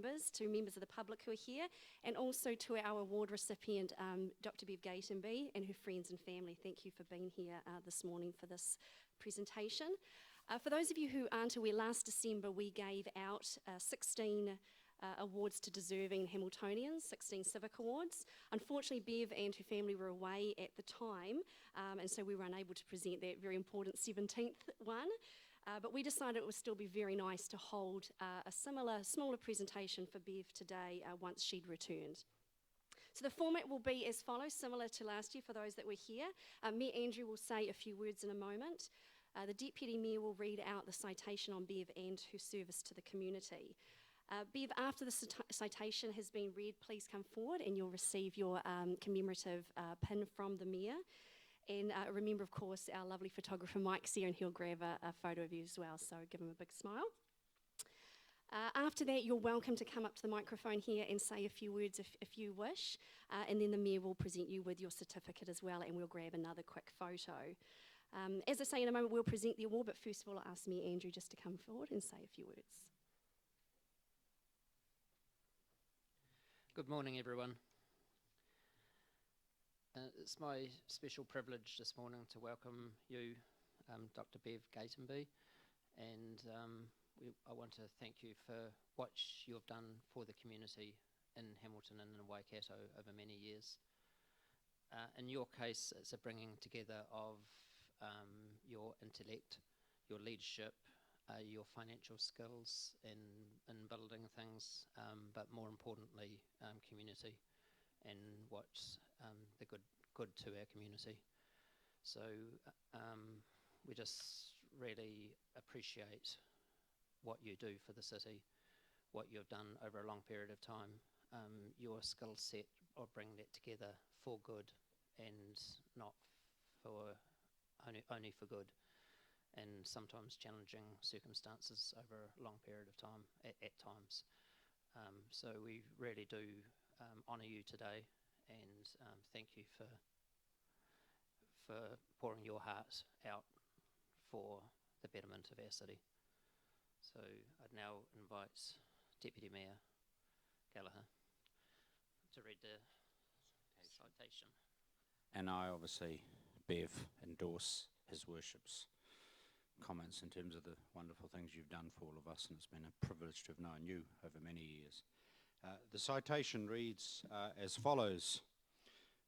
members, to members of the public who are here, and also to our award recipient, Dr. Bev Gatenby, and her friends and family. Thank you for being here this morning for this presentation. For those of you who aren't aware, last December we gave out 16 awards to deserving Hamiltonians, 16 civic awards. Unfortunately, Bev and her family were away at the time, and so we were unable to present that very important 17th one. But we decided it would still be very nice to hold a smaller presentation for Bev today once she'd returned. So the format will be as follows, similar to last year for those that were here. Mayor Andrew will say a few words in a moment. The Deputy Mayor will read out the citation on Bev and her service to the community. Bev, after the citation has been read, please come forward and you'll receive your commemorative pin from the Mayor. And remember, of course, our lovely photographer Mike's here and he'll grab a photo of you as well, so give him a big smile. After that, you're welcome to come up to the microphone here and say a few words if you wish, and then the Mayor will present you with your certificate as well, and we'll grab another quick photo. As I say, in a moment we'll present the award, but first of all I'll ask Mayor Andrew just to come forward and say a few words. Good morning, everyone. It's my special privilege this morning to welcome you, Dr. Bev Gatenby, and I want to thank you for what you've done for the community in Hamilton and in Waikato over many years. In your case, it's a bringing together of your intellect, your leadership, your financial skills in building things, but more importantly, community and what's the good to our community. So we just really appreciate what you do for the city, what you've done over a long period of time, your skill set of bringing that together for good and not for only for good, and sometimes challenging circumstances over a long period of time at times. So we really do honour you today, and thank you for pouring your heart out for the betterment of our city. So I'd now invite Deputy Mayor Gallagher to read the citation. And I obviously, Bev, endorse His Worship's comments in terms of the wonderful things you've done for all of us, and it's been a privilege to have known you over many years. The citation reads as follows.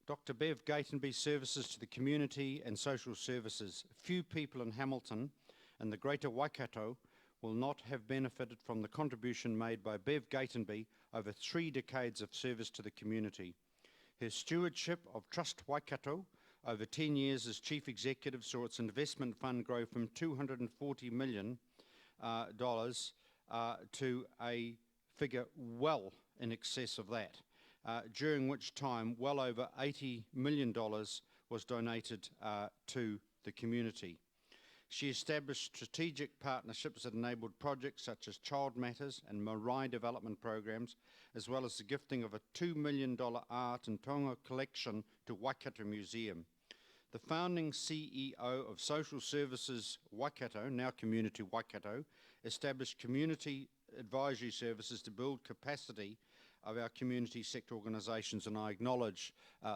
Dr. Bev Gatenby's services to the community and social services. Few people in Hamilton and the greater Waikato will not have benefited from the contribution made by Bev Gatenby over 3 decades of service to the community. Her stewardship of Trust Waikato over 10 years as Chief Executive saw its investment fund grow from $240 million to a figure well in excess of that, during which time well over $80 million was donated to the community. She established strategic partnerships that enabled projects such as Child Matters and Marae development programs, as well as the gifting of a $2 million art and tonga collection to Waikato Museum. The founding CEO of Social Services Waikato, now Community Waikato, established community advisory services to build capacity of our community sector organisations, and I acknowledge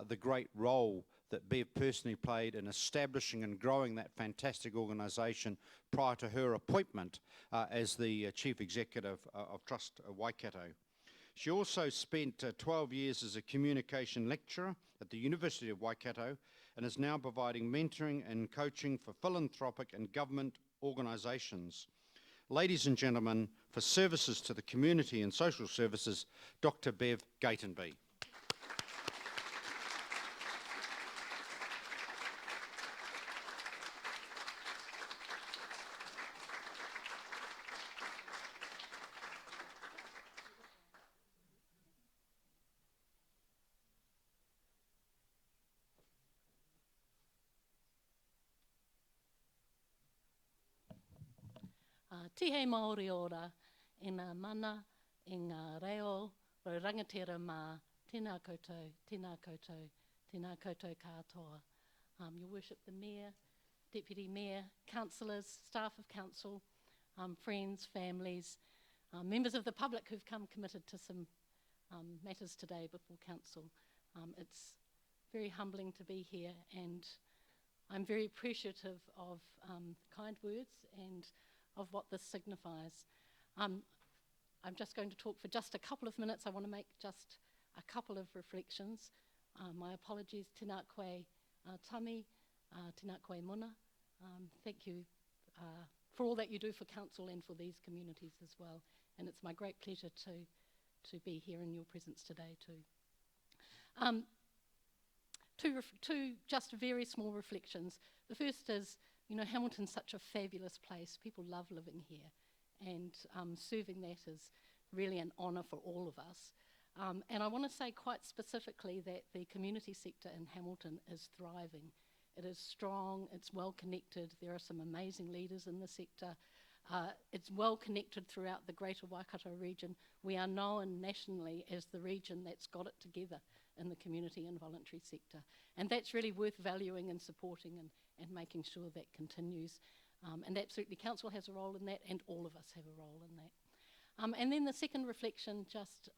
the great role that Bev personally played in establishing and growing that fantastic organisation prior to her appointment as the Chief Executive of Trust Waikato. She also spent 12 years as a communication lecturer at the University of Waikato and is now providing mentoring and coaching for philanthropic and government organisations. Ladies and gentlemen, for services to the community and social services, Dr. Bev Gatenby. Tihei Māori ora, e ngā mana, e ngā reo, ro rangatira mā, tēnā koutou, tēnā koutou, tēnā koutou katoa. Your Worship, the Mayor, Deputy Mayor, councillors, staff of council, friends, families, members of the public who've come committed to some matters today before Council. It's very humbling to be here, and I'm very appreciative of kind words and of what this signifies. I'm just going to talk for just a couple of minutes. I want to make just a couple of reflections. My apologies, tēnā koe tami, tēnā koe mona. Thank you for all that you do for Council and for these communities as well. And it's my great pleasure to be here in your presence today too. Two just very small reflections. The first is, you know, Hamilton's such a fabulous place. People love living here, and serving that is really an honour for all of us. And I want to say quite specifically that the community sector in Hamilton is thriving. It is strong, it's well connected, there are some amazing leaders in the sector. It's well connected throughout the greater Waikato region. We are known nationally as the region that's got it together in the community and voluntary sector. And that's really worth valuing and supporting and making sure that continues. And absolutely Council has a role in that, and all of us have a role in that. And then the second reflection, just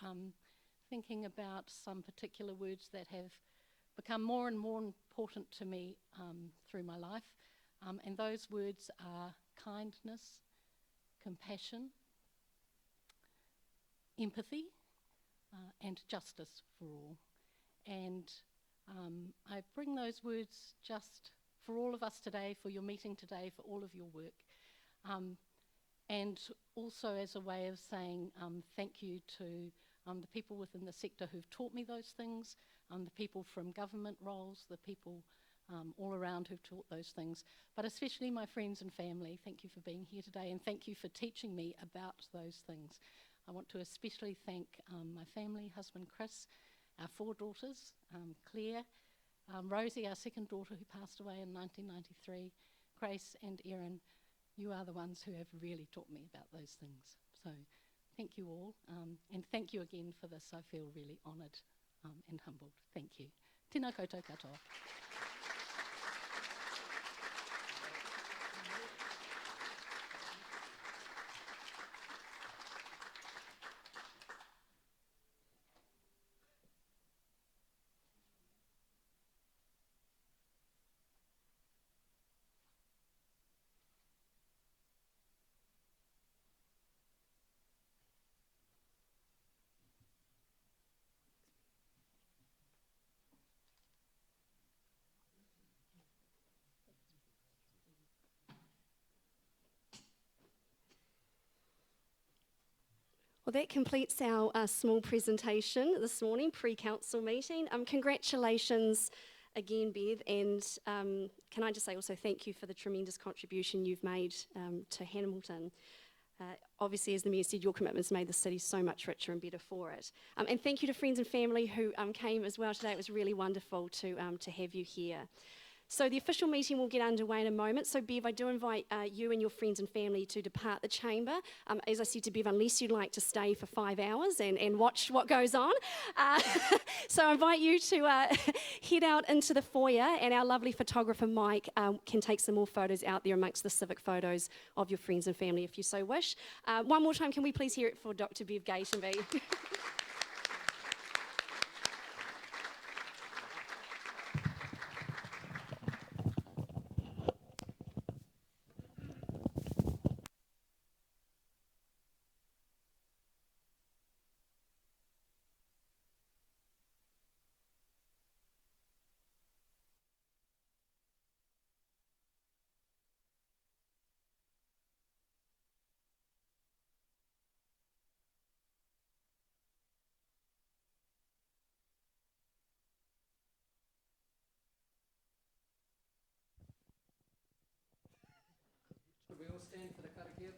thinking about some particular words that have become more and more important to me through my life. And those words are kindness, compassion, empathy, and justice for all. And I bring those words just for all of us today, for your meeting today, for all of your work. And also as a way of saying thank you to the people within the sector who've taught me those things, the people from government roles, the people all around who've taught those things, but especially my friends and family. Thank you for being here today, and thank you for teaching me about those things. I want to especially thank my family, husband Chris, our 4 daughters, Claire, Rosie, our second daughter who passed away in 1993, Grace and Erin. You are the ones who have really taught me about those things. So thank you all, and thank you again for this. I feel really honoured and humbled. Thank you. Tēnā koutou katoa. Well, that completes our small presentation this morning, pre-council meeting. Congratulations again, Bev, and can I just say also thank you for the tremendous contribution you've made to Hamilton. Obviously, as the Mayor said, your commitments made the city so much richer and better for it. And thank you to friends and family who came as well today. It was really wonderful to have you here. So the official meeting will get underway in a moment. So Bev, I do invite you and your friends and family to depart the chamber. As I said to Bev, unless you'd like to stay for 5 hours and watch what goes on. So I invite you to head out into the foyer, and our lovely photographer Mike can take some more photos out there amongst the civic photos of your friends and family if you so wish. One more time, can we please hear it for Dr. Bev Gatenby? Should we all stand for the karakia?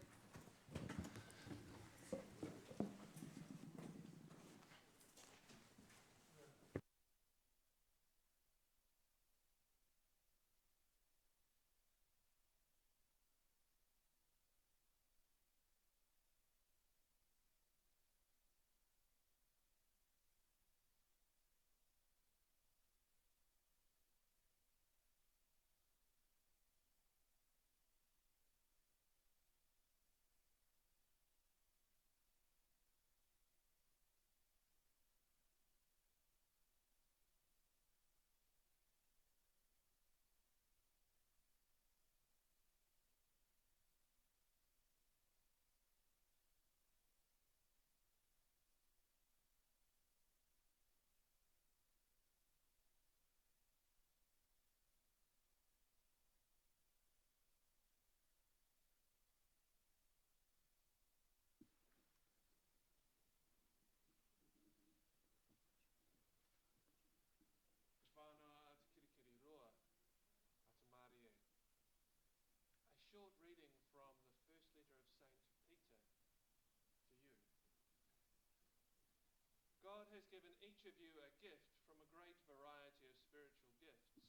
given each of you a gift from a great variety of spiritual gifts.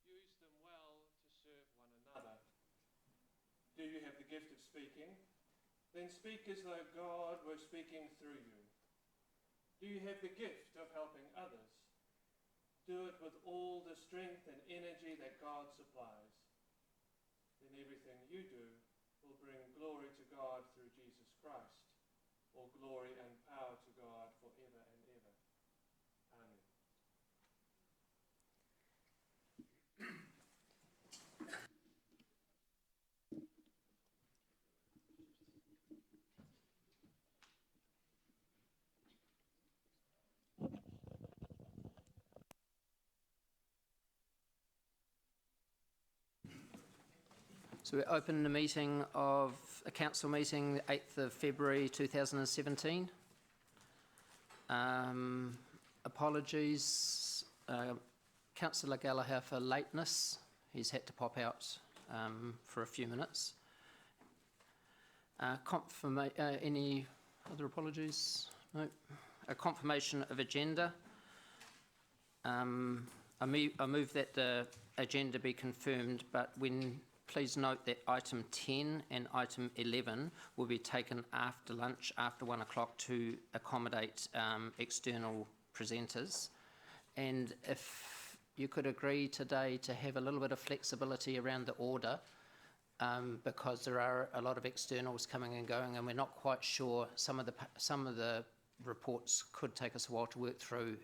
Use them well to serve one another. Do you have the gift of speaking? Then speak as though God were speaking through you. Do you have the gift of helping others? Do it with all the strength and energy that God supplies. Then everything you do will bring glory to God through Jesus Christ. All glory and power to God forever and ever. Amen. So we open the meeting of a council meeting, 8th of February 2017. Apologies, Councillor Gallagher for lateness. He's had to pop out for a few minutes. Any other apologies? No. A confirmation of agenda. I move that the agenda be confirmed, but please note that item 10 and item 11 will be taken after lunch, after 1 o'clock, to accommodate external presenters. And if you could agree today to have a little bit of flexibility around the order, because there are a lot of externals coming and going, and we're not quite sure. Some of the reports could take us a while to work through,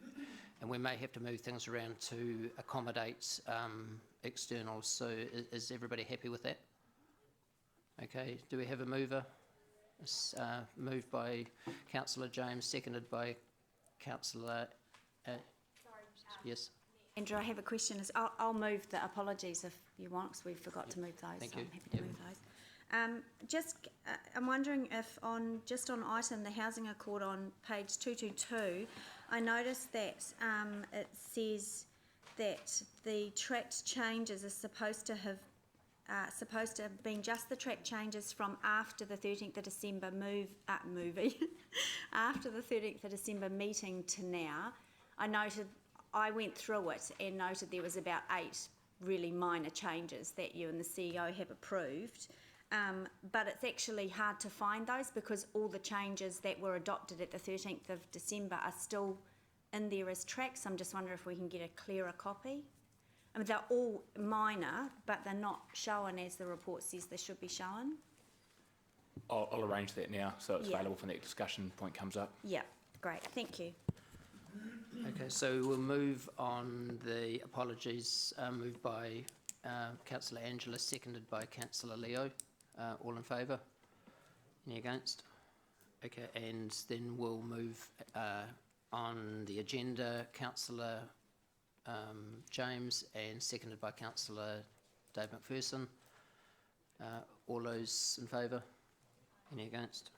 and we may have to move things around to accommodate externals. So is everybody happy with that? Okay, do we have a mover? It's moved by Councillor James, seconded by Councillor... yes? Andrew, I have a question. I'll move the apologies if you want, because we forgot to move those. Thank so you. I'm happy to move those. I'm wondering if on item the housing accord on page 222, I noticed that it says that the tracked changes are supposed to have been just the track changes from after the 13th of December after the 13th of December meeting to now. I went through it and noted there was about 8 really minor changes that you and the CEO have approved. But it's actually hard to find those because all the changes that were adopted at the 13th of December are still in there as tracks. I'm just wondering if we can get a clearer copy. I mean, they're all minor, but they're not shown as the report says they should be shown. I'll arrange that now so it's Yeah. available for that discussion point comes up. Yeah, great, thank you. Okay, so we'll move on the apologies, moved by Councillor Angela, seconded by Councillor Leo. All in favour? Any against? Okay, and then we'll move on the agenda, Councillor James, and seconded by Councillor Dave McPherson. All those in favour? Any against?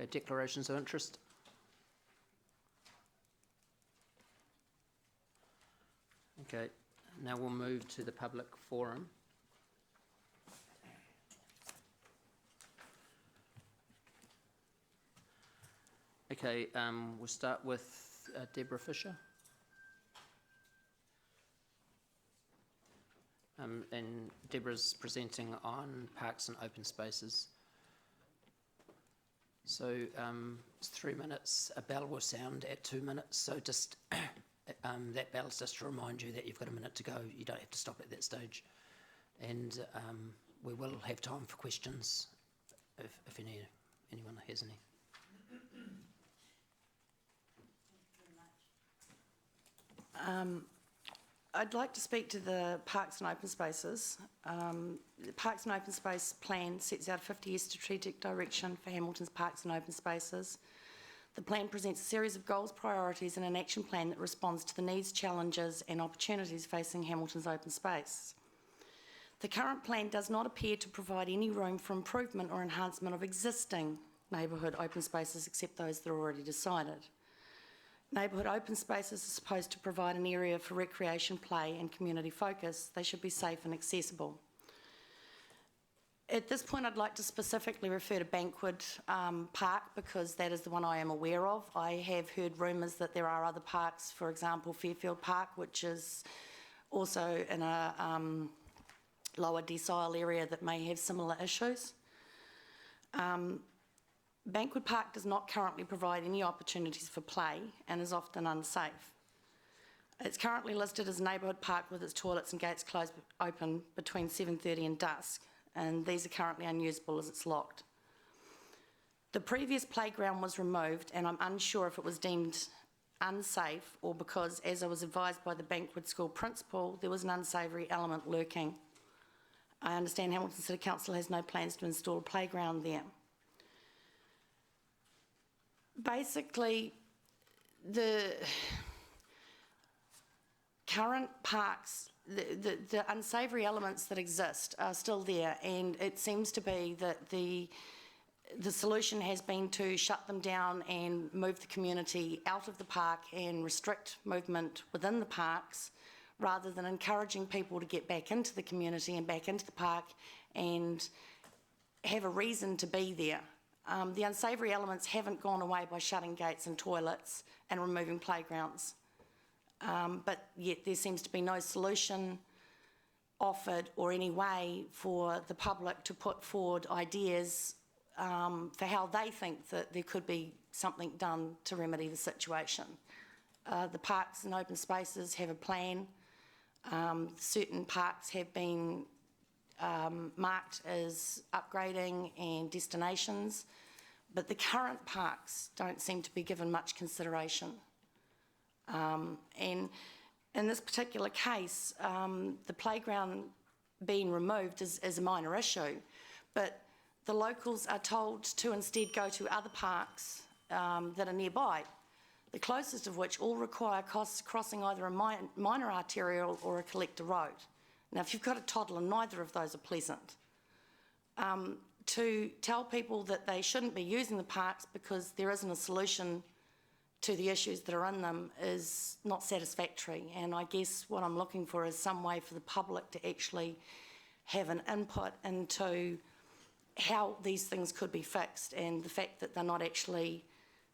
Declarations of interest. Okay, now we'll move to the public forum. Okay, we'll start with Deborah Fisher. And Deborah's presenting on parks and open spaces. So it's 3 minutes. A bell will sound at 2 minutes. So just that bell's just to remind you that you've got a minute to go. You don't have to stop at that stage. And we will have time for questions if anyone has any. I'd like to speak to the Parks and Open Spaces. The Parks and Open Space plan sets out a 50-year strategic direction for Hamilton's parks and open spaces. The plan presents a series of goals, priorities and an action plan that responds to the needs, challenges and opportunities facing Hamilton's open space. The current plan does not appear to provide any room for improvement or enhancement of existing neighbourhood open spaces except those that are already decided. Neighbourhood open spaces are supposed to provide an area for recreation, play and community focus. They should be safe and accessible. At this point, I'd like to specifically refer to Bankwood Park because that is the one I am aware of. I have heard rumours that there are other parks, for example, Fairfield Park, which is also in a lower decile area that may have similar issues. Bankwood Park does not currently provide any opportunities for play and is often unsafe. It's currently listed as a neighbourhood park with its toilets and gates closed open between 7:30 and dusk, and these are currently unusable as it's locked. The previous playground was removed, and I'm unsure if it was deemed unsafe or because, as I was advised by the Bankwood School principal, there was an unsavoury element lurking. I understand Hamilton City Council has no plans to install a playground there. Basically, the current parks, the unsavoury elements that exist are still there, and it seems to be that the solution has been to shut them down and move the community out of the park and restrict movement within the parks, rather than encouraging people to get back into the community and back into the park and have a reason to be there. The unsavoury elements haven't gone away by shutting gates and toilets and removing playgrounds. But yet there seems to be no solution offered or any way for the public to put forward ideas for how they think that there could be something done to remedy the situation. The parks and open spaces have a plan. Certain parks have been marked as upgrading and destinations, but the current parks don't seem to be given much consideration. And in this particular case, the playground being removed is a minor issue, but the locals are told to instead go to other parks that are nearby, the closest of which all require crossing either a minor arterial or a collector road. Now, if you've got a toddler, neither of those are pleasant. To tell people that they shouldn't be using the parks because there isn't a solution to the issues that are in them is not satisfactory, and I guess what I'm looking for is some way for the public to actually have an input into how these things could be fixed, and the fact that they're not actually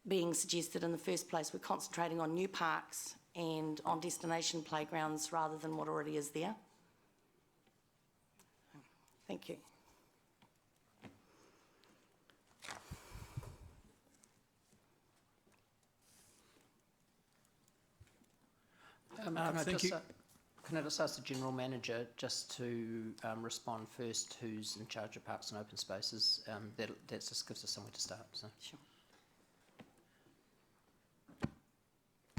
being suggested in the first place. We're concentrating on new parks and on destination playgrounds rather than what already is there. Thank you. Can I just ask the General Manager just to respond first, who's in charge of parks and open spaces? That just gives us somewhere to start. So. Sure.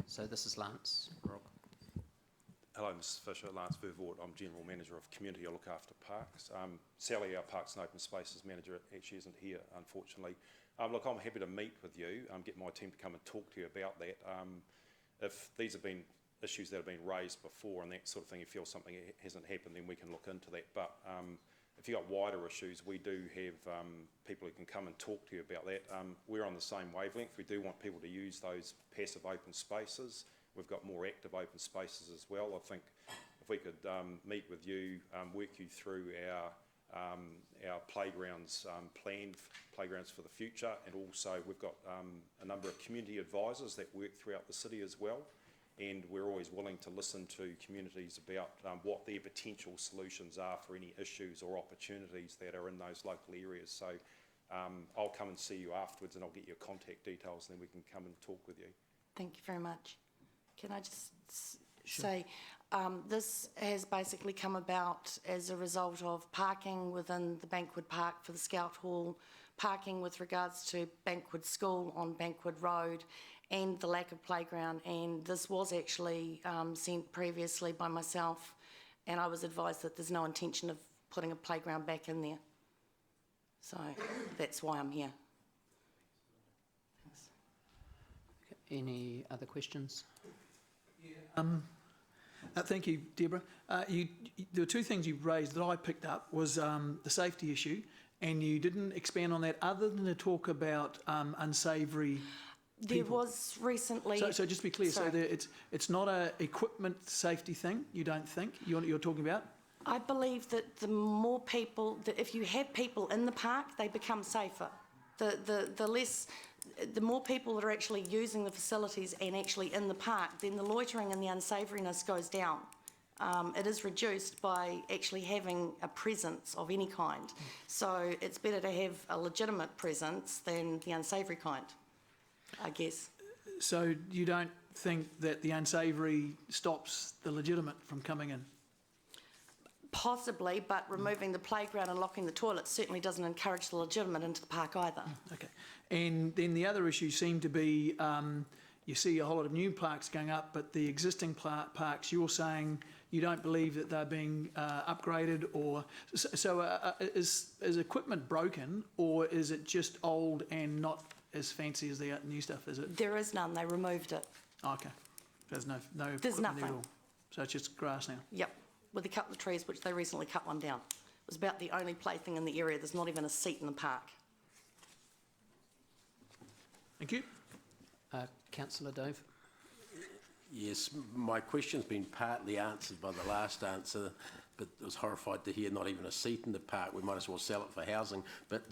So this is Lance. Rob. Hello, Mrs Fisher, Lance Vervoort. I'm General Manager of Community. I look after parks. Sally, our Parks and Open Spaces Manager, actually isn't here, unfortunately. Look, I'm happy to meet with you, get my team to come and talk to you about that. If these have been issues that have been raised before and that sort of thing, you feel something hasn't happened, then we can look into that. But if you've got wider issues, we do have people who can come and talk to you about that. We're on the same wavelength. We do want people to use those passive open spaces. We've got more active open spaces as well. I think if we could meet with you, work you through our playgrounds playgrounds for the future, and also we've got a number of community advisors that work throughout the city as well. And we're always willing to listen to communities about what their potential solutions are for any issues or opportunities that are in those local areas. So I'll come and see you afterwards, and I'll get your contact details, and then we can come and talk with you. Thank you very much. Can I just say, this has basically come about as a result of parking within the Bankwood Park for the Scout Hall, parking with regards to Bankwood School on Bankwood Road, and the lack of playground. And this was actually sent previously by myself, and I was advised that there's no intention of putting a playground back in there. So that's why I'm here. Thanks. Okay. Any other questions? Yeah. Thank you, Deborah. There were two things you raised that I picked up was the safety issue, and you didn't expand on that other than to talk about unsavoury There was recently... So just to be clear, Sorry. so it's not a equipment safety thing, you don't think, you're talking about? I believe that the more people, that if you have people in the park, they become safer. The more people that are actually using the facilities and actually in the park, then the loitering and the unsavouriness goes down. It is reduced by actually having a presence of any kind. So it's better to have a legitimate presence than the unsavoury kind, I guess. So you don't think that the unsavoury stops the legitimate from coming in? Possibly, but removing the playground and locking the toilets certainly doesn't encourage the legitimate into the park either. Okay. And then the other issues seem to be, you see a whole lot of new parks going up, but the existing parks, you're saying you don't believe that they're being upgraded, or is equipment broken, or is it just old and not as fancy as the new stuff, is it? There is none, they removed it. Oh, okay. There's no There's equipment nothing. at all. So it's just grass now? Yep, with a couple of trees, which they recently cut one down. It was about the only plaything in the area. There's not even a seat in the park. Thank you. Councillor Dove. Yes, my question's been partly answered by the last answer, but I was horrified to hear not even a seat in the park. We might as well sell it for housing, but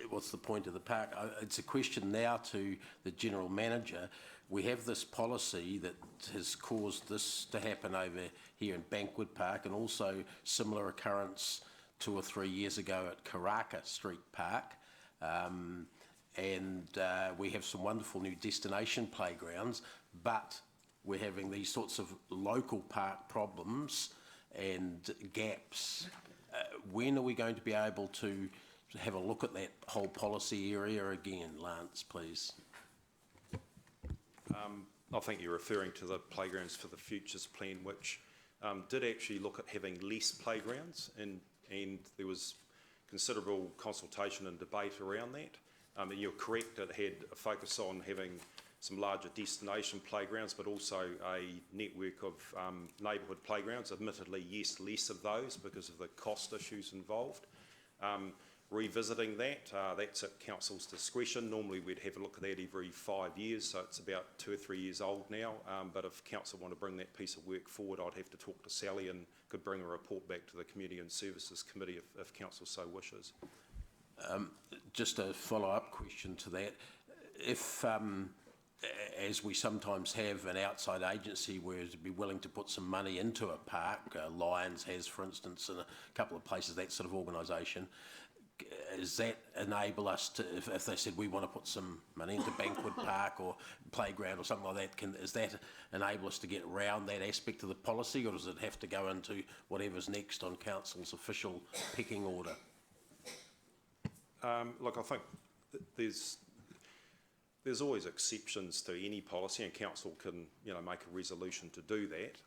what's the point of the park? It's a question now to the General Manager. We have this policy that has caused this to happen over here in Banquet Park, and also similar occurrence 2 or 3 years ago at Karaka Street Park. We have some wonderful new destination playgrounds, but we're having these sorts of local park problems and gaps. When are we going to be able to have a look at that whole policy area again, Lance, please? I think you're referring to the Playgrounds for the Futures plan, which did actually look at having less playgrounds, and there was considerable consultation and debate around that. And you're correct, it had a focus on having some larger destination playgrounds, but also a network of neighbourhood playgrounds. Admittedly, yes, less of those because of the cost issues involved. Revisiting that, that's at Council's discretion. Normally we'd have a look at that every 5 years, so it's about 2 or 3 years old now. But if Council want to bring that piece of work forward, I'd have to talk to Sally and could bring a report back to the Community and Services Committee if Council so wishes. Just a follow-up question to that. If, as we sometimes have, an outside agency where to be willing to put some money into a park, Lions has, for instance, in a couple of places, that sort of organisation, does that enable us to, if they said we want to put some money into Banquet Park or playground or something like that, does that enable us to get around that aspect of the policy, or does it have to go into whatever's next on Council's official pecking order? Look, I think there's always exceptions to any policy, and Council can, make a resolution to do that.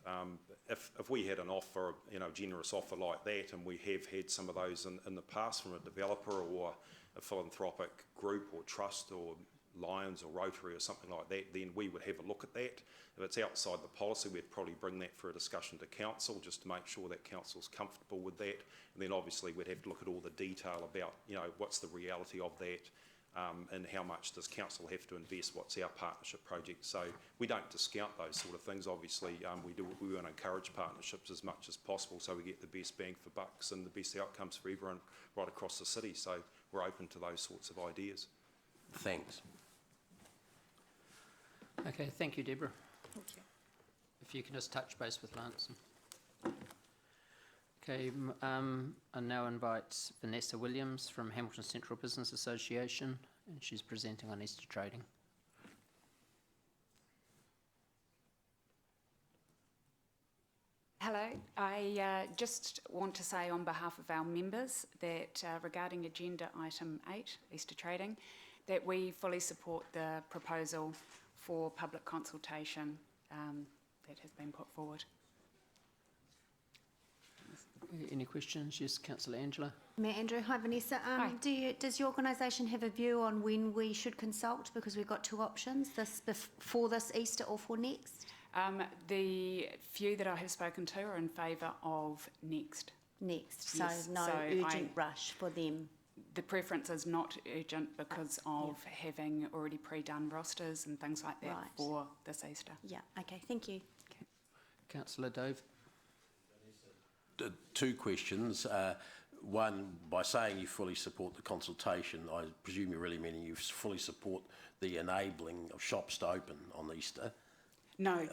If we had an offer, a generous offer like that, and we have had some of those in the past from a developer or a philanthropic group or trust or Lions or Rotary or something like that, then we would have a look at that. If it's outside the policy, we'd probably bring that for a discussion to Council just to make sure that Council's comfortable with that. And then obviously we'd have to look at all the detail about, what's the reality of that, and how much does Council have to invest, what's our partnership project. So we don't discount those sort of things. Obviously we want to encourage partnerships as much as possible so we get the best bang for bucks and the best outcomes for everyone right across the city. So we're open to those sorts of ideas. Thanks. Okay, thank you, Deborah. Thank you. If you can just touch base with Lance. Okay, I now invite Vanessa Williams from Hamilton Central Business Association, and she's presenting on Easter trading. Hello, I just want to say on behalf of our members that regarding agenda item 8, Easter trading, that we fully support the proposal for public consultation that has been put forward. Any questions? Yes, Councillor Angela. Mayor Andrew, hi Vanessa. Hi. Does your organisation have a view on when we should consult? Because we've got 2 options, for this Easter or for next? The few that I have spoken to are in favour of next. Next, Yes, so no so urgent rush for them. The preference is not urgent because of having already pre-done rosters and things like that Right. for this Easter. Yeah, okay, thank you. Councillor Dove. Vanessa, two questions. One, by saying you fully support the consultation, I presume you're really meaning you fully support the enabling of shops to open on Easter. No,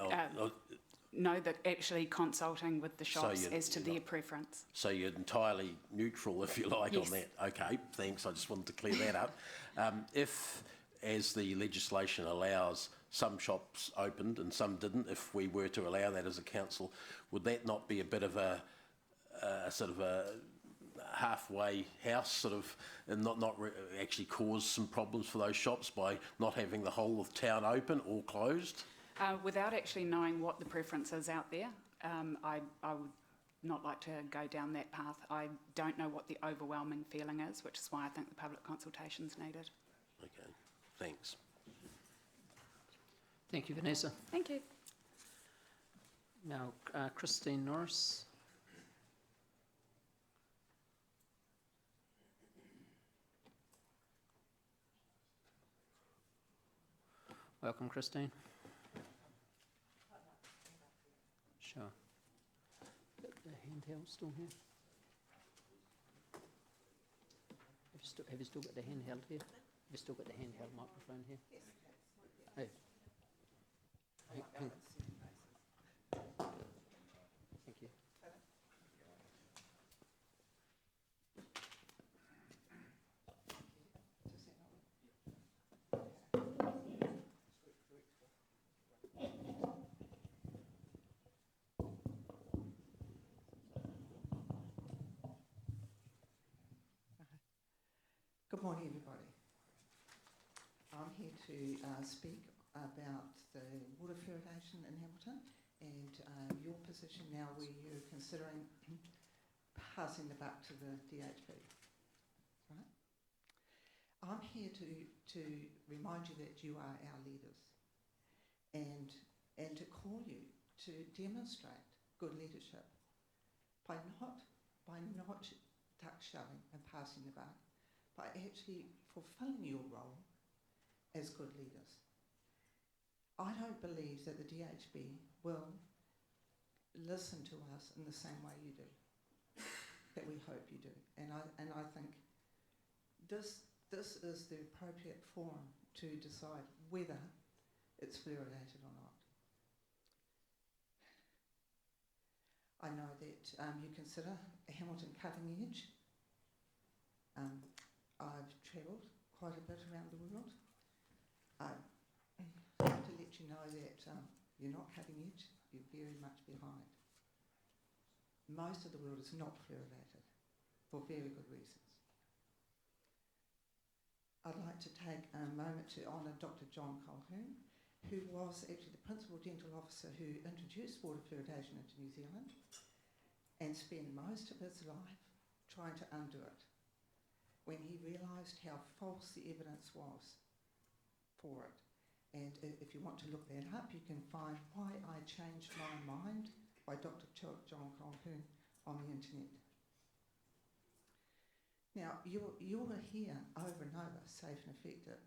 no, that actually consulting with the shops as to their preference. So you're entirely neutral, if you like, Yes. on that. Okay, thanks. I just wanted to clear that up. If, as the legislation allows, some shops opened and some didn't, if we were to allow that as a council, would that not be a bit of a sort of a halfway house, sort of, and not actually cause some problems for those shops by not having the whole of town open or closed? Without actually knowing what the preference is out there, I would not like to go down that path. I don't know what the overwhelming feeling is, which is why I think the public consultation's needed. Okay, thanks. Thank you, Vanessa. Thank you. Now, Christine Norris. Welcome, Christine. Sure. The handheld still here? Have you still got the handheld here? Have you still got the handheld microphone here? Yes. Hey. Thank you. Good morning, everybody. I'm here to speak about the water fluoridation in Hamilton and your position now where you're considering passing the buck to the DHB. Right? I'm here to remind you that you are our leaders and to call you to demonstrate good leadership by not duck shoving and passing the buck, by actually fulfilling your role as good leaders. I don't believe that the DHB will listen to us in the same way you do, that we hope you do. And I think this is the appropriate forum to decide whether it's fluoridated or not. I know that you consider Hamilton cutting edge. I've travelled quite a bit around the world. I have to let you know that you're not cutting edge, you're very much behind. Most of the world is not fluoridated for very good reasons. I'd like to take a moment to honour Dr. John Colquhoun, who was actually the principal dental officer who introduced water fluoridation into New Zealand and spent most of his life trying to undo it, when he realised how false the evidence was for it. And if you want to look that up, you can find Why I Changed My Mind by Dr. John Colquhoun on the internet. Now, you'll hear over and over, safe and effective.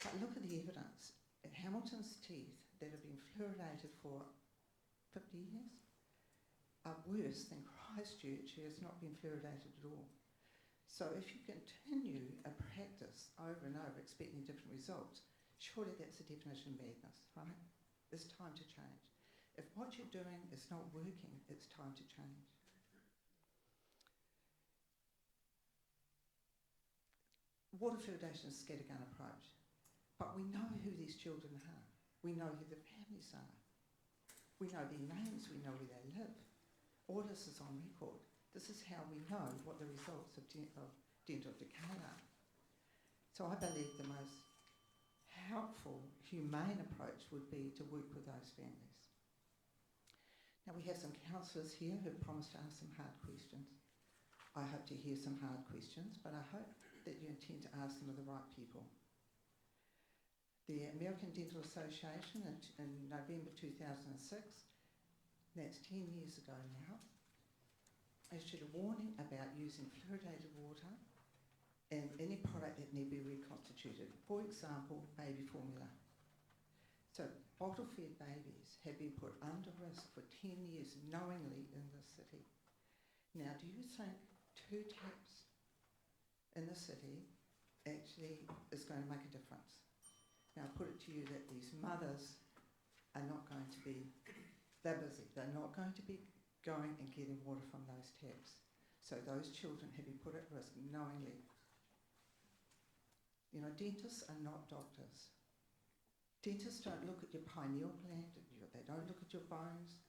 But look at the evidence. Hamilton's teeth that have been fluoridated for 50 years are worse than Christchurch, who has not been fluoridated at all. So if you continue a practice over and over expecting different results, surely that's the definition of madness, right? It's time to change. If what you're doing is not working, it's time to change. Water fluoridation is a scattergun approach, but we know who these children are. We know who the families are. We know their names, we know where they live. All this is on record. This is how we know what the results of dental decay are. So I believe the most helpful, humane approach would be to work with those families. Now we have some counsellors here who have promised to ask some hard questions. I hope to hear some hard questions, but I hope that you intend to ask them of the right people. The American Dental Association in November 2006, that's 10 years ago now, issued a warning about using fluoridated water in any product that need be reconstituted. For example, baby formula. So bottle-fed babies have been put under risk for 10 years knowingly in this city. Now, do you think 2 taps in the city actually is going to make a difference? Now, I put it to you that these mothers are not going to be, they're busy, they're not going to be going and getting water from those taps. So those children have been put at risk knowingly. You know, dentists are not doctors. Dentists don't look at your pineal gland, they don't look at your bones,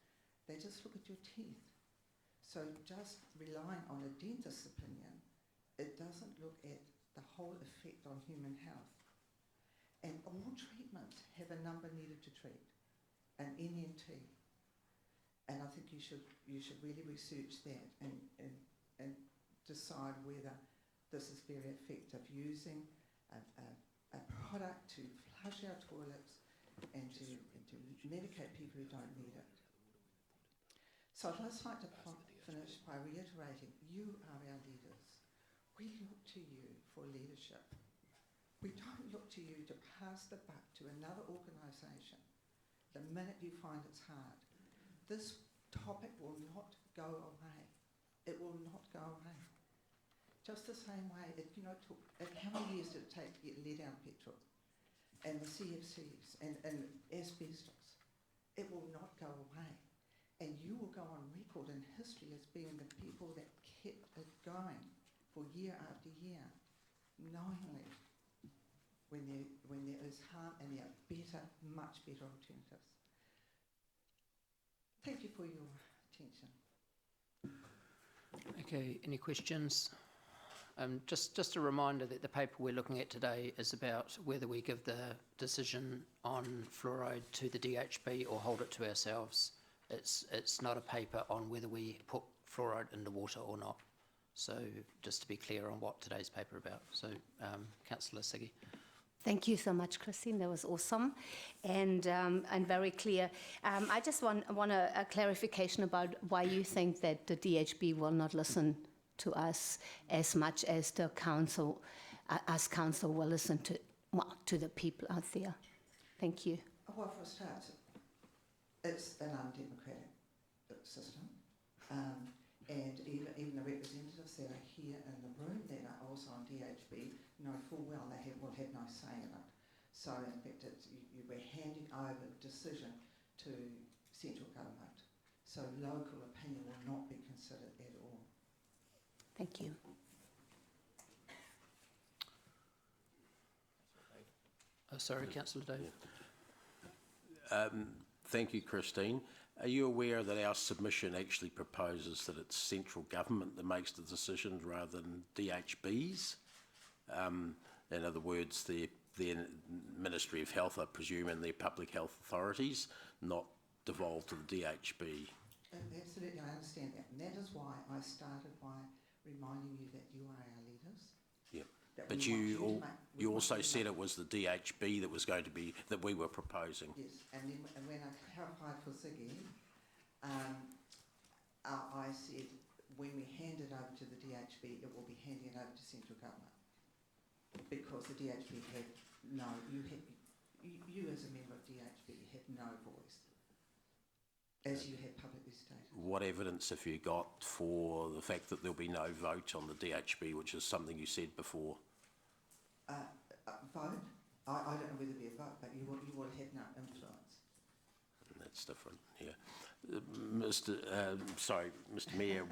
they just look at your teeth. So just relying on a dentist's opinion, it doesn't look at the whole effect on human health. And all treatments have a number needed to treat, an NNT. And I think you should really research that and decide whether this is very effective, using a product to flush our toilets and to medicate people who don't need it. So I'd just like to finish by reiterating, you are our leaders. We look to you for leadership. We don't look to you to pass the buck to another organisation the minute you find it's hard. This topic will not go away. It will not go away. Just the same way, how many years did it take to get lead out petrol? And the CFCs and asbestos. It will not go away. And you will go on record in history as being the people that kept it going for year after year, knowingly, when there is harm and there are better, much better alternatives. Thank you for your attention. Okay, any questions? Just a reminder that the paper we're looking at today is about whether we give the decision on fluoride to the DHB or hold it to ourselves. It's not a paper on whether we put fluoride in the water or not. So just to be clear on what today's paper about. So Councillor Siggy. Thank you so much, Christine. That was awesome and very clear. I just want a clarification about why you think that the DHB will not listen to us as much as the council, us council will listen to the people out there. Thank you. Well, for a start, it's an undemocratic system, and even the representatives that are here in the room that are also on DHB know full well they will have no say in it. So in fact, we're handing over the decision to central government. So local opinion will not be considered at all. Thank you. Sorry, Councillor David. Thank you, Christine. Are you aware that our submission actually proposes that it's central government that makes the decisions rather than DHBs? In other words, the Ministry of Health, I presume, and their public health authorities, not devolved to the DHB. Absolutely, I understand that. And that is why I started by reminding you that you are our leaders. Yeah, but you also said it was the DHB that was going to be, that we were proposing. Yes, and then when I clarified for Ziggy, I said when we hand it over to the DHB, it will be handing it over to central government. Because the DHB had no, you as a member of DHB have no voice, as you have publicly stated. What evidence have you got for the fact that there'll be no vote on the DHB, which is something you said before? Vote? I don't know whether there'll be a vote, but you will have no influence. That's different, yeah. Mr. Mayor,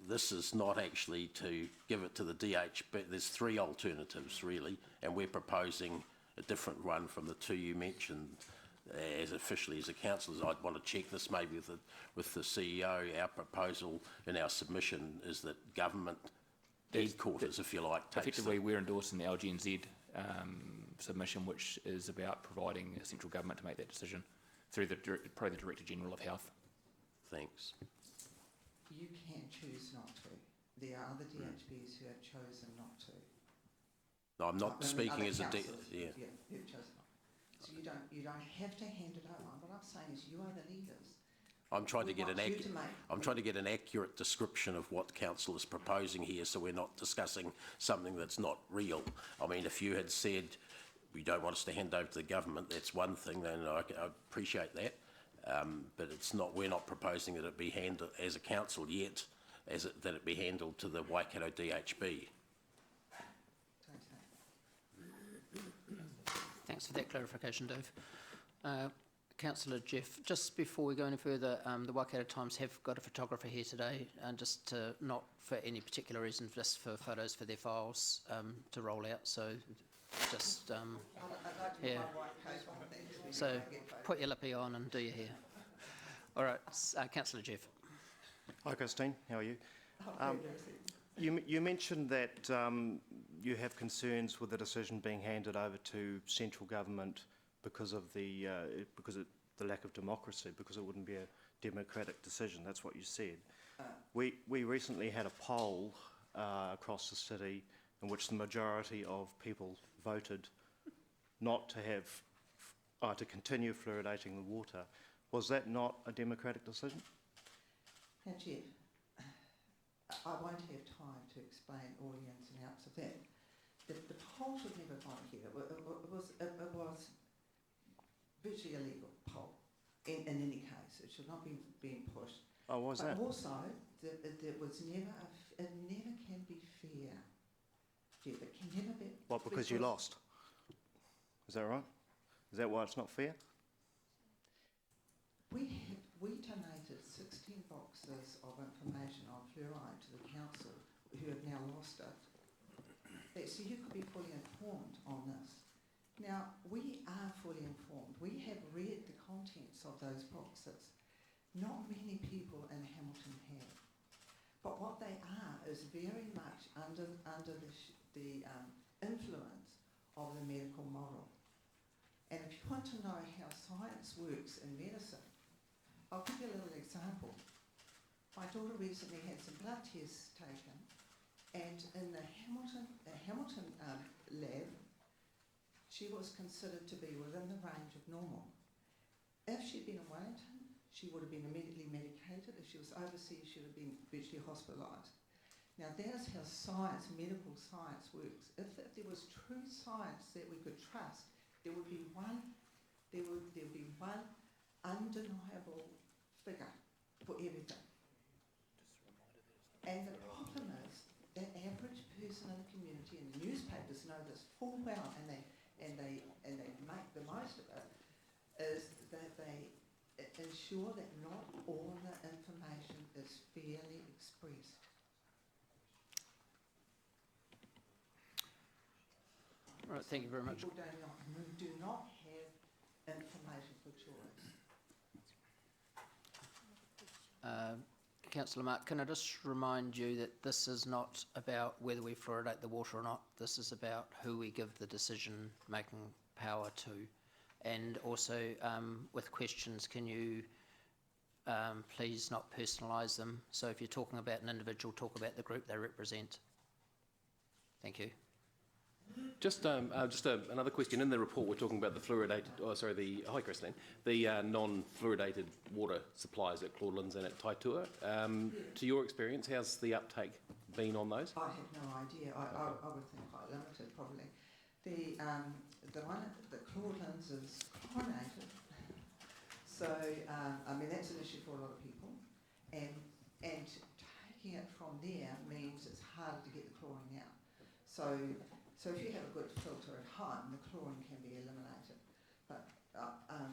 this is not actually to give it to the DHB. There's 3 alternatives, really, and we're proposing a different one from the 2 you mentioned. As officially as a council, I'd want to check this maybe with the CEO. Our proposal in our submission is that government headquarters, if you like, effectively we're endorsing the LGNZ submission, which is about providing a central government to make that decision through probably the Director General of Health. Thanks. You can choose not to. There are other DHBs who have chosen not to. No, I'm not speaking as a yeah, who've chosen not. So you don't have to hand it over. What I'm saying is you are the leaders. I'm trying to get an accurate description of what council is proposing here, so we're not discussing something that's not real. I mean, if you had said you don't want us to hand over to the government, that's one thing, and I appreciate that. But it's not, we're not proposing that it be handled as a council yet, that it be handled to the Waikato DHB. Thanks for that clarification, Dave. Councillor Jeff, just before we go any further, the Waikato Times have got a photographer here today, and just to, not for any particular reason, just for photos for their files to roll out. So just yeah. So put your lippy on and do your hair. All right, Councillor Jeff. Hi, Christine. How are you? You mentioned that you have concerns with the decision being handed over to central government because of the lack of democracy, because it wouldn't be a democratic decision. That's what you said. We recently had a poll across the city in which the majority of people voted not to have to continue fluoridating the water. Was that not a democratic decision? Now, Jeff, I won't have time to explain all the ins and outs of that. The poll should never have gone here. It was virtually illegal poll in any case. It should not be being pushed. Oh, why is that? But also, it was never, it never can be fair. Jeff, it can never be. What, because you lost? Is that right? Is that why it's not fair? We donated 16 boxes of information on fluoride to the council, who have now lost it. So you could be fully informed on this. Now, we are fully informed. We have read the contents of those boxes. Not many people in Hamilton have. But what they are is very much under the influence of the medical model. And if you want to know how science works in medicine, I'll give you a little example. My daughter recently had some blood tests taken, and in the Hamilton lab, she was considered to be within the range of normal. If she'd been in Wellington, she would have been immediately medicated. If she was overseas, she would have been virtually hospitalised. Now, that is how science, medical science, works. If there was true science that we could trust, there would be one undeniable figure for everything. And the problem is that average person in the community, and the newspapers know this full well, and they make the most of it, is that they ensure that not all the information is fairly expressed. All right, thank you very much. People do not have information for choice. Councillor Mark, can I just remind you that this is not about whether we fluoridate the water or not. This is about who we give the decision-making power to. And also, with questions, can you please not personalise them? So if you're talking about an individual, talk about the group they represent. Thank you. Just another question. In the report, we're talking about the fluoridated, hi Christine, the non-fluoridated water supplies at Claudelands and at Taitua. To your experience, how's the uptake been on those? I have no idea. I would think quite limited, probably. The one at Claudelands is chlorinated. So, I mean, that's an issue for a lot of people. And taking it from there means it's harder to get the chlorine out. So if you have a good filter at home, the chlorine can be eliminated. But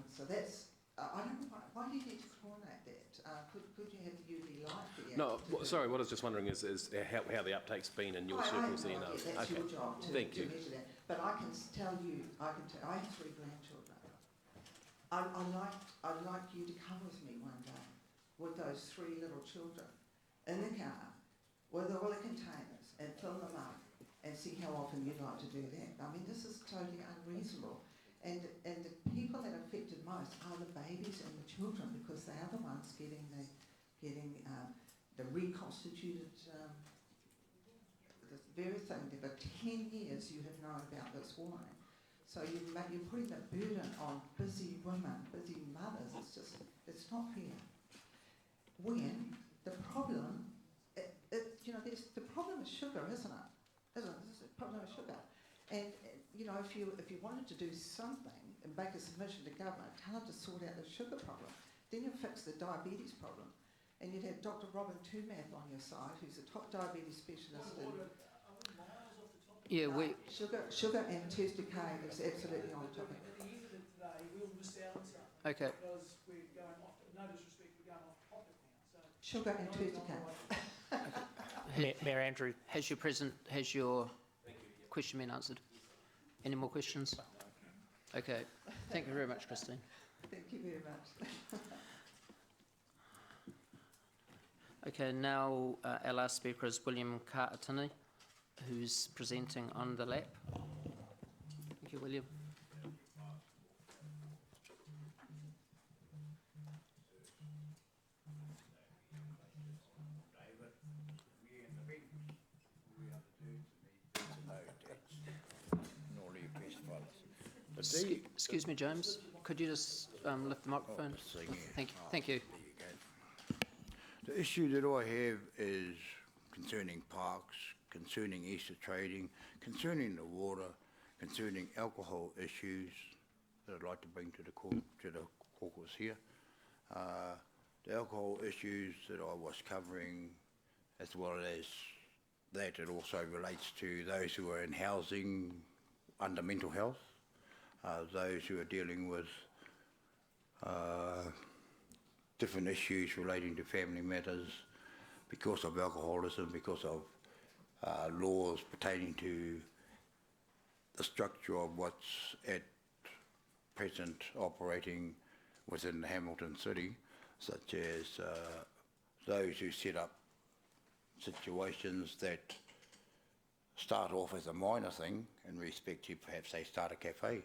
so that's I don't know why do you need to chlorinate that? Could you have UV light there? No, sorry. What I was just wondering is how the uptake's been in your circles. That's your job to Thank you. measure that. But I can tell you, I have 3 grandchildren. I'd like you to come with me one day with those 3 little children in the car with all the containers and fill them up. And see how often you'd like to do that. I mean, this is totally unreasonable. And the people that are affected most are the babies and the children, because they are the ones getting the reconstituted, the very thing that for 10 years you have known about this warning. So you're putting the burden on busy women, busy mothers. It's not fair. When the problem, the problem is sugar, isn't it? This is a problem with sugar. And, you know, if you wanted to do something and make a submission to government, it's hard to sort out the sugar problem. Then you fix the diabetes problem. And you'd have Dr. Robin Tumath on your side, who's a top diabetes specialist. Yeah, we. Sugar and test decay is absolutely on topic. At the end of the day, we'll miss out on something. Okay. Because we're going off, no disrespect, we're going off topic now. So Sugar and test decay. Mayor Andrew, has your question been answered? Any more questions? Okay. Thank you very much, Christine. Thank you very much. Okay, now our last speaker is William Kā'atini, who's presenting on the lap. Thank you, William. Excuse me, James. Could you just lift the microphone? Thank you. Thank you. The issue that I have is concerning parks, concerning Easter trading, concerning the water, concerning alcohol issues that I'd like to bring to the caucus here. The alcohol issues that I was covering, as well as that it also relates to those who are in housing under mental health, those who are dealing with different issues relating to family matters because of alcoholism, because of laws pertaining to the structure of what's at present operating within Hamilton City, such as those who set up situations that start off as a minor thing in respect to perhaps they start a cafe.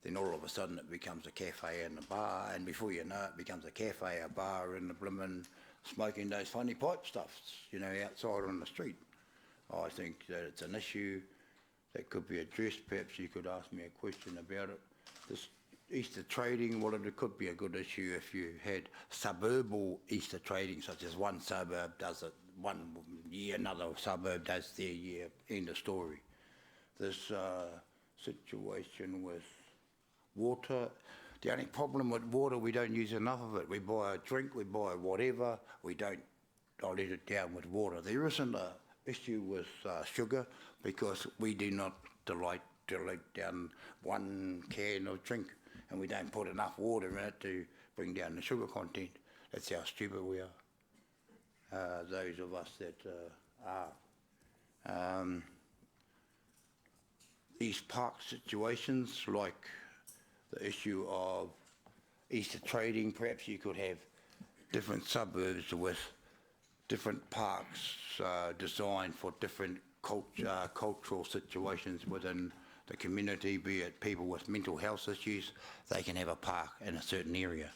Then all of a sudden it becomes a cafe and a bar, and before you know it becomes a cafe, a bar, and the blimmin' smoking those funny pipe stuffs, you know, outside on the street. I think that it's an issue that could be addressed. Perhaps you could ask me a question about it. This Easter trading, well, it could be a good issue if you had suburbal Easter trading, such as one suburb does it one year, another suburb does their year, end of story. This situation with water, the only problem with water, we don't use enough of it. We buy a drink, we buy whatever, we don't dilute it down with water. There isn't an issue with sugar because we do not dilute down one can of drink, and we don't put enough water in it to bring down the sugar content. That's how stupid we are, those of us that are. These park situations, like the issue of Easter trading, perhaps you could have different suburbs with different parks designed for different cultural situations within the community, be it people with mental health issues, they can have a park in a certain area.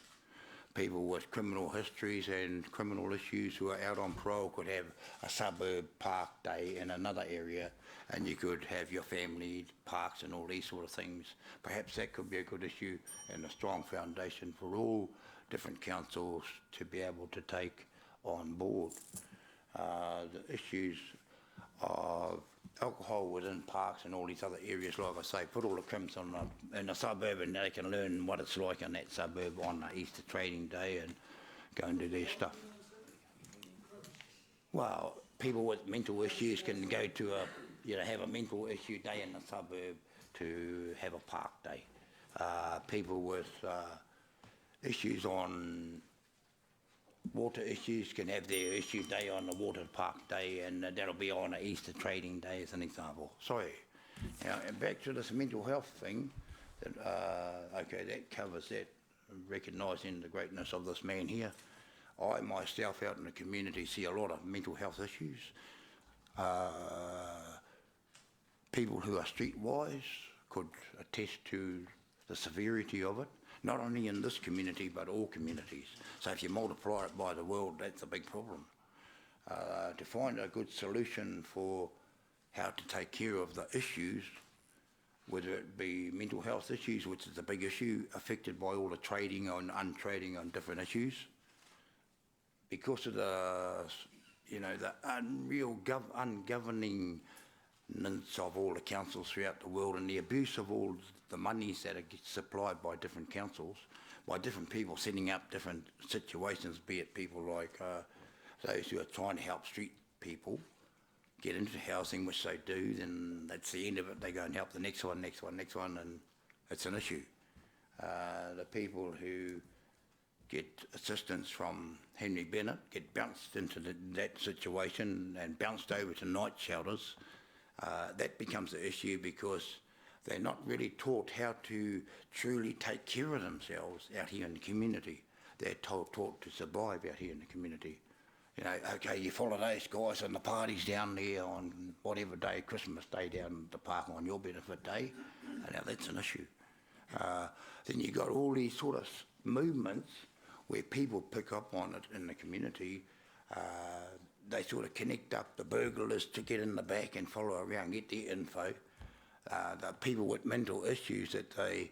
People with criminal histories and criminal issues who are out on parole could have a suburb park day in another area, and you could have your family parks and all these sort of things. Perhaps that could be a good issue and a strong foundation for all different councils to be able to take on board. The issues of alcohol within parks and all these other areas, like I say, put all the crimps on in a suburb and they can learn what it's like in that suburb on the Easter trading day and go and do their stuff. Well, people with mental issues can go to have a mental issue day in the suburb to have a park day. People with issues on water issues can have their issue day on the water park day, and that'll be on a Easter trading day as an example. Sorry. Now, and back to this mental health thing, okay, that covers that, recognising the greatness of this man here. I myself out in the community see a lot of mental health issues. People who are streetwise could attest to the severity of it, not only in this community but all communities. So if you multiply it by the world, that's a big problem. To find a good solution for how to take care of the issues, whether it be mental health issues, which is a big issue, affected by all the trading and untrading on different issues, because of the, the ungoverning governance of all the councils throughout the world and the abuse of all the monies that are supplied by different councils, by different people setting up different situations, be it people like those who are trying to help street people get into housing, which they do, then that's the end of it. They go and help the next one, and it's an issue. The people who get assistance from Henry Bennett get bounced into that situation and bounced over to night shelters. That becomes an issue because they're not really taught how to truly take care of themselves out here in the community. They're taught to survive out here in the community. You know, okay, you follow those guys on the parties down there on whatever day, Christmas Day down at the park on your benefit day. Now that's an issue. Then you've got all these sort of movements where people pick up on it in the community. They sort of connect up the burglars to get in the back and follow around, get their info. The people with mental issues that they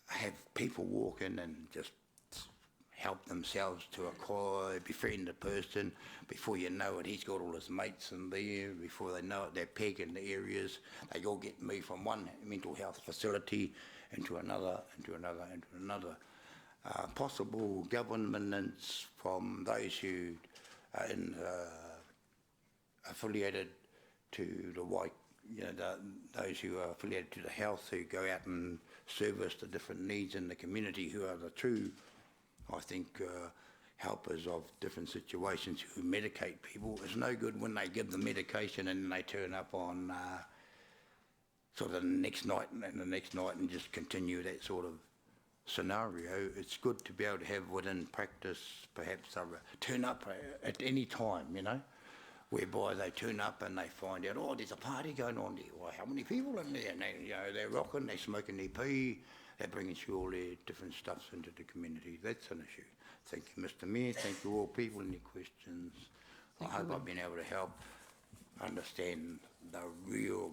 have people walk in and just help themselves to acquire, befriend a person. Before you know it, he's got all his mates in there. Before they know it, they're pegging the areas. They all get moved from one mental health facility into another, into another. Possible governance from those who are affiliated to the white, you know, those who are affiliated to the health, who go out and service the different needs in the community, who are the true, I think, helpers of different situations, who medicate people. It's no good when they give the medication and they turn up on sort of the next night and the next night and just continue that sort of scenario. It's good to be able to have within practice, perhaps turn up at any time, you know, whereby they turn up and they find out, oh, there's a party going on there. Well, how many people in there? And they, you know, they're rocking, they're smoking their pee, they're bringing through all their different stuffs into the community. That's an issue. Thank you, Mr. Mayor. Thank you all people in your questions. I hope I've been able to help understand the real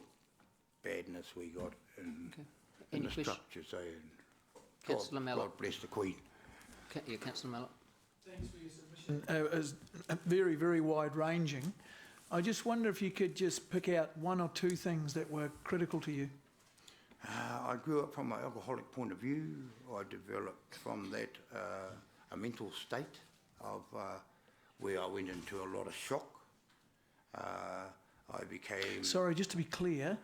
badness we got in the structures. Councillor Mallet. God bless the Queen. Yeah, Councillor Mallet. Thanks for your submission. It was very, very wide-ranging. I just wonder if you could just pick out one or two things that were critical to you. I grew up from an alcoholic point of view. I developed from that a mental state of where I went into a lot of shock. I became... Sorry, just to be clear,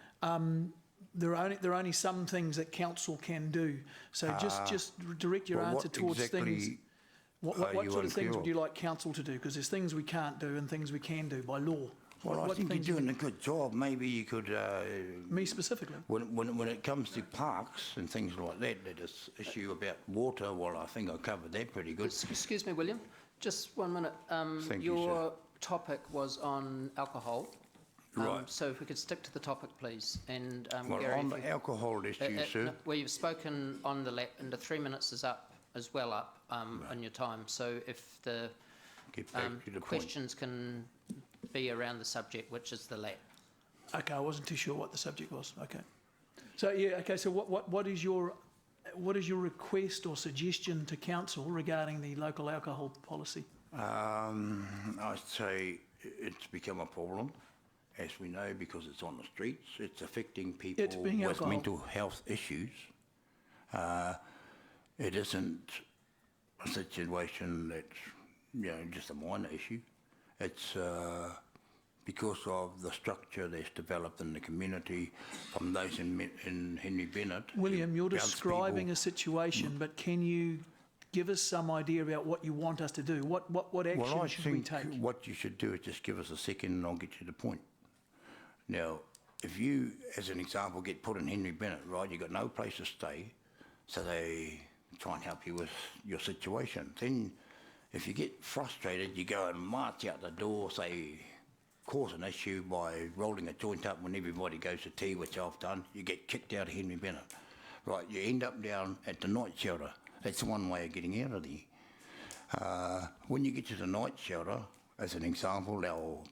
there are only some things that council can do. So just direct your answer towards things. What sort of things would you like council to do? Because there's things we can't do and things we can do by law. Well, I think you're doing a good job. Maybe you could... Me specifically? When it comes to parks and things like that, there's an issue about water. Well, I think I covered that pretty good. Excuse me, William. Just 1 minute. Thank you, your topic was on alcohol. Right. So if we could stick to the topic, please. And well, Gary, on the alcohol issue, sir... No, well, you've spoken on the and the 3 minutes is up as well on your time. So if the questions can be around the subject, which is the LAT. Okay, I wasn't too sure what the subject was. Okay. So yeah, okay. So what is your request or suggestion to council regarding the local alcohol policy? I'd say it's become a problem, as we know, because it's on the streets. It's affecting people with alcohol. Mental health issues. It isn't a situation that's, you know, just a minor issue. It's because of the structure that's developed in the community from those in Henry Bennett. William, you're describing a situation, but can you give us some idea about what you want us to do? What action should we take? Well, I think what you should do is just give us a second and I'll get you to the point. Now, if you, as an example, get put in Henry Bennett, right, you've got no place to stay, so they try and help you with your situation. Then, if you get frustrated, you go and march out the door, say, cause an issue by rolling a joint up when everybody goes to tea, which I've done, you get kicked out of Henry Bennett. Right, you end up down at the night shelter. That's one way of getting out of there. When you get to the night shelter, as an example, they'll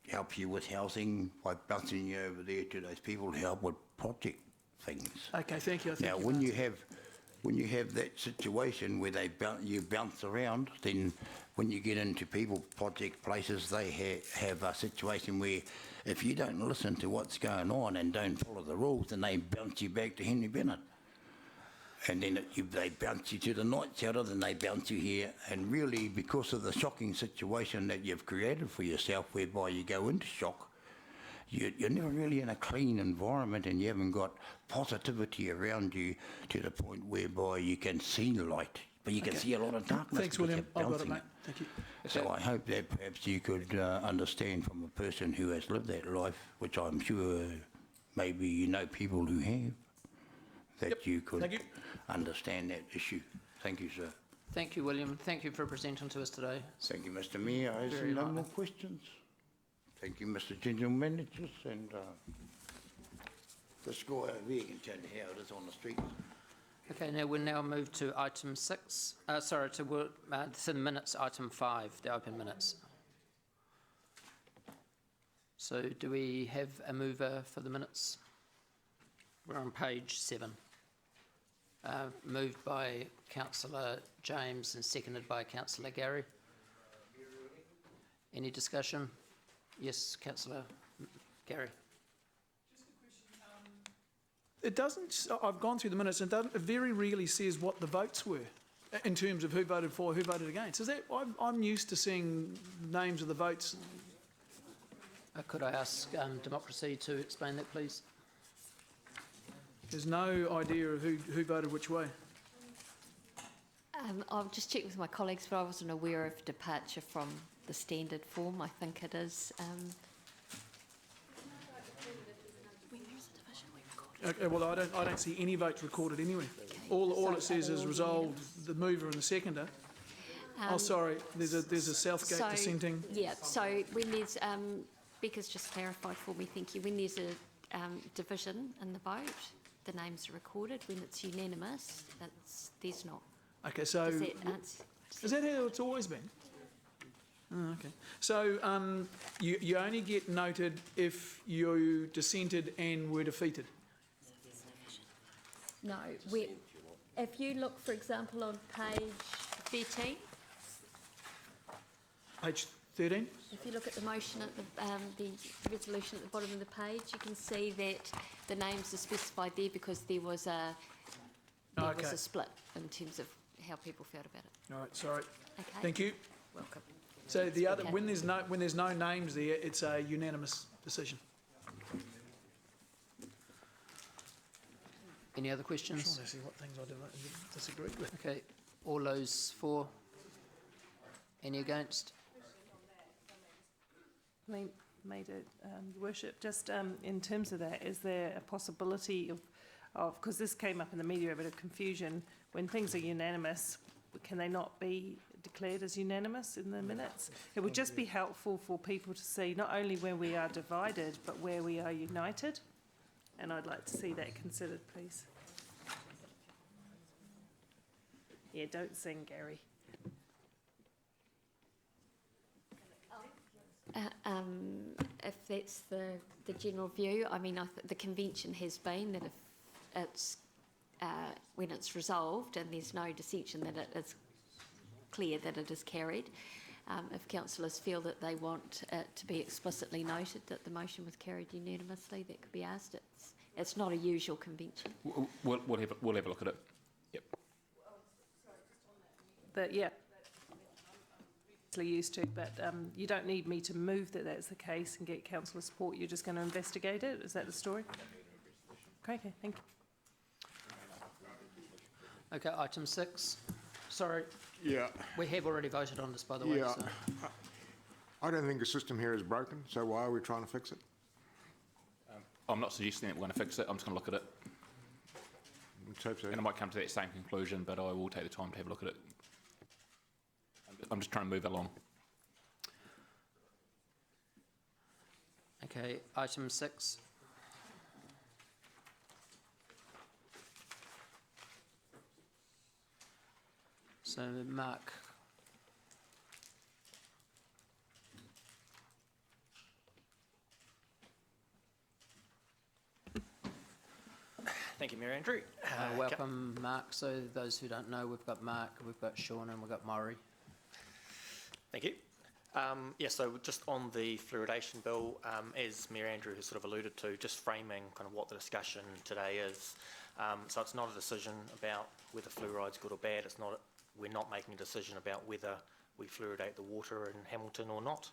help you with housing by bouncing you over there to those people to help with project things. Okay, thank you. Now, when you have that situation where you bounce around, then when you get into people project places, they have a situation where if you don't listen to what's going on and don't follow the rules, then they bounce you back to Henry Bennett. And then they bounce you to the night shadow, then they bounce you here. And really, because of the shocking situation that you've created for yourself, whereby you go into shock, you're never really in a clean environment, and you haven't got positivity around you to the point whereby you can see the light, but you can see a lot of darkness. Thanks, William. You're I've got it, bouncing mate. Thank you. So I hope that perhaps you could understand from a person who has lived that life, which I'm sure maybe you know people who have, that you could understand that issue. Thank you, sir. Thank you, William. Thank you for presenting to us today. Thank you, Mr. Mayor. I have Very no lightly. more questions. Thank you, Mr. General Manager, and the score over here can tell you how it is on the street. Okay, now we'll now move to item 6. To the minutes, item 5, the open minutes. So do we have a mover for the minutes? We're on page 7. Moved by Councillor James and seconded by Councillor Gary. Any discussion? Yes, Councillor Gary. It doesn't, I've gone through the minutes, and it very rarely says what the votes were in terms of who voted for, who voted against. Is that, I'm used to seeing names of the votes. Could I ask Democracy to explain that, please? There's no idea of who voted which way. I'll just check with my colleagues, but I wasn't aware of departure from the standard form. I think it is. Okay, well, I don't see any votes recorded anywhere. All it says is resolved, the mover and the seconder. Oh, sorry, there's a Southgate dissenting. Yeah, so when there's, Becca's just clarified for me, thank you. When there's a division in the vote, the names are recorded. When it's unanimous, there's not. Okay, so Does that answer? is that how it's always been? Oh, okay. So you only get noted if you dissented and were defeated. No, if you look, for example, on page 13, Page 13? if you look at the motion at the resolution at the bottom of the page, you can see that the names are specified there because there was a split in terms of how people felt about it. All right, sorry. Okay. Thank you. Welcome. So the other, when there's no names there, it's a unanimous decision. Any other questions? I'm trying to see what things I disagree with. Okay, all those for? Any against? Made it, Worship, just in terms of that, is there a possibility of, because this came up in the media, a bit of confusion, when things are unanimous, can they not be declared as unanimous in the minutes? It would just be helpful for people to see not only where we are divided, but where we are united. And I'd like to see that considered, please. Yeah, don't sing, Gary. If that's the general view, I mean, the convention has been that if it's when it's resolved and there's no dissension, that it is clear that it is carried. If councillors feel that they want it to be explicitly noted that the motion was carried unanimously, that could be asked. It's not a usual convention. We'll have a look at it. Yep. But yeah, used to, but you don't need me to move that that's the case and get councillor support. You're just going to investigate it. Is that the story? Okay, thank you. Okay, item 6. Sorry. Yeah. We have already voted on this, by the way. Yeah. So. I don't think the system here is broken, so why are we trying to fix it? I'm not suggesting that we're going to fix it. I'm just going to look at it. Let's hope so. And I might come to that same conclusion, but I will take the time to have a look at it. I'm just trying to move along. Okay, item 6. So, Mark. Thank you, Mayor Andrew. Welcome, Mark. So, those who don't know, we've got Mark, we've got Sean, and we've got Maury. Thank you. So just on the fluoridation bill, as Mayor Andrew has sort of alluded to, just framing kind of what the discussion today is. So it's not a decision about whether fluoride's good or bad. We're not making a decision about whether we fluoridate the water in Hamilton or not.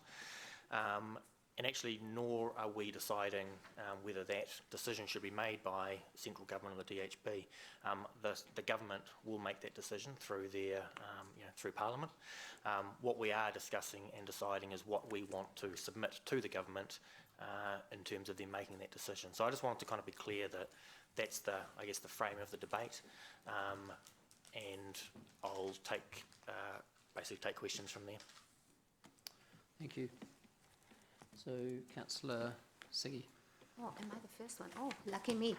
And actually, nor are we deciding whether that decision should be made by central government or the DHB. The government will make that decision through their, through Parliament. What we are discussing and deciding is what we want to submit to the government in terms of them making that decision. So I just wanted to kind of be clear that that's the, I guess, the frame of the debate, and I'll take basically take questions from there. Thank you. So, Councillor Siggy. Oh, am I the first one? Oh, lucky me.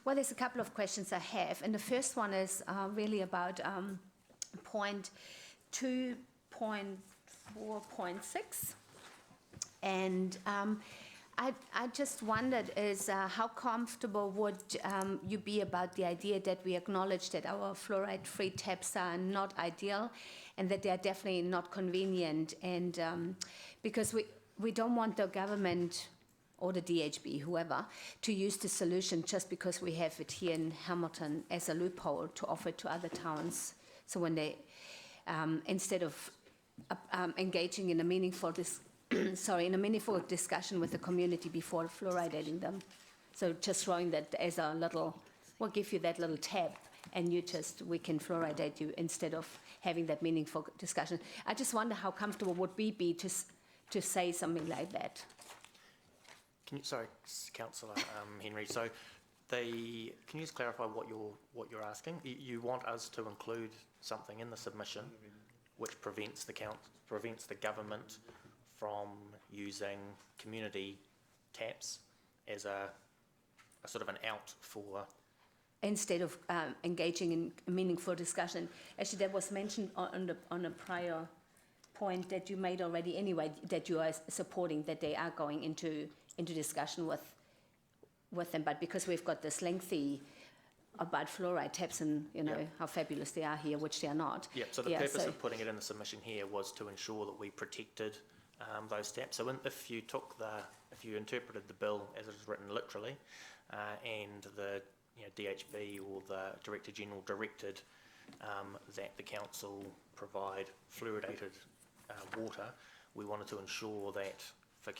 Well, there's a couple of questions I have, and the first one is really about point 2.4.6, and I just wondered is how comfortable would you be about the idea that we acknowledge that our fluoride-free taps are not ideal and that they are definitely not convenient, and because we don't want the government or the DHB, whoever, to use the solution just because we have it here in Hamilton as a loophole to offer it to other towns. So when they, instead of engaging in a meaningful discussion with the community before fluoridating them. So just throwing that as a little, we'll give you that little tab and we can fluoridate you instead of having that meaningful discussion. I just wonder how comfortable would we be to say something like that. Sorry, Councillor Henry. So, can you just clarify what you're asking? You want us to include something in the submission which prevents the government from using community taps as a sort of an out for. Instead of engaging in a meaningful discussion. Actually, that was mentioned on a prior point that you made already anyway, that you are supporting that they are going into discussion with them, but because we've got this lengthy about fluoride taps and how fabulous they are here, which they are not. Yeah, so the purpose of putting it in the submission here was to ensure that we protected those taps. So if you interpreted the bill as it is written literally, and the DHB or the Director General directed that the council provide fluoridated water, we wanted to ensure that for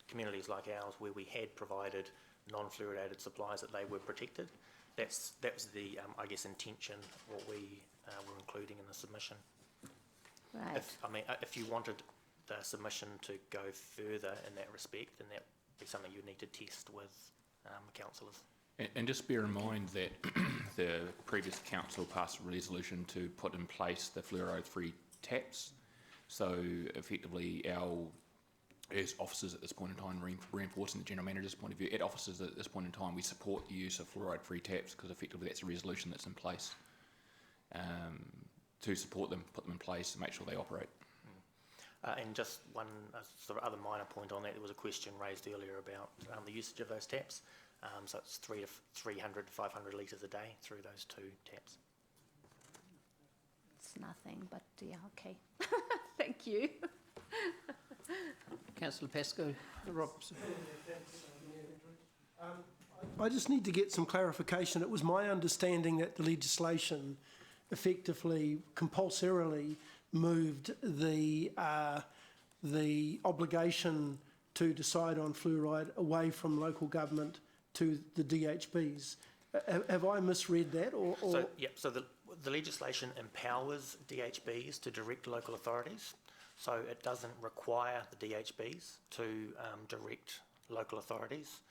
communities like ours where we had provided non-fluoridated supplies, that they were protected. That was the I guess intention what we were including in the submission. Right. If you wanted the submission to go further in that respect, then that would be something you'd need to test with councillors. And just bear in mind that the previous council passed a resolution to put in place the fluoride-free taps. So effectively, as officers at this point in time, reinforcing the General Manager's point of view, at officers at this point in time, we support the use of fluoride-free taps because effectively that's a resolution that's in place to support them, put them in place, and make sure they operate. And just one sort of other minor point on that, there was a question raised earlier about the usage of those taps. So it's 300 to 500 litres a day through those two taps. It's nothing, but yeah, okay. Thank you. Councillor Pascoe. Rob. I just need to get some clarification. It was my understanding that the legislation effectively compulsorily moved the obligation to decide on fluoride away from local government to the DHBs. Have I misread that? So the legislation empowers DHBs to direct local authorities. So it doesn't require the DHBs to direct local authorities.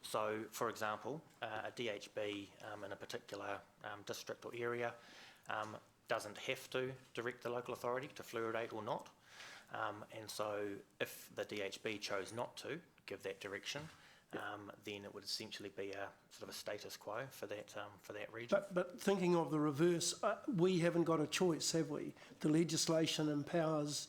So, for example, a DHB in a particular district or area doesn't have to direct the local authority to fluoridate or not. And so if the DHB chose not to give that direction, then it would essentially be a sort of a status quo for that region. But thinking of the reverse, we haven't got a choice, have we? The legislation empowers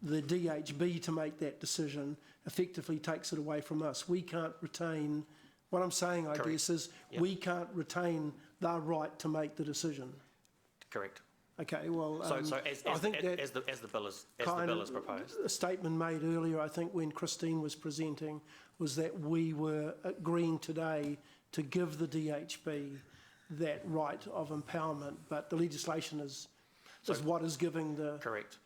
the DHB to make that decision, effectively takes it away from us. We can't retain, what I'm saying, I guess, is we can't retain the right to make the decision. Correct. Okay, well, So I think that as the bill is proposed. A statement made earlier, I think, when Christine was presenting, was that we were agreeing today to give the DHB that right of empowerment, but the legislation is what is giving the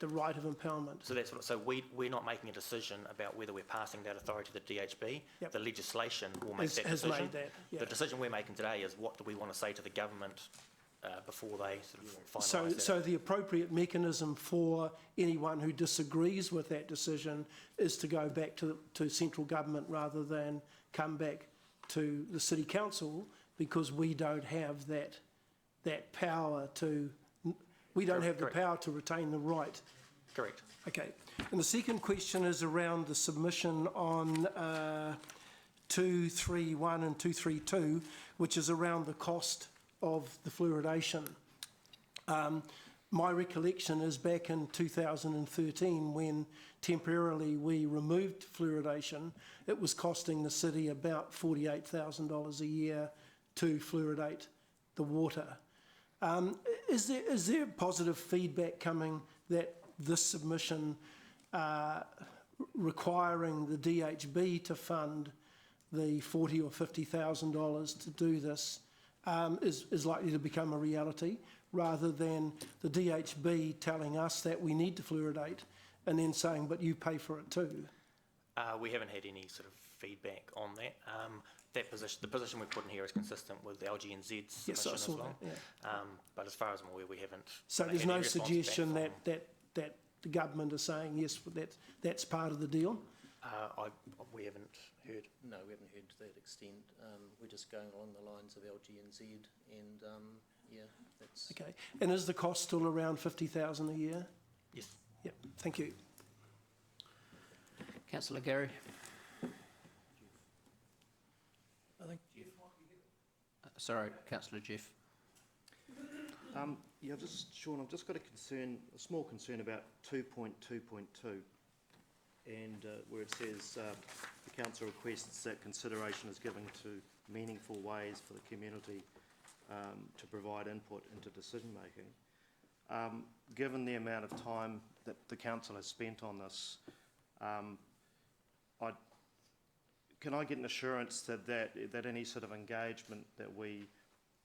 right of empowerment. So that's what, so we're not making a decision about whether we're passing that authority to the DHB. Yep. The legislation will make that Has decision. made that, yeah. The decision we're making today is what do we want to say to the government before they sort of finalise that. So the appropriate mechanism for anyone who disagrees with that decision is to go back to central government rather than come back to the City Council, because we don't have that power to, we don't have the power to retain the right. Correct. Okay. And the second question is around the submission on 231 and 232, which is around the cost of the fluoridation. My recollection is back in 2013, when temporarily we removed fluoridation, it was costing the city about $48,000 a year to fluoridate the water. Is there positive feedback coming that this submission requiring the DHB to fund the $40,000 or $50,000 to do this is likely to become a reality, rather than the DHB telling us that we need to fluoridate and then saying, but you pay for it too? We haven't had any sort of feedback on that. The position we've put in here is consistent with the LGNZ's submission as well. That, yeah. But as far as I'm aware, we haven't. So there's no suggestion that the government is saying, yes, that's part of the deal? We haven't heard. No, we haven't heard to that extent. We're just going along the lines of LGNZ, and yeah, that's... Okay. And is the cost still around $50,000 a year? Yes. Yep. Thank you. Councillor Gary. I think Sorry, Councillor Jeff. Yeah, Sean, I've just got a small concern about 2.2.2, and where it says the council requests that consideration is given to meaningful ways for the community to provide input into decision making. Given the amount of time that the council has spent on this, can I get an assurance that any sort of engagement that we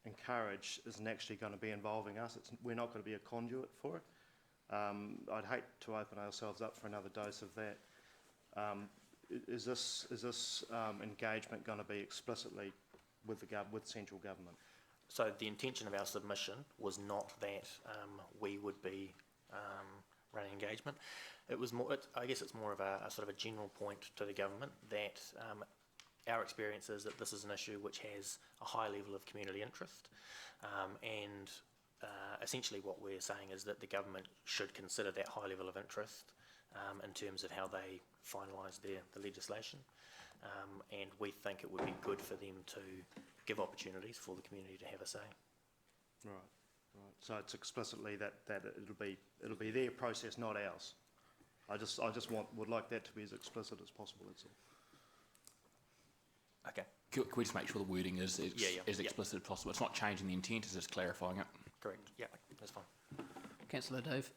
encourage isn't actually going to be involving us? We're not going to be a conduit for it. I'd hate to open ourselves up for another dose of that. Is this engagement going to be explicitly with central government? So the intention of our submission was not that we would be running engagement. It was more. I guess it's more of a sort of a general point to the government that our experience is that this is an issue which has a high level of community interest, and essentially what we're saying is that the government should consider that high level of interest in terms of how they finalise the legislation, and we think it would be good for them to give opportunities for the community to have a say. Right. So it's explicitly that it'll be their process, not ours. I just would like that to be as explicit as possible. That's all. Okay. Can we just make sure the wording is as explicit as possible? It's not changing the intent, it's just clarifying it. Correct. Yeah, that's fine. Councillor Dave.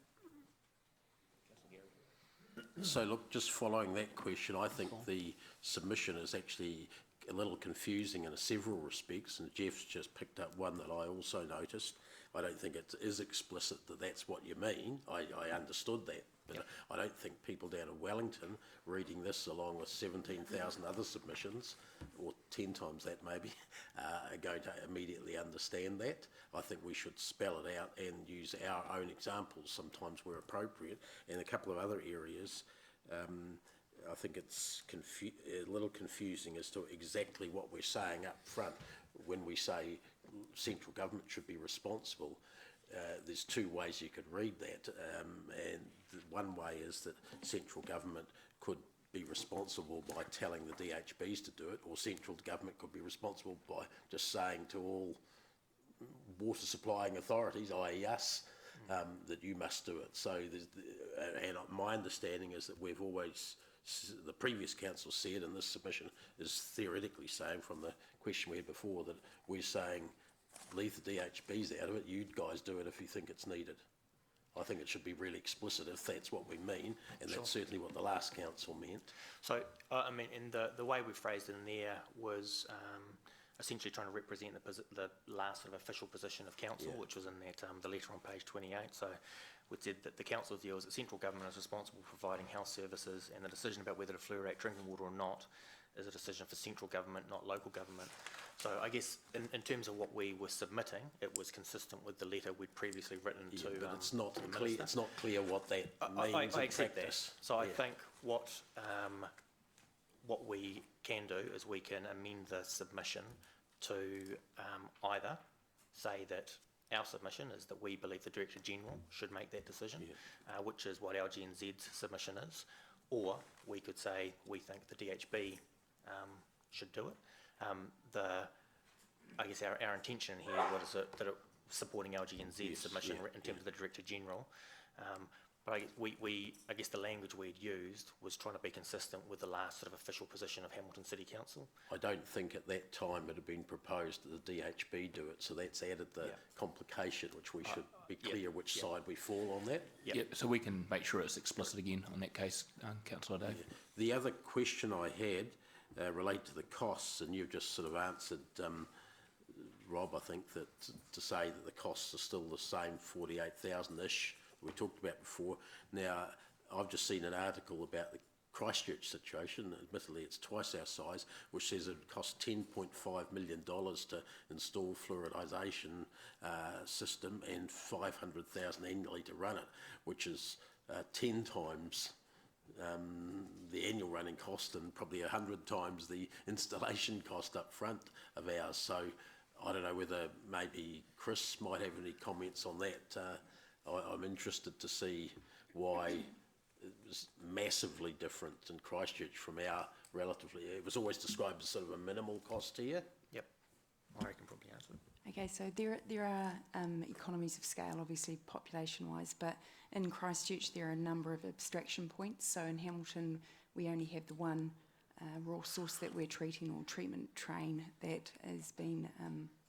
So look, just following that question, I think the submission is actually a little confusing in several respects, and Jeff's just picked up one that I also noticed. I don't think it is explicit that that's what you mean. I understood that, but I don't think people down in Wellington reading this along with 17,000 other submissions, or 10 times that maybe, are going to immediately understand that. I think we should spell it out and use our own examples sometimes where appropriate. In a couple of other areas, I think it's a little confusing as to exactly what we're saying up front when we say central government should be responsible. There's two ways you could read that, and one way is that central government could be responsible by telling the DHBs to do it, or central government could be responsible by just saying to all water supplying authorities, i.e. us, that you must do it. So, and my understanding is that we've always, the previous council said, and this submission is theoretically saying from the question we had before, that we're saying leave the DHBs out of it, you guys do it if you think it's needed. I think it should be really explicit if that's what we mean, and that's certainly what the last council meant. So, I mean, in the way we phrased it in there was essentially trying to represent the last sort of official position of council, which was in that the letter on page 28. So we said that the council's view is that central government is responsible for providing health services, and the decision about whether to fluoride drinking water or not is a decision for central government, not local government. So I guess in terms of what we were submitting, it was consistent with the letter we'd previously written to but it's not the clear. Minister. It's not clear what that means I in accept practice. that. So I think what we can do is we can amend the submission to either say that our submission is that we believe the Director General should make that decision, which is what LGNZ's submission is, or we could say we think the DHB should do it. I guess our intention here was that it supporting LGNZ's submission in terms of the Director General. But I guess the language we'd used was trying to be consistent with the last sort of official position of Hamilton City Council. I don't think at that time it had been proposed that the DHB do it, so that's added the complication, which we should be clear which side we fall on that. Yep, so we can make sure it's explicit again on that case, Councillor Dave. The other question I had relate to the costs, and you've just sort of answered, Rob, I think, that to say that the costs are still the same, 48,000-ish, we talked about before. Now, I've just seen an article about the Christchurch situation, admittedly it's twice our size, which says it would cost $10.5 million to install fluoridisation system and 500,000 annually to run it, which is 10 times the annual running cost and probably 100 times the installation cost up front of ours. So I don't know whether maybe Chris might have any comments on that. I'm interested to see why it was massively different in Christchurch from our relatively, it was always described as sort of a minimal cost here. Yep, I reckon probably answer it. Okay, so there are economies of scale, obviously population-wise, but in Christchurch there are a number of abstraction points. So in Hamilton we only have the one raw source that we're treating, or treatment train that has been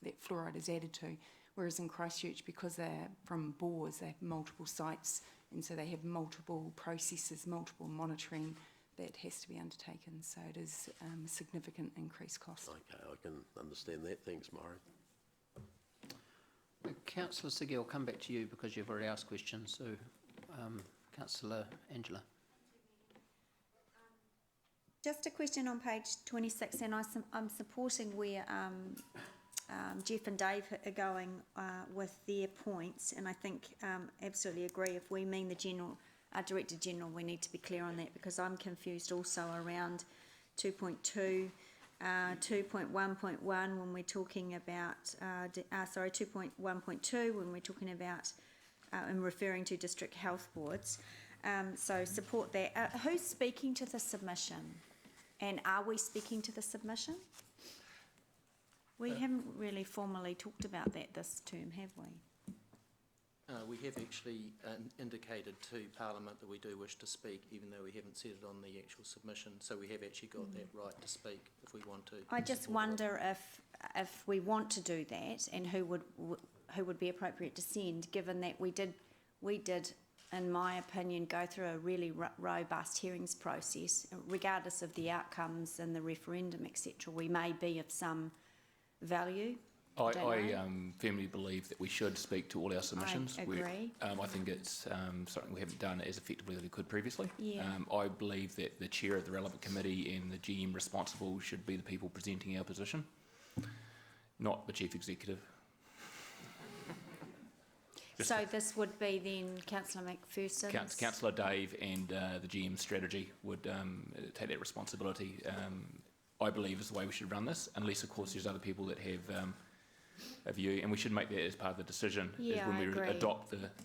that fluoride is added to. Whereas in Christchurch, because they're from bores, they have multiple sites, and so they have multiple processes, multiple monitoring that has to be undertaken. So it is a significant increased cost. Okay, I can understand that. Thanks, Maury. Councillor Siggy, I'll come back to you because you've already asked questions. So, Councillor Angela. Just a question on page 26, and I'm supporting where Jeff and Dave are going with their points, and I think absolutely agree. If we mean the Director General, we need to be clear on that, because I'm confused also around 2.2, 2.1.1 when we're talking about, 2.1.2 when we're talking about and referring to district health boards. So support that. Who's speaking to the submission? And are we speaking to the submission? We haven't really formally talked about that this term, have we? We have actually indicated to Parliament that we do wish to speak, even though we haven't said it on the actual submission. So we have actually got that right to speak if we want to. I just wonder if we want to do that, and who would be appropriate to send, given that we did, in my opinion, go through a really robust hearings process, regardless of the outcomes and the referendum, etc. We may be of some value. I firmly believe that we should speak to all our submissions. I agree. I think it's something we haven't done as effectively as we could previously. Yeah. I believe that the chair of the relevant committee and the GM responsible should be the people presenting our position, not the chief executive. So this would be then Councillor McPherson? Councillor Dave and the GM strategy would take that responsibility. I believe is the way we should run this, unless of course there's other people that have a view, and we should make that as part of the decision. Yeah, is when I we agree.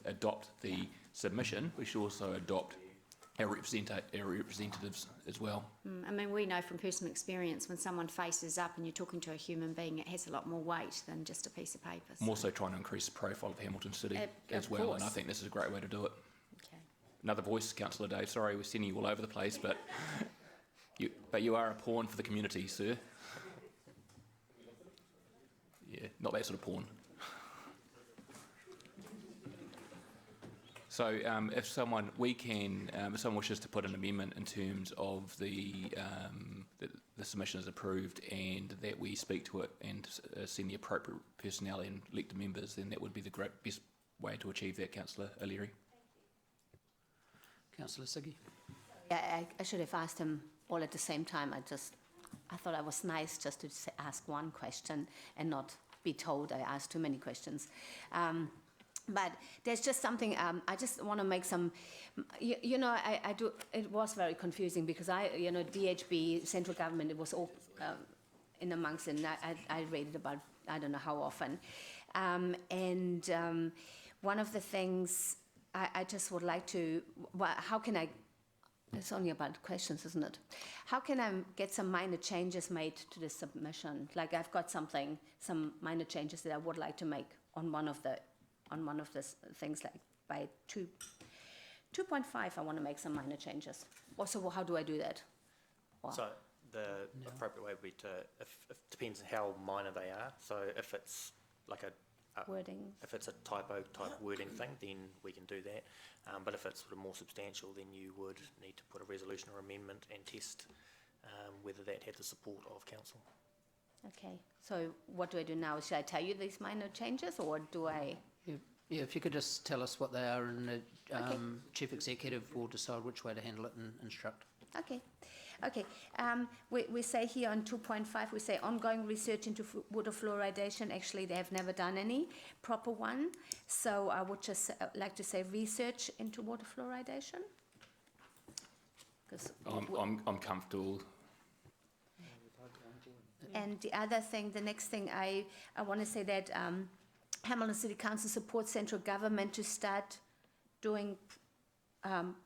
adopt the submission, we should also adopt our representatives as well. I mean, we know from personal experience, when someone faces up and you're talking to a human being, it has a lot more weight than just a piece of paper. I'm also trying to increase the profile of Hamilton City as well, course. and I think this is a great way to do it. Okay. Another voice, Councillor Dave. Sorry, we're sending you all over the place, but you are a pawn for the community, sir. Yeah, not that sort of pawn. So if someone wishes to put an amendment in terms of the submission is approved and that we speak to it and send the appropriate personnel and elected members, then that would be the best way to achieve that, Councillor O'Leary. Councillor Siggy. Yeah, I should have asked him all at the same time. I thought I was nice just to ask one question and not be told I asked too many questions. But there's just something, I just want to make some, I do, it was very confusing because DHB, central government, it was all in amongst, and I read it about, I don't know how often. One of the things I just would like to, how can I, it's only about questions, isn't it? How can I get some minor changes made to the submission? Like I've got some minor changes that I would like to make on one of the things, like by 2.5, I want to make some minor changes. Also, how do I do that? So the appropriate way would be to, if depends how minor they are. So if it's like a wording, if it's a typo type wording thing, then we can do that. But if it's sort of more substantial, then you would need to put a resolution or amendment and test whether that had the support of council. Okay. So what do I do now? Should I tell you these minor changes, or do I? Yeah, if you could just tell us what they are, and the Chief Executive will decide which way to handle it and instruct. Okay. Okay. We say here on 2.5, we say ongoing research into water fluoridation. Actually, they have never done any proper one. So I would just like to say research into water fluoridation. I'm comfortable. And the other thing, the next thing I want to say that Hamilton City Council supports central government to start doing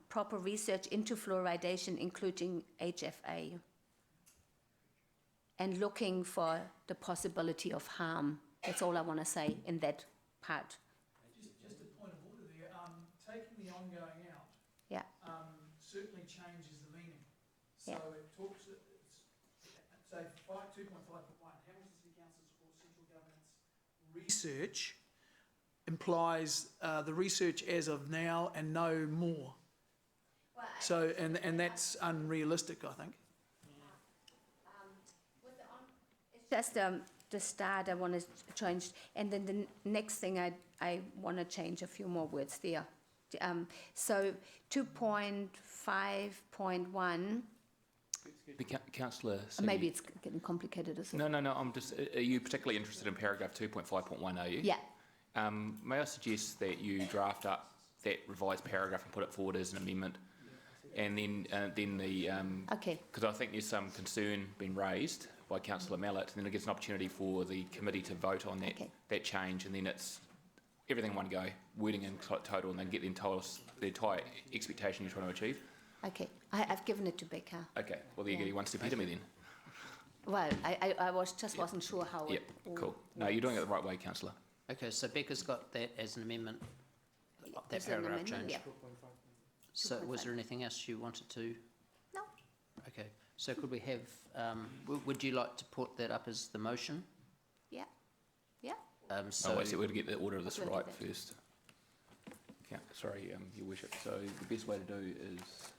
proper research into fluoridation, including HFA, and looking for the possibility of harm. That's all I want to say in that part. Just a point of order there. Taking the ongoing out certainly changes the meaning. So it talks, so 2.5.1, Hamilton City Council supports central government's research implies the research as of now and no more. So, and that's unrealistic, I think. It's just the start I want to change, and then the next thing I want to change a few more words there. So 2.5.1. Councillor, maybe it's getting complicated as well. No. I'm just. Are you particularly interested in paragraph 2.5.1? Are you? Yeah. May I suggest that you draft up that revised paragraph and put it forward as an amendment, and then the okay. Because I think there's some concern being raised by Councillor Mallett, and then it gives an opportunity for the committee to vote on that that change, and then it's everything in one go, wording in total, and then get tell us the entire expectation you're trying to achieve. Okay, I've given it to Becca. Okay, well there you go, you one step ahead of me then. Well, I wasn't sure how. Yep, cool. No, you're doing it the right way, Councillor. Okay, so Becca's got that as an amendment, that As an paragraph amendment, change. So was there anything else you wanted to? No. Okay, so could we have, would you like to put that up as the motion? Yeah. Yeah. So wait, we'll get the order of this right first. Sorry, Your Worship. So the best way to do is...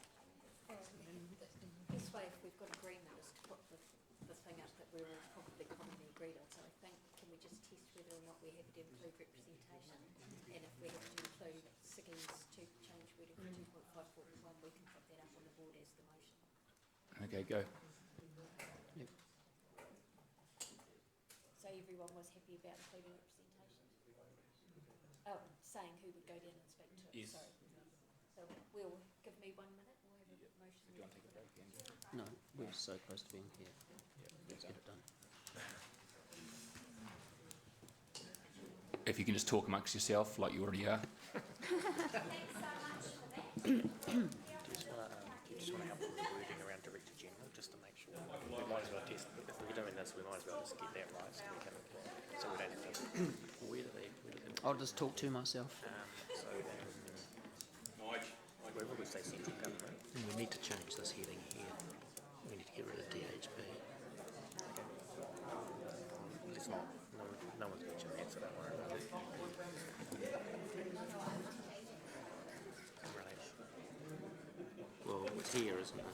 This way, if we've got agreement, is to put the thing up that we're all probably commonly agreed on. So I think, can we just test whether or not we're happy to include representation? And if we have to include Siggy's to change wording from 2.5.1, we can put that up on the board as the motion. Okay, go. Yep. So everyone was happy about including representation? Oh, saying who would go down and speak to it, yes. Sorry. So we'll, give me 1 minute, we'll have a motion. Do you want to take a break again? No, we're so close to being here. Let's get it done. If you can just talk amongst yourself like you already are. Just want to help with the wording around Director General, just to make sure. We might as well test, if we're doing this, we might as well just get that right, so we don't have to, where do they I'll just talk to myself. wherever we say central government, we need to change this heading here. We need to get rid of DHB. Okay. Let's not, no one's mentioned that, so don't worry about it. here, isn't it?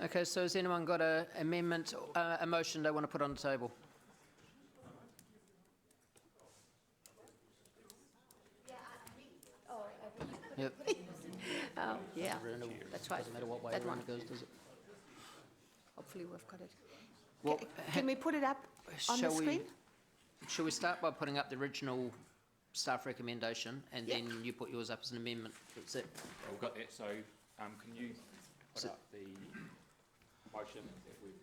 Okay, so has anyone got a amendment, a motion they want to put on the table? Yep. Oh, yeah, that's right. Doesn't matter what way That around one. it goes, does it? Hopefully we've got it. Well, Can we put it up on the screen? Shall we start by putting up the original staff recommendation and then you put yours up as an amendment? That's it. We've got that, so can you put up the motion that we've...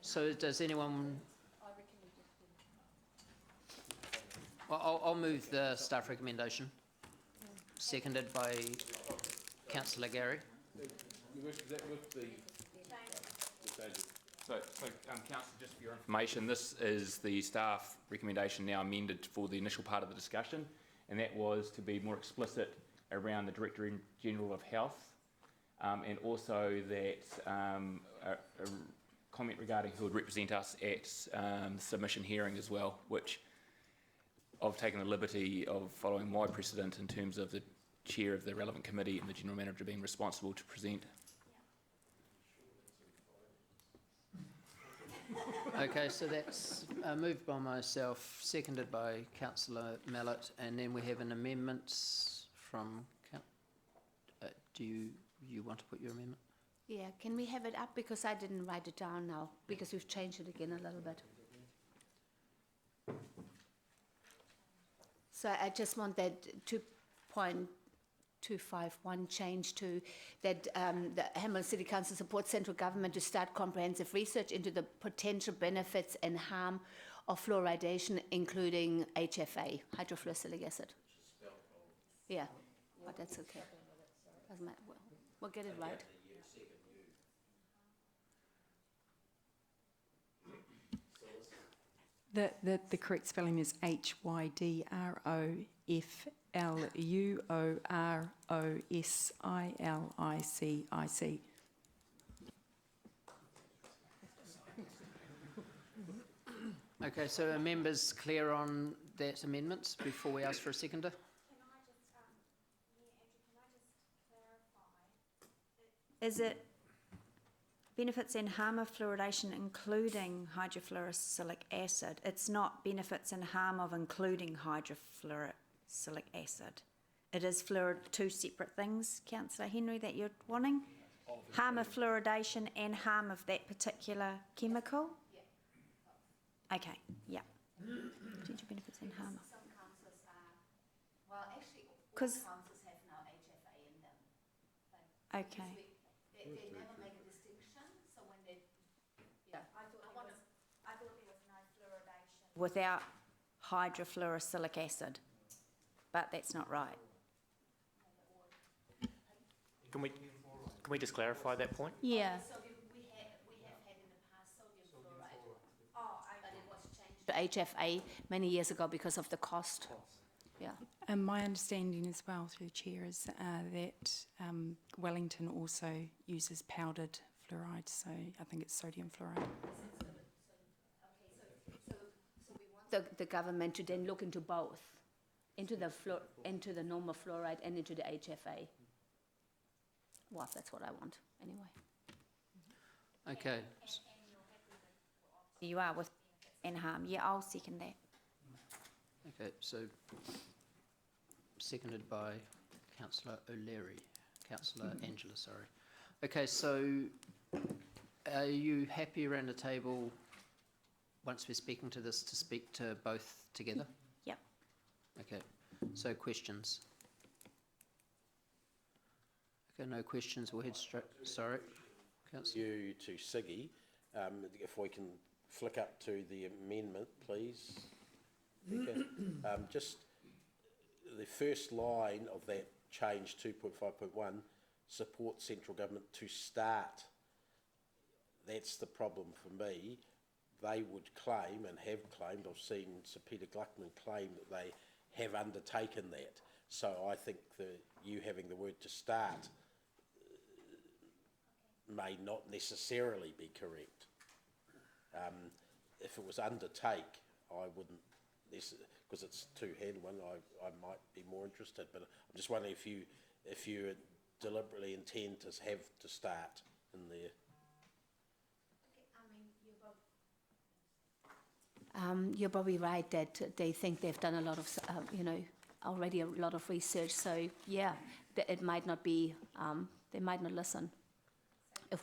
So does anyone... Well, I'll move the staff recommendation, seconded by Councillor Gary. So Councillor, just for your information, this is the staff recommendation now amended for the initial part of the discussion, and that was to be more explicit around the Director-General of Health, and also that a comment regarding who would represent us at the submission hearing as well, which I've taken the liberty of following my precedent in terms of the chair of the relevant committee and the general manager being responsible to present. Okay, so that's moved by myself, seconded by Councillor Mallett, and then we have an amendment from... do you want to put your amendment? Yeah, can we have it up? Because I didn't write it down now, because we've changed it again a little bit. So I just want that 2.251 change to that the Hamilton City Council supports central government to start comprehensive research into the potential benefits and harm of fluoridation, including HFA, hydrofluorosilicic acid. Yeah, but that's okay. Doesn't matter. We'll get it right. The correct spelling is HYDROFLUOROSILIC. Okay, so are members clear on that amendment before we ask for a seconder? Is it benefits and harm of fluoridation including hydrofluorosilicic acid? It's not benefits and harm of including hydrofluorosilicic acid. It is two separate things, Councillor Henry, that you're wanting? Harm of fluoridation and harm of that particular chemical? Yeah. Okay, yeah. Potential benefits and harm. Some councils are, well, actually, all councils have now HFA in them. Okay. They never make a distinction, so when they, yeah, I thought there was no fluoridation. Without hydrofluorosilicic acid, but that's not right. Can we just clarify that point? Yeah. So we have had in the past sodium fluoride. But it was changed to HFA many years ago because of the cost. Yeah. And my understanding as well, through the chair, is that Wellington also uses powdered fluoride, so I think it's sodium fluoride. So the government to then look into both, into the normal fluoride and into the HFA. Well, that's what I want, anyway. Okay. You are with and harm. Yeah, I'll second that. Okay, so seconded by Councillor O'Leary, Councillor Angela, sorry. Okay, so are you happy around the table, once we're speaking to this, to speak to both together? Yep. Okay, so questions? Okay, no questions, we'll head straight, sorry. Councillor. You to Siggy, if we can flick up to the amendment, please. Okay. Just the first line of that change 2.5.1, support central government to start. That's the problem for me. They would claim and have claimed, I've seen Sir Peter Gluckman claim that they have undertaken that. So I think you having the word to start may not necessarily be correct. If it was undertake, I wouldn't, because it's two-hand one, I might be more interested. But I'm just wondering if you deliberately intend to have to start in there. You're probably right that they think they've done a lot of, already a lot of research. So yeah, it might not be. They might not listen.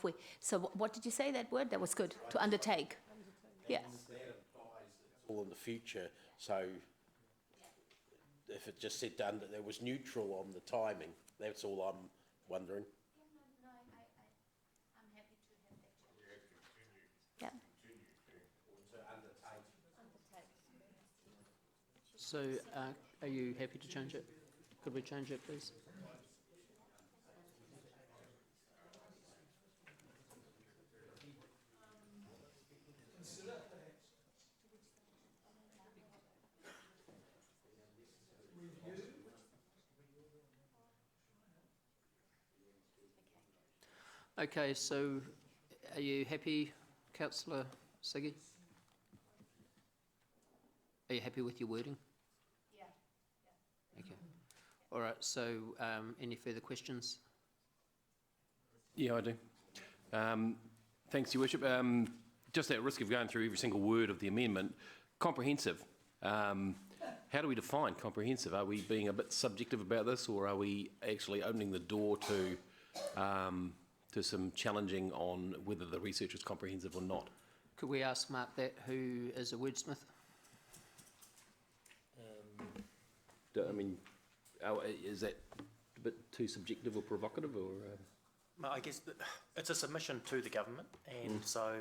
What did you say that word? That was good. To undertake. Yeah. All in the future. So if it just said that it was neutral on the timing, that's all I'm wondering. Yeah. So are you happy to change it? Could we change it, please? Okay, so are you happy, Councillor Siggy? Are you happy with your wording? Yeah. Okay. All right, so any further questions? Yeah, I do. Thanks, Your Worship. Just at risk of going through every single word of the amendment, comprehensive. How do we define comprehensive? Are we being a bit subjective about this, or are we actually opening the door to some challenging on whether the research is comprehensive or not? Could we ask Mark that, who is a wordsmith? I mean, is that a bit too subjective or provocative, or? Well, I guess it's a submission to the government, and so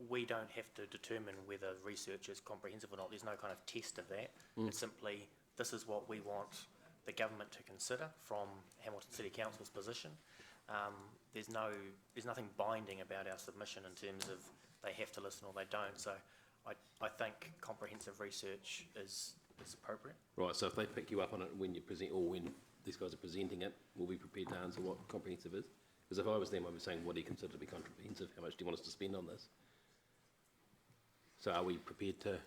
we don't have to determine whether research is comprehensive or not. There's no kind of test of that. It's simply, this is what we want the government to consider from Hamilton City Council's position. There's nothing binding about our submission in terms of they have to listen or they don't. So I think comprehensive research is appropriate. Right, so if they pick you up on it when you present, or when these guys are presenting it, we'll be prepared to answer what comprehensive is. Because if I was them, I'd be saying, what do you consider to be comprehensive? How much do you want us to spend on this? So are we prepared to,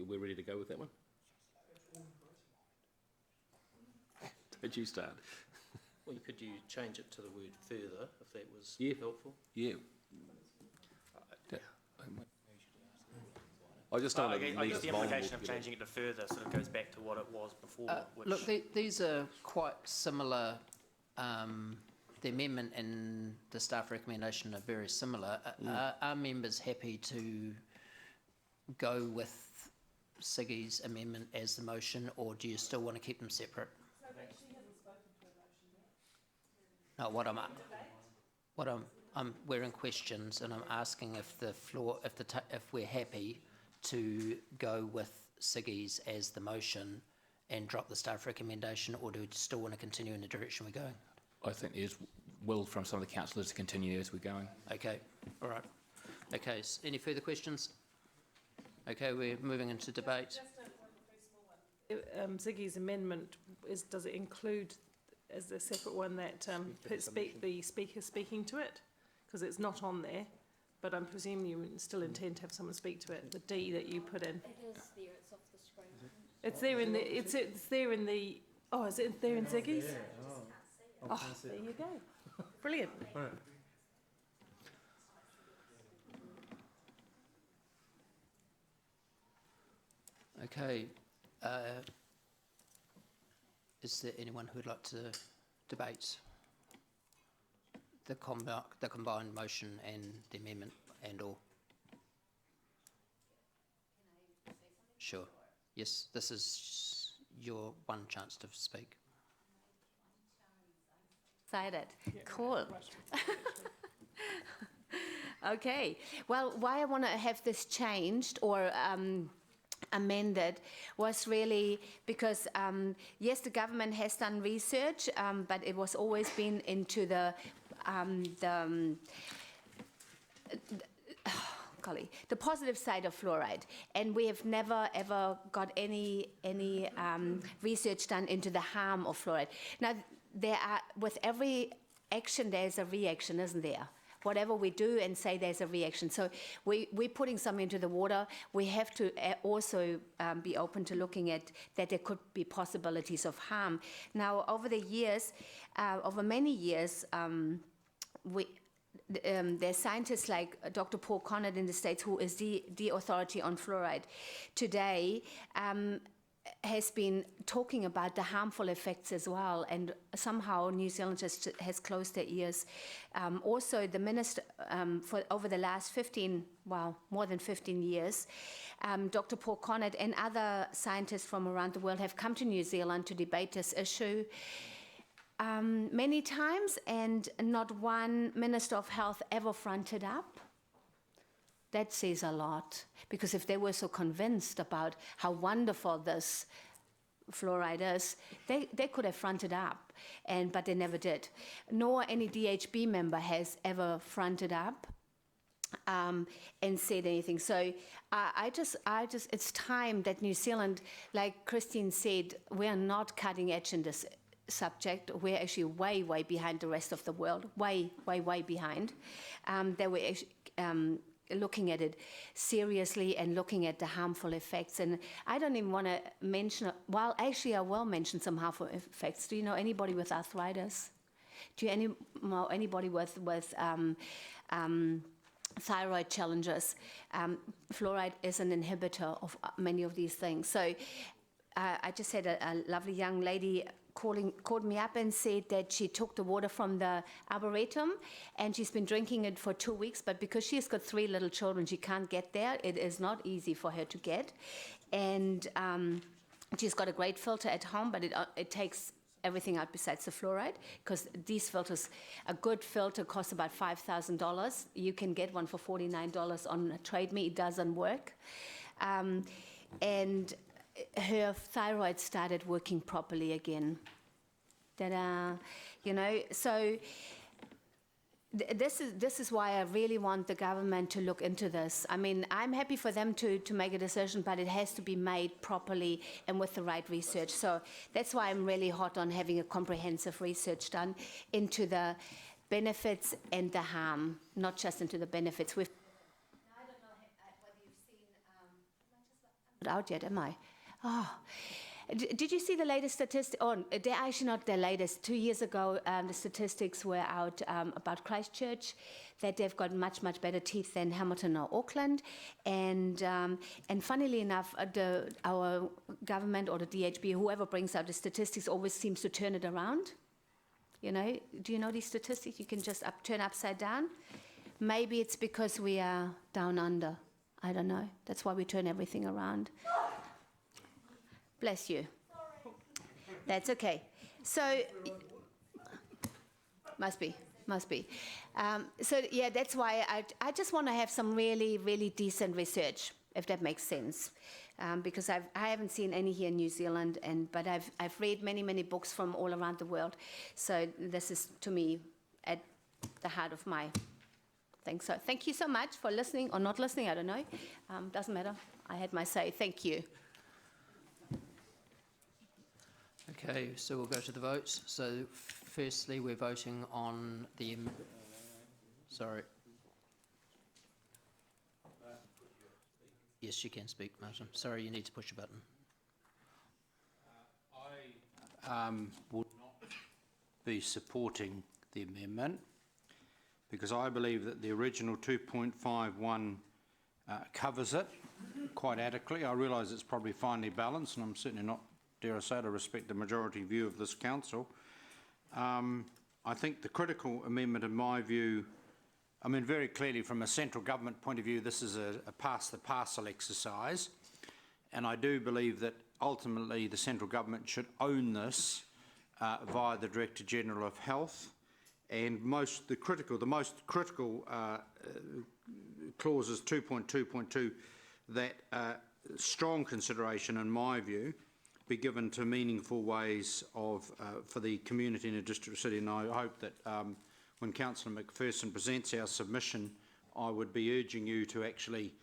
we're ready to go with that one? Don't you start. Well, could you change it to the word further, if that was helpful? Yeah. I just don't I guess the implication of changing it to further sort of goes back to what it was before. Look, these are quite similar. The amendment and the staff recommendation are very similar. Are members happy to go with Siggy's amendment as the motion, or do you still want to keep them separate? No, we're in questions, and I'm asking if the floor, if we're happy to go with Siggy's as the motion and drop the staff recommendation, or do we still want to continue in the direction we're going? I think there's will from some of the councillors to continue as we're going. Okay, all right. Okay, any further questions? Okay, we're moving into debate. Ziggy's amendment, does it include as a separate one that the speaker speaking to it? Because it's not on there, but I'm presuming you still intend to have someone speak to it, the D that you put in. It is there, it's off the screen. It's there in the, it's there in the, oh, is it there in Ziggy's? Oh, there you go. Brilliant. All right. Okay. Is there anyone who would like to debate the combined motion and the amendment and all? Sure. Yes, this is your one chance to speak. Excited. Cool. Okay. Well, why I want to have this changed or amended was really because, yes, the government has done research, but it was always been into the positive side of fluoride, and we have never ever got any research done into the harm of fluoride. Now, there are, with every action there's a reaction, isn't there? whatever we do and say there's a reaction. So we're putting some into the water. We have to also be open to looking at that there could be possibilities of harm. Now, over the years, over many years, there's scientists like Dr. Paul Conard in the States, who is the authority on fluoride today, has been talking about the harmful effects as well, and somehow New Zealand has closed their ears. Also, the minister, for over the last more than 15 years, Dr. Paul Conard and other scientists from around the world have come to New Zealand to debate this issue many times, and not one Minister of Health ever fronted up. That says a lot, because if they were so convinced about how wonderful this fluoride is, they could have fronted up, but they never did. Nor any DHB member has ever fronted up and said anything. So I just, it's time that New Zealand, like Christine said, we are not cutting edge in this subject. We're actually way, way behind the rest of the world, way, way, way behind. That we're looking at it seriously and looking at the harmful effects. And I don't even want to mention, well, actually I will mention some harmful effects. Do you know anybody with arthritis? Do you know anybody with thyroid challenges? Fluoride is an inhibitor of many of these things. So I just had a lovely young lady called me up and said that she took the water from the arboretum and she's been drinking it for 2 weeks, but because she's got 3 little children, she can't get there. It is not easy for her to get. And she's got a great filter at home, but it takes everything out besides the fluoride, because these filters, a good filter costs about $5,000. You can get one for $49 on Trade Me. It doesn't work. And her thyroid started working properly again. Ta-da! You know, so this is why I really want the government to look into this. I mean, I'm happy for them to make a decision, but it has to be made properly and with the right research. So that's why I'm really hot on having a comprehensive research done into the benefits and the harm, not just into the benefits. I don't know whether you've seen, I'm not out yet, am I? Oh, did you see the latest statistics? Oh, they're actually not the latest. 2 years ago, the statistics were out about Christchurch, that they've got much, much better teeth than Hamilton or Auckland. And funnily enough, our government or the DHB, whoever brings out the statistics, always seems to turn it around. You know, do you know these statistics? You can just turn upside down. Maybe it's because we are down under. I don't know. That's why we turn everything around. Bless you. That's okay. So, must be. So, yeah, that's why I just want to have some really, really decent research, if that makes sense. Because I haven't seen any here in New Zealand, but I've read many, many books from all around the world. So this is, to me, at the heart of my thing. So thank you so much for listening, or not listening, I don't know. Doesn't matter. I had my say. Thank you. Okay, so we'll go to the votes. So firstly, we're voting on the... Sorry. Yes, you can speak, Martin. Sorry, you need to push a button. I would not be supporting the amendment because I believe that the original 2.51 covers it quite adequately. I realise it's probably finely balanced, and I'm certainly not, dare I say, to respect the majority view of this council. I think the critical amendment, in my view, I mean, very clearly from a central government point of view, this is a pass-the-parcel exercise, and I do believe that ultimately the central government should own this via the Director General of Health, and the most critical clauses 2.2.2, that strong consideration, in my view, be given to meaningful ways of for the community in a district city, and I hope that when Councillor McPherson presents our submission, I would be urging you to actually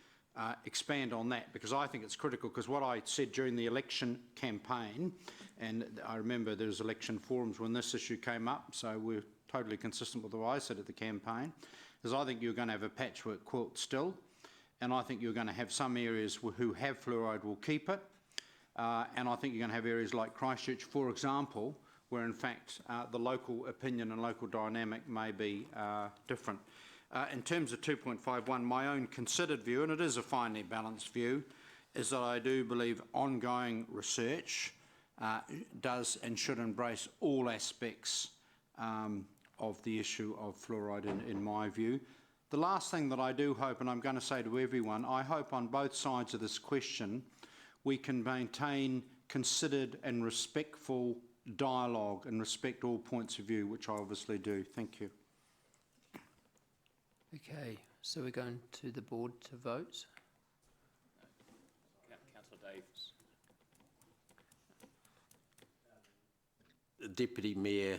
expand on that, because I think it's critical, because what I said during the election campaign, and I remember there was election forums when this issue came up, so we're totally consistent with what I said at the campaign, because I think you're going to have a patchwork quilt still, and I think you're going to have some areas who have fluoride will keep it, and I think you're going to have areas like Christchurch, for example, where in fact the local opinion and local dynamic may be different. In terms of 2.51, my own considered view, and it is a finely balanced view, is that I do believe ongoing research does and should embrace all aspects of the issue of fluoride in my view. The last thing that I do hope, and I'm going to say to everyone, I hope on both sides of this question we can maintain considered and respectful dialogue and respect all points of view, which I obviously do. Thank you. Okay, so we're going to the board to vote. Councillor Davis. The Deputy Mayor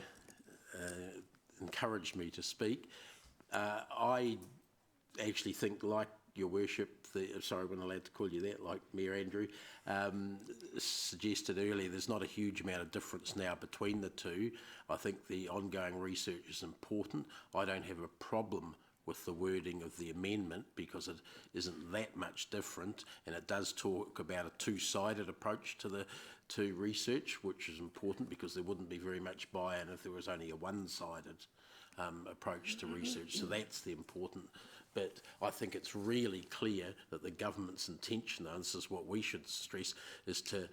encouraged me to speak. I actually think, like Your Worship, sorry, we're not allowed to call you that, like Mayor Andrew suggested earlier, there's not a huge amount of difference now between the two. I think the ongoing research is important. I don't have a problem with the wording of the amendment because it isn't that much different, and it does talk about a two-sided approach to research, which is important because there wouldn't be very much buy-in if there was only a one-sided approach to research. So that's the important bit. I think it's really clear that the government's intention, and this is what we should stress, is to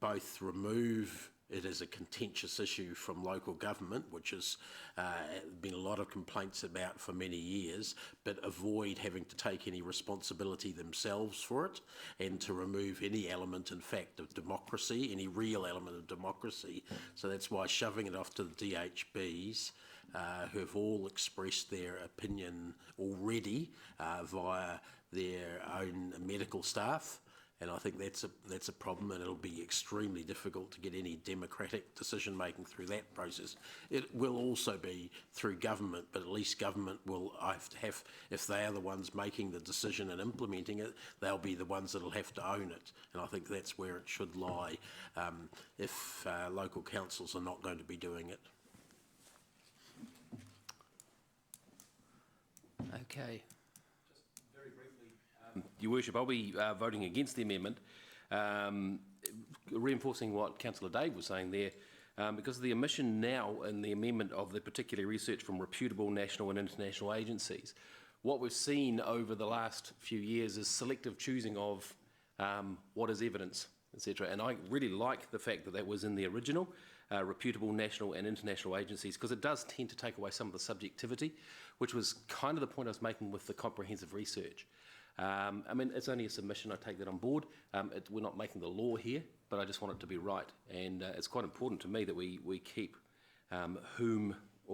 both remove it as a contentious issue from local government, which has been a lot of complaints about for many years, but avoid having to take any responsibility themselves for it, and to remove any element, in fact, of democracy, any real element of democracy. So that's why shoving it off to the DHBs, who have all expressed their opinion already via their own medical staff, and I think that's a problem, and it'll be extremely difficult to get any democratic decision making through that process. It will also be through government, but at least government will have, if they are the ones making the decision and implementing it, they'll be the ones that'll have to own it, and I think that's where it should lie if local councils are not going to be doing it. Okay. Very briefly, Your Worship, I'll be voting against the amendment, reinforcing what Councillor Dave was saying there, because of the omission now in the amendment of the particular research from reputable national and international agencies. What we've seen over the last few years is selective choosing of what is evidence, etc. And I really like the fact that that was in the original, reputable national and international agencies, because it does tend to take away some of the subjectivity, which was kind of the point I was making with the comprehensive research. I mean, it's only a submission, I take that on board. We're not making the law here, but I just want it to be right. And it's quite important to me that we keep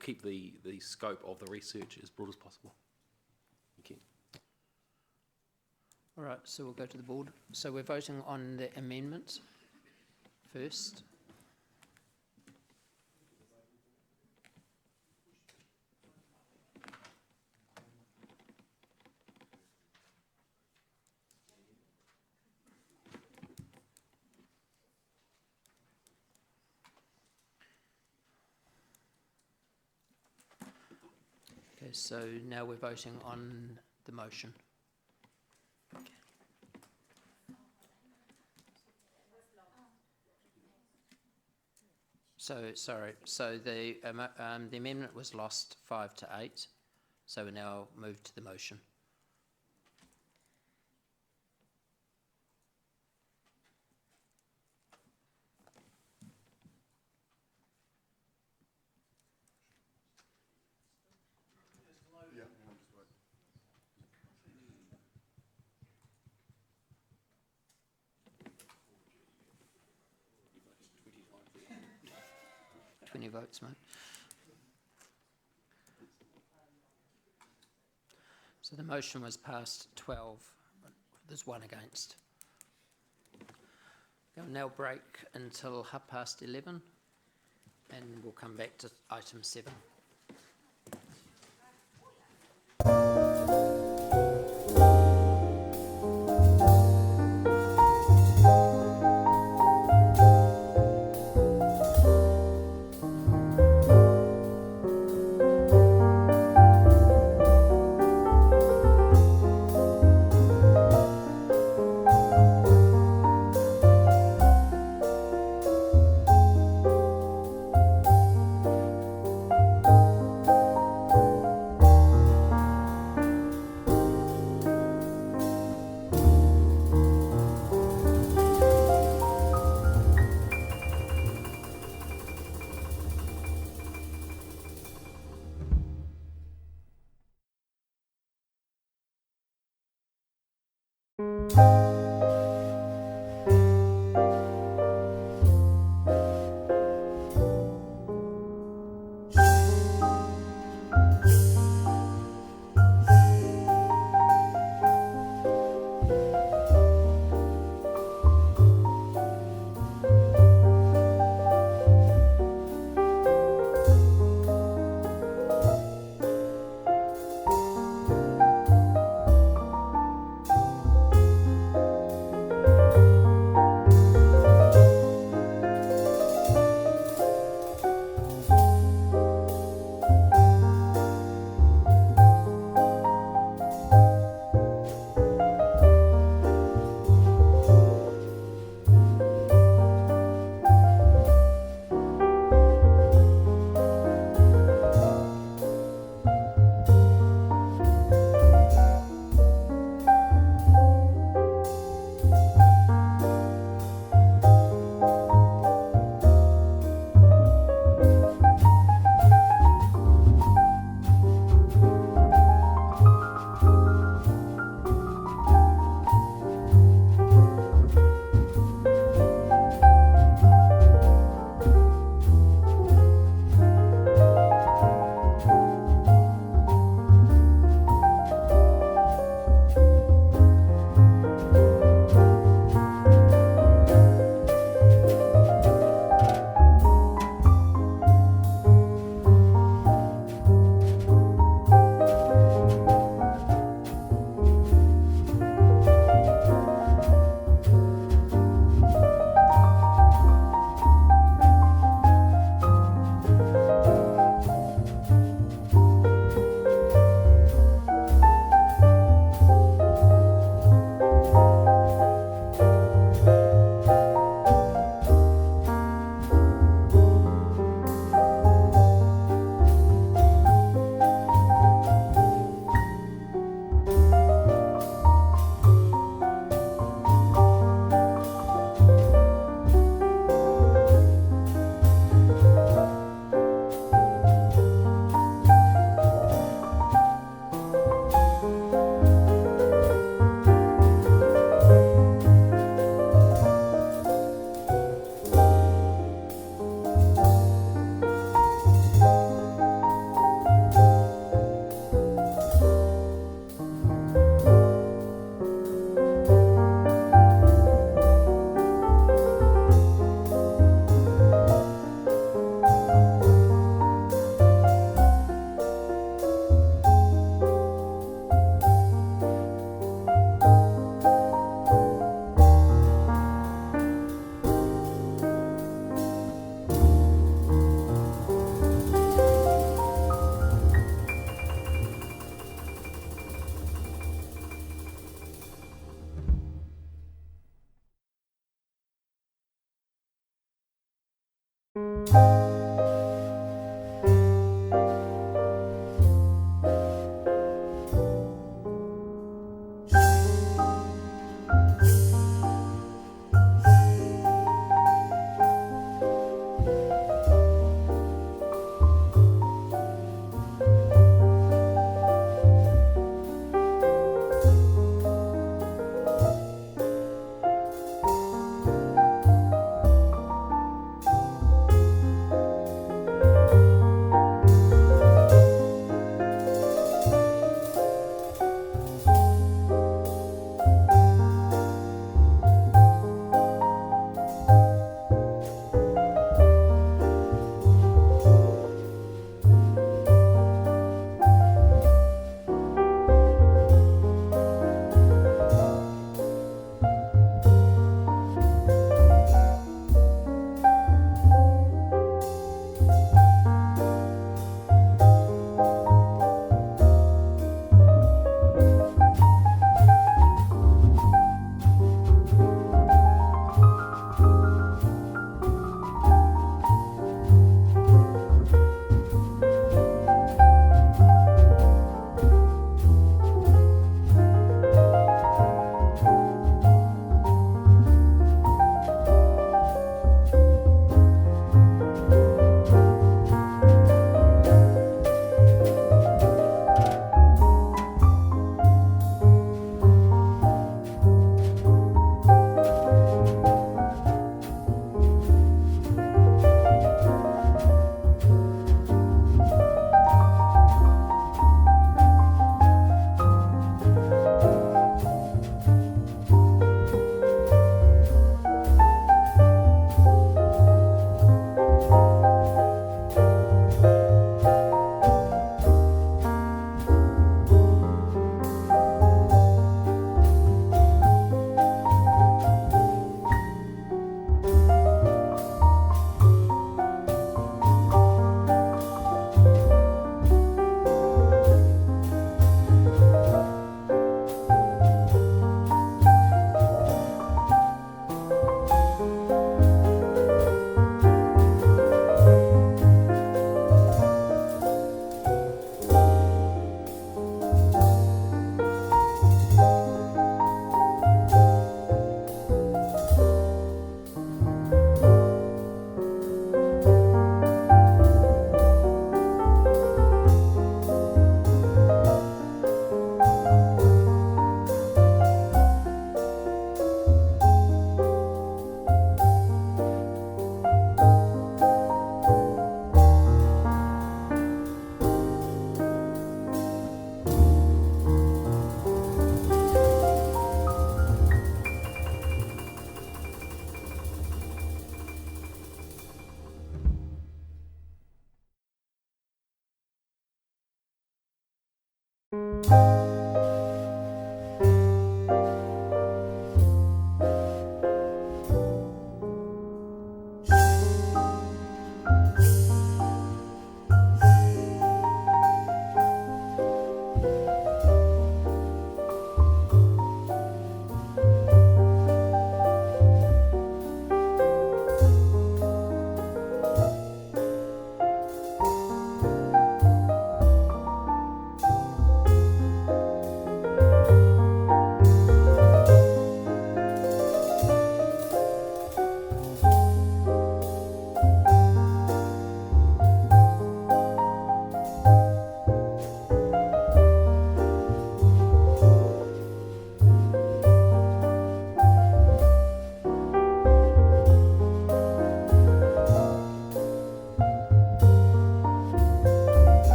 keep the scope of the research as broad as possible. Thank you. All right, so we'll go to the board. So we're voting on the amendment first. Okay, so now we're voting on the motion. So, sorry, so the amendment was lost 5-8, so we now move to the motion. Votes, mate. So the motion was passed 12. There's one against. We'll now break until 11:30, and we'll come back to item 7.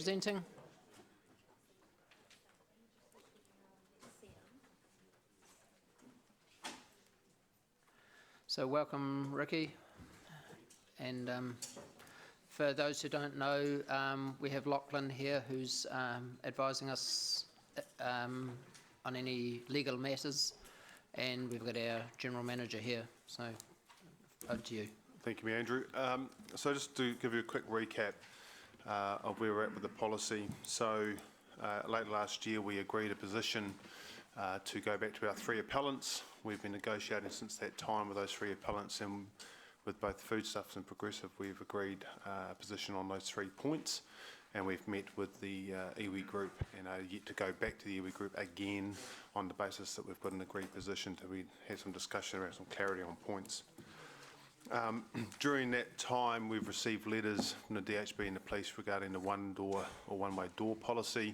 presenting? So welcome, Ricky. And for those who don't know, we have Lachlan here who's advising us on any legal matters, and we've got our General Manager here. So over to you. Thank you, Andrew. So just to give you a quick recap of where we're at with the policy. So late last year we agreed a position to go back to our 3 appellants. We've been negotiating since that time with those 3 appellants, and with both Foodstuffs and Progressive we've agreed a position on those 3 points, and we've met with the iwi group and are yet to go back to the iwi group again on the basis that we've got an agreed position to have some discussion around some clarity on points. During that time, we've received letters from the DHB and the police regarding the one-way door policy,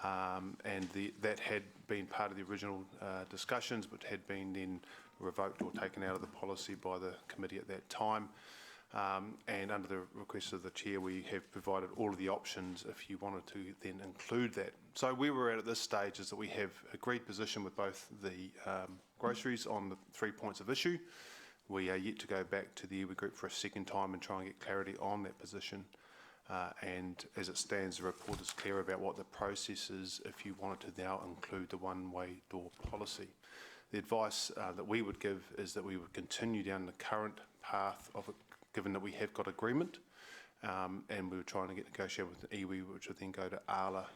and that had been part of the original discussions, but had been then revoked or taken out of the policy by the committee at that time. And under the request of the chair, we have provided all of the options if you wanted to then include that. So where we're at this stage is that we have agreed position with both the groceries on the 3 points of issue. We are yet to go back to the iwi group for a second time and try and get clarity on that position. And as it stands, the report is clear about what the process is if you wanted to now include the one-way door policy. The advice that we would give is that we would continue down the current path of it, given that we have got agreement, and we were trying to get negotiated with the iwi, which would then go to ALA.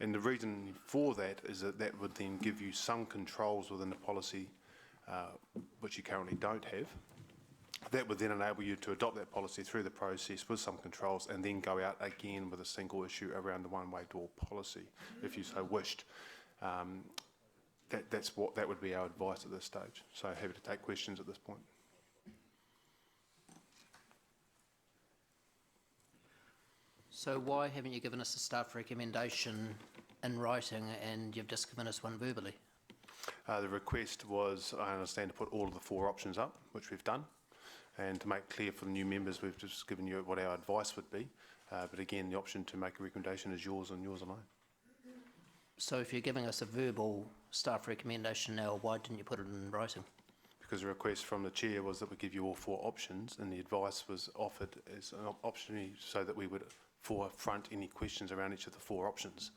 And the reason for that is that that would then give you some controls within the policy which you currently don't have. That would then enable you to adopt that policy through the process with some controls and then go out again with a single issue around the one-way door policy, if you so wished. That would be our advice at this stage. So happy to take questions at this point. So why haven't you given us a staff recommendation in writing and you've just given us one verbally? The request was, I understand, to put all of the 4 options up, which we've done. And to make clear for the new members, we've just given you what our advice would be. But again, the option to make a recommendation is yours and yours alone. So if you're giving us a verbal staff recommendation now, why didn't you put it in writing? Because the request from the chair was that we give you all 4 options, and the advice was offered as an option so that we would forefront any questions around each of the 4 options.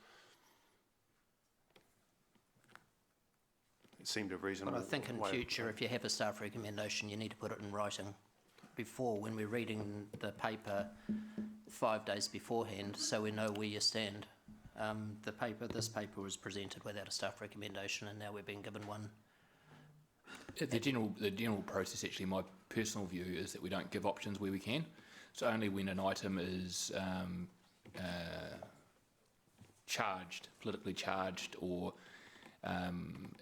It seemed a reasonable But I think in future, if you have a staff recommendation, you need to put it in writing before, when we're reading the paper 5 days beforehand, so we know where you stand. This paper was presented without a staff recommendation, and now we're being given one. The general process, actually, my personal view is that we don't give options where we can. So only when an item is politically charged, or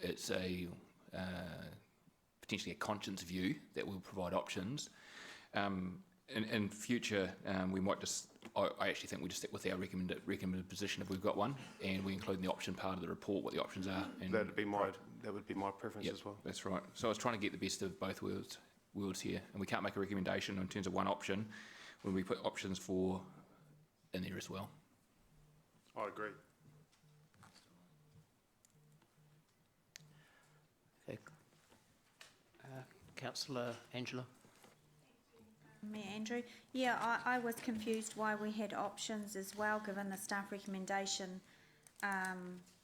it's a potentially a conscience view, that we'll provide options. In future, we might just, I actually think we just stick with our recommended position if we've got one, and we include in the option part of the report what the options are. And that would be my preference as well. That's right. So I was trying to get the best of both worlds here, and we can't make a recommendation in terms of one option when we put options for in there as well. I agree. Okay. Councillor Angela. Mayor Andrew. Yeah, I was confused why we had options as well, given the staff recommendation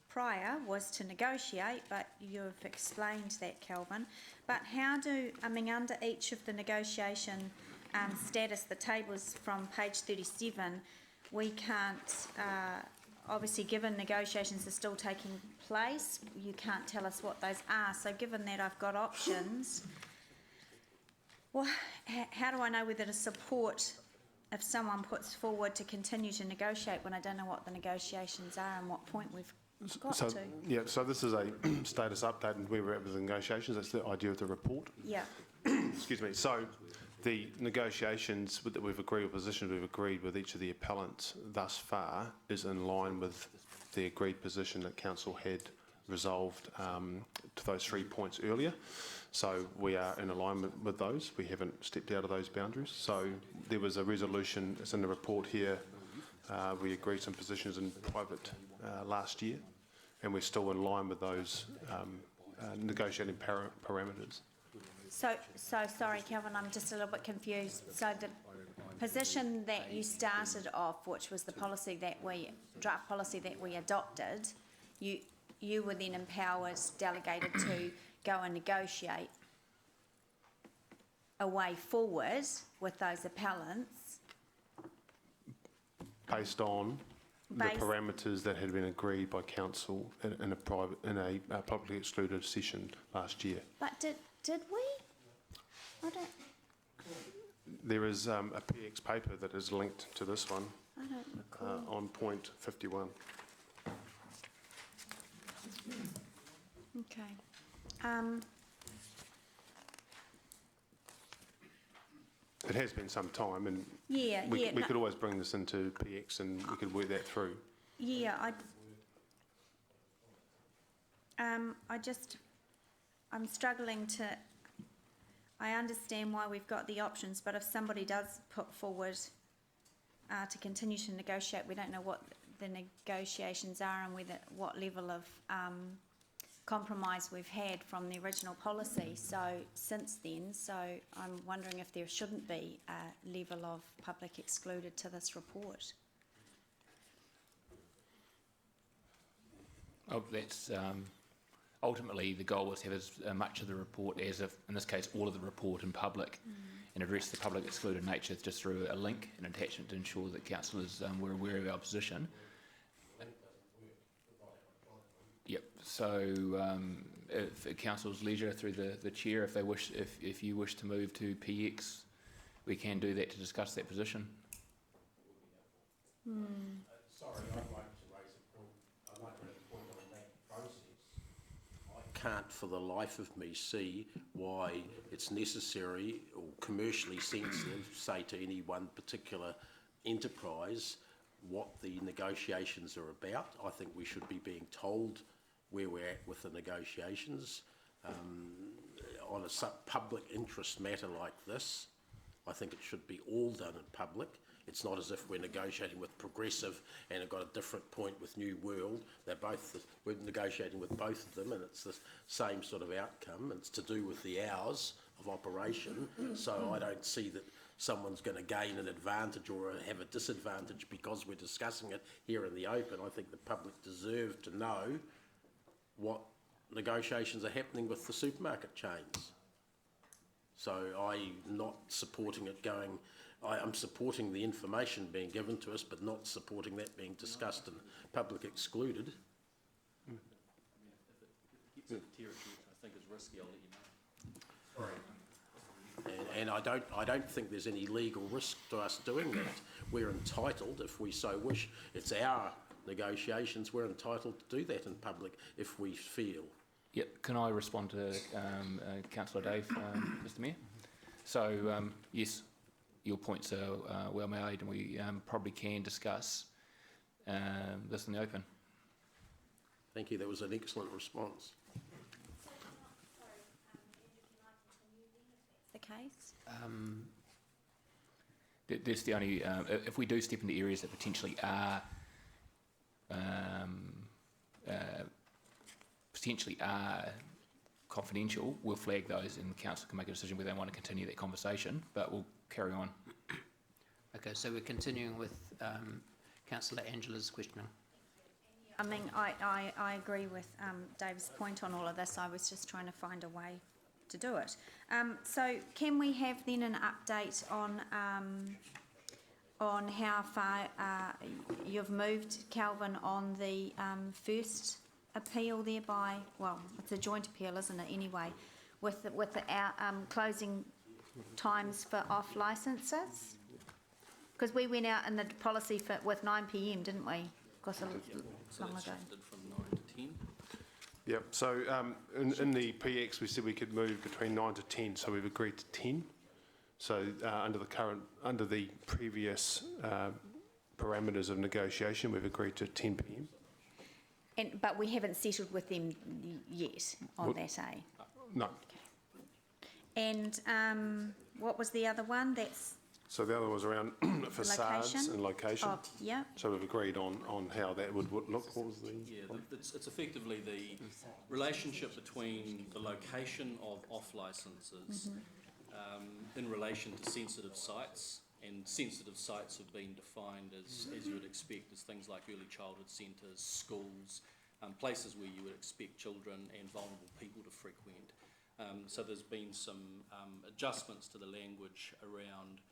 prior was to negotiate, but you've explained that, Kelvin. But how under each of the negotiation status, the tables from page 37, we can't, obviously given negotiations are still taking place, you can't tell us what those are. So given that I've got options, well, how do I know whether to support if someone puts forward to continue to negotiate when I don't know what the negotiations are and what point we've got to? Yeah, so this is a status update and where we're at with the negotiations. That's the idea of the report. Yeah. Excuse me. So the negotiations that we've agreed, or positions we've agreed with each of the appellants thus far, is in line with the agreed position that Council had resolved to those 3 points earlier. So we are in alignment with those. We haven't stepped out of those boundaries. So there was a resolution, it's in the report here, We agreed some positions in private last year, and we're still in line with those negotiating parameters. So sorry, Kelvin, I'm just a little bit confused. So the position that you started off, which was the policy that draft policy that we adopted, you were then empowered, delegated to go and negotiate a way forward with those appellants. Based on the parameters that had been agreed by council in a publicly excluded session last year. But did we? I don't. There is a PX paper that is linked to this one I don't recall. on point 51. Okay. It has been some time, and Yeah, we yeah. could always bring this into PX and we could work that through. Yeah, I'm struggling to, I understand why we've got the options, but if somebody does put forward to continue to negotiate, we don't know what the negotiations are and what level of compromise we've had from the original policy since then. So I'm wondering if there shouldn't be a level of public excluded to this report. Oh, that's ultimately the goal was to have as much of the report as, if, in this case, all of the report in public, and address the public excluded nature just through a link and attachment to ensure that councillors were aware of our position. Yep. So, if council's leisure through the chair, if they wish, if you wish to move to PX, we can do that to discuss that position. Sorry, I'd like to raise a point. I'd like to raise a point on that process. I can't for the life of me see why it's necessary or commercially sensitive, say to any one particular enterprise, what the negotiations are about. I think we should be being told where we're at with the negotiations. On a public interest matter like this, I think it should be all done in public. It's not as if we're negotiating with Progressive and have got a different point with New World. We're negotiating with both of them, and it's the same sort of outcome. It's to do with the hours of operation. So I don't see that someone's going to gain an advantage or have a disadvantage because we're discussing it here in the open. I think the public deserve to know what negotiations are happening with the supermarket chains. So I'm not supporting it going, I'm supporting the information being given to us, but not supporting that being discussed and public excluded. I mean, if it gets into territory which I think is risky, I'll let you know. Sorry. And I don't think there's any legal risk to us doing that. We're entitled, if we so wish, it's our negotiations, we're entitled to do that in public if we feel. Yep. Can I respond to Councillor Dave, Mr Mayor? So, yes, your points are well made, and we probably can discuss this in the open. Thank you. That was an excellent response. The case? That's the only, if we do step into areas that potentially are confidential, we'll flag those and the council can make a decision whether they want to continue that conversation, but we'll carry on. Okay, so we're continuing with Councillor Angela's questioning. I mean, I agree with Dave's point on all of this. I was just trying to find a way to do it. So can we have then an update on how far you've moved, Kelvin, on the first appeal thereby? Well, it's a joint appeal, isn't it, anyway, with the closing times for off licences? Because we went out in the policy with 9 p.m, didn't we? Because long ago. From 9 to 10. Yep, so in the PX we said we could move between 9 to 10, so we've agreed to 10. So under the previous parameters of negotiation, we've agreed to 10 p.m. But we haven't settled with them yet on that, eh? No. Okay. And what was the other one? That's So the other was around facades Location? and location. Oh, yeah. So we've agreed on how that would look. What was the? Yeah, it's effectively the relationship between the location of off licences in relation to sensitive sites, and sensitive sites have been defined as you would expect, as things like early childhood centres, schools, places where you would expect children and vulnerable people to frequent. So there's been some adjustments to the language around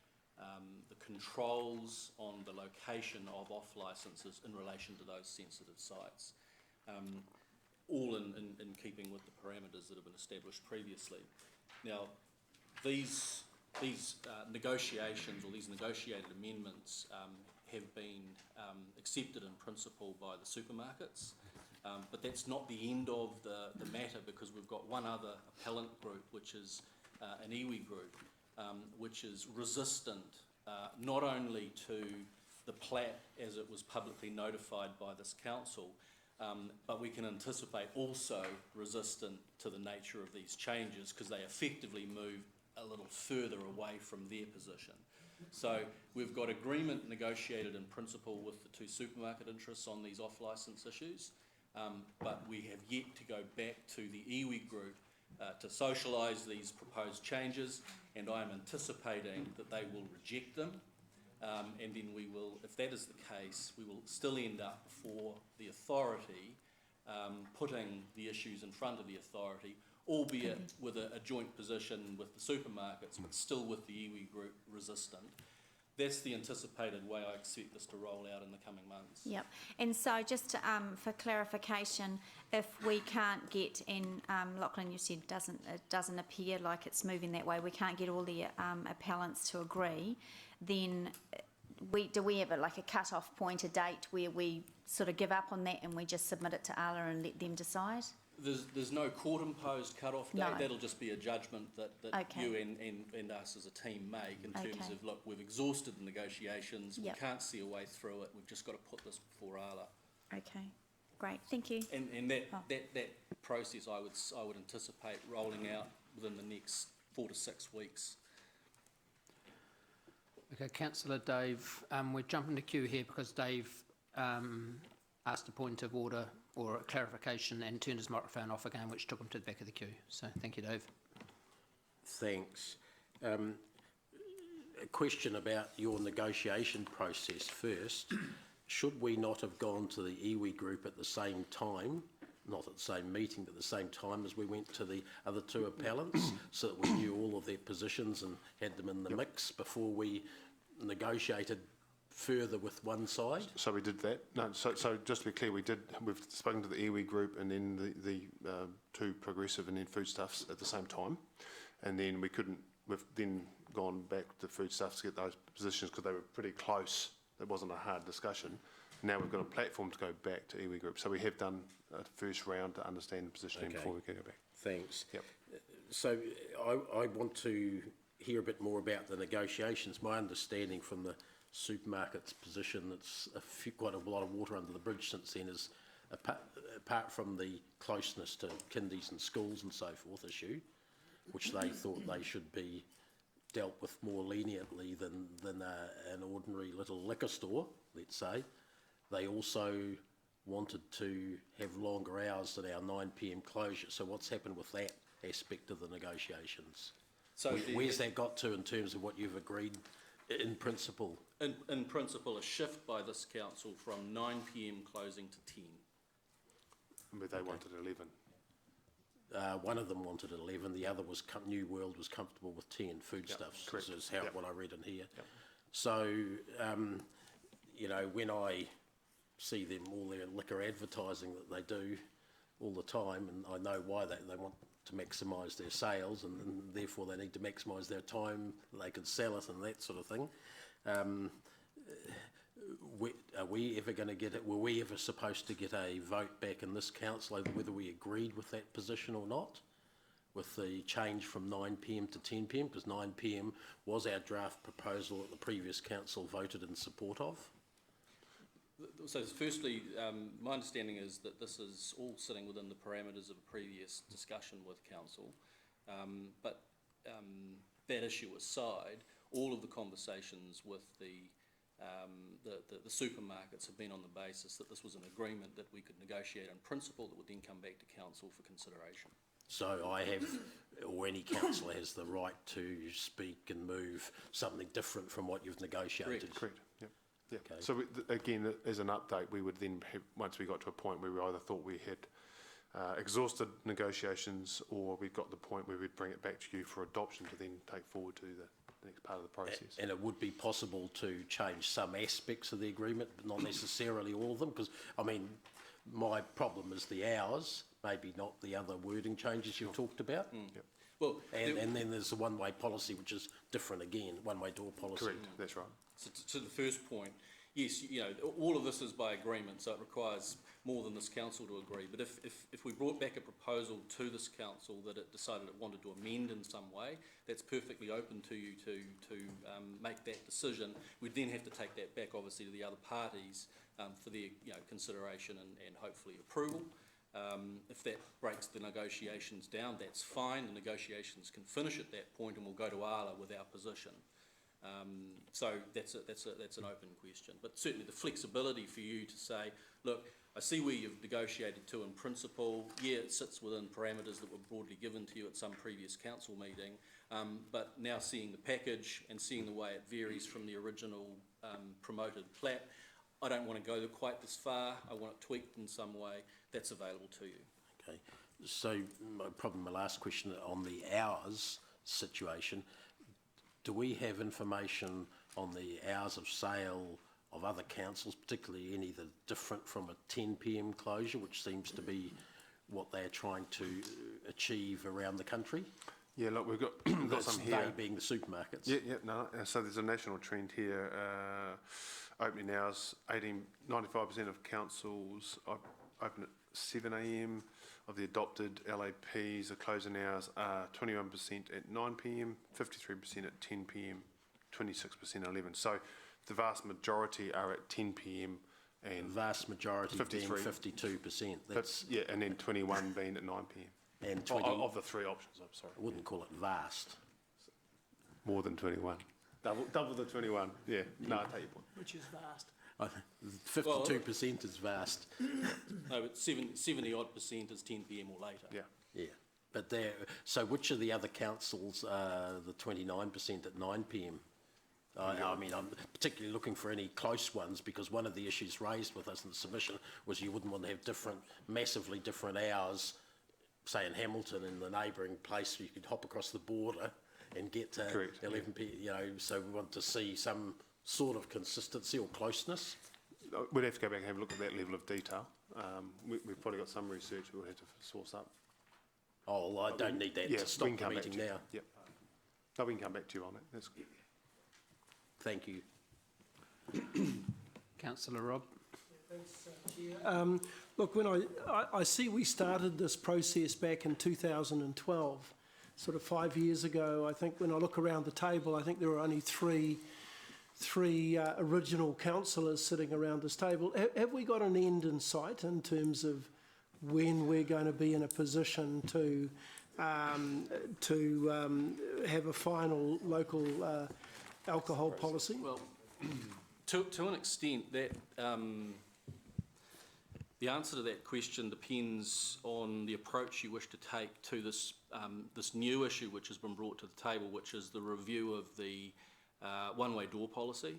the controls on the location of off licences in relation to those sensitive sites, all in keeping with the parameters that have been established previously. Now, these negotiations, or these negotiated amendments, have been accepted in principle by the supermarkets, but that's not the end of the matter, because we've got one other appellant group, which is an iwi group, which is resistant not only to the plat as it was publicly notified by this council, but we can anticipate also resistant to the nature of these changes, because they effectively move a little further away from their position. So we've got agreement negotiated in principle with the two supermarket interests on these off-licence issues, but we have yet to go back to the iwi group to socialise these proposed changes, and I am anticipating that they will reject them, and then we will, if that is the case, we will still end up before the authority, putting the issues in front of the authority, albeit with a joint position with the supermarkets, but still with the iwi group resistant. That's the anticipated way I expect this to roll out in the coming months. Yep. And so just for clarification, if we can't get, and Lachlan, you said it doesn't appear like it's moving that way, we can't get all the appellants to agree, then do we have a cut-off point, a date where we sort of give up on that and we just submit it to ALA and let them decide? There's no court-imposed cut-off date. No. That'll just be a judgment that Okay. you and us as a team make in terms of, look, we've exhausted the negotiations, Yep. we can't see a way through it, we've just got to put this before ALA. Okay, great, thank you. And that process I would anticipate rolling out within the next 4 to 6 weeks. Okay, Councillor Dave, we're jumping the queue here because Dave asked a point of order or a clarification and turned his microphone off again, which took him to the back of the queue. So thank you, Dave. Thanks. A question about your negotiation process first. Should we not have gone to the iwi group at the same time, not at the same meeting, but at the same time as we went to the other two appellants, so that we knew all of their positions and had them in the mix before we negotiated further with one side? So we did that. No, so just to be clear, we've spoken to the iwi group and then the two progressive and then foodstuffs at the same time, and then we've then gone back to foodstuffs to get those positions because they were pretty close. It wasn't a hard discussion. Now we've got a platform to go back to iwi group. So we have done a first round to understand the positioning before we can go back. Thanks. Yep. So I want to hear a bit more about the negotiations. My understanding from the supermarket's position, it's quite a lot of water under the bridge since then, is apart from the closeness to kindies and schools and so forth issue, which they thought they should be dealt with more leniently than an ordinary little liquor store, let's say. They also wanted to have longer hours than our 9 p.m. closure. So what's happened with that aspect of the negotiations? So where's that got to in terms of what you've agreed in principle? In principle, a shift by this council from 9 p.m. closing to 10. But they wanted 11. One of them wanted 11, the other was New World was comfortable with 10 foodstuffs, is how what I read in here. Yep. So, you know, when I see them, all their liquor advertising that they do all the time, and I know why they want to maximise their sales, and therefore they need to maximise their time, they can sell it and that sort of thing. Are we ever going to get it? Were we ever supposed to get a vote back in this council over whether we agreed with that position or not, with the change from 9 p.m. to 10 p.m, because 9 p.m. was our draft proposal that the previous council voted in support of? So firstly, my understanding is that this is all sitting within the parameters of a previous discussion with council, but that issue aside, all of the conversations with the supermarkets have been on the basis that this was an agreement that we could negotiate in principle that would then come back to council for consideration. So I have, or any councillor has the right to speak and move something different from what you've negotiated? Correct, yep. Yeah. Okay. So again, as an update, we would then have, once we got to a point where we either thought we had exhausted negotiations, or we got to the point where we'd bring it back to you for adoption to then take forward to the next part of the process. And it would be possible to change some aspects of the agreement, but not necessarily all of them, because, I mean, my problem is the hours, maybe not the other wording changes you've talked about. Yep. Well, and then there's the one-way policy, which is different again, one-way door policy. Correct, that's right. So to the first point, yes, you know, all of this is by agreement, so it requires more than this council to agree. But if we brought back a proposal to this council that it decided it wanted to amend in some way, that's perfectly open to you to make that decision. We'd then have to take that back, obviously, to the other parties for their consideration and hopefully approval. If that breaks the negotiations down, that's fine. The negotiations can finish at that point, and we'll go to ALA with our position. So that's an open question. But certainly the flexibility for you to say, look, I see where you've negotiated to in principle. Yeah, it sits within parameters that were broadly given to you at some previous council meeting. But now seeing the package and seeing the way it varies from the original promoted plat, I don't want to go quite this far. I want it tweaked in some way. That's available to you. Okay. So my last question on the hours situation. Do we have information on the hours of sale of other councils, particularly any that are different from a 10 p.m. closure, which seems to be what they're trying to achieve around the country? Yeah, look, we've got some here. They being the supermarkets. Yeah, no. So there's a national trend here. Opening hours, 95% of councils open at 7 a.m. Of the adopted LAPs, the closing hours are 21% at 9 p.m, 53% at 10 p.m, 26% at 11. So the vast majority are at 10 p.m. and vast majority 53. Being 52%. That's yeah, and then 21 being at 9 p.m. And 20, of the three options, I'm sorry. I wouldn't call it vast. More than 21. Double the 21. Yeah. No, I take your point. Which is vast. 52% is vast. No, but 70 odd % is 10 p.m. or later. Yeah. Yeah. But there. So which of the other councils are the 29% at 9 p.m? I mean, I'm particularly looking for any close ones, because one of the issues raised with us in the submission was you wouldn't want to have massively different hours, say in Hamilton, in the neighbouring place where you could hop across the border and get to 11 p.m. You know, so we want to see some sort of consistency or closeness. We'd have to go back and have a look at that level of detail. We've probably got some research we'll have to source up. Oh, well, I don't need that to stop the meeting now. Yep. No, we can come back to you on that. That's good. Thank you. Councillor Rob. Thanks, Chair. Look, when I see we started this process back in 2012, sort of 5 years ago. I think when I look around the table, I think there were only three original councillors sitting around this table. Have we got an end in sight in terms of when we're going to be in a position to have a final local alcohol policy? Well, to an extent, that the answer to that question depends on the approach you wish to take to this this new issue which has been brought to the table, which is the review of the one-way door policy,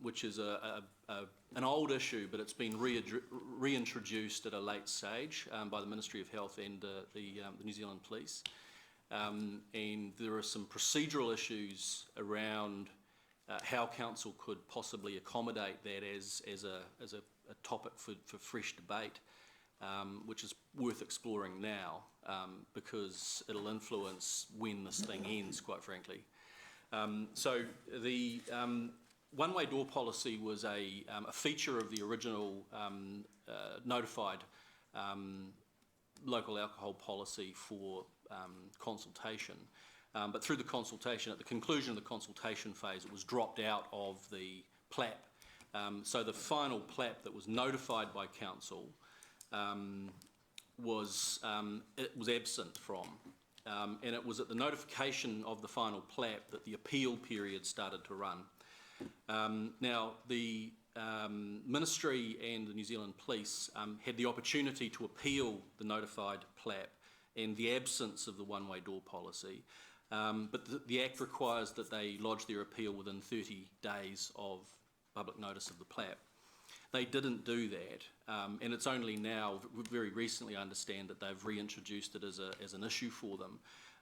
which is an old issue, but it's been reintroduced at a late stage by the Ministry of Health and the New Zealand Police. And there are some procedural issues around how council could possibly accommodate that as a topic for fresh debate, which is worth exploring now, because it'll influence when this thing ends, quite frankly. So the one-way door policy was a feature of the original notified local alcohol policy for consultation. But through the consultation, at the conclusion of the consultation phase, it was dropped out of the PLAP. So the final PLAP that was notified by council was absent from and it was at the notification of the final plat that the appeal period started to run. Now, the Ministry and the New Zealand Police had the opportunity to appeal the notified plat and the absence of the one-way door policy, but the Act requires that they lodge their appeal within 30 days of public notice of the plat. They didn't do that, and it's only now, very recently, I understand that they've reintroduced it as an issue for them.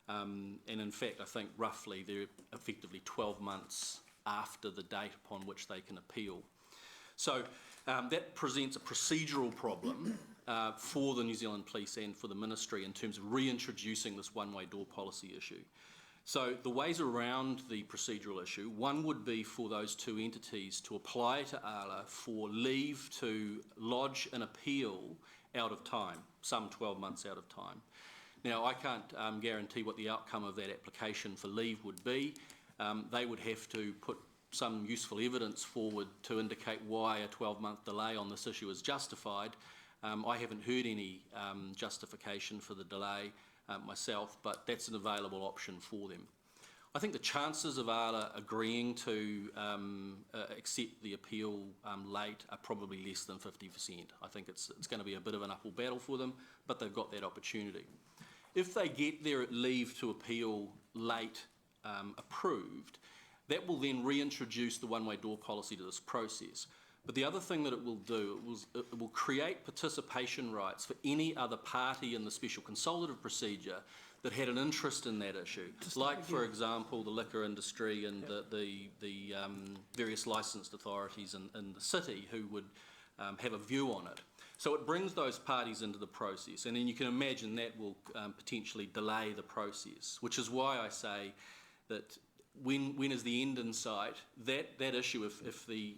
And in fact, I think roughly they're effectively 12 months after the date upon which they can appeal. So that presents a procedural problem for the New Zealand Police and for the Ministry in terms of reintroducing this one-way door policy issue. So the ways around the procedural issue, one would be for those two entities to apply to ALA for leave to lodge an appeal out of time, some 12 months out of time. Now, I can't guarantee what the outcome of that application for leave would be. They would have to put some useful evidence forward to indicate why a 12-month delay on this issue is justified. I haven't heard any justification for the delay myself, but that's an available option for them. I think the chances of ALA agreeing to accept the appeal late are probably less than 50%. I think it's going to be a bit of an uphill battle for them, but they've got that opportunity. If they get their leave to appeal late approved, that will then reintroduce the one-way door policy to this process. But the other thing that it will do, it will create participation rights for any other party in the special consultative procedure that had an interest in that issue, like, for example, the liquor industry and the various licensed authorities in the city who would have a view on it. So it brings those parties into the process, and then you can imagine that will potentially delay the process, which is why I say that when is the end in sight, that issue, if the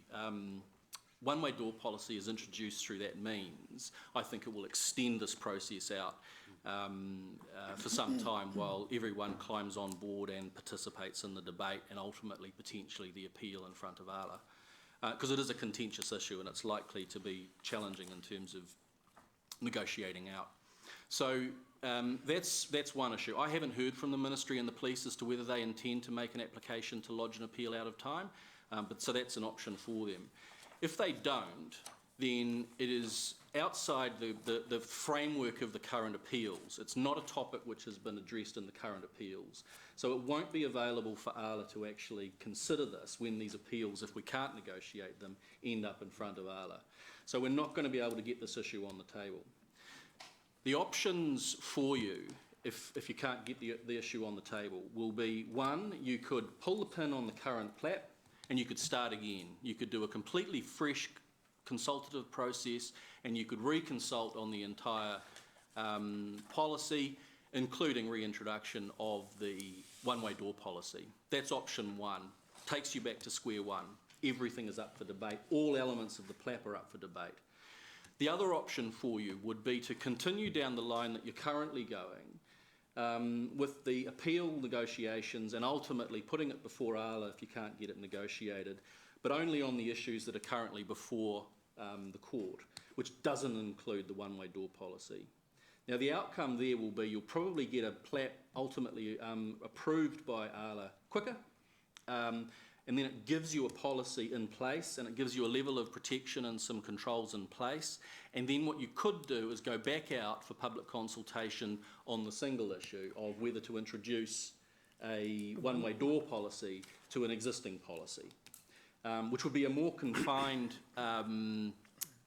one-way door policy is introduced through that means, I think it will extend this process out for some time while everyone climbs on board and participates in the debate and ultimately potentially the appeal in front of ALA. Because it is a contentious issue and it's likely to be challenging in terms of negotiating out. So that's one issue. I haven't heard from the Ministry and the Police as to whether they intend to make an application to lodge an appeal out of time, but so that's an option for them. If they don't, then it is outside the framework of the current appeals. It's not a topic which has been addressed in the current appeals. So it won't be available for ALA to actually consider this when these appeals, if we can't negotiate them, end up in front of ALA. So we're not going to be able to get this issue on the table. The options for you, if you can't get the issue on the table, will be, one, you could pull the pin on the current plat and you could start again. You could do a completely fresh consultative process and you could reconsult on the entire policy, including reintroduction of the one-way door policy. That's option one. Takes you back to square one. Everything is up for debate. All elements of the PLAP are up for debate. The other option for you would be to continue down the line that you're currently going with the appeal negotiations and ultimately putting it before ALA if you can't get it negotiated, but only on the issues that are currently before the court, which doesn't include the one-way door policy. Now the outcome there will be you'll probably get a PLAP ultimately approved by ALA quicker, and then it gives you a policy in place and it gives you a level of protection and some controls in place. And then what you could do is go back out for public consultation on the single issue of whether to introduce a one-way door policy to an existing policy, which would be a more confined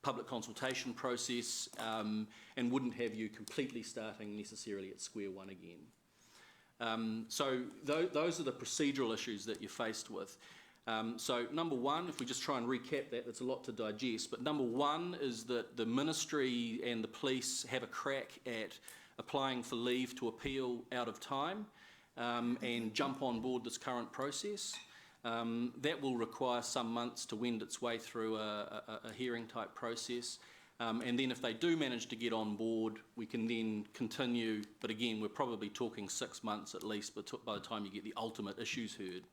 public consultation process and wouldn't have you completely starting necessarily at square one again. So those are the procedural issues that you're faced with. So number one, if we just try and recap that, that's a lot to digest, but number one is that the Ministry and the Police have a crack at applying for leave to appeal out of time and jump on board this current process. That will require some months to wend its way through a hearing type process. And then if they do manage to get on board, we can then continue, but again, we're probably talking 6 months at least by the time you get the ultimate issues heard.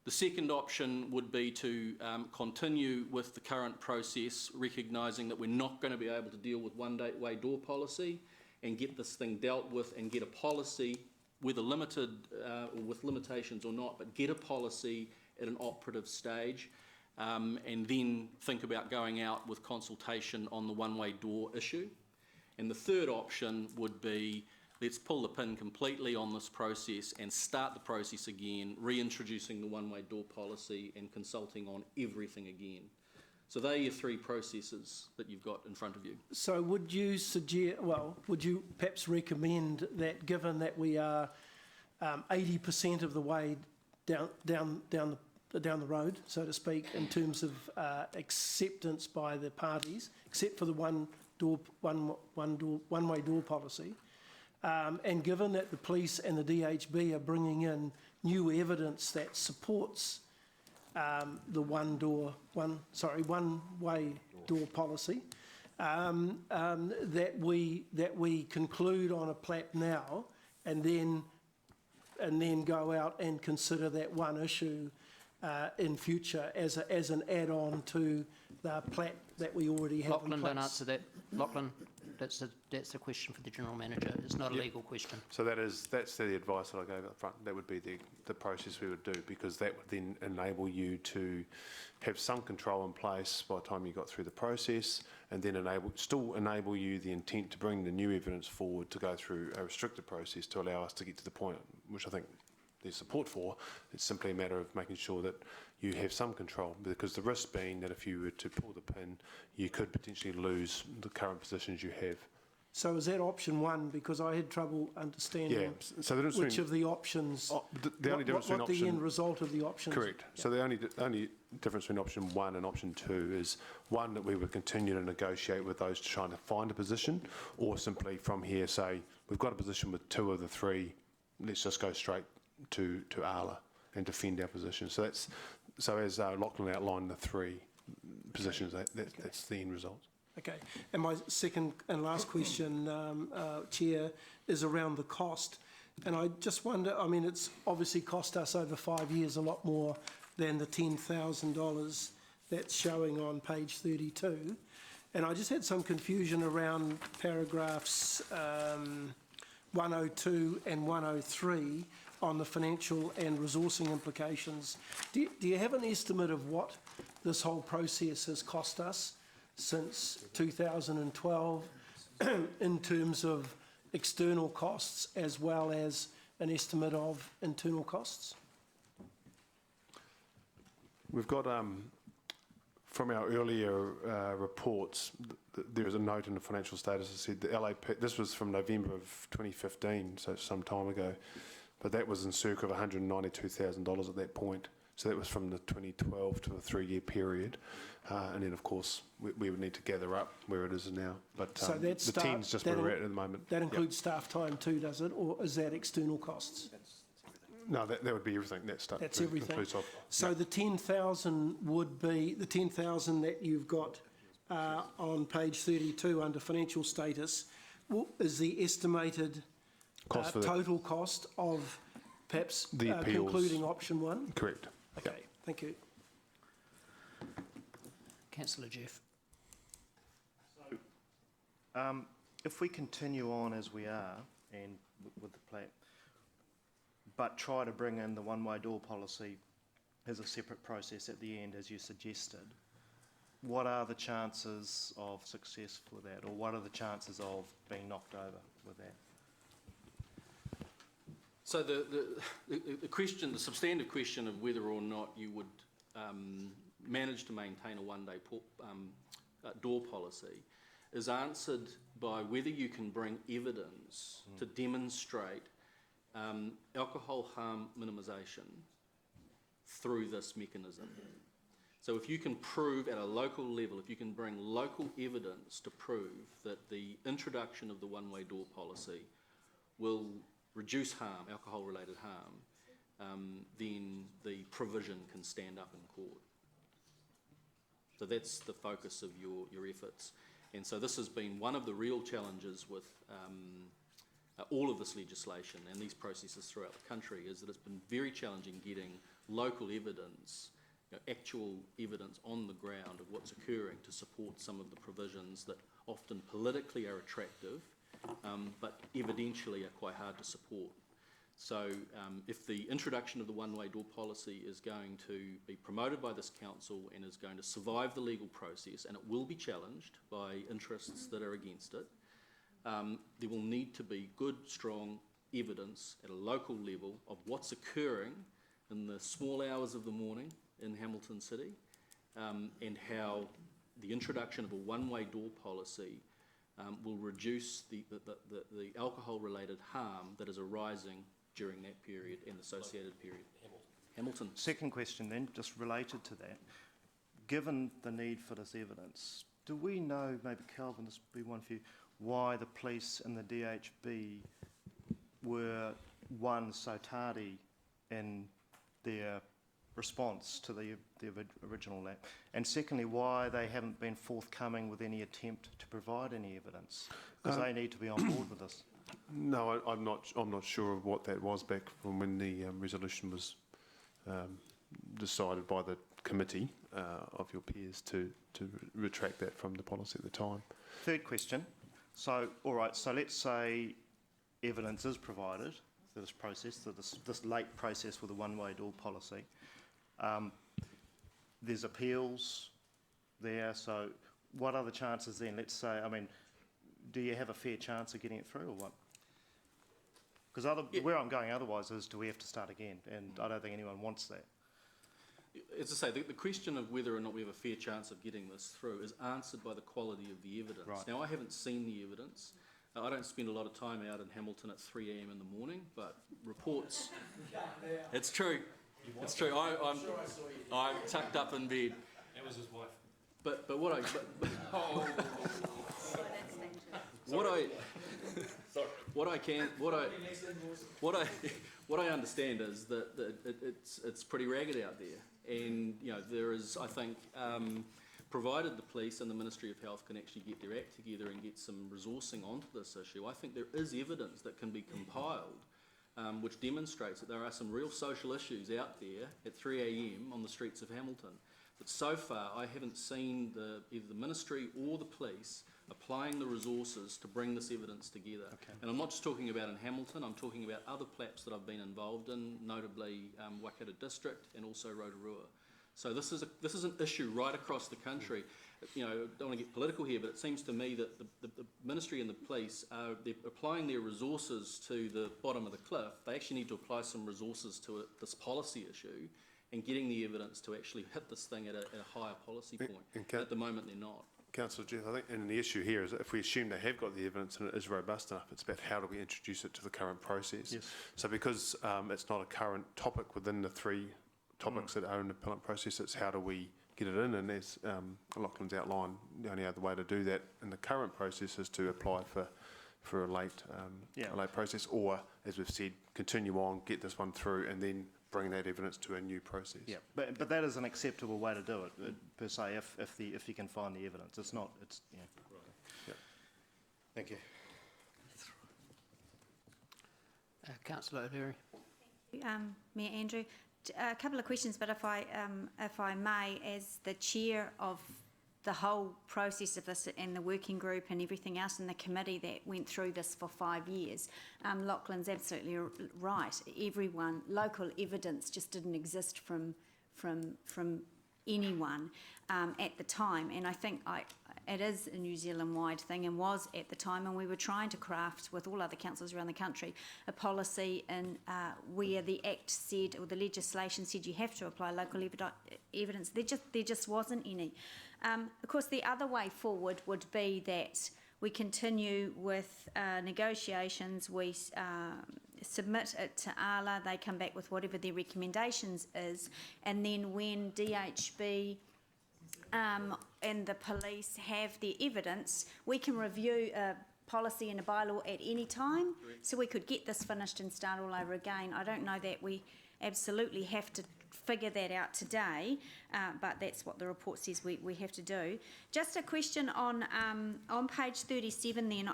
The second option would be to continue with the current process, recognising that we're not going to be able to deal with one-way door policy and get this thing dealt with and get a policy whether limited or with limitations or not, but get a policy at an operative stage, and then think about going out with consultation on the one-way door issue. And the third option would be, let's pull the pin completely on this process and start the process again, reintroducing the one-way door policy and consulting on everything again. So they are your three processes that you've got in front of you. So would you suggest, well, would you perhaps recommend that, given that we are 80% of the way down the road, so to speak, in terms of acceptance by the parties, except for the one-way door policy, and given that the police and the DHB are bringing in new evidence that supports the one-way door policy, that we conclude on a plat now, and then go out and consider that one issue in future as an add-on to the plat that we already have Lachlan, in place. don't answer that. Lachlan, that's a question for the General Manager. It's not a legal question. So that's the advice that I gave up front. That would be the process we would do, because that would then enable you to have some control in place by the time you got through the process, and then still enable you the intent to bring the new evidence forward to go through a restricted process to allow us to get to the point, which I think there's support for. It's simply a matter of making sure that you have some control, because the risk being that if you were to pull the pin, you could potentially lose the current positions you have. So is that option one? Because I had trouble understanding so which of the options, the only difference what the end result of the options. Correct. So the only difference between option one and option two is, one, that we would continue to negotiate with those trying to find a position, or simply from here say, we've got a position with two of the three, let's just go straight to ALA and defend our position. So as Lachlan outlined, the three positions, that's the end result. Okay, and my second and last question, Chair, is around the cost. And I just wonder, I mean, it's obviously cost us over 5 years a lot more than the $10,000 that's showing on page 32. And I just had some confusion around paragraphs 102 and 103 on the financial and resourcing implications. Do you have an estimate of what this whole process has cost us since 2012 in terms of external costs as well as an estimate of internal costs? We've got, from our earlier reports, there is a note in the financial status that said the LAP, this was from November of 2015, so some time ago, but that was in circa of $192,000 at that point. So that was from the 2012 to a 3-year period. And then, of course, we would need to gather up where it is now. But So the 10's just where we're at the moment. That includes staff time too, does it? Or is that external costs? No, that would be everything. That's everything. Inclusive. So the 10,000 would be, the 10,000 that you've got on page 32 under financial status, is the estimated total cost of perhaps concluding option one? Correct. Okay, thank you. Councillor Jeff. So, if we continue on as we are, and with the plan, but try to bring in the one-way door policy as a separate process at the end, as you suggested, what are the chances of success for that, or what are the chances of being knocked over with that? So the question, the substantive question of whether or not you would manage to maintain a one-day door policy is answered by whether you can bring evidence to demonstrate alcohol harm minimisation through this mechanism. So if you can prove at a local level, if you can bring local evidence to prove that the introduction of the one-way door policy will reduce harm, alcohol-related harm, then the provision can stand up in court. So that's the focus of your efforts. And so this has been one of the real challenges with all of this legislation and these processes throughout the country, is that it's been very challenging getting local evidence, actual evidence on the ground of what's occurring to support some of the provisions that often politically are attractive, but evidentially are quite hard to support. So if the introduction of the one-way door policy is going to be promoted by this council and is going to survive the legal process, and it will be challenged by interests that are against it, there will need to be good, strong evidence at a local level of what's occurring in the small hours of the morning in Hamilton City, and how the introduction of a one-way door policy will reduce the alcohol-related harm that is arising during that period and associated period. Hamilton. Second question then, just related to that. Given the need for this evidence, do we know, maybe Calvin, this would be one for you, why the police and the DHB were, one, so tardy in their response to the original lap, and secondly, why they haven't been forthcoming with any attempt to provide any evidence? Because they need to be on board with this. No, I'm not sure of what that was back from when the resolution was decided by the committee of your peers to retract that from the policy at the time. Third question. So, all right, so let's say evidence is provided for this process, for this late process with a one-way door policy. There's appeals there, so what are the chances then? Let's say, I mean, do you have a fair chance of getting it through or what? Because where I'm going otherwise is, do we have to start again? And I don't think anyone wants that. As I say, the question of whether or not we have a fair chance of getting this through is answered by the quality of the evidence. Right. Now, I haven't seen the evidence. I don't spend a lot of time out in Hamilton at 3 a.m. in the morning, but reports... It's true. It's true. I'm tucked up in bed. That was his wife. But what I... What I understand is that it's pretty ragged out there, and you know there is, I think, provided the police and the Ministry of Health can actually get their act together and get some resourcing onto this issue, I think there is evidence that can be compiled which demonstrates that there are some real social issues out there at 3 a.m. on the streets of Hamilton. But so far, I haven't seen either the Ministry or the police applying the resources to bring this evidence together. Okay. And I'm not just talking about in Hamilton, I'm talking about other PLAPs that I've been involved in, notably Waikato District and also Rotorua. So this is an issue right across the country. You know, I don't want to get political here, but it seems to me that the Ministry and the police they're applying their resources to the bottom of the cliff. They actually need to apply some resources to this policy issue and getting the evidence to actually hit this thing at a higher policy point. At the moment, they're not. Councillor Jeff, I think, and the issue here is that if we assume they have got the evidence and it is robust enough, it's about how do we introduce it to the current process. Yes. So because it's not a current topic within the three topics that are in the appellant process, it's how do we get it in, and as Lachlan's outlined, the only other way to do that in the current process is to apply for a late process, or, as we've said, continue on, get this one through, and then bring that evidence to a new process. Yeah, but that is an acceptable way to do it, per se, if you can find the evidence. It's not, it's, yeah. Right. Yeah. Thank you. Councillor O'Leary. Mayor Andrew, a couple of questions, but if I may, as the chair of the whole process of this and the working group and everything else in the committee that went through this for 5 years, Lachlan's absolutely right. Local evidence just didn't exist from anyone at the time, and I think it is a New Zealand-wide thing and was at the time, and we were trying to craft, with all other councils around the country, a policy in where the Act said, or the legislation said, you have to apply local evidence. There just wasn't any. Of course, the other way forward would be that we continue with negotiations, we submit it to ALA, they come back with whatever their recommendations is, and then when DHB and the police have their evidence, we can review a policy and a bylaw at any time, so we could get this finished and start all over again. I don't know that we absolutely have to figure that out today, but that's what the report says we have to do. Just a question on page 37 then,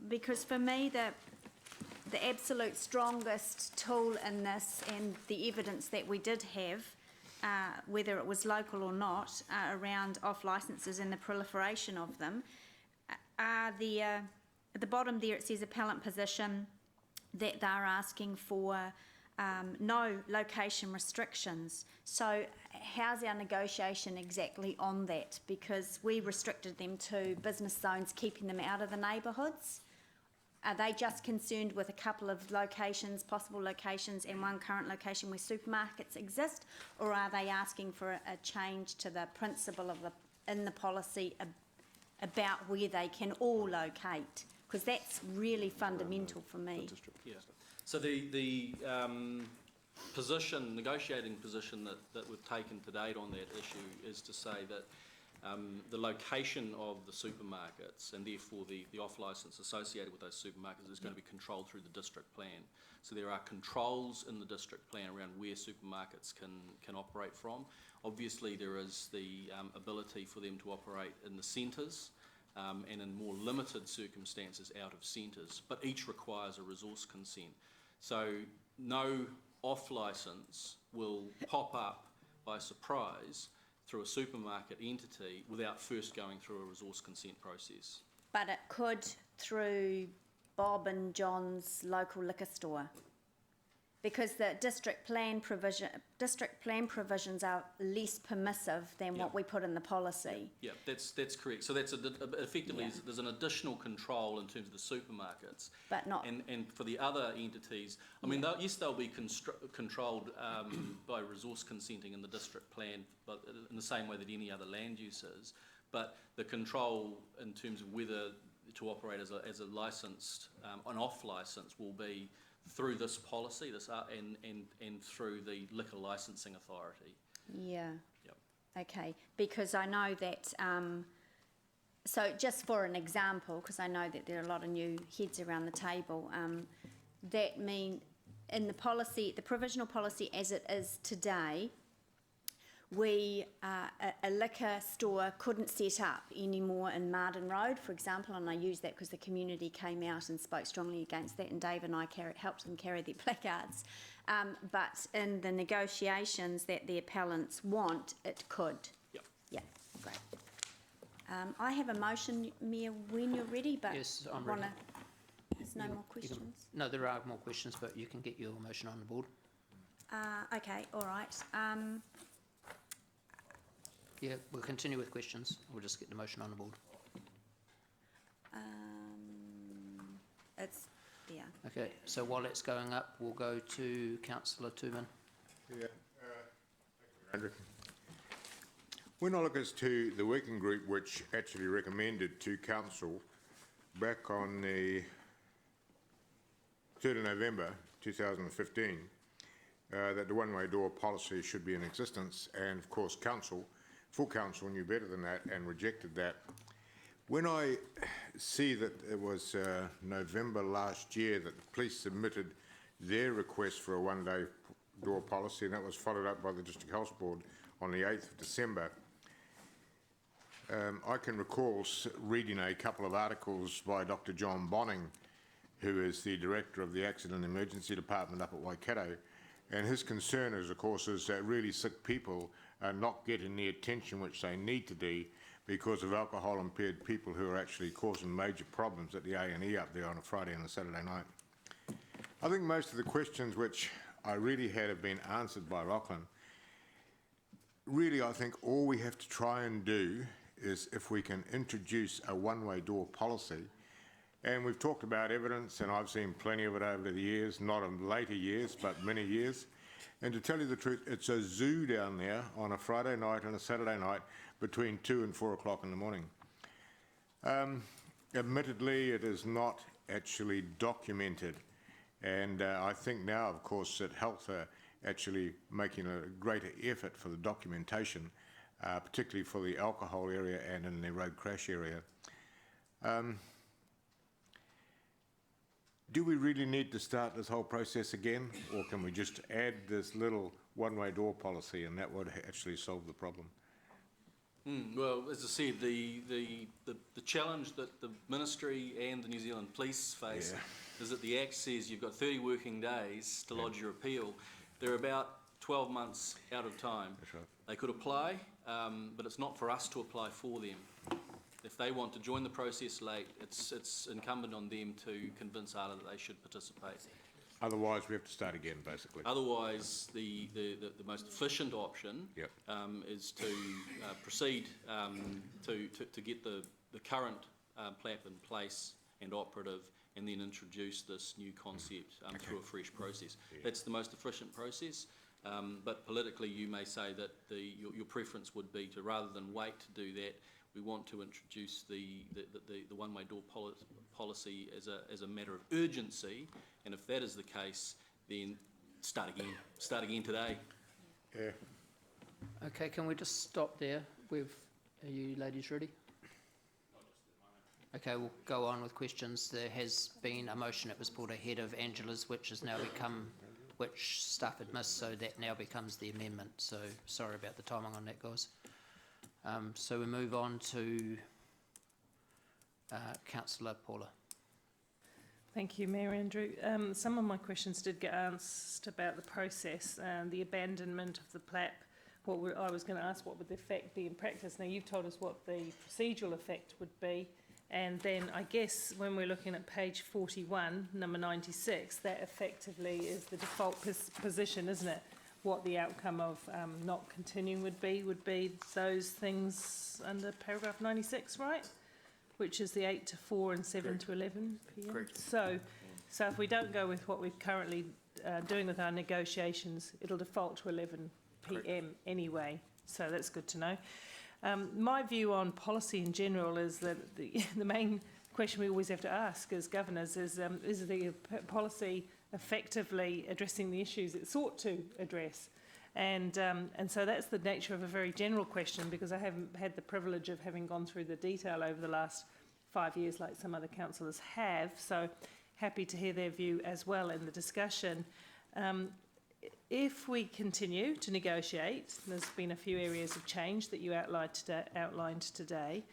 because for me the absolute strongest tool in this, and the evidence that we did have, whether it was local or not, around off licences and the proliferation of them, are at the bottom there it says appellant position, that they're asking for no location restrictions. So how's our negotiation exactly on that? Because we restricted them to business zones, keeping them out of the neighbourhoods. Are they just concerned with a couple of locations, possible locations, and one current location where supermarkets exist, or are they asking for a change to the principle of in the policy about where they can all locate? Because that's really fundamental for me. Yeah. So the negotiating position that we've taken to date on that issue is to say that the location of the supermarkets and therefore the off-licence associated with those supermarkets is going to be controlled through the district plan. So there are controls in the district plan around where supermarkets can operate from. Obviously there is the ability for them to operate in the centres and in more limited circumstances out of centres, but each requires a resource consent. So no off-licence will pop up by surprise through a supermarket entity without first going through a resource consent process. But it could through Bob and John's local liquor store, because the district plan provisions are less permissive than what we put in the policy. Yeah, that's correct. So that's effectively there's an additional control in terms of the supermarkets, but not. And for the other entities, I mean, they'll be controlled by resource consenting in the district plan, but in the same way that any other land use is. But the control in terms of whether to operate as a licensed, an off license, will be through this policy, and through the liquor licensing authority. Yeah. Yep. Okay, because I know that, so just for an example, because I know that there are a lot of new heads around the table, that mean in the policy, the provisional policy as it is today, a liquor store couldn't set up anymore in Marden Road, for example, and I use that because the community came out and spoke strongly against that, and Dave and I helped them carry their placards. But in the negotiations that the appellants want, it could. Yep. Yeah, great. I have a motion, Mayor, when you're ready, but yes, I'm ready. There's no more questions? No, there are more questions, but you can get your motion on the board. Okay, all right. Yeah, we'll continue with questions. We'll just get the motion on the board. It's, yeah. Okay, so while it's going up, we'll go to Councillor Tooman. Yeah, thank you, Andrew. When I look as to the working group which actually recommended to Council back on the 3rd of November 2015 that the one-way door policy should be in existence, and of course full council knew better than that and rejected that. When I see that it was November last year that the police submitted their request for a one-day door policy, and that was followed up by the District Health Board on the 8th of December, I can recall reading a couple of articles by Dr. John Bonning, who is the Director of the Accident Emergency Department up at Waikato, and his concern is, of course, is that really sick people are not getting the attention which they need to do because of alcohol-impaired people who are actually causing major problems at the A&E up there on a Friday and a Saturday night. I think most of the questions which I really had have been answered by Rockland. Really, I think all we have to try and do is if we can introduce a one-way door policy, and we've talked about evidence, and I've seen plenty of it over the years, not in later years, but many years. And to tell you the truth, it's a zoo down there on a Friday night and a Saturday night between 2 and 4 o'clock in the morning. Admittedly, it is not actually documented. And I think now, of course, that health are actually making a greater effort for the documentation, particularly for the alcohol area and in the road crash area. Do we really need to start this whole process again, or can we just add this little one-way door policy and that would actually solve the problem? Well, as I said, the challenge that the Ministry and the New Zealand Police face is that the Act says you've got 30 working days to lodge your appeal. They're about 12 months out of time. That's right. They could apply, but it's not for us to apply for them. If they want to join the process late, it's incumbent on them to convince ALA that they should participate. Otherwise, we have to start again, basically. Otherwise, the most efficient option is to proceed to get the current PLAP in place and operative, and then introduce this new concept through a fresh process. That's the most efficient process, but politically you may say that your preference would be to, rather than wait to do that, we want to introduce the one-way door policy as a matter of urgency, and if that is the case, then start again today. Yeah. Okay, can we just stop there? Are you ladies ready? Okay, we'll go on with questions. There has been a motion that was brought ahead of Angela's, which has now become, which staff had missed, so that now becomes the amendment. So sorry about the timing on that, guys. So we move on to Councillor Paula. Thank you, Mayor Andrew. Some of my questions did get asked about the process and the abandonment of the PLAP. I was going to ask what would the effect be in practice. Now you've told us what the procedural effect would be, and then I guess when we're looking at page 41, number 96, that effectively is the default position, isn't it? What the outcome of not continuing would be those things under paragraph 96, right? Which is the 8 to 4 and 7 to 11 p.m. Correct. So if we don't go with what we're currently doing with our negotiations, it'll default to 11 p.m. anyway. So that's good to know. My view on policy in general is that the main question we always have to ask as governors is the policy effectively addressing the issues it sought to address? And so that's the nature of a very general question, because I haven't had the privilege of having gone through the detail over the last 5 years like some other councillors have, so happy to hear their view as well in the discussion. If we continue to negotiate, there's been a few areas of change that you outlined today,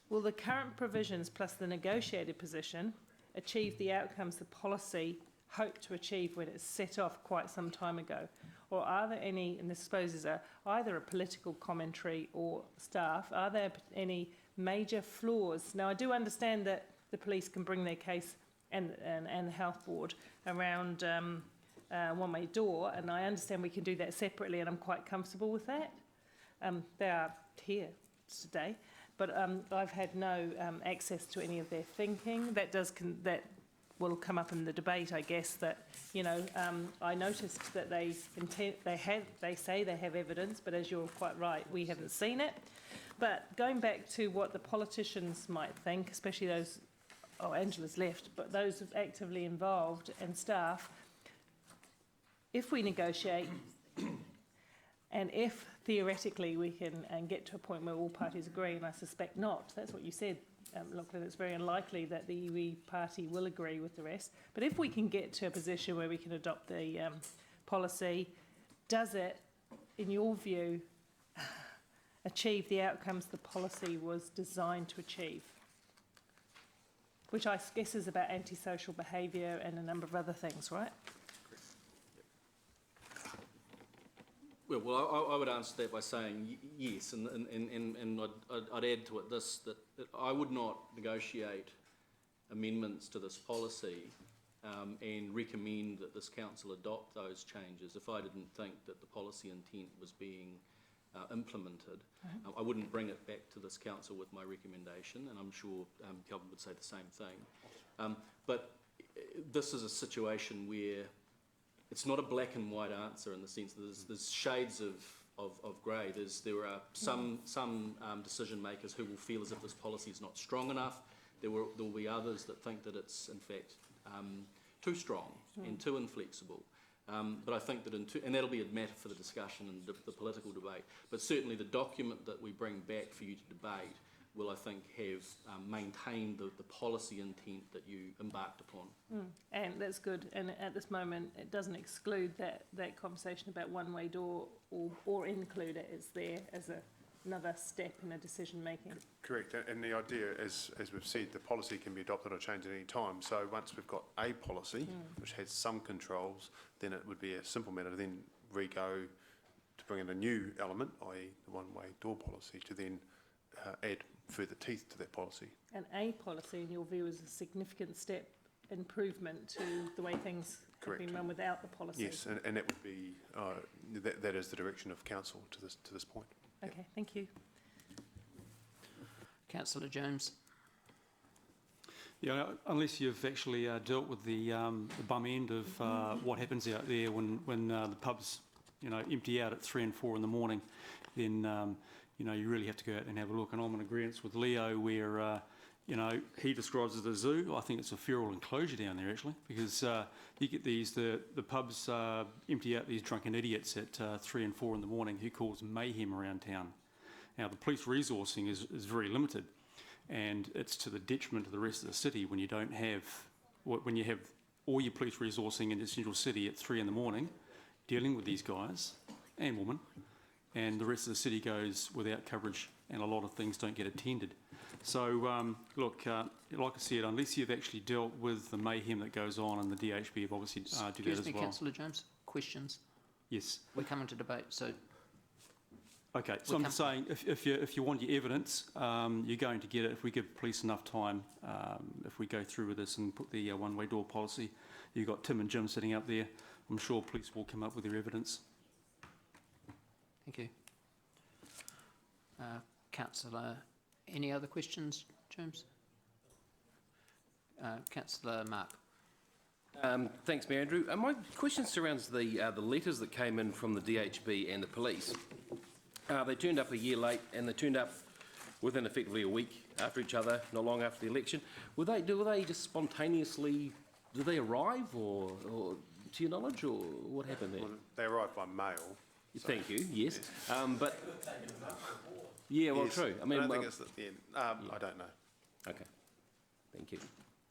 will the current provisions plus the negotiated position achieve the outcomes the policy hoped to achieve when it set off quite some time ago? Or are there any, and this I suppose is either a political commentary or staff, are there any major flaws? Now I do understand that the police can bring their case and the health board around one-way door, and I understand we can do that separately, and I'm quite comfortable with that. They are here today, but I've had no access to any of their thinking. That will come up in the debate, I guess, that, you know, I noticed that they say they have evidence, but as you're quite right, we haven't seen it. But going back to what the politicians might think, especially those, Angela's left, but those actively involved and staff, if we negotiate and if theoretically we can get to a point where all parties agree, and I suspect not, that's what you said, Lachlan, it's very unlikely that the iwi party will agree with the rest. But if we can get to a position where we can adopt the policy, does it, in your view, achieve the outcomes the policy was designed to achieve? Which I guess is about antisocial behaviour and a number of other things, right? Well, I would answer that by saying yes, and I'd add to it this, that I would not negotiate amendments to this policy and recommend that this council adopt those changes if I didn't think that the policy intent was being implemented. I wouldn't bring it back to this council with my recommendation, and I'm sure Kelvin would say the same thing. But this is a situation where it's not a black and white answer, in the sense that there's shades of grey. There are some decision makers who will feel as if this policy is not strong enough. There will be others that think that it's in fact too strong and too inflexible. But I think that, and that'll be a matter for the discussion and the political debate, but certainly the document that we bring back for you to debate will, I think, have maintained the policy intent that you embarked upon. And that's good. And at this moment, it doesn't exclude that conversation about one-way door or include it as there as another step in a decision making. Correct. And the idea, as we've said, the policy can be adopted or changed at any time. So once we've got a policy which has some controls, then it would be a simple matter to then re-go to bring in a new element, i.e. the one-way door policy, to then add further teeth to that policy. And a policy, in your view, is a significant step improvement to the way things have been run without the policy. Yes, and that would be, that is the direction of council to this point. Okay, thank you. Councillor Jones. Yeah, unless you've actually dealt with the bum end of what happens out there when the pubs, empty out at 3 and 4 in the morning, then you really have to go out and have a look. And I'm in agreement with Leo where he describes it as a zoo. I think it's a feral enclosure down there actually, because you get the pubs empty out these drunken idiots at 3 and 4 in the morning who cause mayhem around town. Now the police resourcing is very limited, and it's to the detriment of the rest of the city when you don't have, when you have all your police resourcing in the central city at 3 in the morning dealing with these guys and women, and the rest of the city goes without coverage and a lot of things don't get attended. So look, like I said, unless you've actually dealt with the mayhem that goes on, and the DHB have obviously do that as well. Excuse me, Councillor Jones, questions? Yes. We're coming to debate, so... Okay, so I'm just saying, if you want your evidence, you're going to get it if we give police enough time. If we go through with this and put the one-way door policy, you've got Tim and Jim sitting up there. I'm sure police will come up with their evidence. Thank you. Councillor, any other questions, James? Councillor Mark. Thanks, Mayor Andrew. My question surrounds the letters that came in from the DHB and the police. They turned up a year late, and they turned up within effectively a week after each other, not long after the election. Were they just spontaneously, did they arrive, or to your knowledge, or what happened there? Well, they arrived by mail. So. Thank you, yes. But, yeah, well, yes, true. I mean, I don't think it's I don't know. Okay, thank you.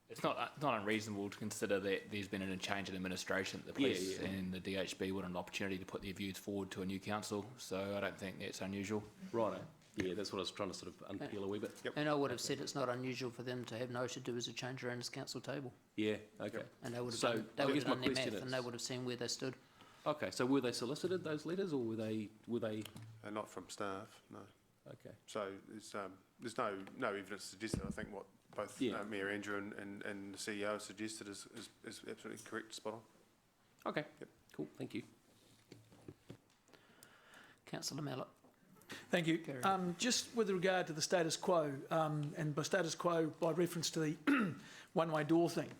It's not unreasonable to consider that there's been a change in administration at the police and the DHB wanted an opportunity to put their views forward to a new council, so I don't think that's unusual. Right. Yeah, that's what I was trying to sort of unpeel a wee bit. Yep. And I would have said it's not unusual for them to have noted there was a change around this council table. Yeah, okay. Yep. And they would have so done, they would have done their math, and they would have seen where they stood. Okay, so were they solicited, those letters, or were they? Not from staff, no. Okay. So there's no evidence suggested. I think what both Mayor Andrew and the CEO suggested is absolutely correct, spot on. Okay, yep. Cool, thank you. Councillor Mallett. Thank you. Just with regard to the status quo, and by status quo by reference to the one-way door thing,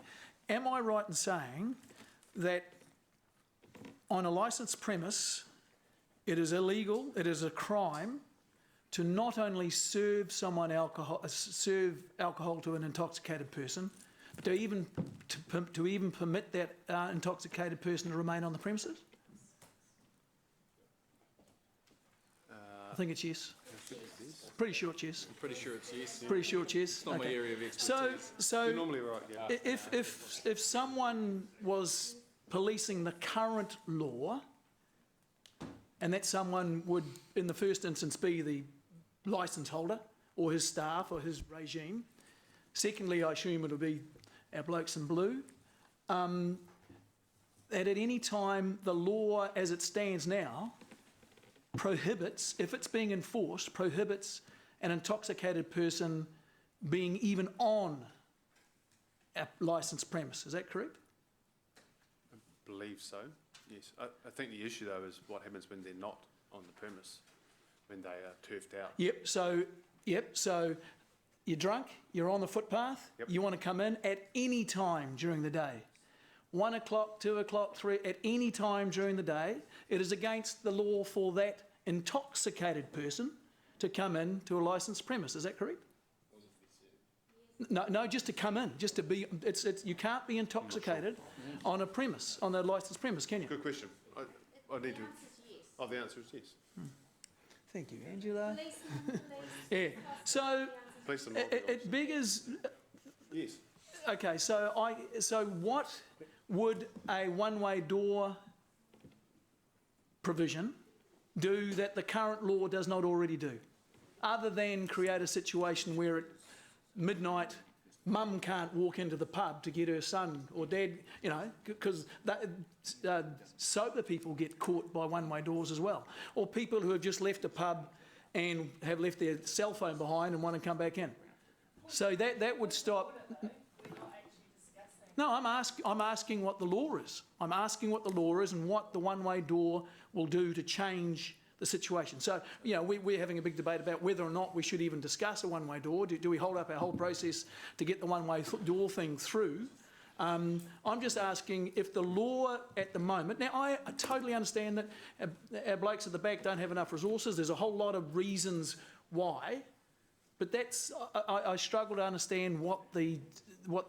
am I right in saying that on a licensed premise, it is illegal, it is a crime to not only serve someone alcohol to an intoxicated person, but to even permit that intoxicated person to remain on the premises? I think it's yes. Pretty sure it's yes. I'm pretty sure it's yes. Yeah. Pretty sure it's yes. It's not my area of expertise. So you're normally right. Yeah. If someone was policing the current law, and that someone would, in the first instance, be the licence holder or his staff or his regime. Secondly, I assume it'll be our blokes in blue. That at any time the law as it stands now prohibits, if it's being enforced, prohibits an intoxicated person being even on a licensed premise. Is that correct? I believe so, yes. I think the issue though is what happens when they're not on the premise, when they are turfed out. So you're drunk, you're on the footpath, you want to come in at any time during the day. 1 o'clock, 2 o'clock, 3, at any time during the day. It is against the law for that intoxicated person to come in to a licensed premise. Is that correct? No, just to come in, just to be, you can't be intoxicated on a premise, on a licensed premise, can you? Good question. I need to... Oh, the answer is yes. Thank you, Angela. Yeah, so it beggars... Yes. Okay, so what would a one-way door provision do that the current law does not already do, other than create a situation where at midnight mum can't walk into the pub to get her son or dad, because sober people get caught by one-way doors as well, or people who have just left a pub and have left their cell phone behind and want to come back in. So that would stop. No, I'm asking what the law is. I'm asking what the law is and what the one-way door will do to change the situation. So, you know, we're having a big debate about whether or not we should even discuss a one-way door. Do we hold up our whole process to get the one-way door thing through? I'm just asking if the law at the moment... Now, I totally understand that our blokes at the back don't have enough resources. There's a whole lot of reasons why. But that's... I struggle to understand what the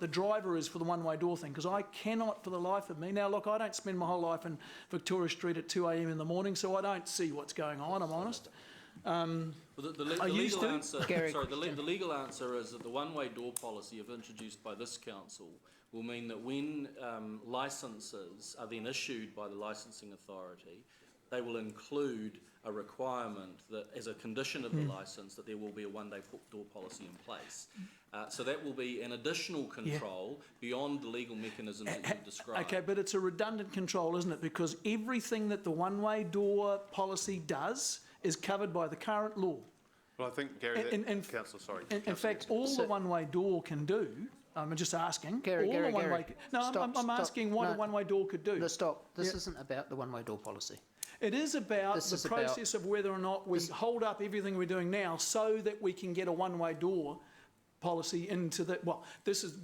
driver is for the one-way door thing, because I cannot for the life of me... Now, look, I don't spend my whole life in Victoria Street at 2 a.m. in the morning, so I don't see what's going on, I'm honest. Well, the legal answer, the legal answer is that the one-way door policy, if introduced by this council, will mean that when licences are then issued by the licensing authority, they will include a requirement that, as a condition of the licence, that there will be a one-day door policy in place. So that will be an additional control beyond the legal mechanisms that you've described. Okay, but it's a redundant control, isn't it? Because everything that the one-way door policy does is covered by the current law. Well, I think, Gary, Councillor, sorry. In fact, all the one-way door can do, I'm just asking. Gary, I'm asking what a one-way door could do. No, stop. This isn't about the one-way door policy. It is about the process of whether or not we hold up everything we're doing now so that we can get a one-way door policy into the... Well, this is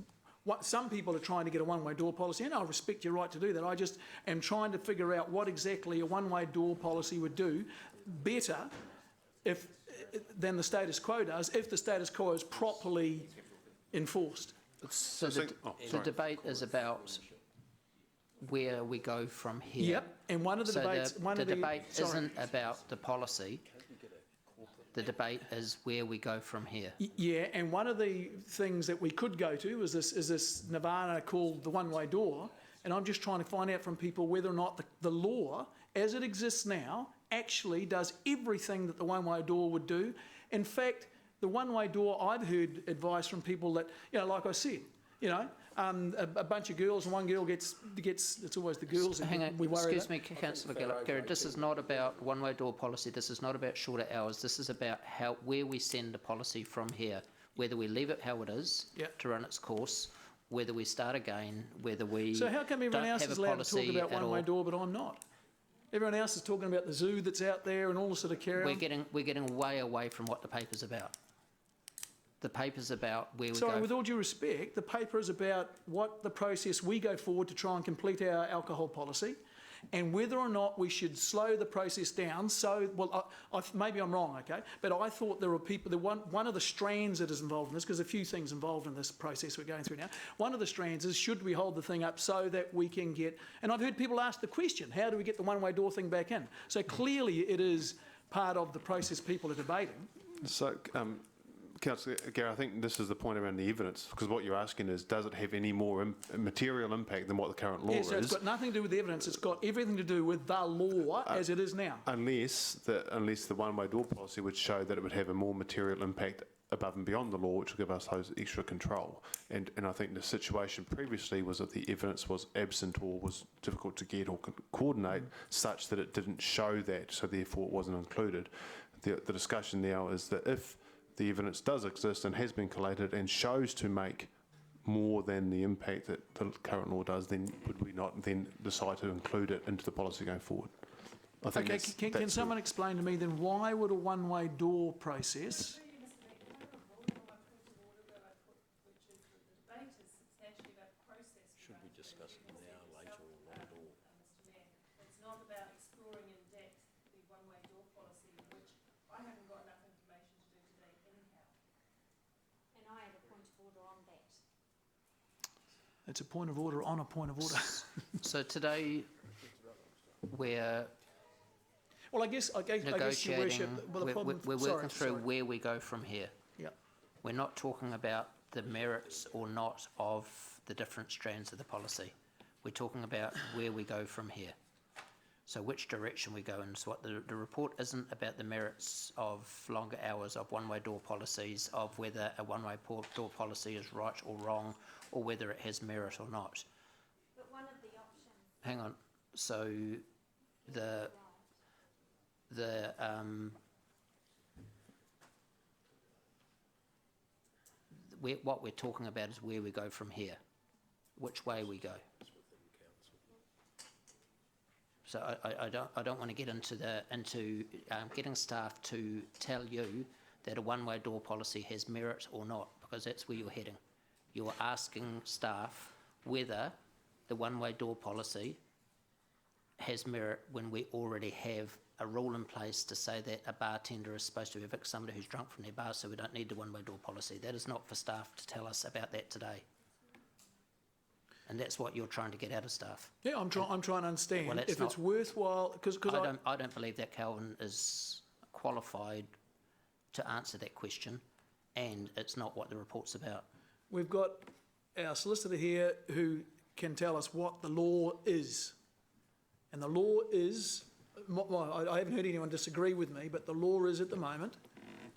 what some people are trying to get, a one-way door policy, and I respect your right to do that. I just am trying to figure out what exactly a one-way door policy would do better than the status quo does, if the status quo is properly enforced. So the debate is about where we go from here. Yep, and one of the debates... The debate isn't about the policy. The debate is where we go from here. Yeah, and one of the things that we could go to is this nirvana called the one-way door, and I'm just trying to find out from people whether or not the law, as it exists now, actually does everything that the one-way door would do. In fact, the one-way door, I've heard advice from people that, you know, like I said, you know, a bunch of girls and one girl gets it's always the girls. Hang on, we worry excuse me, Councillor Garrett, this is not about one-way door policy, this is not about shorter hours, this is about where we send the policy from here, whether we leave it how it is to run its course, whether we start again, whether we So how come everyone else is allowed to talk about one-way door but I'm not? Everyone else is talking about the zoo that's out there and all the sort of carry on. We're getting way away from what the paper's about. The paper's about where we go. Sorry, with all due respect, the paper is about what the process we go forward to try and complete our alcohol policy, and whether or not we should slow the process down. So, well, maybe I'm wrong, okay, but I thought there were people. One of the strands that is involved in this, because there's a few things involved in this process we're going through now. One of the strands is, should we hold the thing up so that we can get? And I've heard people ask the question, how do we get the one-way door thing back in? So clearly, it is part of the process people are debating. So. Councillor Gary, I think this is the point around the evidence, because what you're asking is, does it have any more material impact than what the current law is? So it's got nothing to do with the evidence, it's got everything to do with the law as it is now. Unless the one-way door policy would show that it would have a more material impact above and beyond the law, which will give us those extra control. And I think the situation previously was that the evidence was absent or was difficult to get or coordinate such that it didn't show that, so therefore it wasn't included. The discussion now is that if the evidence does exist and has been collated and shows to make more than the impact that the current law does, then would we not then decide to include it into the policy going forward? I think can someone explain to me then, why would a one-way door process... Should we discuss it now, later, or not at all? It's not about exploring in depth the one-way door policy, which I haven't got enough information to do today anyhow. And I have a point of order on that. It's a point of order on a point of order. So today we're negotiating, we're working through where we go from here. Yep. We're not talking about the merits or not of the different strands of the policy. We're talking about where we go from here. So which direction we go in. So what the report isn't about the merits of longer hours, of one-way door policies, of whether a one-way door policy is right or wrong, or whether it has merit or not. But one of the options... Hang on. So what we're talking about is where we go from here, which way we go. So I don't want to get into getting staff to tell you that a one-way door policy has merit or not, because that's where you're heading. You're asking staff whether the one-way door policy has merit when we already have a rule in place to say that a bartender is supposed to evict somebody who's drunk from their bar, so we don't need the one-way door policy. That is not for staff to tell us about that today. And that's what you're trying to get out of staff. Yeah, I'm trying to understand Well, if it's worthwhile, because I don't believe that Calvin is qualified to answer that question, and it's not what the report's about. we've got our solicitor here who can tell us what the law is. And the law is, I haven't heard anyone disagree with me, but the law is at the moment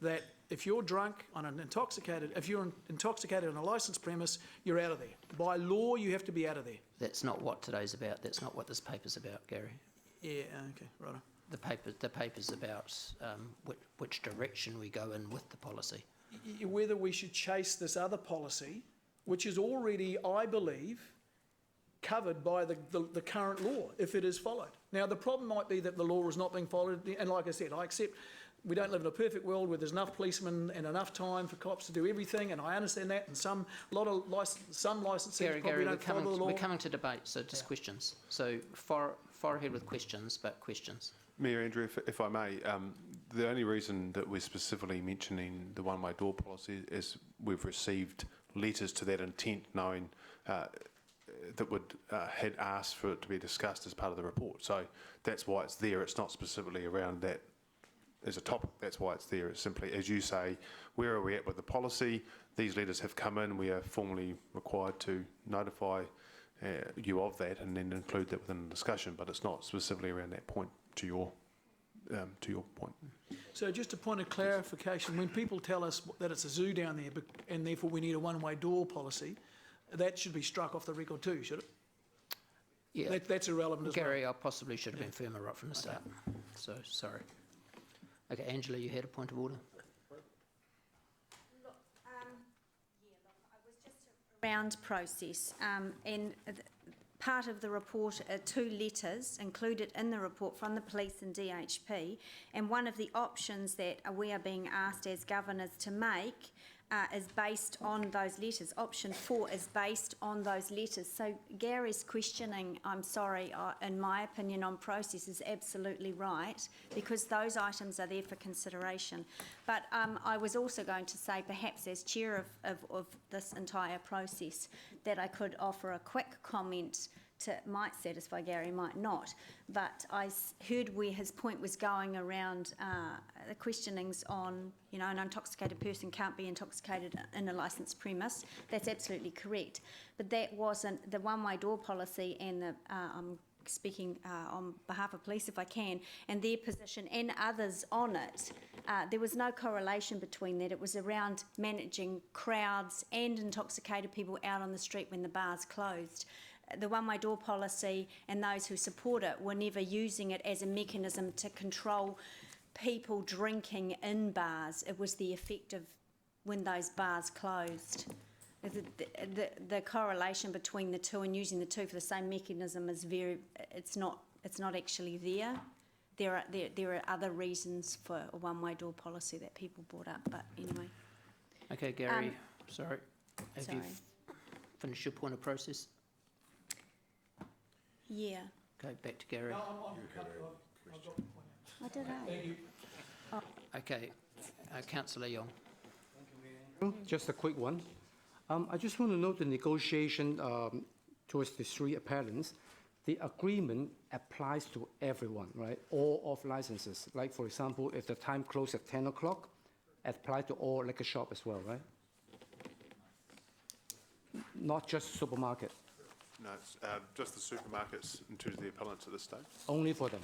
that if you're drunk on an intoxicated, if you're intoxicated on a licensed premise, you're out of there. By law, you have to be out of there. That's not what today's about. That's not what this paper's about, Gary. Yeah, okay, right. The paper's about which direction we go in with the policy. Whether we should chase this other policy, which is already, I believe, covered by the current law, if it is followed. Now, the problem might be that the law is not being followed, and like I said, I accept we don't live in a perfect world where there's enough policemen and enough time for cops to do everything, and I understand that, and some licensees probably don't follow the law. We're coming to debate, so just questions. So far ahead with questions, but questions. Mayor Andrew, if I may, the only reason that we're specifically mentioning the one-way door policy is we've received letters to that intent, knowing that had asked for it to be discussed as part of the report. So that's why it's there. It's not specifically around that as a topic. That's why it's there. It's simply, as you say, where are we at with the policy? These letters have come in. We are formally required to notify you of that and then include that within the discussion. But it's not specifically around that point. To your point. So just a point of clarification, when people tell us that it's a zoo down there and therefore we need a one-way door policy, that should be struck off the record too, should it? Yeah. That's irrelevant as Gary, I possibly should have been firmer right from the start. So, sorry. Okay, Angela, you had a point of order? I was just around process, and part of the report are 2 letters included in the report from the police and DHP, and one of the options that we are being asked as governors to make is based on those letters. Option 4 is based on those letters. So Gary's questioning, I'm sorry, in my opinion on process is absolutely right, because those items are there for consideration. But I was also going to say, perhaps as chair of this entire process, that I could offer a quick comment might satisfy Gary, might not, but I heard where his point was going around the questionings on, an intoxicated person can't be intoxicated in a licensed premise. That's absolutely correct, but that wasn't the one-way door policy, and I'm speaking on behalf of police if I can, and their position and others on it. There was no correlation between that. It was around managing crowds and intoxicated people out on the street when the bars closed. The one-way door policy and those who support it were never using it as a mechanism to control people drinking in bars. It was the effect of when those bars closed. The correlation between the two and using the two for the same mechanism is it's not actually there. There are other reasons for a one-way door policy that people brought up, but anyway. Okay, Gary, sorry. Have you finished your point of process? Yeah. Okay, back to Gary. What did I? Okay, Councillor Young. Just a quick one. I just want to note the negotiation towards the 3 appellants. The agreement applies to everyone, right? All off licenses. Like, for example, if the time closes at 10 o'clock, apply to all liquor shop as well, right? Not just supermarket. No, it's just the supermarkets in terms of the appellants at this stage. Only for them.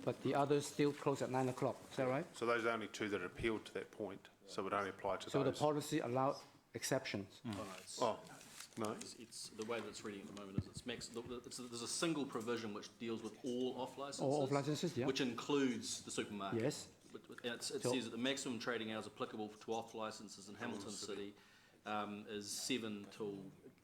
But the others still close at 9 o'clock, is that right? So those are only 2 that appealed to that point, so it would only apply to So those. the policy allowed exceptions? No. It's the way that it's reading at the moment is there's a single provision which deals with all off licenses. All off licenses, yeah. Which includes the supermarket. Yes. It says that the maximum trading hours applicable to off licenses in Hamilton City is 7 till,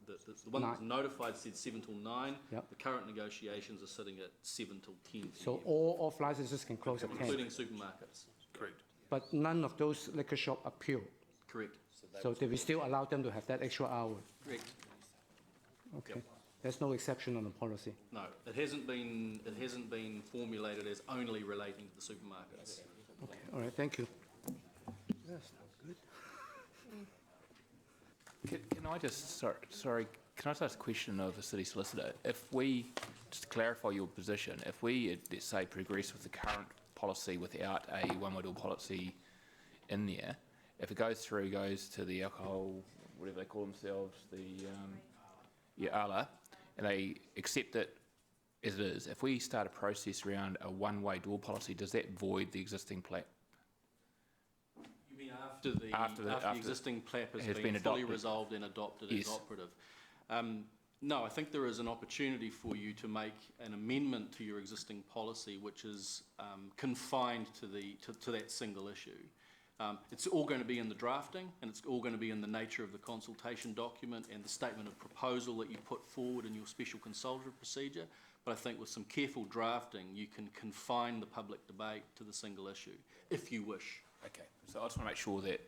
the one that was notified said 7 till 9. Yep. The current negotiations are sitting at 7 till 10 So p.m. all off licenses can close at 10? Including supermarkets. Correct. But none of those liquor shop are pure? Correct. So do we still allow them to have that extra hour? Correct. Okay. Yep. There's no exception on the policy? No, it hasn't been formulated as only relating to the supermarkets. Okay, all right, thank you. Can I just, sorry, can I just ask a question of the city solicitor? If we, just to clarify your position, if we, let's say, progress with the current policy without a one-way door policy in there, if it goes to the alcohol, whatever they call themselves, the ALA, and they accept it as it is, if we start a process around a one-way door policy, does that void the existing PLAP? You mean after the existing PLAP has been fully resolved and adopted as operative? No, I think there is an opportunity for you to make an amendment to your existing policy which is confined to that single issue. It's all going to be in the drafting, and it's all going to be in the nature of the consultation document and the statement of proposal that you put forward in your special consultative procedure. But I think with some careful drafting, you can confine the public debate to the single issue, if you wish. Okay, so I just want to make sure that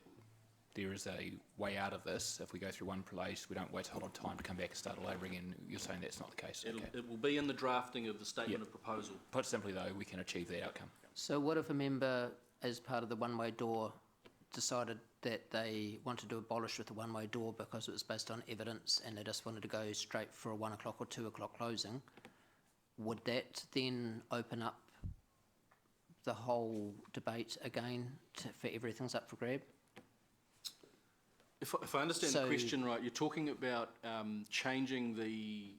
there is a way out of this. If we go through one place, we don't wait a whole lot of time to come back and start all over again. You're saying that's not the case? It will be in the drafting of the statement of proposal. Put simply, though, we can achieve that outcome. So what if a member, as part of the one-way door, decided that they wanted to abolish with the one-way door because it was based on evidence and they just wanted to go straight for a 1 o'clock or 2 o'clock closing? Would that then open up the whole debate again for everything's up for grab? If I understand the question right, you're talking about changing the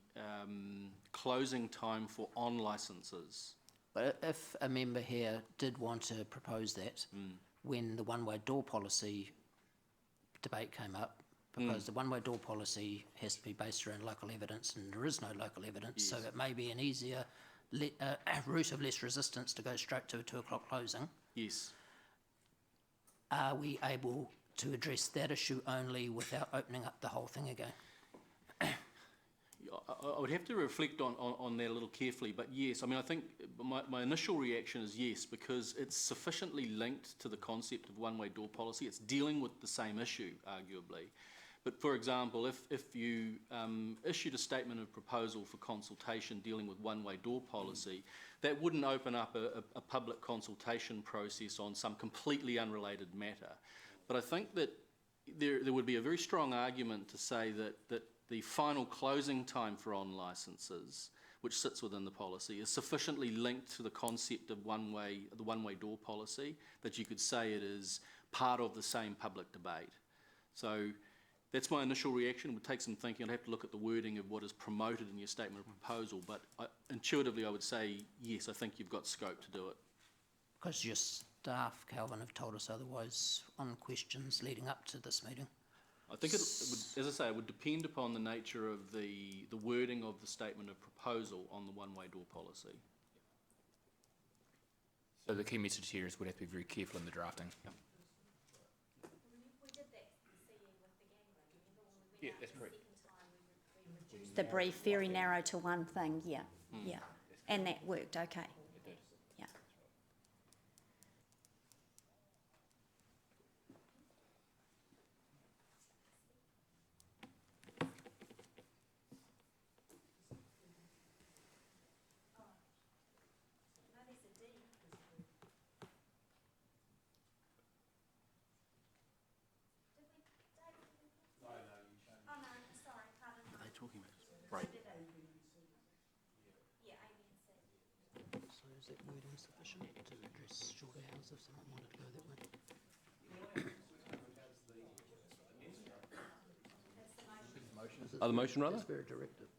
closing time for on licences. But if a member here did want to propose that, when the one-way door policy debate came up, because the one-way door policy has to be based around local evidence, and there is no local evidence, so it may be an easier route of less resistance to go straight to a 2 o'clock closing. Yes. Are we able to address that issue only without opening up the whole thing again? I would have to reflect on that a little carefully, but yes, I mean, I think my initial reaction is yes, because it's sufficiently linked to the concept of one-way door policy. It's dealing with the same issue, arguably. But for example, if you issued a statement of proposal for consultation dealing with one-way door policy, that wouldn't open up a public consultation process on some completely unrelated matter. But I think that there would be a very strong argument to say that the final closing time for on licences, which sits within the policy, is sufficiently linked to the concept of the one-way door policy that you could say it is part of the same public debate. So that's my initial reaction. It would take some thinking. I'd have to look at the wording of what is promoted in your statement of proposal, but intuitively I would say yes, I think you've got scope to do it. Because your staff, Calvin, have told us otherwise on questions leading up to this meeting. I think it would, as I say, it would depend upon the nature of the wording of the statement of proposal on the one-way door policy. So the key message here is we'd have to be very careful in the drafting. Yep. Yeah, that's correct. The brief very narrow to one thing, yeah, yeah. And that worked, okay. Yeah. So is that wording sufficient to address short hours if someone wanted to go that way? The motion rather? It's very directive.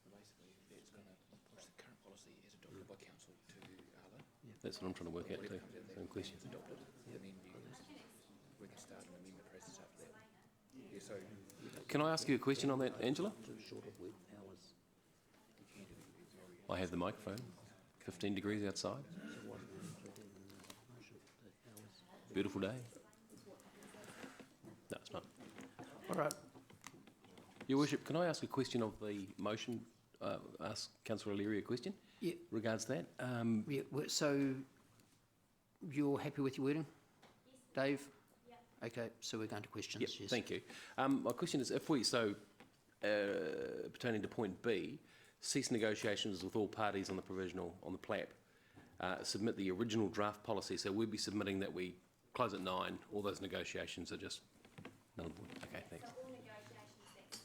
Basically, it's going to push the current policy as adopted by council to ALA. That's what I'm trying to work out too. Same question. Adopted, and then we can start an amendment process after that. Yeah, so Can I ask you a question on that, Angela? Too short of work hours. I have the microphone. 15 degrees outside. Beautiful day. No, it's not. All right. Your Worship, can I ask a question of the motion? Ask Councillor O'Leary a question? Yeah. Regards that? So you're happy with your wording? Yes. Dave? Yeah. Okay, so we're going to questions. Yep, yes. thank you. My question is, if we, pertaining to point B, cease negotiations with all parties on the provisional, on the PLAP, submit the original draft policy, so we'd be submitting that we close at 9, all those negotiations are just null and void. Okay, thanks. So all negotiations that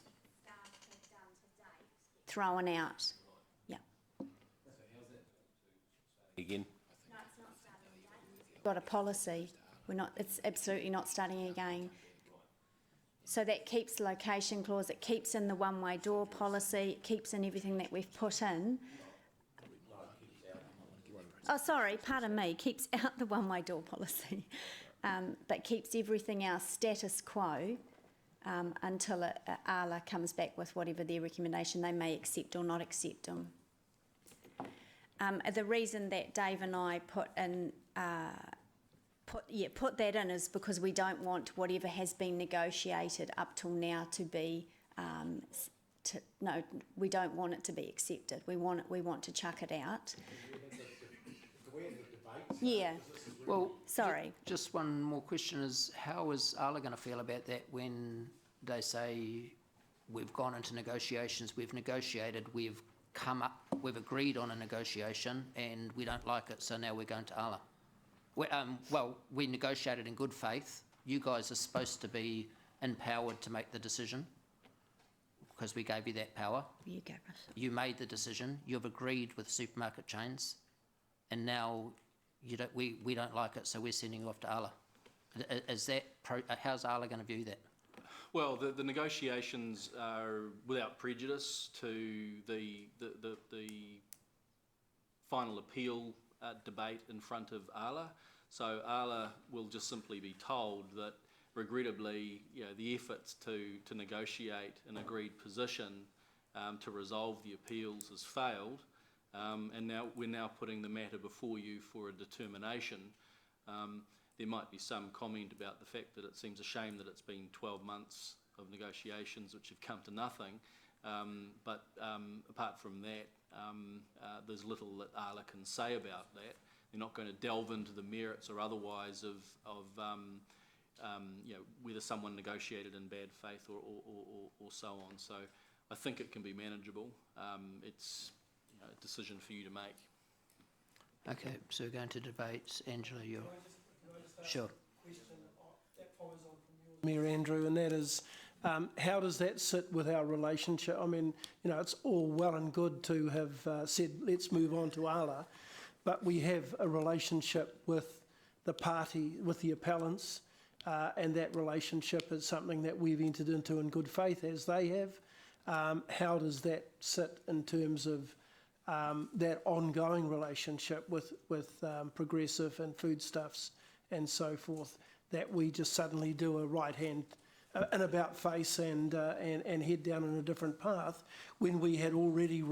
staff have done to date thrown out. Yeah. Again? No, it's not starting again. Got a policy. We're not. It's absolutely not starting again. So that keeps the location clause. It keeps in the one-way door policy. It keeps in everything that we've put in. Oh, sorry, pardon me. Keeps out the one-way door policy, but keeps everything else status quo until ALA comes back with whatever their recommendation they may accept or not accept them. The reason that Dave and I put that in is because we don't want whatever has been negotiated up till now to be. No, we don't want it to be accepted. We want to chuck it out. Yeah. Well, sorry. Just one more question is, how is ALA going to feel about that when they say we've gone into negotiations, we've negotiated, we've come up, we've agreed on a negotiation and we don't like it, so now we're going to ALA? We negotiated in good faith. You guys are supposed to be empowered to make the decision because we gave you that power. You gave us. You made the decision. You've agreed with supermarket chains, and now you don't. We don't like it, so we're sending you off to ALA. Is that how's ALA going to view that? Well, the negotiations are without prejudice to the final appeal debate in front of ALA. So ALA will just simply be told that, regrettably, the efforts to negotiate an agreed position to resolve the appeals has failed, and now we're putting the matter before you for a determination. There might be some comment about the fact that it seems a shame that it's been 12 months of negotiations which have come to nothing, but apart from that, there's little that ALA can say about that. They're not going to delve into the merits or otherwise of whether someone negotiated in bad faith or so on. So I think it can be manageable. It's a decision for you to make. Okay, so we're going to debate. Angela, you're... Sure. That follows on from yours, Mayor Andrew, and that is, how does that sit with our relationship? I mean, it's all well and good to have said, let's move on to ALA, but we have a relationship with the party, with the appellants, and that relationship is something that we've entered into in good faith, as they have. How does that sit in terms of that ongoing relationship with Progressive and Foodstuffs and so forth, that we just suddenly do a right hand, an about face and head down in a different path when we had already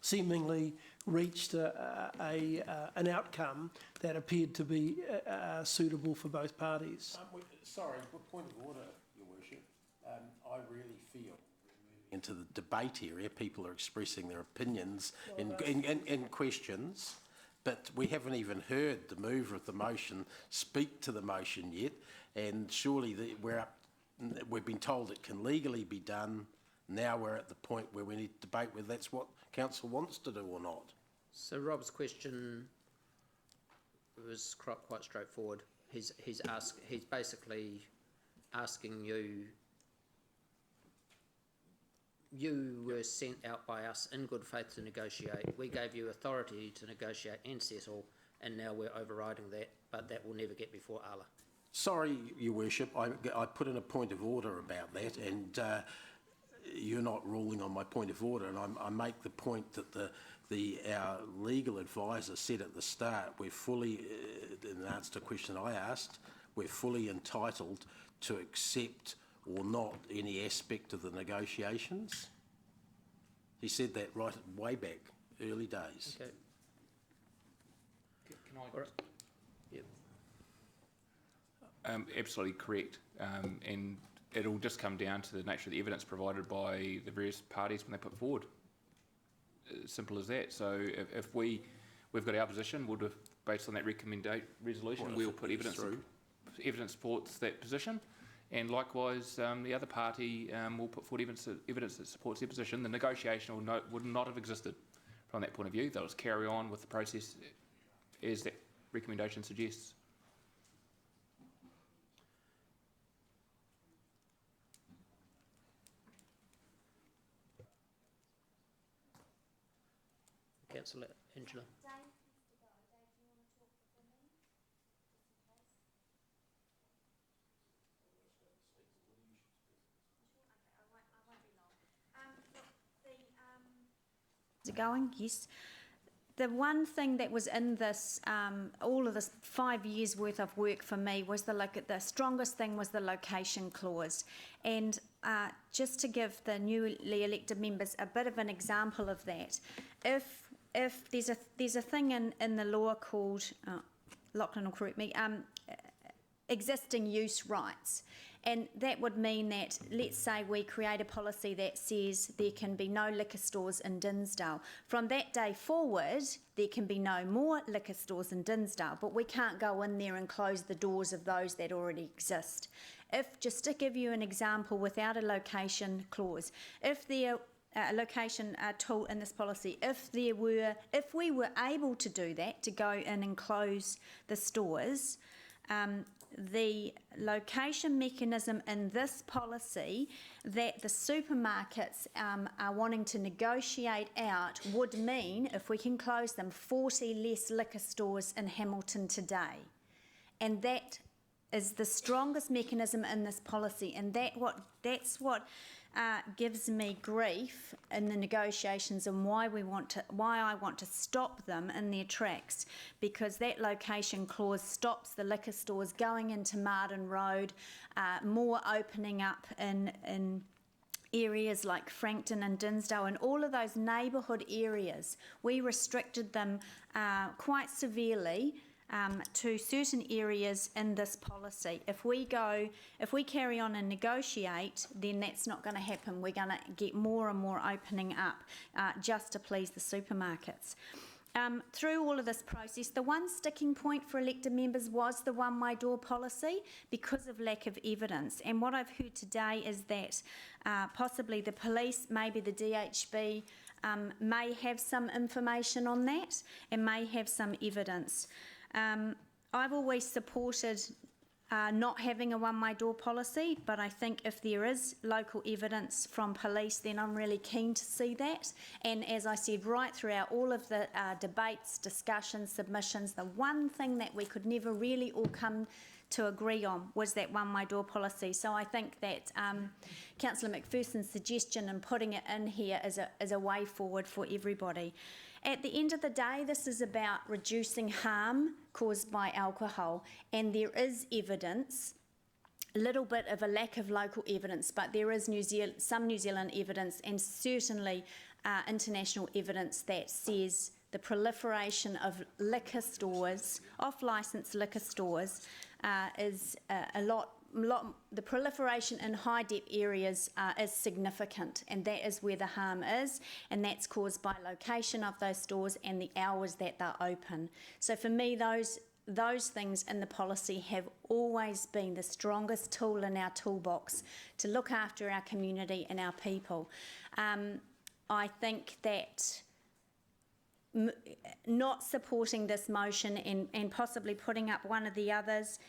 seemingly reached an outcome that appeared to be suitable for both parties. Sorry, point of order, Your Worship. I really feel into the debate area, people are expressing their opinions in questions, but we haven't even heard the mover of the motion speak to the motion yet, and surely we've been told it can legally be done. Now we're at the point where we need to debate whether that's what council wants to do or not. So Rob's question was quite straightforward. He's basically asking you. You were sent out by us in good faith to negotiate. We gave you authority to negotiate and settle, and now we're overriding that, but that will never get before ALA. Sorry, Your Worship, I put in a point of order about that, and you're not ruling on my point of order, and I make the point that our legal advisor said at the start, we're fully, in answer to a question I asked, we're fully entitled to accept or not any aspect of the negotiations. He said that right way back, early days. Okay. Can I? Yep. Absolutely correct. And it'll just come down to the nature of the evidence provided by the various parties when they put forward. Simple as that. So if we've got our position, we'll based on that resolution, we'll put evidence supports that position, and likewise the other party will put forward evidence that supports their position. The negotiation would not have existed from that point of view. They'll just carry on with the process as that recommendation suggests. Councillor Angela. Is it going? Yes. The one thing that was in this, all of this 5 years worth of work for me was the strongest thing was the location clause. And just to give the newly elected members a bit of an example of that, if there's a thing in the law called, Lachlan will correct me, existing use rights. And that would mean that, let's say we create a policy that says there can be no liquor stores in Dinsdale. From that day forward, there can be no more liquor stores in Dinsdale, but we can't go in there and close the doors of those that already exist. Just to give you an example, without a location clause, if the location tool in this policy, if we were able to do that, to go in and close the stores, the location mechanism in this policy that the supermarkets are wanting to negotiate out would mean, if we can close them, 40 less liquor stores in Hamilton today. And that is the strongest mechanism in this policy, and that's what gives me grief in the negotiations, and why I want to stop them in their tracks, because that location clause stops the liquor stores going into Marden Road, more opening up in areas like Frankton and Dinsdale and all of those neighbourhood areas. We restricted them quite severely to certain areas in this policy. If we carry on and negotiate, then that's not going to happen. We're going to get more and more opening up just to please the supermarkets. Through all of this process, the one sticking point for elected members was the one-way door policy because of lack of evidence. And what I've heard today is that possibly the police, maybe the DHB, may have some information on that and may have some evidence. I've always supported not having a one-way door policy, but I think if there is local evidence from police, then I'm really keen to see that. And as I said, right throughout all of the debates, discussions, submissions, the one thing that we could never really all come to agree on was that one-way door policy. So I think that Councillor McPherson's suggestion and putting it in here is a way forward for everybody. At the end of the day, this is about reducing harm caused by alcohol, and there is evidence, a little bit of a lack of local evidence, but there is some New Zealand evidence and certainly international evidence that says the proliferation of liquor stores, off-licence liquor stores, is the proliferation in high-depth areas is significant, and that is where the harm is, and that's caused by location of those stores and the hours that they're open. So for me, those things in the policy have always been the strongest tool in our toolbox to look after our community and our people. I think that not supporting this motion and possibly putting up one of the others,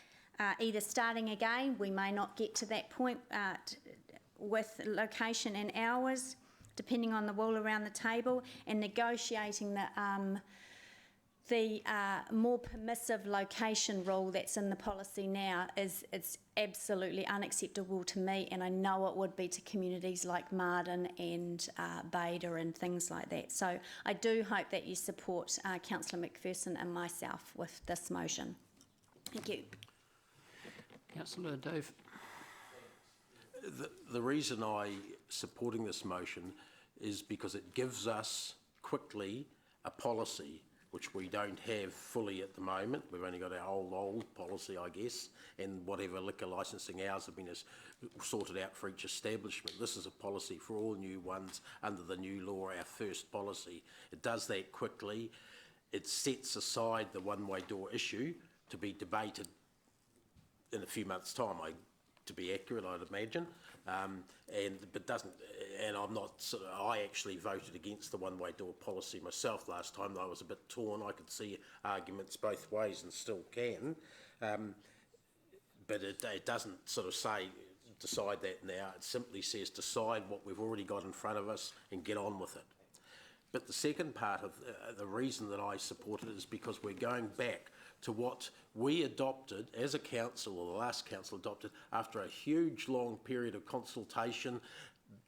either starting again, we may not get to that point with location and hours, depending on the will around the table, and negotiating the more permissive location rule that's in the policy now it's absolutely unacceptable to me, and I know it would be to communities like Marden and Beda and things like that. So I do hope that you support Councillor McPherson and myself with this motion. Thank you. Councillor Dove. The reason I'm supporting this motion is because it gives us quickly a policy which we don't have fully at the moment. We've only got our old policy, I guess, and whatever liquor licensing hours have been sorted out for each establishment. This is a policy for all new ones under the new law, our first policy. It does that quickly. It sets aside the one-way door issue to be debated in a few months' time, to be accurate, I'd imagine. But doesn't, and I'm not, I actually voted against the one-way door policy myself last time. I was a bit torn. I could see arguments both ways and still can. But it doesn't sort of say, decide that now. It simply says decide what we've already got in front of us and get on with it. But the second part of the reason that I support it is because we're going back to what we adopted as a council, or the last council adopted, after a huge long period of consultation,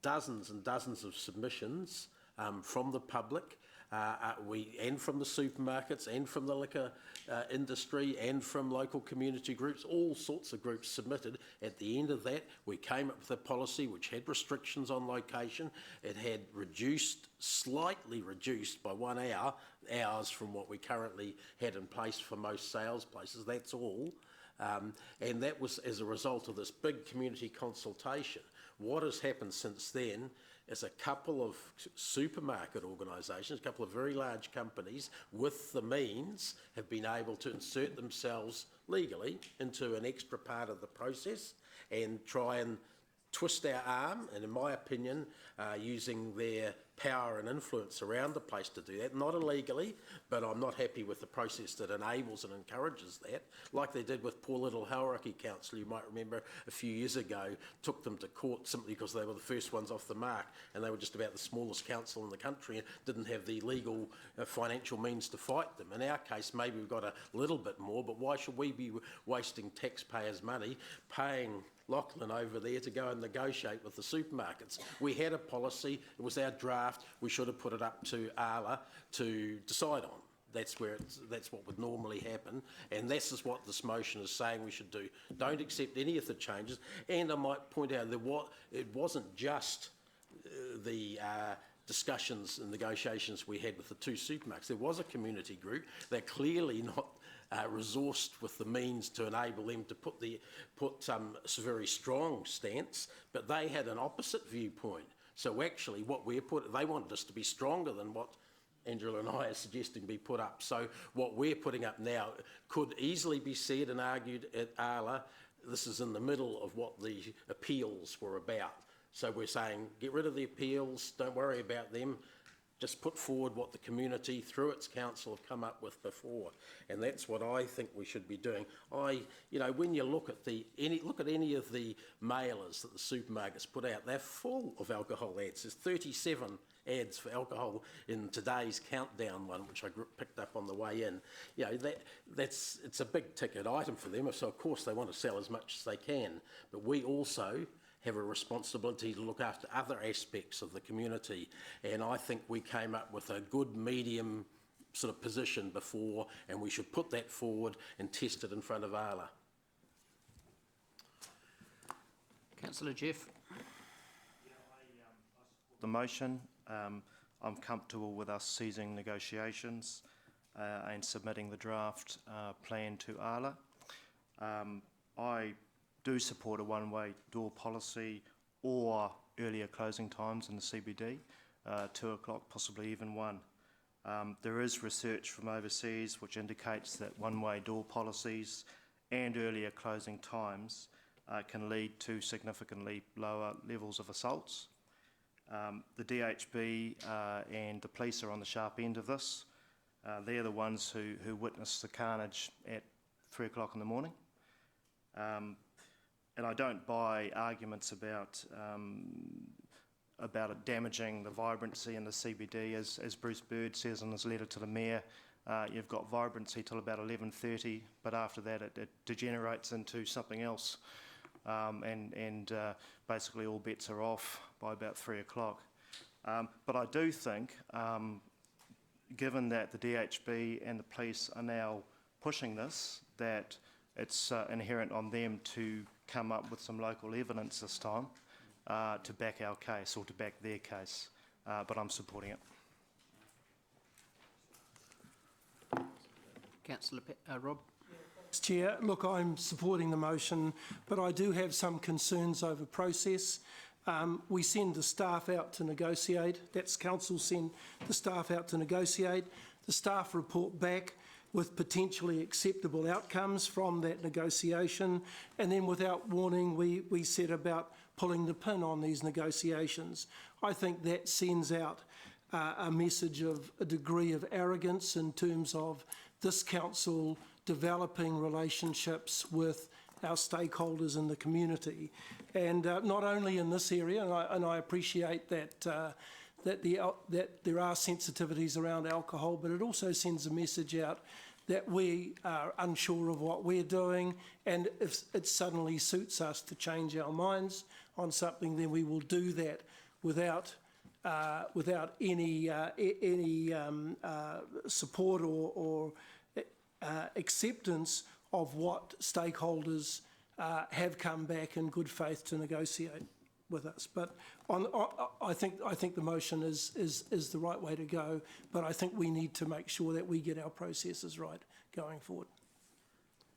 dozens and dozens of submissions from the public, and from the supermarkets, and from the liquor industry, and from local community groups. All sorts of groups submitted. At the end of that, we came up with a policy which had restrictions on location. It had slightly reduced by 1 hour, hours from what we currently had in place for most sales places. That's all. And that was as a result of this big community consultation. What has happened since then is a couple of supermarket organisations, a couple of very large companies with the means, have been able to insert themselves legally into an extra part of the process and try and twist our arm, and in my opinion, using their power and influence around the place to do that, not illegally, but I'm not happy with the process that enables and encourages that, like they did with poor little Hauraki Council, you might remember a few years ago, took them to court simply because they were the first ones off the mark, and they were just about the smallest council in the country and didn't have the legal financial means to fight them. In our case, maybe we've got a little bit more, but why should we be wasting taxpayers' money paying Lachlan over there to go and negotiate with the supermarkets? We had a policy, it was our draft, we should have put it up to Arla to decide on. That's what would normally happen, and this is what this motion is saying we should do. Don't accept any of the changes, and I might point out that it wasn't just the discussions and negotiations we had with the two supermarkets. There was a community group. They're clearly not resourced with the means to enable them to put some very strong stance, but they had an opposite viewpoint. So actually they wanted us to be stronger than what Angela and I are suggesting be put up. So what we're putting up now could easily be said and argued at Arla. This is in the middle of what the appeals were about. So we're saying, get rid of the appeals, don't worry about them, just put forward what the community, through its council, have come up with before. And that's what I think we should be doing. When you look at any of the mailers that the supermarkets put out, they're full of alcohol ads. There's 37 ads for alcohol in today's countdown one, which I picked up on the way in. It's a big ticket item for them, so of course they want to sell as much as they can. But we also have a responsibility to look after other aspects of the community, and I think we came up with a good medium sort of position before, and we should put that forward and test it in front of Arla. Councillor Jeff. The motion, I'm comfortable with us ceasing negotiations and submitting the draft plan to Arla. I do support a one-way door policy or earlier closing times in the CBD, 2 o'clock, possibly even 1. There is research from overseas which indicates that one-way door policies and earlier closing times can lead to significantly lower levels of assaults. The DHB and the police are on the sharp end of this. They're the ones who witnessed the carnage at 3 o'clock in the morning. And I don't buy arguments about it damaging the vibrancy in the CBD. As Bruce Bird says in his letter to the Mayor, you've got vibrancy till about 11:30, but after that it degenerates into something else. And basically all bets are off by about 3 o'clock. But I do think, given that the DHB and the police are now pushing this, that it's inherent on them to come up with some local evidence this time to back our case, or to back their case, but I'm supporting it. Councillor Rob. Chair, look, I'm supporting the motion, but I do have some concerns over process. We send the staff out to negotiate. That's council send the staff out to negotiate. The staff report back with potentially acceptable outcomes from that negotiation, and then without warning we set about pulling the pin on these negotiations. I think that sends out a message of a degree of arrogance in terms of this council developing relationships with our stakeholders in the community, and not only in this area, and I appreciate that that there are sensitivities around alcohol, but it also sends a message out that we are unsure of what we're doing, and if it suddenly suits us to change our minds on something, then we will do that without any support or acceptance of what stakeholders have come back in good faith to negotiate with us. But I think the motion is the right way to go, but I think we need to make sure that we get our processes right going forward.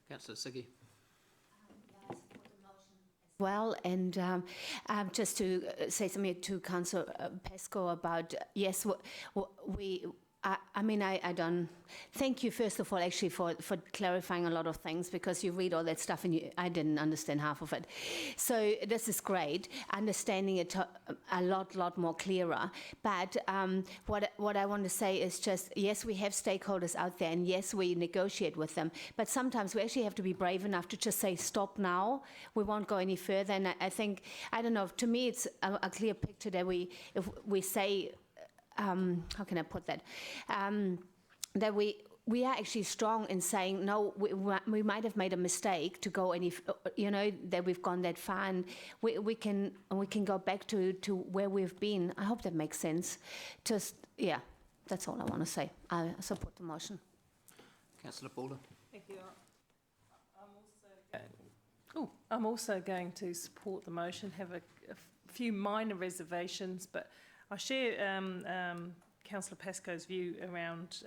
Councillor Siggy. Well, and just to say something to Councillor Pascoe about, yes, I don't. Thank you, first of all, actually, for clarifying a lot of things, because you read all that stuff and I didn't understand half of it. So this is great, understanding it a lot more clearer. But what I want to say is just, yes, we have stakeholders out there, and yes, we negotiate with them. But sometimes we actually have to be brave enough to just say, stop now. We won't go any further. And I think, I don't know, to me, it's a clear picture that if we say, how can I put that? That we are actually strong in saying, no, we might have made a mistake to go any, that we've gone that far, and we can go back to where we've been. I hope that makes sense. Just, yeah, that's all I want to say. I support the motion. Councillor Balder. Thank you. I'm also going to support the motion, have a few minor reservations, but I share Councillor Pascoe's view around,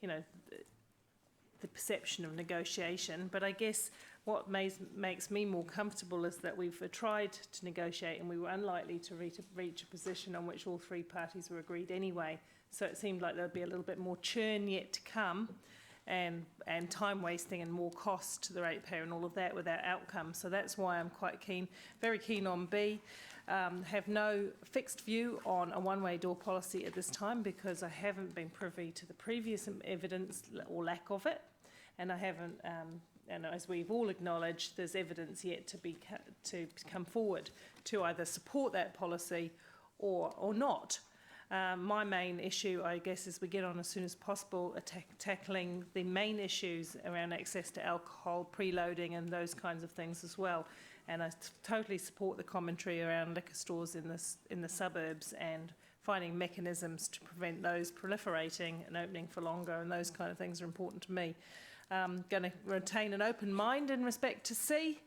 the perception of negotiation. But I guess what makes me more comfortable is that we've tried to negotiate, and we were unlikely to reach a position on which all three parties were agreed anyway. So it seemed like there'd be a little bit more churn yet to come, and time wasting and more cost to the ratepayer and all of that without outcome. So that's why I'm quite keen, very keen on B. Have no fixed view on a one-way door policy at this time, because I haven't been privy to the previous evidence or lack of it, and I haven't. And as we've all acknowledged, there's evidence yet to come forward to either support that policy or not. My main issue, I guess, is we get on as soon as possible tackling the main issues around access to alcohol, preloading, and those kinds of things as well. And I totally support the commentary around liquor stores in the suburbs and finding mechanisms to prevent those proliferating and opening for longer, and those kind of things are important to me. Going to retain an open mind in respect to C.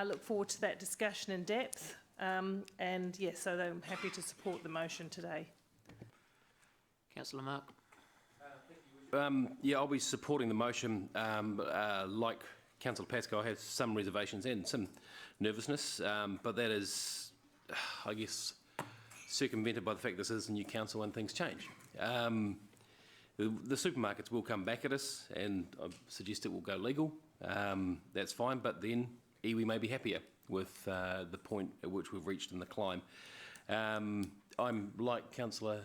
Look forward to that discussion in depth. And yes, so I'm happy to support the motion today. Councillor Mark. Yeah, I'll be supporting the motion. Like Councillor Pascoe, I have some reservations and some nervousness, but that is, I guess, circumvented by the fact this is a new council and things change. The supermarkets will come back at us, and I suggest it will go legal. That's fine, but then iwi may be happier with the point at which we've reached in the climb. I'm like Councillor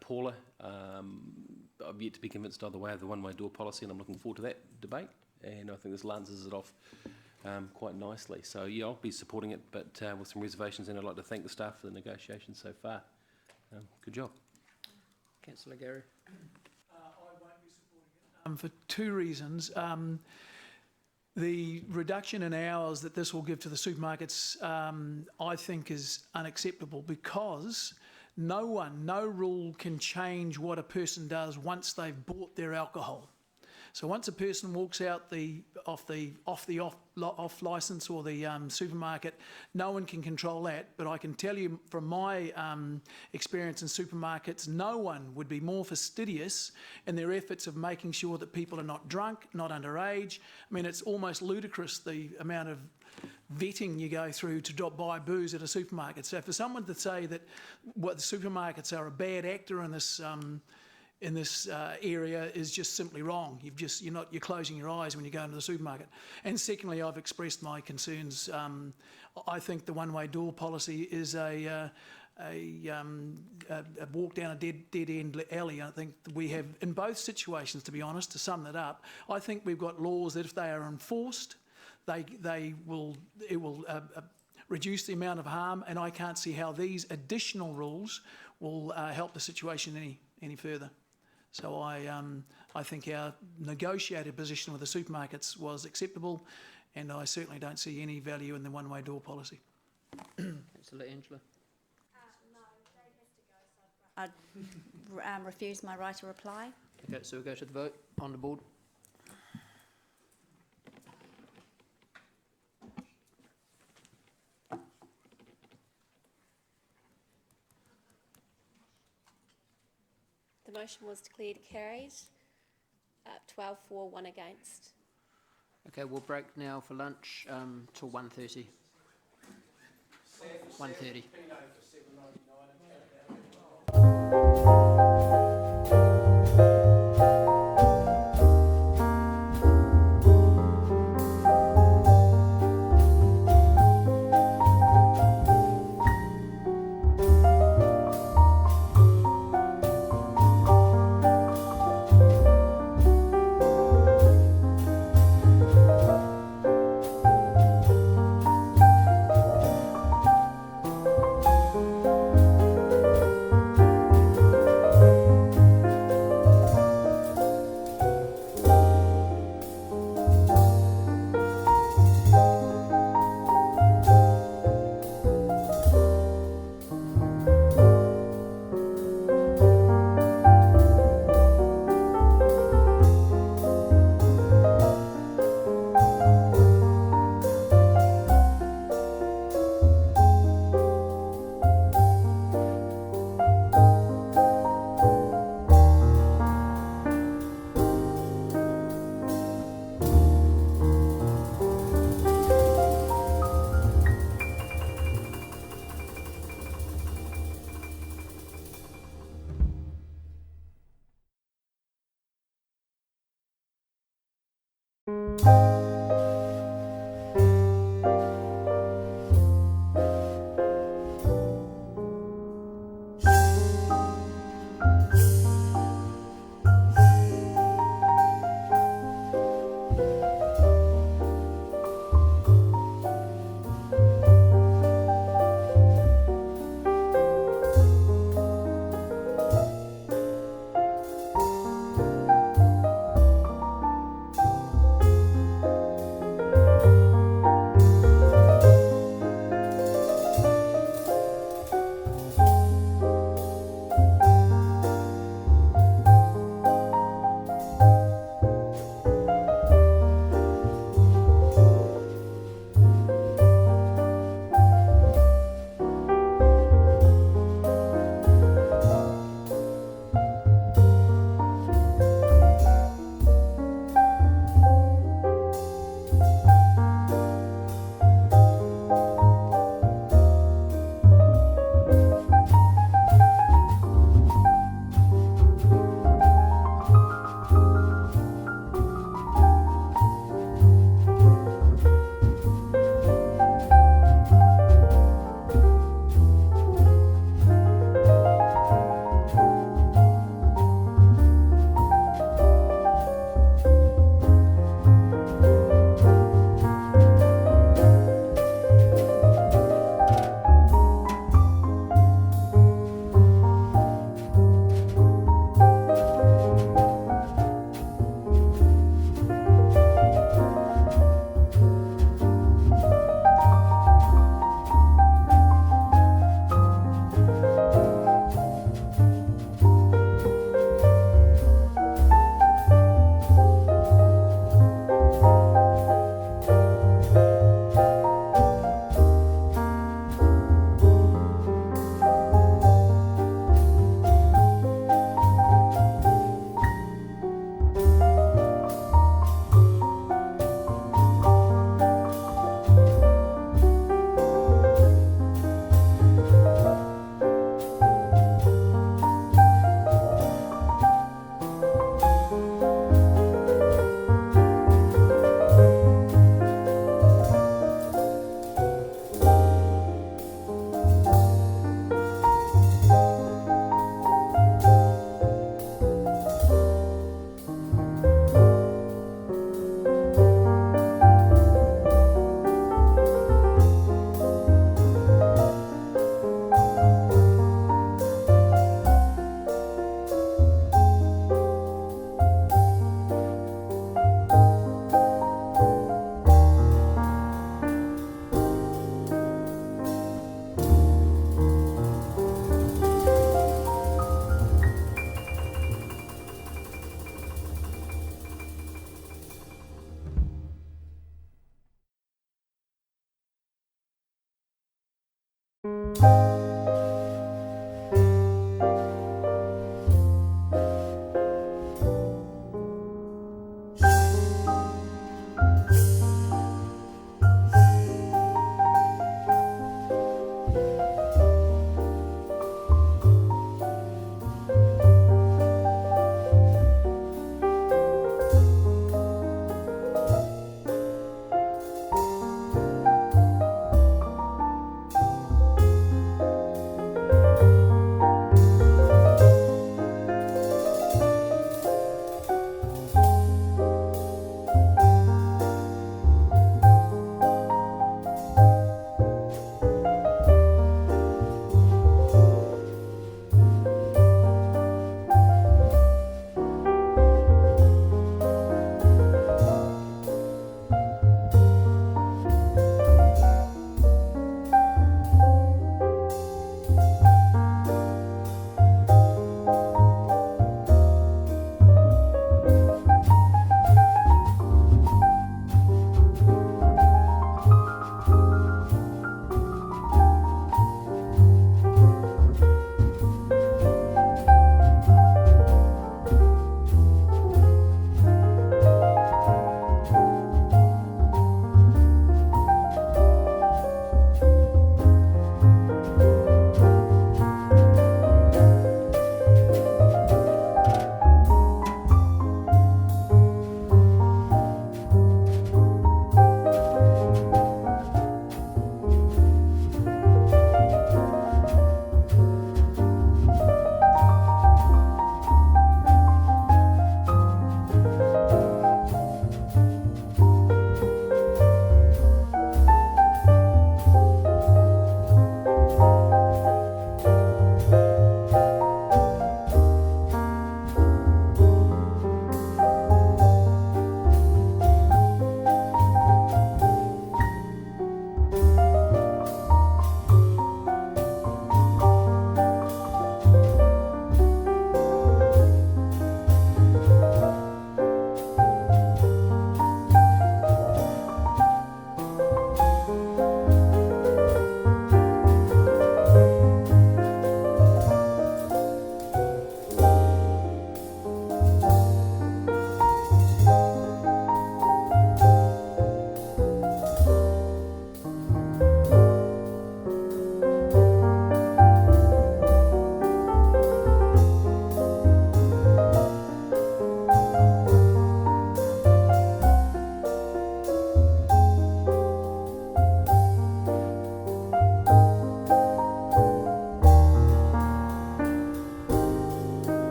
Paula. I've yet to be convinced either way of the one-way door policy, and I'm looking forward to that debate. And I think this lances it off quite nicely. So yeah, I'll be supporting it, but with some reservations, and I'd like to thank the staff for the negotiations so far. Good job. Councillor Gary. I won't be supporting it for two reasons. The reduction in hours that this will give to the supermarkets, I think, is unacceptable, because no rule can change what a person does once they've bought their alcohol. So once a person walks out off license or the supermarket, no one can control that. But I can tell you from my experience in supermarkets, no one would be more fastidious in their efforts of making sure that people are not drunk, not underage. I mean, it's almost ludicrous the amount of vetting you go through to buy booze at a supermarket. So for someone to say that the supermarkets are a bad actor in this area is just simply wrong. You're closing your eyes when you go into the supermarket. And secondly, I've expressed my concerns. I think the one-way door policy is a walk down a dead-end alley. I think we have, in both situations, to be honest, to sum that up, I think we've got laws that if they are enforced, it will reduce the amount of harm, and I can't see how these additional rules will help the situation any further. So I think our negotiated position with the supermarkets was acceptable, and I certainly don't see any value in the one-way door policy. Councillor Angela. No, Dave has to go, so I'd refuse my right to reply. Okay, so we'll go to the vote on the board. The motion was declared carried. 12 for, 1 against. Okay, we'll break now for lunch till 1:30. 1:30.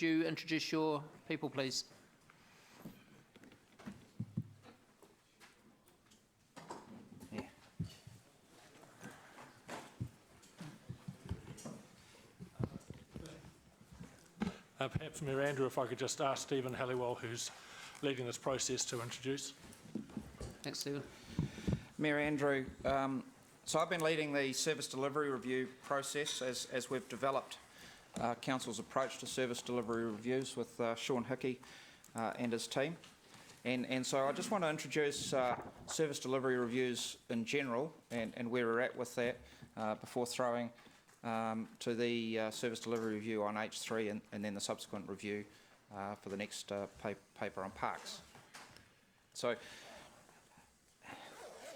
you introduce your people, please? Perhaps, Mayor Andrew, if I could just ask Stephen Halliwell, who's leading this process, to introduce. Thanks, Stephen. Mayor Andrew, so I've been leading the service delivery review process as we've developed Council's approach to service delivery reviews with Sean Hickey and his team. And so I just want to introduce service delivery reviews in general and where we're at with that before throwing to the service delivery review on H3 and then the subsequent review for the next paper on parks. So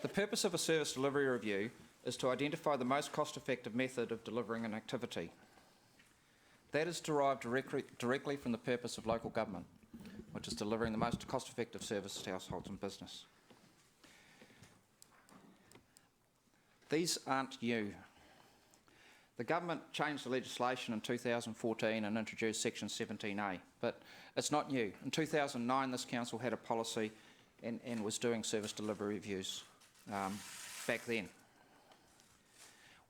the purpose of a service delivery review is to identify the most cost-effective method of delivering an activity. That is derived directly from the purpose of local government, which is delivering the most cost-effective service to households and business. These aren't new. The government changed the legislation in 2014 and introduced Section 17A, but it's not new. In 2009, this council had a policy and was doing service delivery reviews back then.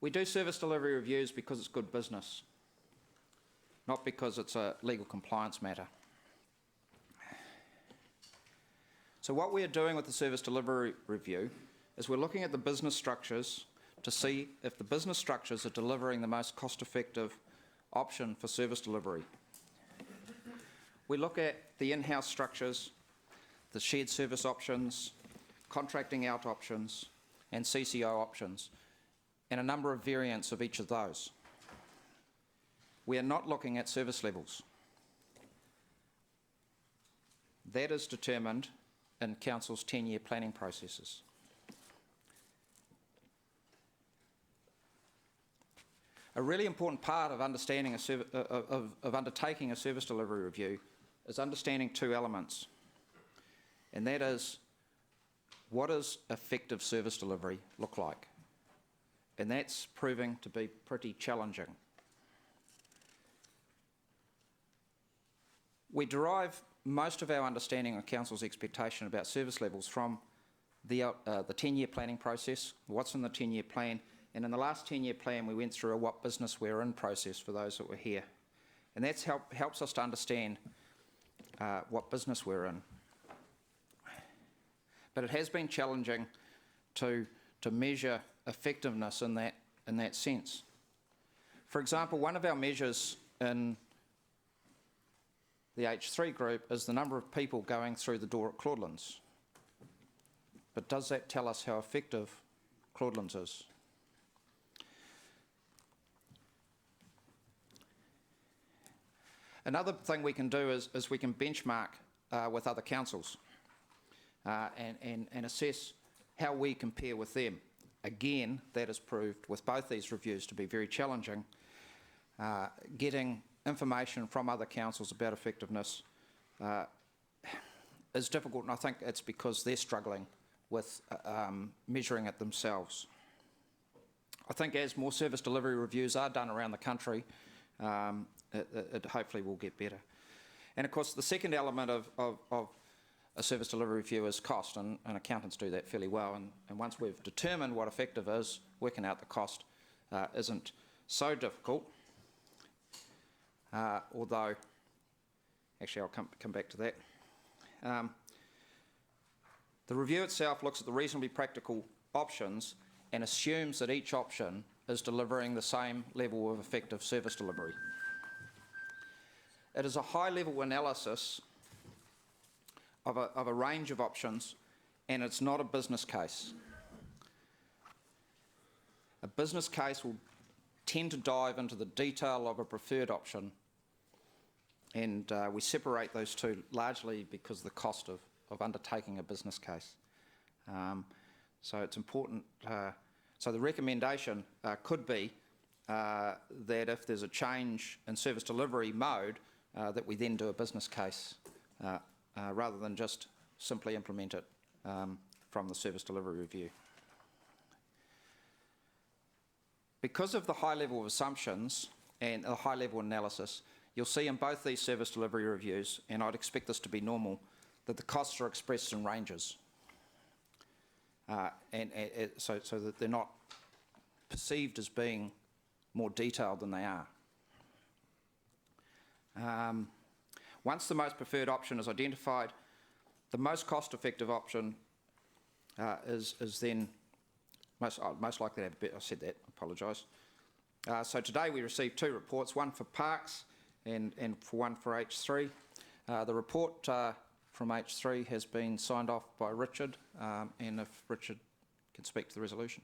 We do service delivery reviews because it's good business, not because it's a legal compliance matter. So what we are doing with the service delivery review is we're looking at the business structures to see if the business structures are delivering the most cost-effective option for service delivery. We look at the in-house structures, the shared service options, contracting out options, and CCO options, and a number of variants of each of those. We are not looking at service levels. That is determined in Council's 10-year planning processes. A really important part of understanding of undertaking a service delivery review is understanding two elements, and that is, what does effective service delivery look like? And that's proving to be pretty challenging. We derive most of our understanding of Council's expectation about service levels from the 10-year planning process, what's in the 10-year plan, and in the last 10-year plan we went through a what business we're in process for those that were here. And that helps us to understand what business we're in. But it has been challenging to measure effectiveness in that sense. For example, one of our measures in the H3 group is the number of people going through the door at Claudelands. But does that tell us how effective Claudelands is? Another thing we can do is we can benchmark with other councils and assess how we compare with them. Again, that has proved with both these reviews to be very challenging. Getting information from other councils about effectiveness is difficult, and I think it's because they're struggling with measuring it themselves. I think as more service delivery reviews are done around the country, it hopefully will get better. And of course, the second element of a service delivery review is cost, and accountants do that fairly well. And once we've determined what effective is, working out the cost isn't so difficult. Although, actually I'll come back to that. The review itself looks at the reasonably practical options and assumes that each option is delivering the same level of effective service delivery. It is a high-level analysis of a range of options, and it's not a business case. A business case will tend to dive into the detail of a preferred option, and we separate those two largely because of the cost of undertaking a business case. So it's important. So the recommendation could be that if there's a change in service delivery mode, that we then do a business case rather than just simply implement it from the service delivery review. Because of the high level of assumptions and the high level analysis, you'll see in both these service delivery reviews, and I'd expect this to be normal, that the costs are expressed in ranges. So that they're not perceived as being more detailed than they are. Once the most preferred option is identified, the most cost-effective option is then most likely to have a bit. I said that. I apologise. So today we received 2 reports, one for Parks and one for H3. The report from H3 has been signed off by Richard, and if Richard can speak to the resolution.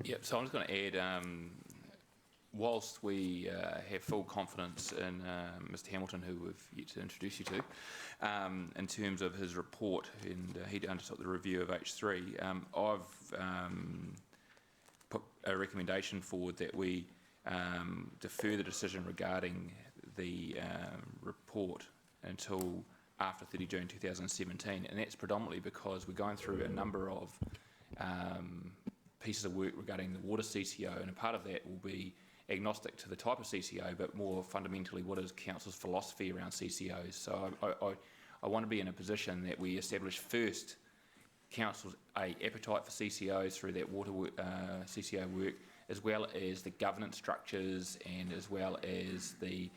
Yep, so I'm just going to add, whilst we have full confidence in Mr Hamilton, who we've yet to introduce you to, in terms of his report, and he undertook the review of H3, I've put a recommendation forward that we defer the decision regarding the report until after 30 June 2017, and that's predominantly because we're going through a number of pieces of work regarding the water CCO, and a part of that will be agnostic to the type of CCO, but more fundamentally what is Council's philosophy around CCOs. So I want to be in a position that we establish first Council's appetite for CCOs through that water CCO work, as well as the governance structures and as well as the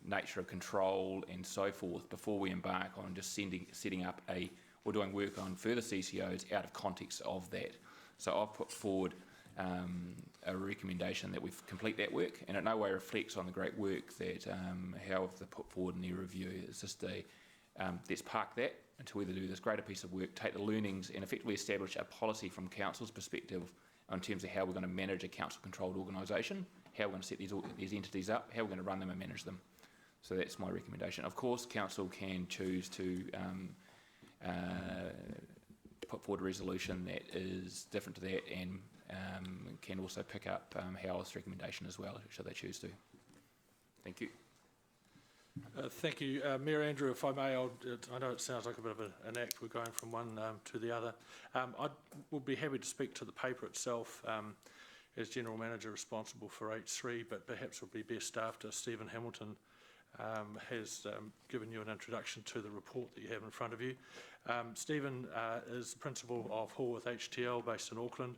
nature of control and so forth, before we embark on just setting up or doing work on further CCOs out of context of that. So I've put forward a recommendation that we complete that work, and it no way reflects on the great work that how they've put forward in their review. It's just let's park that until we do this greater piece of work, take the learnings and effectively establish a policy from Council's perspective in terms of how we're going to manage a council-controlled organisation, how we're going to set these entities up, how we're going to run them and manage them. So that's my recommendation. Of course, Council can choose to put forward a resolution that is different to that, and can also pick up Howard's recommendation as well, should they choose to. Thank you. Thank you. Mayor Andrew, if I may, I know it sounds like a bit of an act, we're going from one to the other. I would be happy to speak to the paper itself as General Manager responsible for H3, but perhaps it would be best after Stephen Hamilton has given you an introduction to the report that you have in front of you. Stephen is the Principal of Haworth HTL based in Auckland.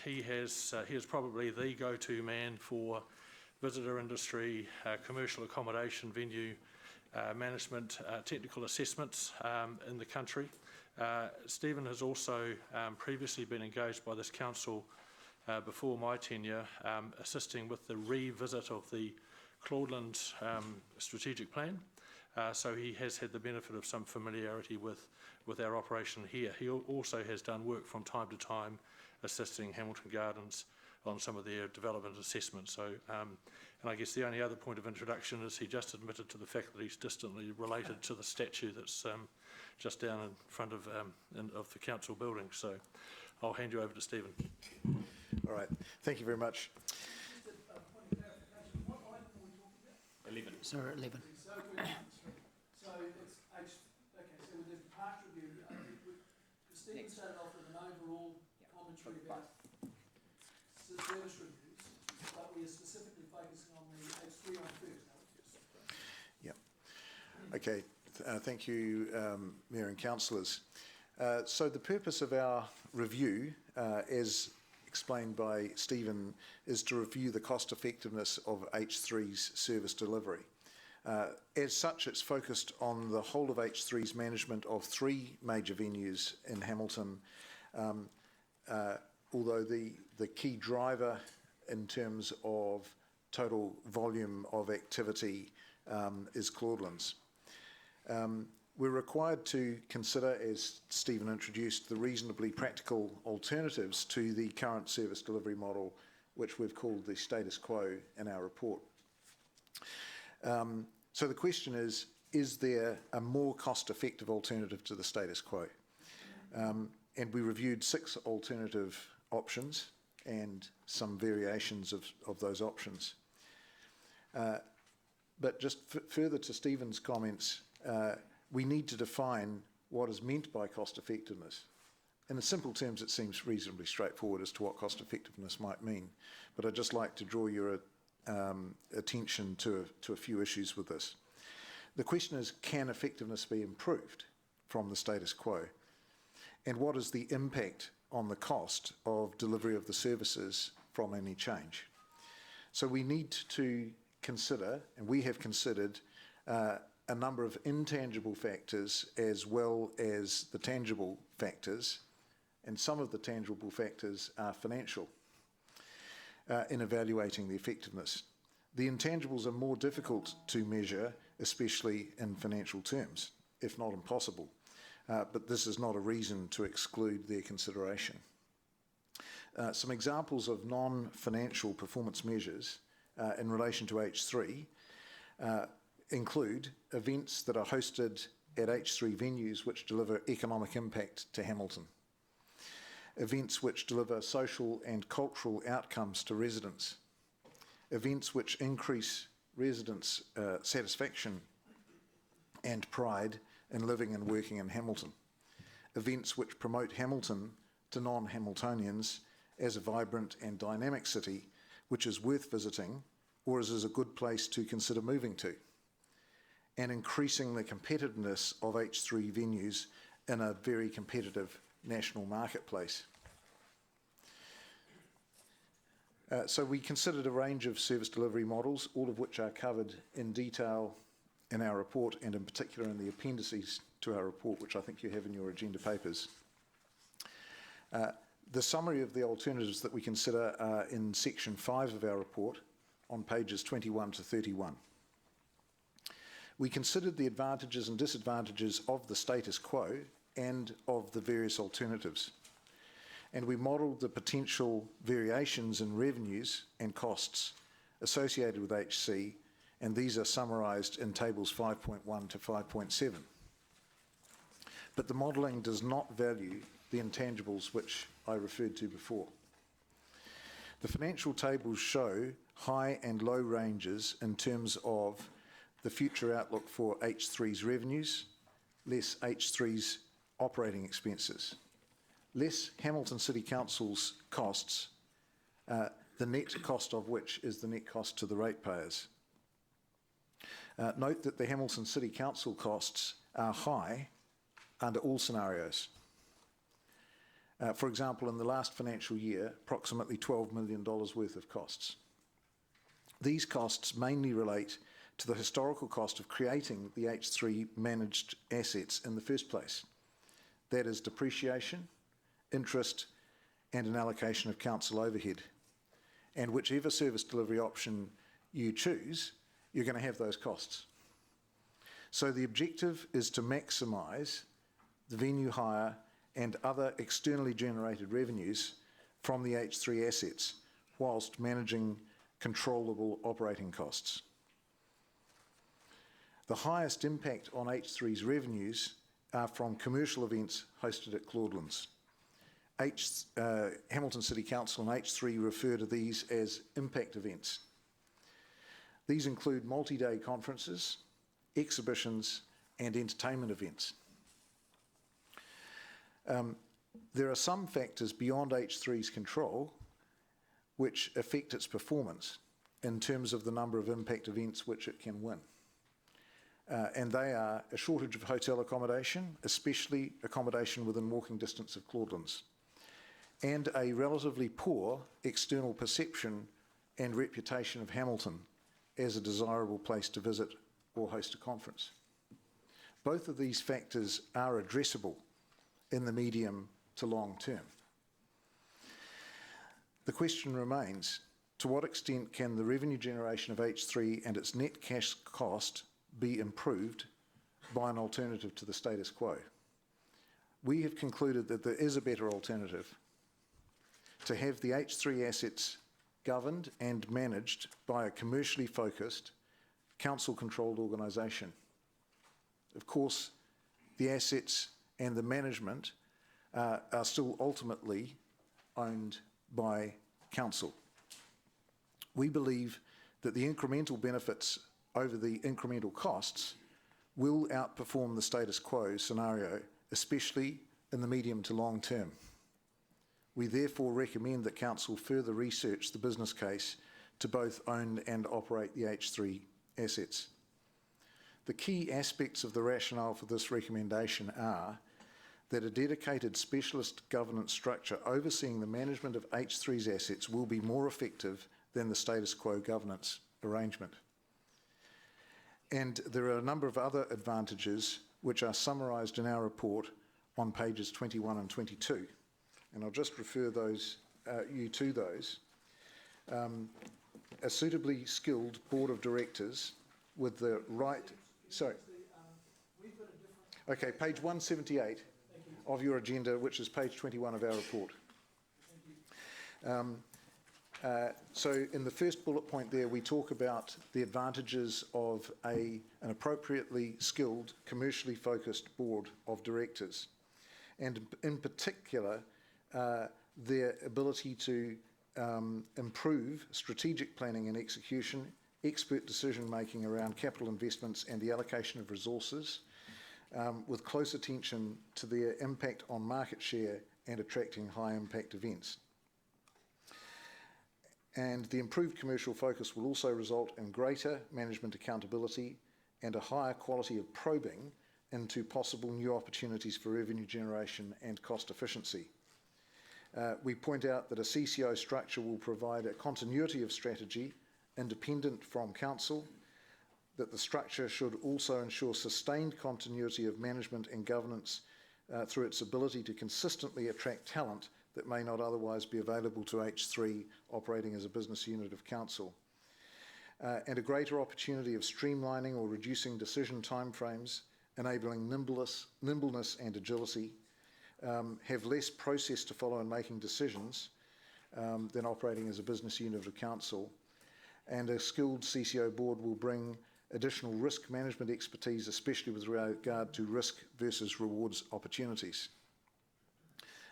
He is probably the go-to man for visitor industry, commercial accommodation, venue management, technical assessments in the country. Stephen has also previously been engaged by this council before my tenure, assisting with the revisit of the Claudeland strategic plan. So he has had the benefit of some familiarity with our operation here. He also has done work from time to time assisting Hamilton Gardens on some of their development assessments. So, and I guess the only other point of introduction is he just admitted to the fact that he's distantly related to the statue that's just down in front of the council building. So I'll hand you over to Stephen. All right. Thank you very much. 11. Sorry, 11. So it's so with the park review, Stephen started off with an overall commentary about service reviews, but we are specifically focusing on the H3 on first. Yeah. Okay. Thank you, Mayor and Councillors. So the purpose of our review, as explained by Stephen, is to review the cost effectiveness of H3's service delivery. As such, it's focused on the whole of H3's management of 3 major venues in Hamilton, although the key driver in terms of total volume of activity is Claudelands. We're required to consider, as Stephen introduced, the reasonably practical alternatives to the current service delivery model, which we've called the status quo in our report. So the question is there a more cost-effective alternative to the status quo? And we reviewed 6 alternative options and some variations of those options. But just further to Stephen's comments, we need to define what is meant by cost effectiveness. In simple terms, it seems reasonably straightforward as to what cost effectiveness might mean, but I'd just like to draw your attention to a few issues with this. The question is, can effectiveness be improved from the status quo? And what is the impact on the cost of delivery of the services from any change? So we need to consider, and we have considered, a number of intangible factors as well as the tangible factors, and some of the tangible factors are financial in evaluating the effectiveness. The intangibles are more difficult to measure, especially in financial terms, if not impossible, but this is not a reason to exclude their consideration. Some examples of non-financial performance measures in relation to H3 include events that are hosted at H3 venues which deliver economic impact to Hamilton, events which deliver social and cultural outcomes to residents, events which increase residents' satisfaction and pride in living and working in Hamilton, events which promote Hamilton to non-Hamiltonians as a vibrant and dynamic city which is worth visiting or is a good place to consider moving to, and increasing the competitiveness of H3 venues in a very competitive national marketplace. So we considered a range of service delivery models, all of which are covered in detail in our report, and in particular in the appendices to our report, which I think you have in your agenda papers. The summary of the alternatives that we consider are in section 5 of our report on pages 21 to 31. We considered the advantages and disadvantages of the status quo and of the various alternatives. And we modelled the potential variations in revenues and costs associated with HC, and these are summarised in tables 5.1 to 5.7. But the modelling does not value the intangibles which I referred to before. The financial tables show high and low ranges in terms of the future outlook for H3's revenues, less H3's operating expenses, less Hamilton City Council's costs, the net cost of which is the net cost to the ratepayers. Note that the Hamilton City Council costs are high under all scenarios. For example, in the last financial year, approximately $12 million worth of costs. These costs mainly relate to the historical cost of creating the H3 managed assets in the first place. That is depreciation, interest, and an allocation of council overhead. And whichever service delivery option you choose, you're going to have those costs. So the objective is to maximise the venue hire and other externally generated revenues from the H3 assets, whilst managing controllable operating costs. The highest impact on H3's revenues are from commercial events hosted at Claudelands. Hamilton City Council and H3 refer to these as impact events. These include multi-day conferences, exhibitions, and entertainment events. There are some factors beyond H3's control which affect its performance in terms of the number of impact events which it can win. And they are a shortage of hotel accommodation, especially accommodation within walking distance of Claudelands, and a relatively poor external perception and reputation of Hamilton as a desirable place to visit or host a conference. Both of these factors are addressable in the medium to long term. The question remains, to what extent can the revenue generation of H3 and its net cash cost be improved by an alternative to the status quo? We have concluded that there is a better alternative: to have the H3 assets governed and managed by a commercially focused, council-controlled organisation. Of course, the assets and the management are still ultimately owned by council. We believe that the incremental benefits over the incremental costs will outperform the status quo scenario, especially in the medium to long term. We therefore recommend that council further research the business case to both own and operate the H3 assets. The key aspects of the rationale for this recommendation are that a dedicated specialist governance structure overseeing the management of H3's assets will be more effective than the status quo governance arrangement. And there are a number of other advantages which are summarised in our report on pages 21 and 22. And I'll just refer you to those. A suitably skilled board of directors with the right... Sorry. Okay, page 178 of your agenda, which is page 21 of our report. So in the first bullet point there, we talk about the advantages of an appropriately skilled, commercially focused board of directors, and in particular, their ability to improve strategic planning and execution, expert decision-making around capital investments and the allocation of resources, with close attention to their impact on market share and attracting high-impact events. And the improved commercial focus will also result in greater management accountability and a higher quality of probing into possible new opportunities for revenue generation and cost efficiency. We point out that a CCO structure will provide a continuity of strategy independent from council, that the structure should also ensure sustained continuity of management and governance through its ability to consistently attract talent that may not otherwise be available to H3 operating as a business unit of council, and a greater opportunity of streamlining or reducing decision timeframes, enabling nimbleness and agility, have less process to follow in making decisions than operating as a business unit of council, and a skilled CCO board will bring additional risk management expertise, especially with regard to risk versus rewards opportunities.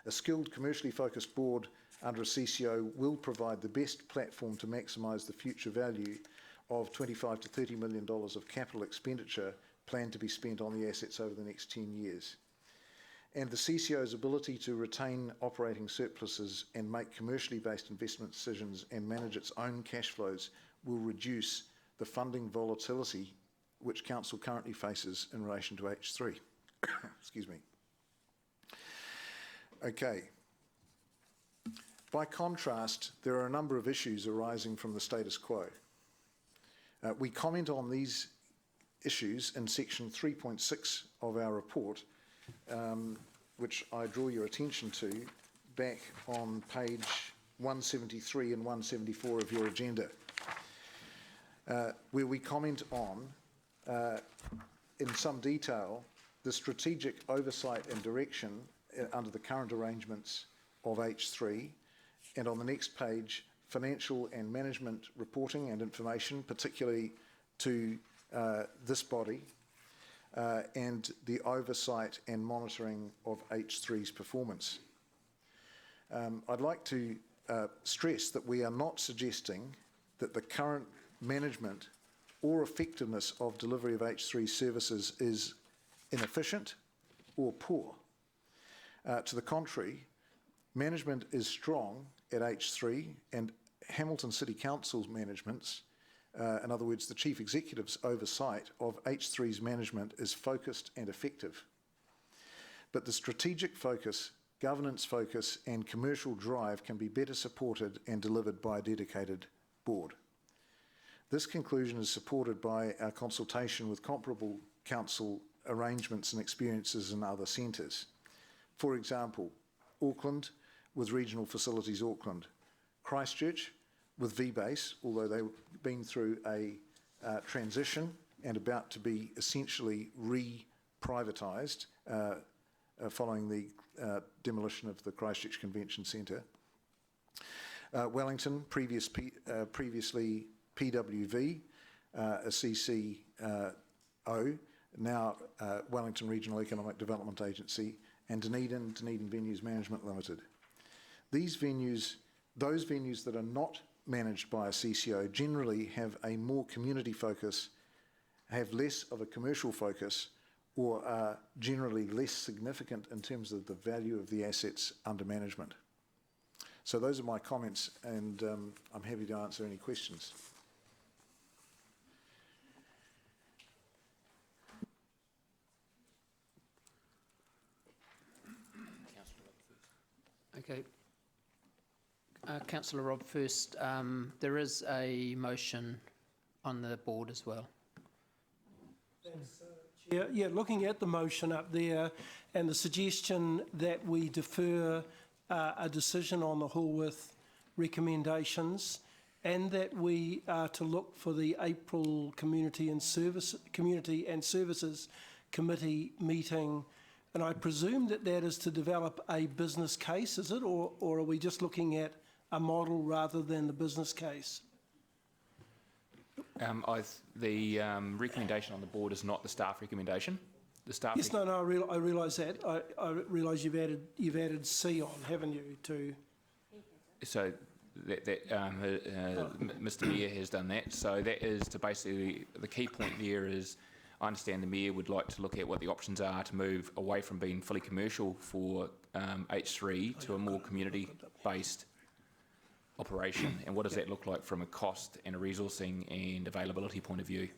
A skilled, commercially focused board under a CCO will provide the best platform to maximise the future value of $25 to $30 million of capital expenditure planned to be spent on the assets over the next 10 years. And the CCO's ability to retain operating surpluses and make commercially based investment decisions and manage its own cash flows will reduce the funding volatility which Council currently faces in relation to H3. Excuse me. Okay. By contrast, there are a number of issues arising from the status quo. We comment on these issues in section 3.6 of our report, which I draw your attention to back on page 173 and 174 of your agenda, where we comment on, in some detail, the strategic oversight and direction under the current arrangements of H3, and on the next page, financial and management reporting and information, particularly to this body, and the oversight and monitoring of H3's performance. I'd like to stress that we are not suggesting that the current management or effectiveness of delivery of H3 services is inefficient or poor. To the contrary, management is strong at H3, and Hamilton City Council's managements, in other words, the Chief Executive's oversight of H3's management is focused and effective. But the strategic focus, governance focus, and commercial drive can be better supported and delivered by a dedicated board. This conclusion is supported by our consultation with comparable council arrangements and experiences in other centres. For example, Auckland with Regional Facilities Auckland, Christchurch with V-Base, although they've been through a transition and about to be essentially re-privatised following the demolition of the Christchurch Convention Centre. Wellington, previously PWV, a CCO, now Wellington Regional Economic Development Agency, and Dunedin Venues Management Limited. Those venues that are not managed by a CCO generally have a more community focus, have less of a commercial focus, or are generally less significant in terms of the value of the assets under management. So those are my comments, and I'm happy to answer any questions. Okay. Councillor Rob first. There is a motion on the board as well. Thanks, Chair. Yeah, looking at the motion up there and the suggestion that we defer a decision on the Hallworth recommendations, and that we are to look for the April Community and Services Committee meeting. And I presume that that is to develop a business case, is it? Or are we just looking at a model rather than the business case? The recommendation on the board is not the staff recommendation. The staff. Yes, no, I realise that. I realise you've added C on, haven't you? To. So Mr. Mayor has done that. So that is to basically, the key point there is, I understand the Mayor would like to look at what the options are to move away from being fully commercial for H3 to a more community-based operation, and what does that look like from a cost and a resourcing and availability point of view?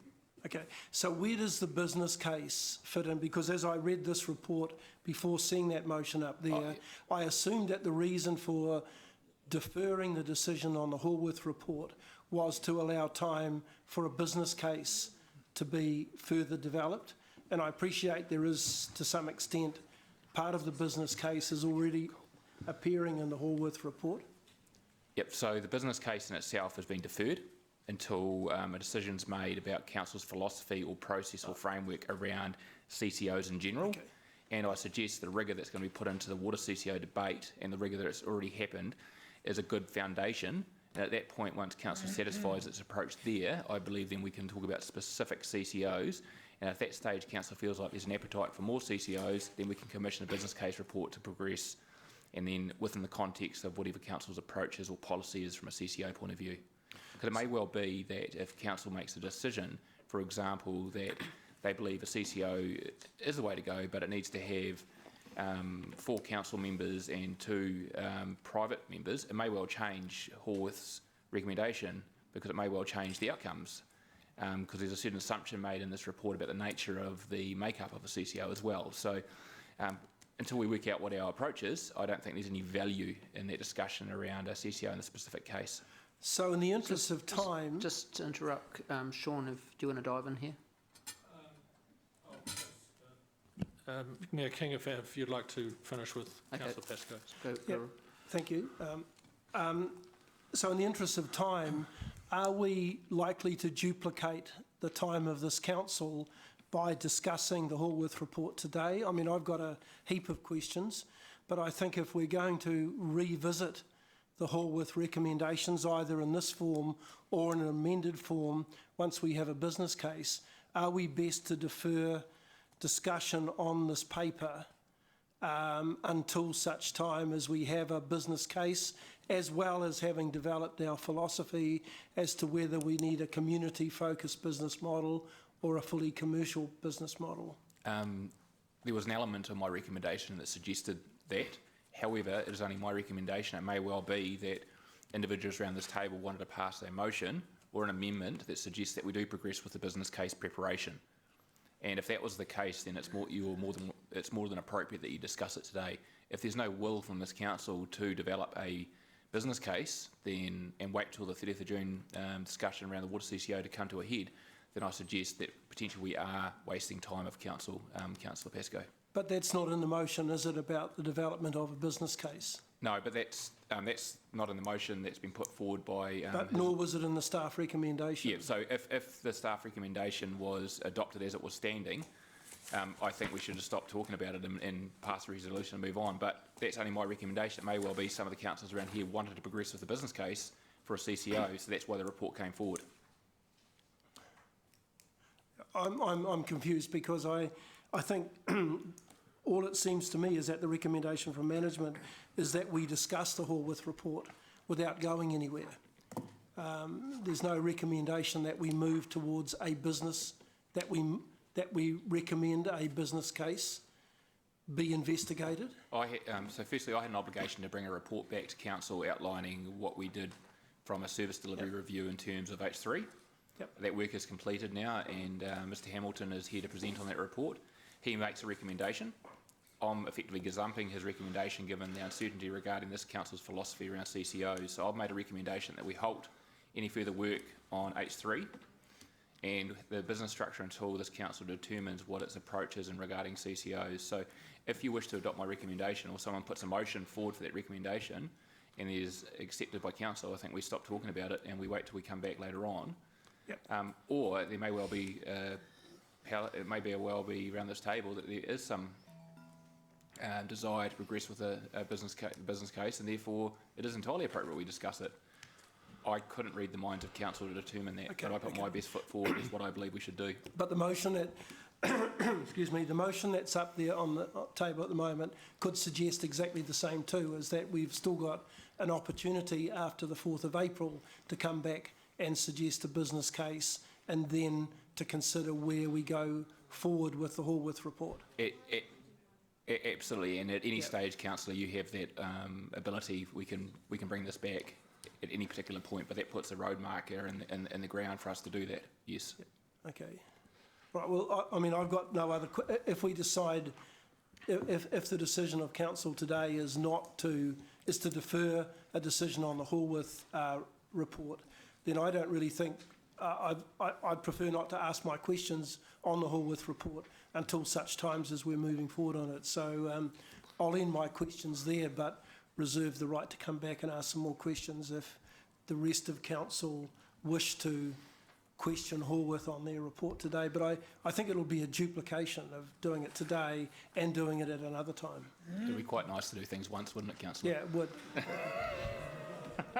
Okay, so where does the business case fit in? Because as I read this report before seeing that motion up there, I assumed that the reason for deferring the decision on the Hallworth report was to allow time for a business case to be further developed. And I appreciate there is, to some extent, part of the business case is already appearing in the Hallworth report. Yep, so the business case in itself has been deferred until a decision's made about council's philosophy or process or framework around CCOs in general. Okay. And I suggest the rigour that's going to be put into the water CCO debate and the rigour that's already happened is a good foundation. And at that point, once council satisfies its approach there, I believe then we can talk about specific CCOs. And at that stage, council feels like there's an appetite for more CCOs, then we can commission a business case report to progress, and then within the context of whatever council's approach is or policy is from a CCO point of view. Because it may well be that if council makes a decision, for example, that they believe a CCO is the way to go, but it needs to have 4 council members and 2 private members, it may well change Hallworth's recommendation, because it may well change the outcomes. Because there's a certain assumption made in this report about the nature of the makeup of a CCO as well. So until we work out what our approach is, I don't think there's any value in that discussion around a CCO in a specific case. So in the interest of time... Just to interrupt, Sean, do you want to dive in here? Mayor King, if you'd like to finish with Councillor Pascoe. Yep, thank you. So in the interest of time, are we likely to duplicate the time of this council by discussing the Hallworth report today? I mean, I've got a heap of questions, but I think if we're going to revisit the Hallworth recommendations, either in this form or in an amended form, once we have a business case, are we best to defer discussion on this paper until such time as we have a business case, as well as having developed our philosophy as to whether we need a community-focused business model or a fully commercial business model? There was an element of my recommendation that suggested that. However, it is only my recommendation. It may well be that individuals around this table wanted to pass a motion or an amendment that suggests that we do progress with the business case preparation. And if that was the case, then it's more than appropriate that you discuss it today. If there's no will from this council to develop a business case, then and wait till the 30th of June discussion around the water CCO to come to a head, then I suggest that potentially we are wasting time of council, Councillor Pascoe. But that's not in the motion, is it, about the development of a business case? No, but that's not in the motion that's been put forward by... but nor was it in the staff recommendation? Yeah, so if the staff recommendation was adopted as it was standing, I think we should just stop talking about it and pass the resolution and move on. But that's only my recommendation. It may well be some of the councillors around here wanted to progress with the business case for a CCO, so that's why the report came forward. I'm confused because I think all it seems to me is that the recommendation from management is that we discuss the Hallworth report without going anywhere. There's no recommendation that we move towards a business, that we recommend a business case be investigated? So firstly, I had an obligation to bring a report back to council outlining what we did from a service delivery review in terms of H3. Yep. That work is completed now, and Mr Hamilton is here to present on that report. He makes a recommendation. I'm effectively gazumping his recommendation given the uncertainty regarding this council's philosophy around CCOs. So I've made a recommendation that we halt any further work on H3 and the business structure until this council determines what its approach is in regarding CCOs. So if you wish to adopt my recommendation, or someone puts a motion forward for that recommendation and it is accepted by council, I think we stop talking about it and we wait till we come back later on. Yep. Or there may well be, it may well be around this table that there is some desire to progress with a business case, and therefore it is entirely appropriate we discuss it. I couldn't read the minds of council to determine that, but I put my best foot forward as what I believe we should do. But the motion that, excuse me, the motion that's up there on the table at the moment could suggest exactly the same too, is that we've still got an opportunity after the 4th of April to come back and suggest a business case, and then to consider where we go forward with the Hallworth report. Absolutely, and at any stage, councillor, you have that ability. We can bring this back at any particular point, but that puts a road marker in the ground for us to do that. Yes. Okay. Right. Well, I mean, I've got no other. If we decide, if the decision of council today is to defer a decision on the Hallworth report, then I don't really think. I'd prefer not to ask my questions on the Hallworth report until such times as we're moving forward on it. So I'll end my questions there, but reserve the right to come back and ask some more questions if the rest of council wish to question Hallworth on their report today. But I think it'll be a duplication of doing it today and doing it at another time. It'd be quite nice to do things once, wouldn't it, councillor? Yeah, it would.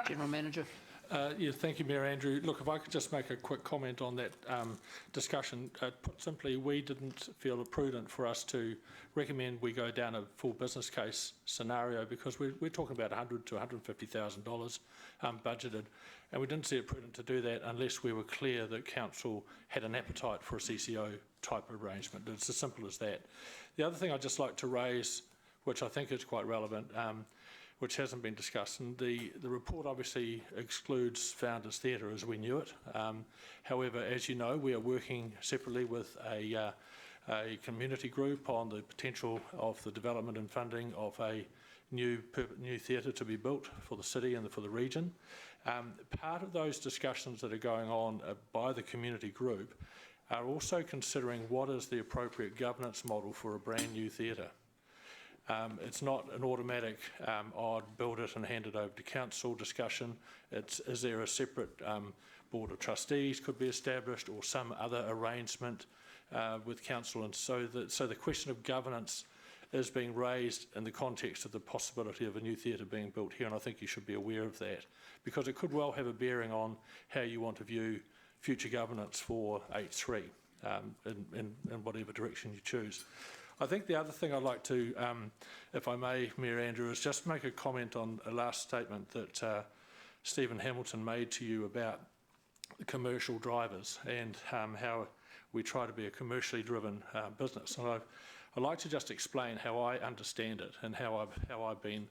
General Manager. Yeah, thank you, Mayor Andrew. Look, if I could just make a quick comment on that discussion. Put simply, we didn't feel it prudent for us to recommend we go down a full business case scenario, because we're talking about $100,000 to $150,000 budgeted, and we didn't see it prudent to do that unless we were clear that council had an appetite for a CCO type arrangement. It's as simple as that. The other thing I'd just like to raise, which I think is quite relevant, which hasn't been discussed. And the report obviously excludes Founders Theatre as we knew it. However, as you know, we are working separately with a community group on the potential of the development and funding of a new theatre to be built for the city and for the region. Part of those discussions that are going on by the community group are also considering what is the appropriate governance model for a brand new theatre. It's not an automatic, I'd build it and hand it over to council discussion. Is there a separate board of trustees could be established, or some other arrangement with council? And so the question of governance is being raised in the context of the possibility of a new theatre being built here, and I think you should be aware of that, because it could well have a bearing on how you want to view future governance for H3 in whatever direction you choose. I think the other thing I'd like to, if I may, Mayor Andrew, is just make a comment on a last statement that Stephen Hamilton made to you about commercial drivers and how we try to be a commercially driven business. And I'd like to just explain how I understand it and how I've been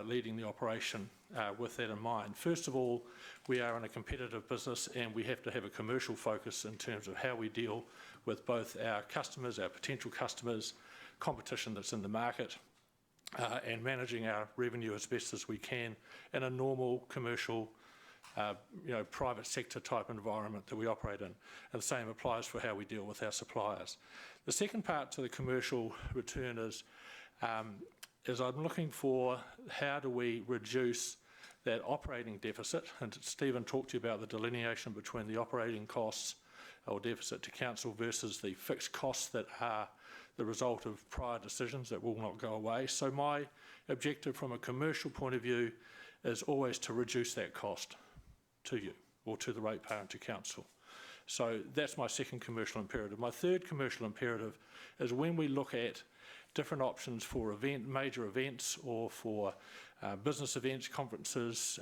leading the operation with that in mind. First of all, we are in a competitive business, and we have to have a commercial focus in terms of how we deal with both our customers, our potential customers, competition that's in the market, and managing our revenue as best as we can in a normal commercial, private sector type environment that we operate in. And the same applies for how we deal with our suppliers. The second part to the commercial return is I'm looking for how do we reduce that operating deficit. And Stephen talked to you about the delineation between the operating costs or deficit to council versus the fixed costs that are the result of prior decisions that will not go away. So my objective from a commercial point of view is always to reduce that cost to you or to the ratepayer and to council. So that's my second commercial imperative. My third commercial imperative is when we look at different options for major events or for business events, conferences,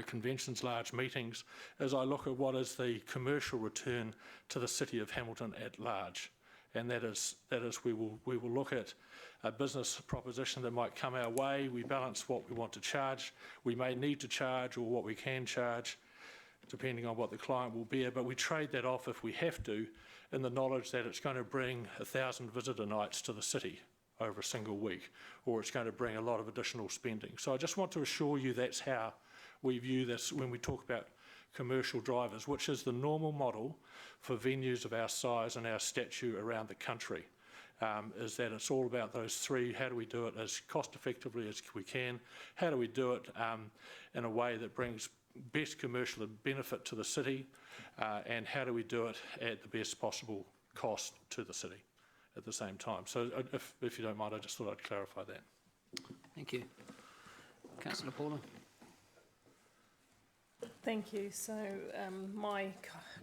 conventions, large meetings, as I look at what is the commercial return to the City of Hamilton at large. and that is we will look at a business proposition that might come our way. We balance what we want to charge, we may need to charge, or what we can charge, depending on what the client will bear, but we trade that off if we have to, in the knowledge that it's going to bring 1,000 visitor nights to the city over a single week, or it's going to bring a lot of additional spending. So I just want to assure you that's how we view this when we talk about commercial drivers, which is the normal model for venues of our size and our stature around the country, is that it's all about those three. How do we do it as cost effectively as we can? How do we do it in a way that brings best commercial benefit to the city, and how do we do it at the best possible cost to the city at the same time? So if you don't mind, I just thought I'd clarify that. Thank you. Councillor Paula. Thank you. So my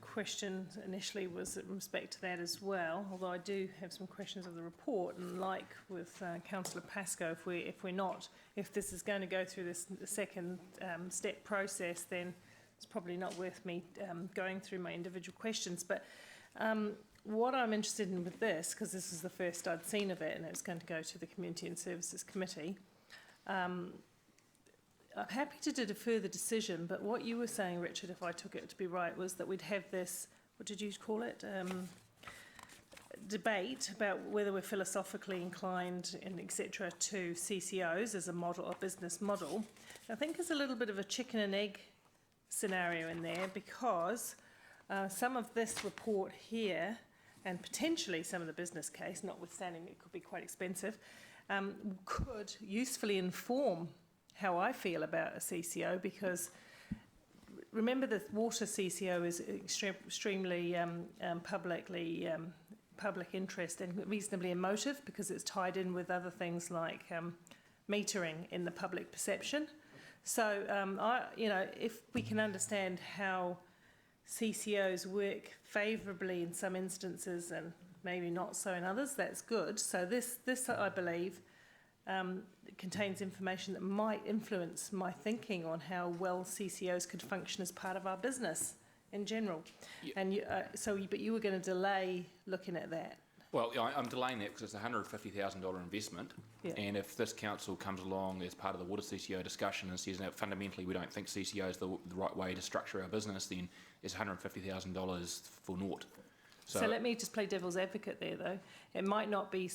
question initially was in respect to that as well, although I do have some questions of the report, and like with Councillor Pascoe, if this is going to go through this second step process, then it's probably not worth me going through my individual questions. But what I'm interested in with this, because this is the first I'd seen of it, and it's going to go to the Community and Services Committee, I'm happy to do a further decision, but what you were saying, Richard, if I took it to be right, was that we'd have this, what did you call it, debate about whether we're philosophically inclined and etc. to CCOs as a model, a business model. I think there's a little bit of a chicken and egg scenario in there, because some of this report here, and potentially some of the business case, notwithstanding it could be quite expensive, could usefully inform how I feel about a CCO, because remember the water CCO is extremely public interest and reasonably emotive, because it's tied in with other things like metering in the public perception. So if we can understand how CCOs work favourably in some instances and maybe not so in others, that's good. So this I believe contains information that might influence my thinking on how well CCOs could function as part of our business in general. Yeah. And but you were going to delay looking at that. Well, I'm delaying that because it's a $150,000 investment, yeah. And if this council comes along as part of the water CCO discussion and says that fundamentally we don't think CCO is the right way to structure our business, then it's $150,000 for naught. So let me just play devil's advocate there, though. It might not be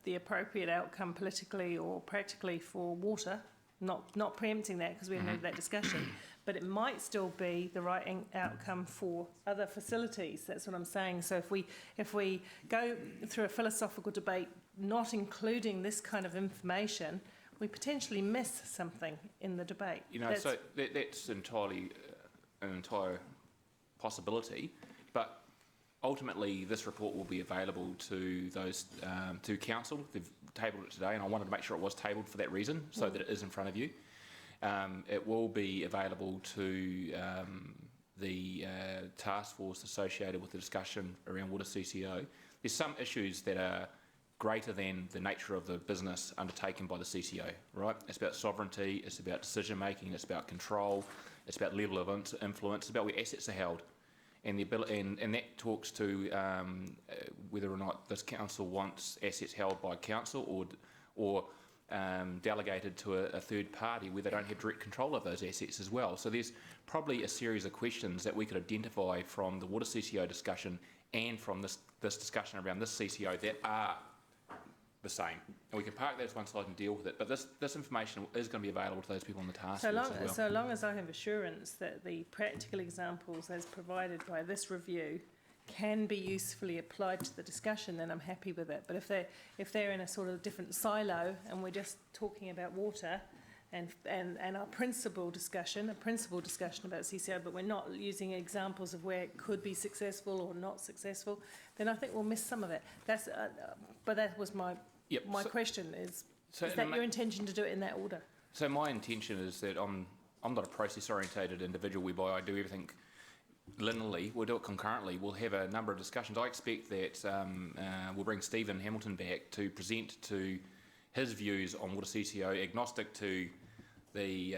the appropriate outcome politically or practically for water, not preempting that because we haven't had that discussion, but it might still be the right outcome for other facilities. That's what I'm saying. So if we go through a philosophical debate not including this kind of information, we potentially miss something in the debate. So that's entirely an entire possibility, but ultimately, this report will be available to those to council. They've tabled it today, and I wanted to make sure it was tabled for that reason, so that it is in front of you. It will be available to the task force associated with the discussion around water CCO. There's some issues that are greater than the nature of the business undertaken by the CCO, right? It's about sovereignty, it's about decision making, it's about control, it's about level of influence, it's about where assets are held. And the ability, and that talks to whether or not this council wants assets held by council or delegated to a third party where they don't have direct control of those assets as well. So there's probably a series of questions that we could identify from the water CCO discussion and from this discussion around this CCO that are the same, and we can park that to one side and deal with it. But this information is going to be available to those people on the task force as well. So long as I have assurance that the practical examples as provided by this review can be usefully applied to the discussion, then I'm happy with it. But if they're in a sort of different silo and we're just talking about water and our principal discussion about CCO, but we're not using examples of where it could be successful or not successful, then I think we'll miss some of it. But that was my question is that your intention to do it in that order? So my intention is that I'm not a process-orientated individual whereby I do everything linearly. We'll do it concurrently. We'll have a number of discussions. I expect that we'll bring Stephen Hamilton back to present to his views on water CCO, agnostic to the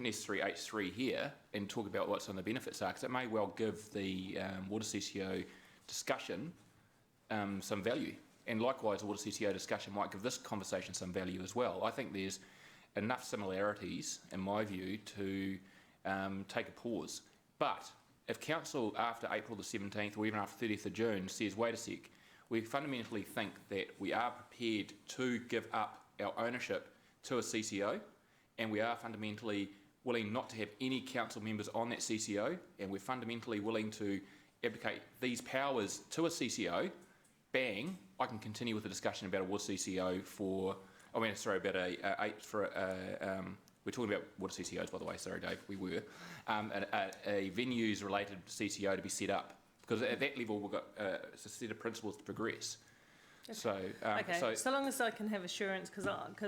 necessary H3 here, and talk about what some of the benefits are, because it may well give the water CCO discussion some value. And likewise, a water CCO discussion might give this conversation some value as well. I think there's enough similarities, in my view, to take a pause. But if Council, after April the 17th or even after 30th of June, says, wait a sec, we fundamentally think that we are prepared to give up our ownership to a CCO, and we are fundamentally willing not to have any council members on that CCO, and we're fundamentally willing to abdicate these powers to a CCO, bang, I can continue with the discussion about a water CCO for, we're talking about water CCOs, by the way, sorry Dave, we were, a venues related CCO to be set up, because at that level we've got a set of principles to progress. Okay. So long as I can have assurance, because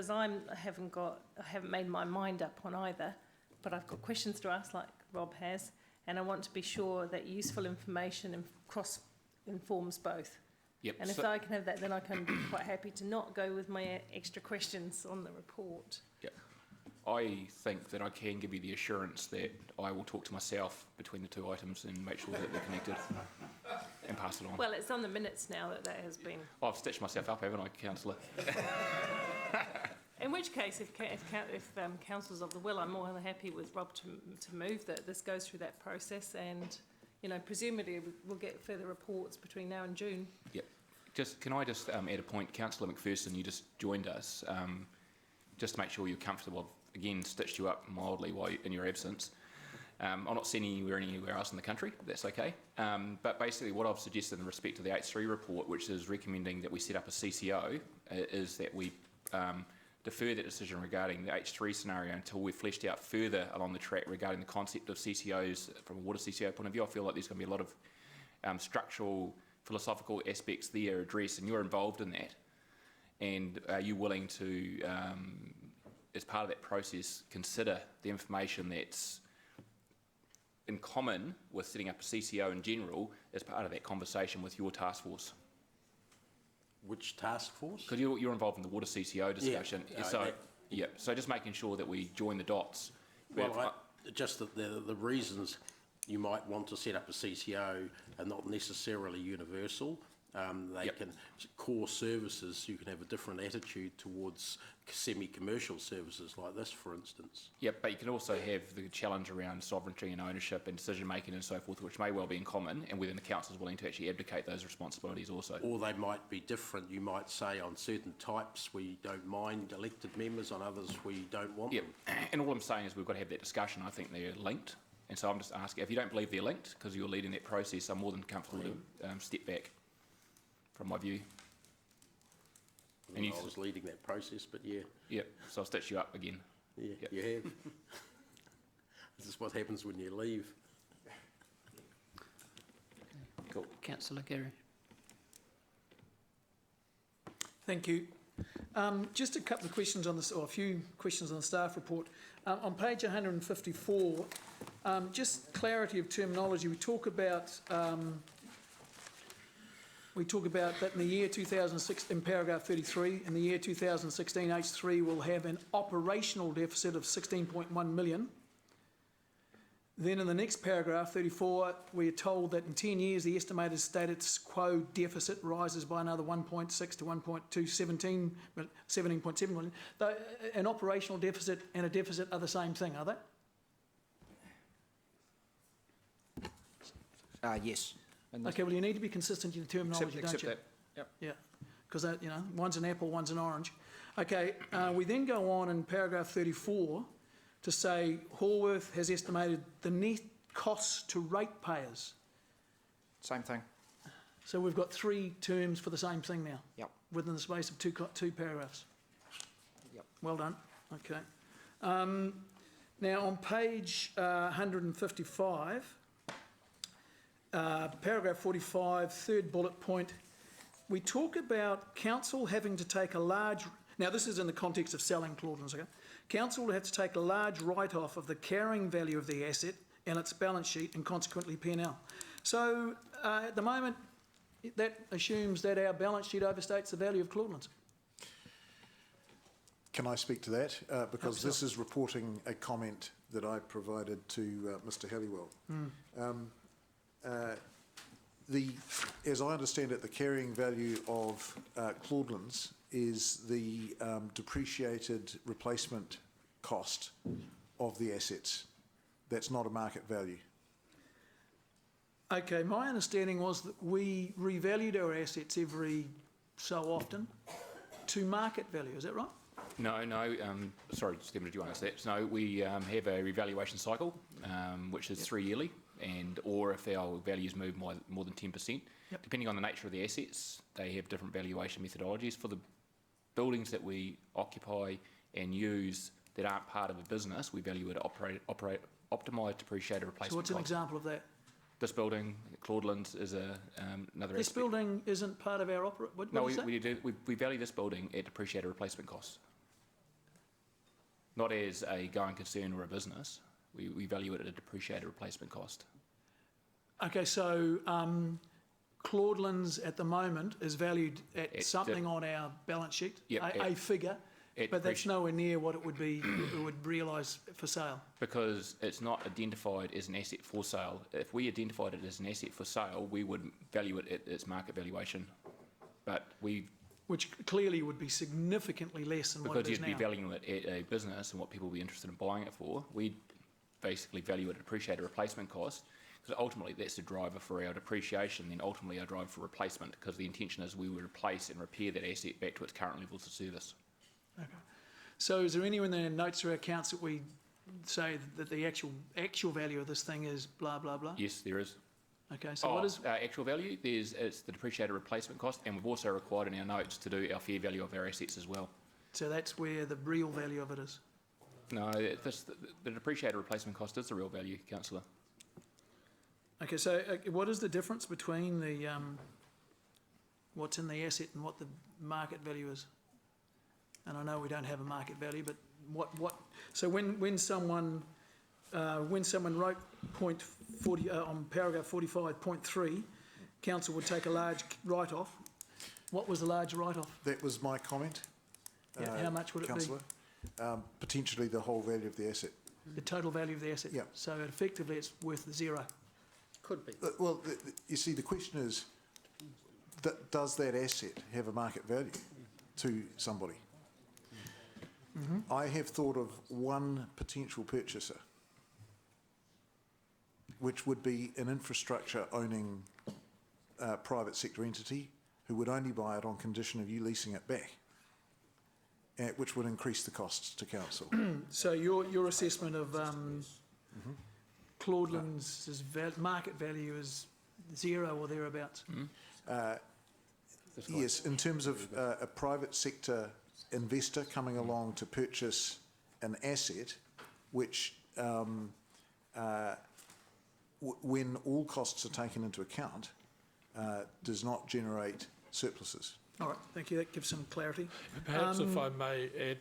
I haven't made my mind up on either, but I've got questions to ask like Rob has, and I want to be sure that useful information cross-informs both. Yep. And if I can have that, then I can be quite happy to not go with my extra questions on the report. Yep. I think that I can give you the assurance that I will talk to myself between the two items and make sure that they're connected and pass it on. Well, it's on the minutes now that has been. I've stitched myself up, haven't I, Councillor? In which case, if council's of the will, I'm more than happy with Rob to move that this goes through that process, and presumably we'll get further reports between now and June. Yep. Can I just add a point, Councillor McPherson, you just joined us, just to make sure you're comfortable. I've again stitched you up mildly in your absence. I'm not sending you anywhere else in the country, that's okay. But basically what I've suggested in respect to the H3 report, which is recommending that we set up a CCO, is that we defer that decision regarding the H3 scenario until we've fleshed out further along the track regarding the concept of CCOs from a water CCO point of view. I feel like there's going to be a lot of structural, philosophical aspects there addressed, and you're involved in that. And are you willing to, as part of that process, consider the information that's in common with setting up a CCO in general as part of that conversation with your task force? Which task force? Because you're involved in the water CCO discussion. Yeah. So just making sure that we join the dots. Well, just that the reasons you might want to set up a CCO are not necessarily universal. Core services, you can have a different attitude towards semi-commercial services like this, for instance. Yep, but you can also have the challenge around sovereignty and ownership and decision-making and so forth, which may well be in common, and whether the council is willing to actually abdicate those responsibilities also. Or they might be different. You might say on certain types we don't mind elected members, on others we don't want them. And all I'm saying is we've got to have that discussion. I think they're linked. And so I'm just asking, if you don't believe they're linked, because you're leading that process, I'm more than comfortable to step back from my view. And I was leading that process, but yeah. Yep, so I'll stitch you up again. Yeah, you have. This is what happens when you leave. Cool. Councillor Gary. Thank you. Just a couple of questions on this, or a few questions on the staff report. On page 154, just clarity of terminology. We talk about that in the year 2006, in paragraph 33, in the year 2016, H3 will have an operational deficit of 16.1 million. Then in the next paragraph, 34, we're told that in 10 years, the estimated status quo deficit rises by another 1.6 to 17.7 million. An operational deficit and a deficit are the same thing, are they? Yes. Okay, well, you need to be consistent in your terminology, don't you? That. Yep. Yeah, because one's an apple, one's an orange. Okay, we then go on in paragraph 34 to say Horworth has estimated the net costs to ratepayers. Same thing. So we've got three terms for the same thing now. Yep. Within the space of two paragraphs. Yep. Well done. Okay. Now on page 155. Paragraph 45, third bullet point, we talk about council having to take a large, now this is in the context of selling Claudelands, okay? Council will have to take a large write-off of the carrying value of the asset and its balance sheet and consequently P&L. So at the moment, that assumes that our balance sheet overstates the value of Claudelands. Can I speak to that? Because this is reporting a comment that I provided to Mr. Helliwell. as I understand it, the carrying value of Claudelands is the depreciated replacement cost of the assets. That's not a market value. Okay, my understanding was that we revalued our assets every so often to market value, is that right? No, sorry, Stephen, did you answer that? No, we have a revaluation cycle, which is 3 yearly, or if our values move more than 10%. Yep. Depending on the nature of the assets, they have different valuation methodologies. For the buildings that we occupy and use that aren't part of a business, we value it at optimised depreciated replacement So what's an cost. example of that? This building, Claudelands, is another This aspect. building isn't part of our what No, is that? we value this building at depreciated replacement costs. Not as a going concern or a business. We value it at a depreciated replacement cost. Okay, so Claudelands at the moment is valued at something on our balance sheet, Yep, a figure, but that's depreci- nowhere near what it would be, it would realise for sale. Because it's not identified as an asset for sale. If we identified it as an asset for sale, we would value it at its market valuation. But Which clearly would be significantly less than what it because is you'd now. be valuing it at a business and what people would be interested in buying it for, we basically value it at depreciated replacement cost. Because ultimately that's the driver for our depreciation, then ultimately our driver for replacement, because the intention is we would replace and repair that asset back to its current levels of service. Okay. So is there anywhere in the notes or accounts that we say that the actual value of this thing is blah, blah, blah? Yes, there is. Okay, so what is... actual value? It's the depreciated replacement cost, and we've also required in our notes to do our fair value of our assets as well. So that's where the real value of it is? No, the depreciated replacement cost is the real value, Councillor. Okay, so what is the difference between the what's in the asset and what the market value is? And I know we don't have a market value, but what? So when someone wrote point 40 on paragraph 45.3, council would take a large write-off. What was the large write-off? That was my comment. Yeah, how much would it Councillor. Potentially the whole value of the asset. be? The total value of the asset. Yeah. So effectively, it's worth zero. Could be. Well, you see, the question is, does that asset have a market value to somebody? I have thought of one potential purchaser, which would be an infrastructure owning private sector entity who would only buy it on condition of you leasing it back, which would increase the costs to council. So your assessment of Claudelands' market value is zero or thereabouts? Yes, in terms of a private sector investor coming along to purchase an asset which, when all costs are taken into account, does not generate surpluses. All right, thank you. That gives some clarity. Perhaps if I may add,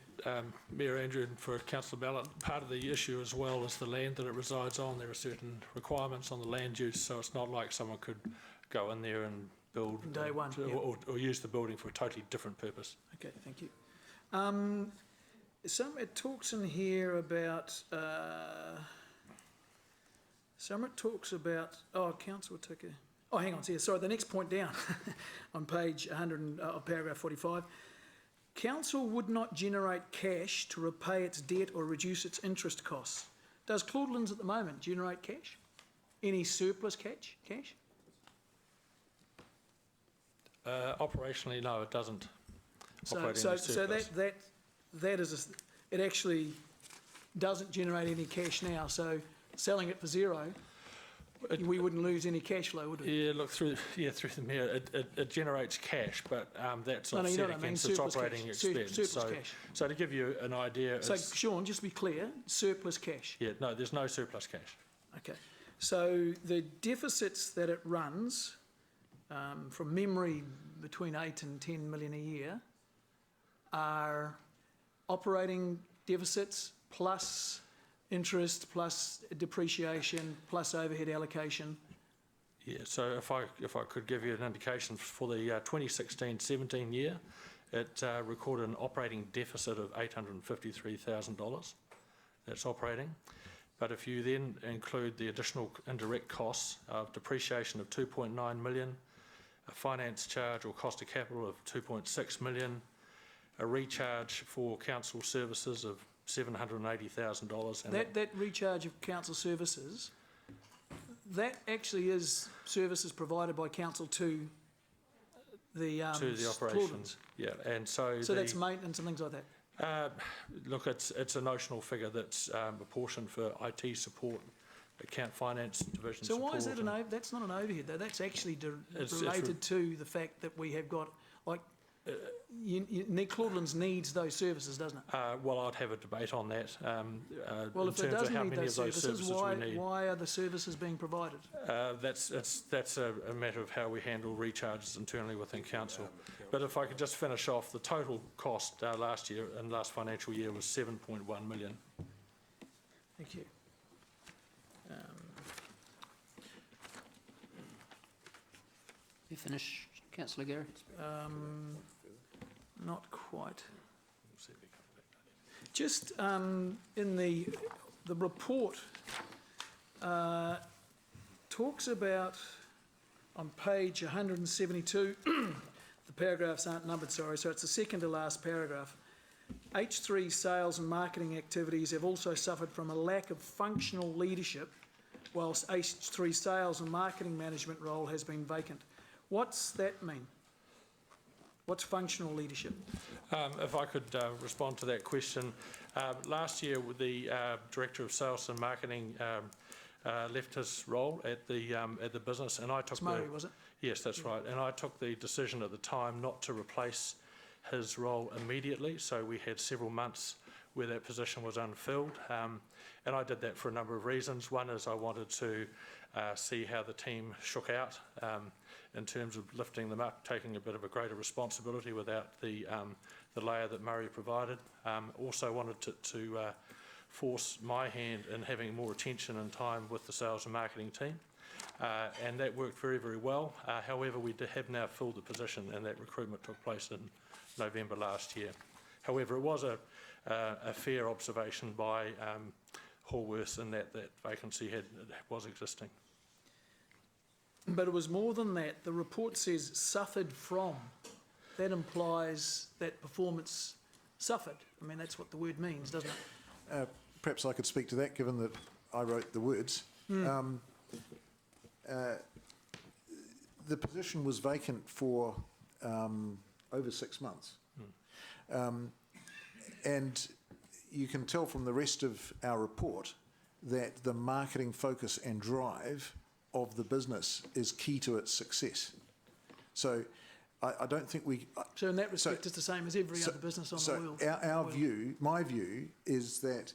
Mayor Andrew, and for Councillor Ballard, part of the issue as well is the land that it resides on. There are certain requirements on the land use, so it's not like someone could go in there and build Day one, or use the building for a totally different purpose. Okay, thank you. It talks in here about, council took a, hang on, sorry, the next point down on page 100, paragraph 45. Council would not generate cash to repay its debt or reduce its interest costs. Does Claudelands at the moment generate cash? Any surplus cash? Operationally, no, it doesn't. So that is it actually doesn't generate any cash now. So selling it for zero, we wouldn't lose any cash flow, would we? Yeah, look through the mirror, it generates cash, but that's offset against its operating expense. So to give you an idea, so Sean, just to be clear, surplus cash. Yeah, no, there's no surplus cash. Okay, so the deficits that it runs, from memory, between 8 and 10 million a year, are operating deficits plus interest plus depreciation plus overhead allocation. Yeah, so if I could give you an indication for the 2016-17 year, it recorded an operating deficit of $853,000. That's operating. But if you then include the additional indirect costs of depreciation of 2.9 million, a finance charge or cost of capital of 2.6 million, a recharge for council services of $780,000. That recharge of council services, that actually is services provided by council to the operations. Yeah, and so that's maintenance and things like that. Look, it's a notional figure that's apportioned for IT support, account finance division So support. why is that that's not an overhead though? That's actually It's related to the fact that we have got, like, Claudelands needs those services, doesn't it? Well, I'd have a debate on that. Well, in if it terms of doesn't how need many those of those services, services we need. why are the services being provided? That's a matter of how we handle recharges internally within council. But if I could just finish off, the total cost last year and last financial year was 7.1 million. Thank you. You finished, Councillor Gary? Not quite. Just in the report talks about on page 172, the paragraphs aren't numbered, sorry, so it's the second to last paragraph. H3 sales and marketing activities have also suffered from a lack of functional leadership, whilst H3 sales and marketing management role has been vacant. What's that mean? What's functional leadership? If I could respond to that question. Last year, the Director of Sales and Marketing left his role at the business, and I took Murray, was it? Yes, that's right. And I took the decision at the time not to replace his role immediately, so we had several months where that position was unfilled. And I did that for a number of reasons. One is I wanted to see how the team shook out in terms of lifting them up, taking a bit of a greater responsibility without the layer that Murray provided. Also wanted to force my hand in having more attention and time with the sales and marketing team. And that worked very, very well. However, we have now filled the position, and that recruitment took place in November last year. However, it was a fair observation by Hallworth in that vacancy was existing. But it was more than that. The report says suffered from. That implies that performance suffered. I mean, that's what the word means, doesn't it? Perhaps I could speak to that, given that I wrote the words. The position was vacant for over 6 months. And you can tell from the rest of our report that the marketing focus and drive of the business is key to its success. So I don't think we... So in that respect, it's the same as every other business on the world. So my view is that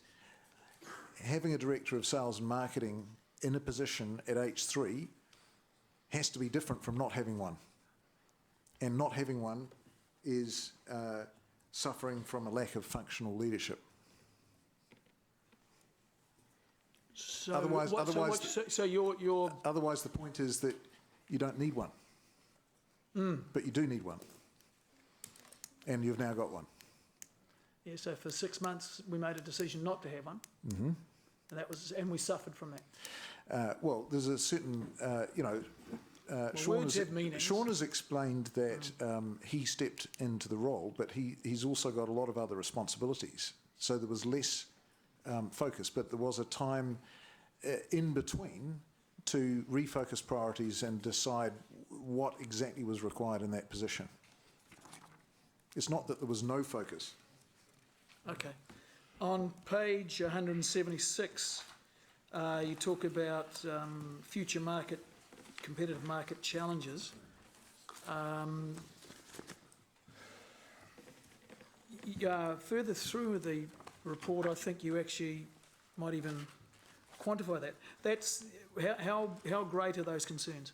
having a Director of Sales and Marketing in a position at H3 has to be different from not having one. And not having one is suffering from a lack of functional leadership. So otherwise, you're the point is that you don't need one, but you do need one, and you've now got one. Yeah. So for 6 months, we made a decision not to have one, and we suffered from that. Well, there's a certain, Sean has explained that he stepped into the role, but he's also got a lot of other responsibilities. So there was less focus, but there was a time in between to refocus priorities and decide what exactly was required in that position. It's not that there was no focus. Okay. On page 176, you talk about future competitive market challenges. Further through the report, I think you actually might even quantify that. That's how great are those concerns?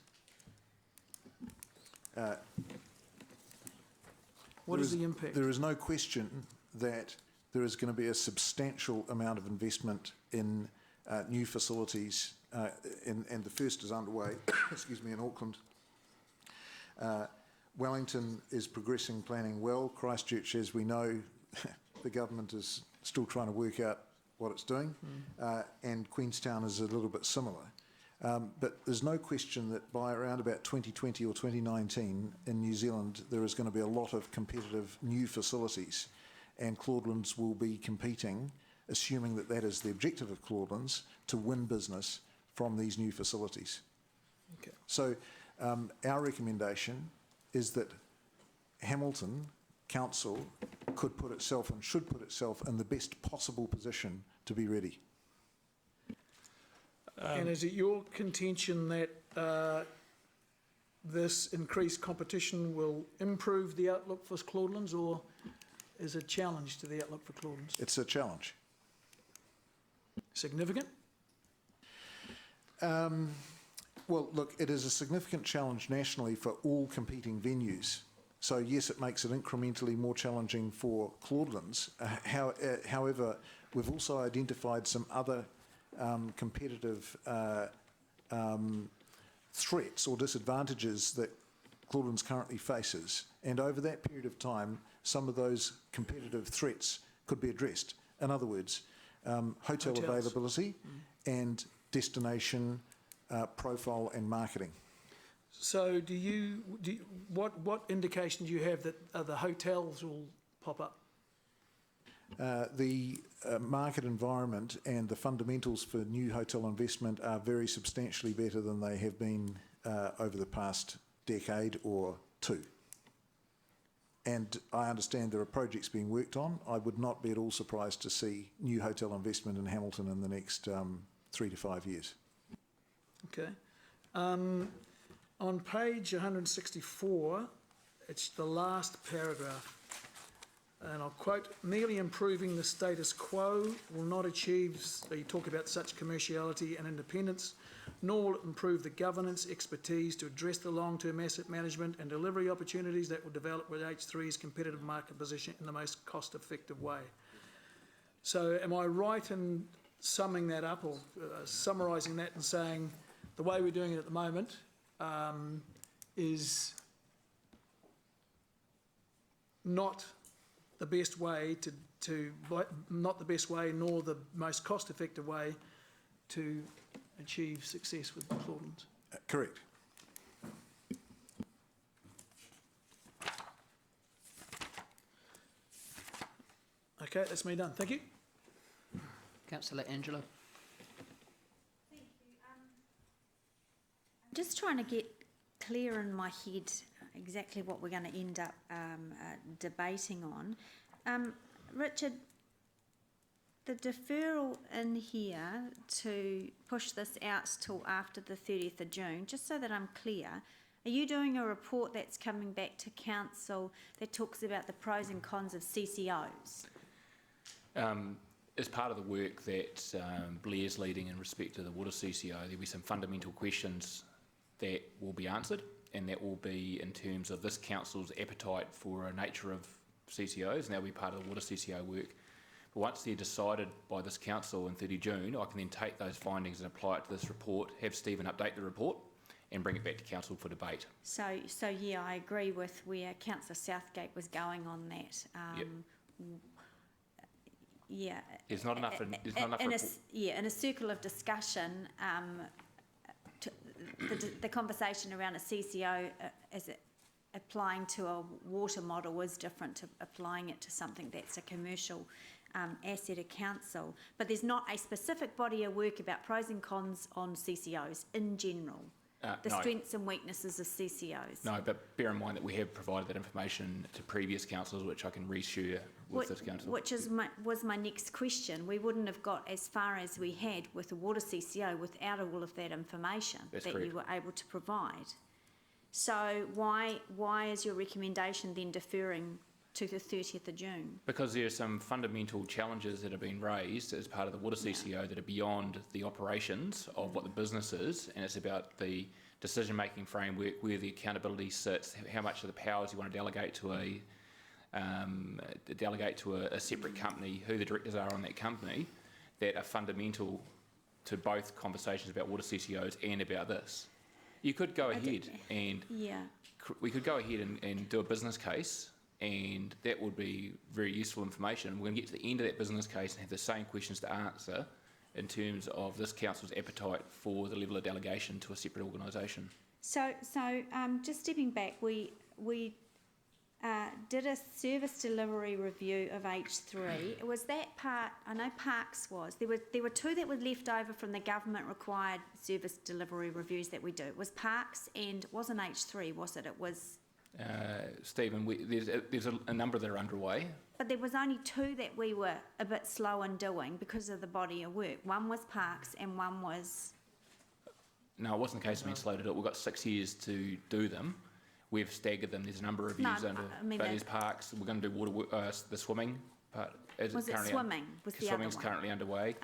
What is the impact? There is no question that there is going to be a substantial amount of investment in new facilities, and the first is underway, excuse me, in Auckland. Wellington is progressing planning well. Christchurch, as we know, the government is still trying to work out what it's doing, and Queenstown is a little bit similar. But there's no question that by around about 2020 or 2019 in New Zealand, there is going to be a lot of competitive new facilities, and Claudelands will be competing, assuming that that is the objective of Claudelands, to win business from these new facilities. Okay. So our recommendation is that Hamilton Council could put itself and should put itself in the best possible position to be ready. And is it your contention that this increased competition will improve the outlook for Claudelands, or is a challenge to the outlook for Claudelands? It's a challenge. Significant? Well, look, it is a significant challenge nationally for all competing venues. So yes, it makes it incrementally more challenging for Claudelands. However, we've also identified some other competitive threats or disadvantages that Claudelands currently faces. And over that period of time, some of those competitive threats could be addressed. In other words, hotel Hotels. availability and destination profile and marketing. So what indication do you have that the hotels will pop up? The market environment and the fundamentals for new hotel investment are very substantially better than they have been over the past decade or two. And I understand there are projects being worked on. I would not be at all surprised to see new hotel investment in Hamilton in the next 3 to 5 years. Okay. On page 164, it's the last paragraph, and I'll quote, "Merely improving the status quo will not achieve," you talk about such commerciality and independence, "nor will it improve the governance expertise to address the long-term asset management and delivery opportunities that will develop with H3's competitive market position in the most cost-effective way." So am I right in summing that up, or summarising that and saying the way we're doing it at the moment is not the best way not the best way nor the most cost-effective way to achieve success with Claudelands? Correct. Okay, that's me done. Thank you. Councillor Angela. Just trying to get clear in my head exactly what we're going to end up debating on. Richard, the deferral in here to push this out till after the 30th of June, just so that I'm clear, are you doing a report that's coming back to council that talks about the pros and cons of CCOs? As part of the work that Blair's leading in respect to the water CCO, there'll be some fundamental questions that will be answered, and that will be in terms of this council's appetite for a nature of CCOs, and that'll be part of the water CCO work. But once they're decided by this council in 30 June, I can then take those findings and apply it to this report, have Stephen update the report, and bring it back to council for debate. So yeah, I agree with where Councillor Southgate was going on that. Yep. Yeah. There's not enough. In a circle of discussion, the conversation around a CCO as it applying to a water model is different to applying it to something that's a commercial asset of council. But there's not a specific body of work about pros and cons on CCOs in general. The no. strengths and weaknesses of CCOs. No, but bear in mind that we have provided that information to previous councils, which I can reshare with this council. Which was my next question. We wouldn't have got as far as we had with the water CCO without all of that information that you were able to provide. So why is your recommendation then deferring to the 30th of June? Because there are some fundamental challenges that have been raised as part of the water CCO that are beyond the operations of what the business is, and it's about the decision-making framework, where the accountability sits, how much of the powers you want to delegate to a separate company, who the directors are on that company, that are fundamental to both conversations about water CCOs and about this. You could go ahead and we could go ahead and do a business case and that would be very useful information. We're going to get to the end of that business case and have the same questions to answer in terms of this council's appetite for the level of delegation to a separate organisation. So just stepping back, we did a service delivery review of H3. Was that part? I know Parks was. There were two that were left over from the government required service delivery reviews that we do. It was Parks and it wasn't H3, was it? It was. Stephen, there's a number that are underway. But there was only two that we were a bit slow in doing because of the body of work. One was Parks and one was. No, it wasn't the case of being slow to do it. We've got 6 years to do them. We've staggered them. There's a number of reviews under. I mean, but there's Parks. We're going to do the swimming part. Was it swimming? Was the other Swimming's one? currently underway.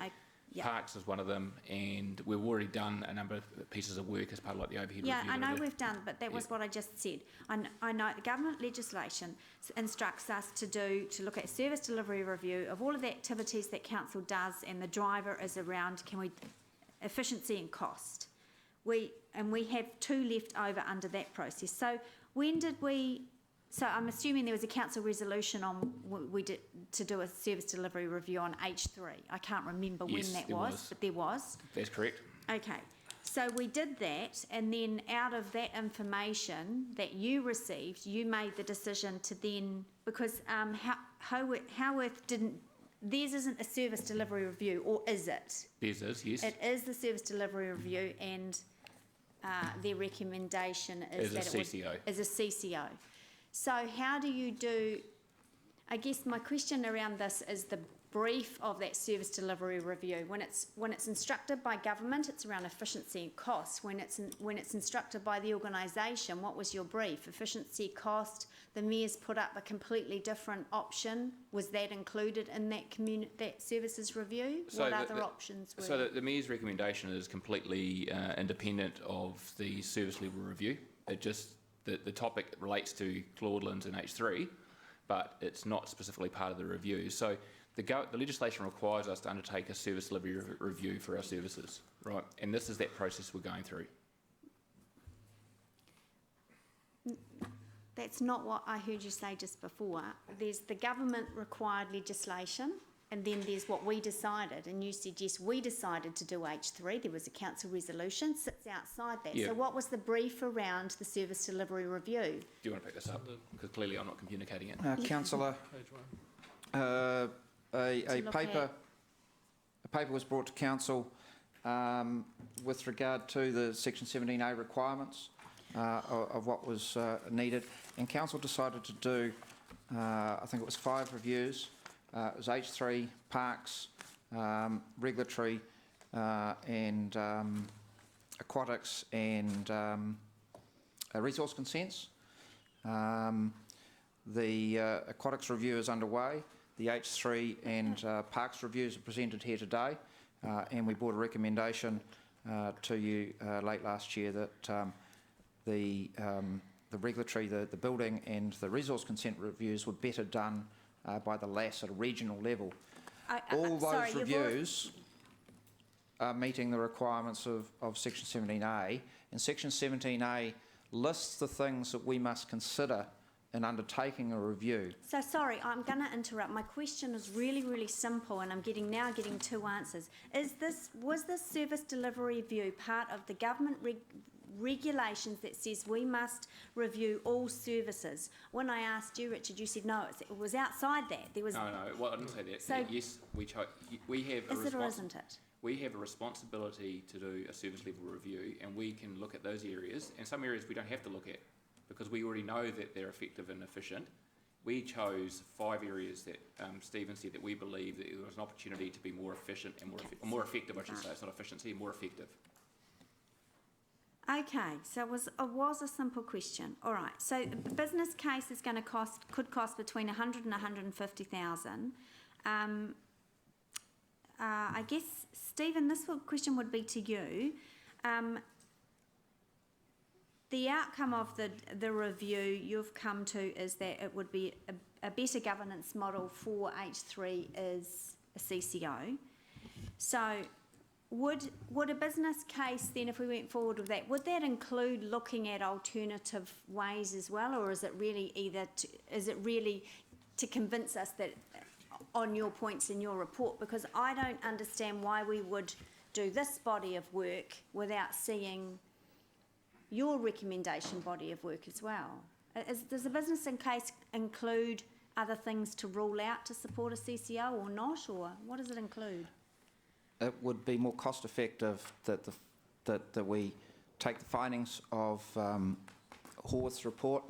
Yeah. Parks is one of them, and we've already done a number of pieces of work as part of like the overhead Yeah, review. I know we've done, but that was what I just said. I know the government legislation instructs us to look at service delivery review of all of the activities that council does, and the driver is around efficiency and cost. We have two left over under that process. So when did we? So I'm assuming there was a council resolution on to do a service delivery review on H3. I can't remember when that was, but there was. That's correct. Okay, so we did that, and then out of that information that you received, you made the decision to then, because Howarth didn't, theirs isn't a service delivery review, or is it? Theirs is, yes. It is the service delivery review, and their recommendation is that it is a CCO. So how do you do, I guess my question around this is the brief of that service delivery review. When it's instructed by government, it's around efficiency and cost. When it's instructed by the organisation, what was your brief? Efficiency, cost. The mayor's put up a completely different option. Was that included in that services review? So what other options were? So the mayor's recommendation is completely independent of the service level review. It just the topic relates to Claudelands and H3, but it's not specifically part of the review. So the legislation requires us to undertake a service delivery review for our services, right? And this is that process we're going through. That's not what I heard you say just before. There's the government required legislation, and then there's what we decided. And you said, yes, we decided to do H3. There was a council resolution, sits outside that. Yeah. So what was the brief around the service delivery review? Do you want to pick this up? Because clearly I'm not communicating it. Councillor, a paper was brought to council with regard to the Section 17A requirements of what was needed, and council decided to do, I think it was 5 reviews. It was H3, Parks, Regulatory, and Aquatics, and Resource Consents. The Aquatics review is underway. The H3 and Parks reviews are presented here today, and we brought a recommendation to you late last year that the regulatory, the building and the resource consent reviews were better done by the LAS at a regional level. All those reviews are meeting the requirements of Section 17A, and Section 17A lists the things that we must consider in undertaking a review. So sorry, I'm going to interrupt. My question is really, really simple, and I'm now getting 2 answers. Was this service delivery review part of the government regulations that says we must review all services? When I asked you, Richard, you said no, it was outside that. There was No, well, I didn't say that. So yes, we have is it or isn't it? We have a responsibility to do a service level review, and we can look at those areas, and some areas we don't have to look at because we already know that they're effective and efficient. We chose 5 areas that Stephen said that we believe that there was an opportunity to be more efficient and more effective, I should say. It's not efficiency, more effective. Okay, so it was a simple question. All right, so the business case is going to could cost between 100 and 150,000. I guess, Stephen, this question would be to you. The outcome of the review you've come to is that it would be a better governance model for H3 is a CCO. So would a business case then, if we went forward with that, would that include looking at alternative ways as well, or is it really to convince us that on your points in your report? Because I don't understand why we would do this body of work without seeing your recommendation body of work as well. Does the business case include other things to rule out to support a CCO or not, or what does it include? It would be more cost effective that we take the findings of Horwath's report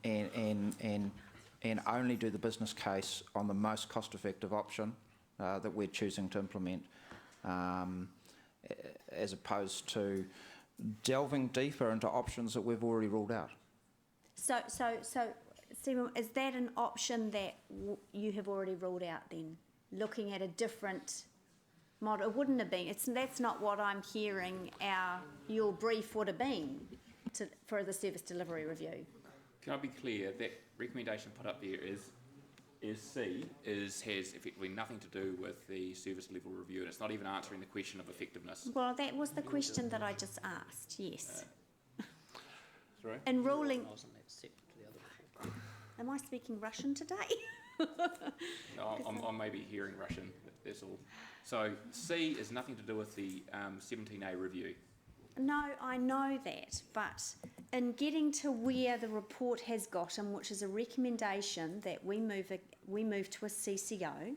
and only do the business case on the most cost effective option that we're choosing to implement, as opposed to delving deeper into options that we've already ruled out. So Stephen, is that an option that you have already ruled out then? Looking at a different model? It wouldn't have been. That's not what I'm hearing your brief would have been for the service delivery review. Can I be clear that recommendation put up there has effectively nothing to do with the service level review, and it's not even answering the question of effectiveness. Well, that was the question that I just asked, yes. Sorry? In ruling... Am I speaking Russian today? No, I may be hearing Russian, that's all. So C is nothing to do with the 17A review. No, I know that, but in getting to where the report has gotten, which is a recommendation that we move to a CCO,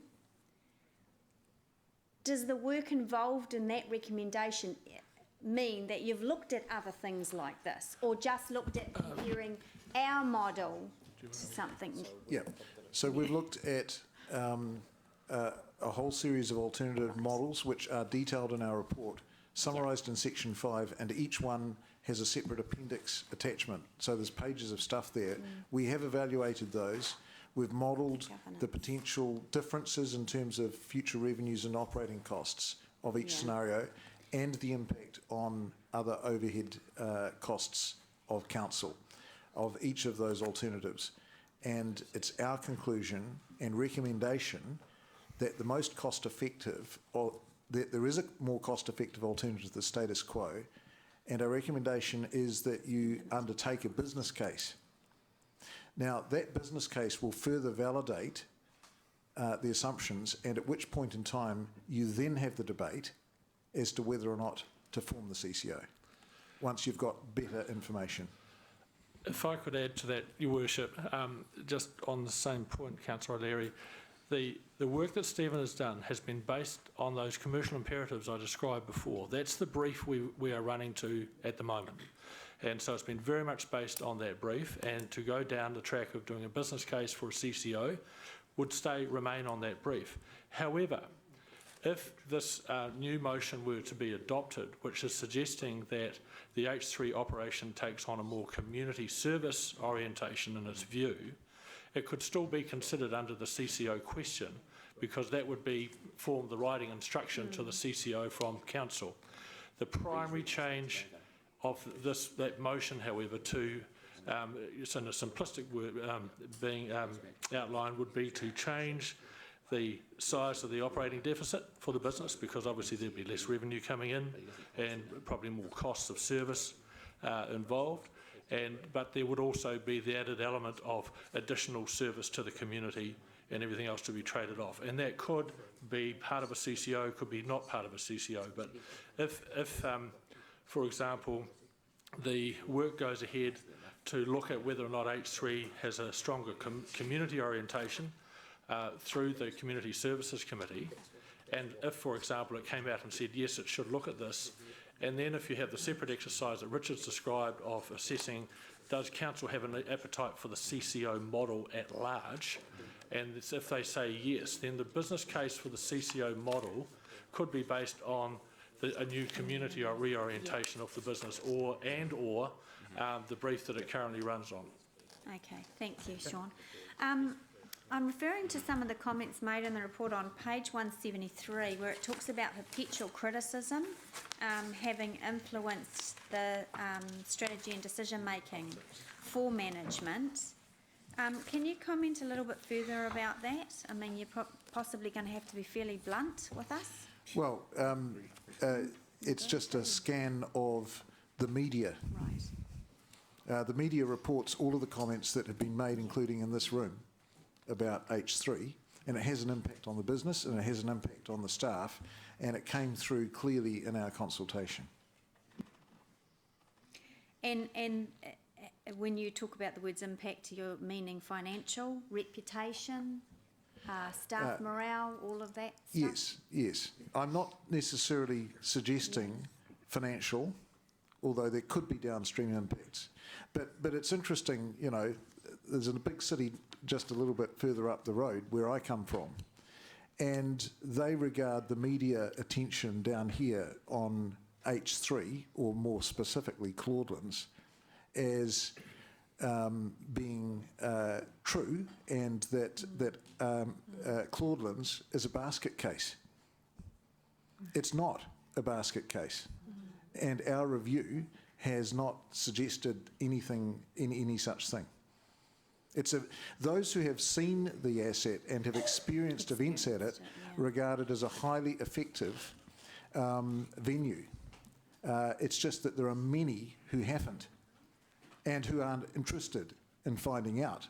does the work involved in that recommendation mean that you've looked at other things like this, or just looked at comparing our model to something? Yeah, so we've looked at a whole series of alternative models which are detailed in our report, summarised in section 5, and each one has a separate appendix attachment. So there's pages of stuff there. We have evaluated those. We've modelled the potential differences in terms of future revenues and operating costs of each scenario, and the impact on other overhead costs of council of each of those alternatives. And it's our conclusion and recommendation that the most cost effective, or that there is a more cost effective alternative to the status quo, and our recommendation is that you undertake a business case. Now, that business case will further validate the assumptions, and at which point in time you then have the debate as to whether or not to form the CCO, once you've got better information. If I could add to that, Your Worship, just on the same point, Councillor O'Leary, the work that Stephen has done has been based on those commercial imperatives I described before. That's the brief we are running to at the moment. And so it's been very much based on that brief, and to go down the track of doing a business case for a CCO would remain on that brief. However, if this new motion were to be adopted, which is suggesting that the H3 operation takes on a more community service orientation in its view, it could still be considered under the CCO question, because that would form the writing instruction to the CCO from council. The primary change of that motion, however, to it's in a simplistic word being outlined, would be to change the size of the operating deficit for the business, because obviously there'd be less revenue coming in and probably more costs of service involved. But there would also be the added element of additional service to the community and everything else to be traded off. And that could be part of a CCO, could be not part of a CCO. But if for example, the work goes ahead to look at whether or not H3 has a stronger community orientation through the Community Services Committee, and if, for example, it came out and said, yes, it should look at this, and then if you have the separate exercise that Richard's described of assessing, does council have an appetite for the CCO model at large, and if they say yes, then the business case for the CCO model could be based on a new community or reorientation of the business, or the brief that it currently runs on. Okay, thank you, Sean. I'm referring to some of the comments made in the report on page 173, where it talks about perpetual criticism having influenced the strategy and decision making for management. Can you comment a little bit further about that? I mean, you're possibly going to have to be fairly blunt with us. Well, it's just a scan of the media. Right. The media reports all of the comments that have been made, including in this room, about H3, and it has an impact on the business and it has an impact on the staff, and it came through clearly in our consultation. And when you talk about the words impact, you're meaning financial, reputation, staff morale, all of that stuff? Yes, yes. I'm not necessarily suggesting financial, although there could be downstream impacts. But it's interesting, you know, there's a big city just a little bit further up the road where I come from, and they regard the media attention down here on H3, or more specifically Claudelands, as being true, and that Claudelands is a basket case. It's not a basket case, and our review has not suggested anything in any such thing. It's those who have seen the asset and have experienced events at it regard it as a highly effective venue. It's just that there are many who haven't, and who aren't interested in finding out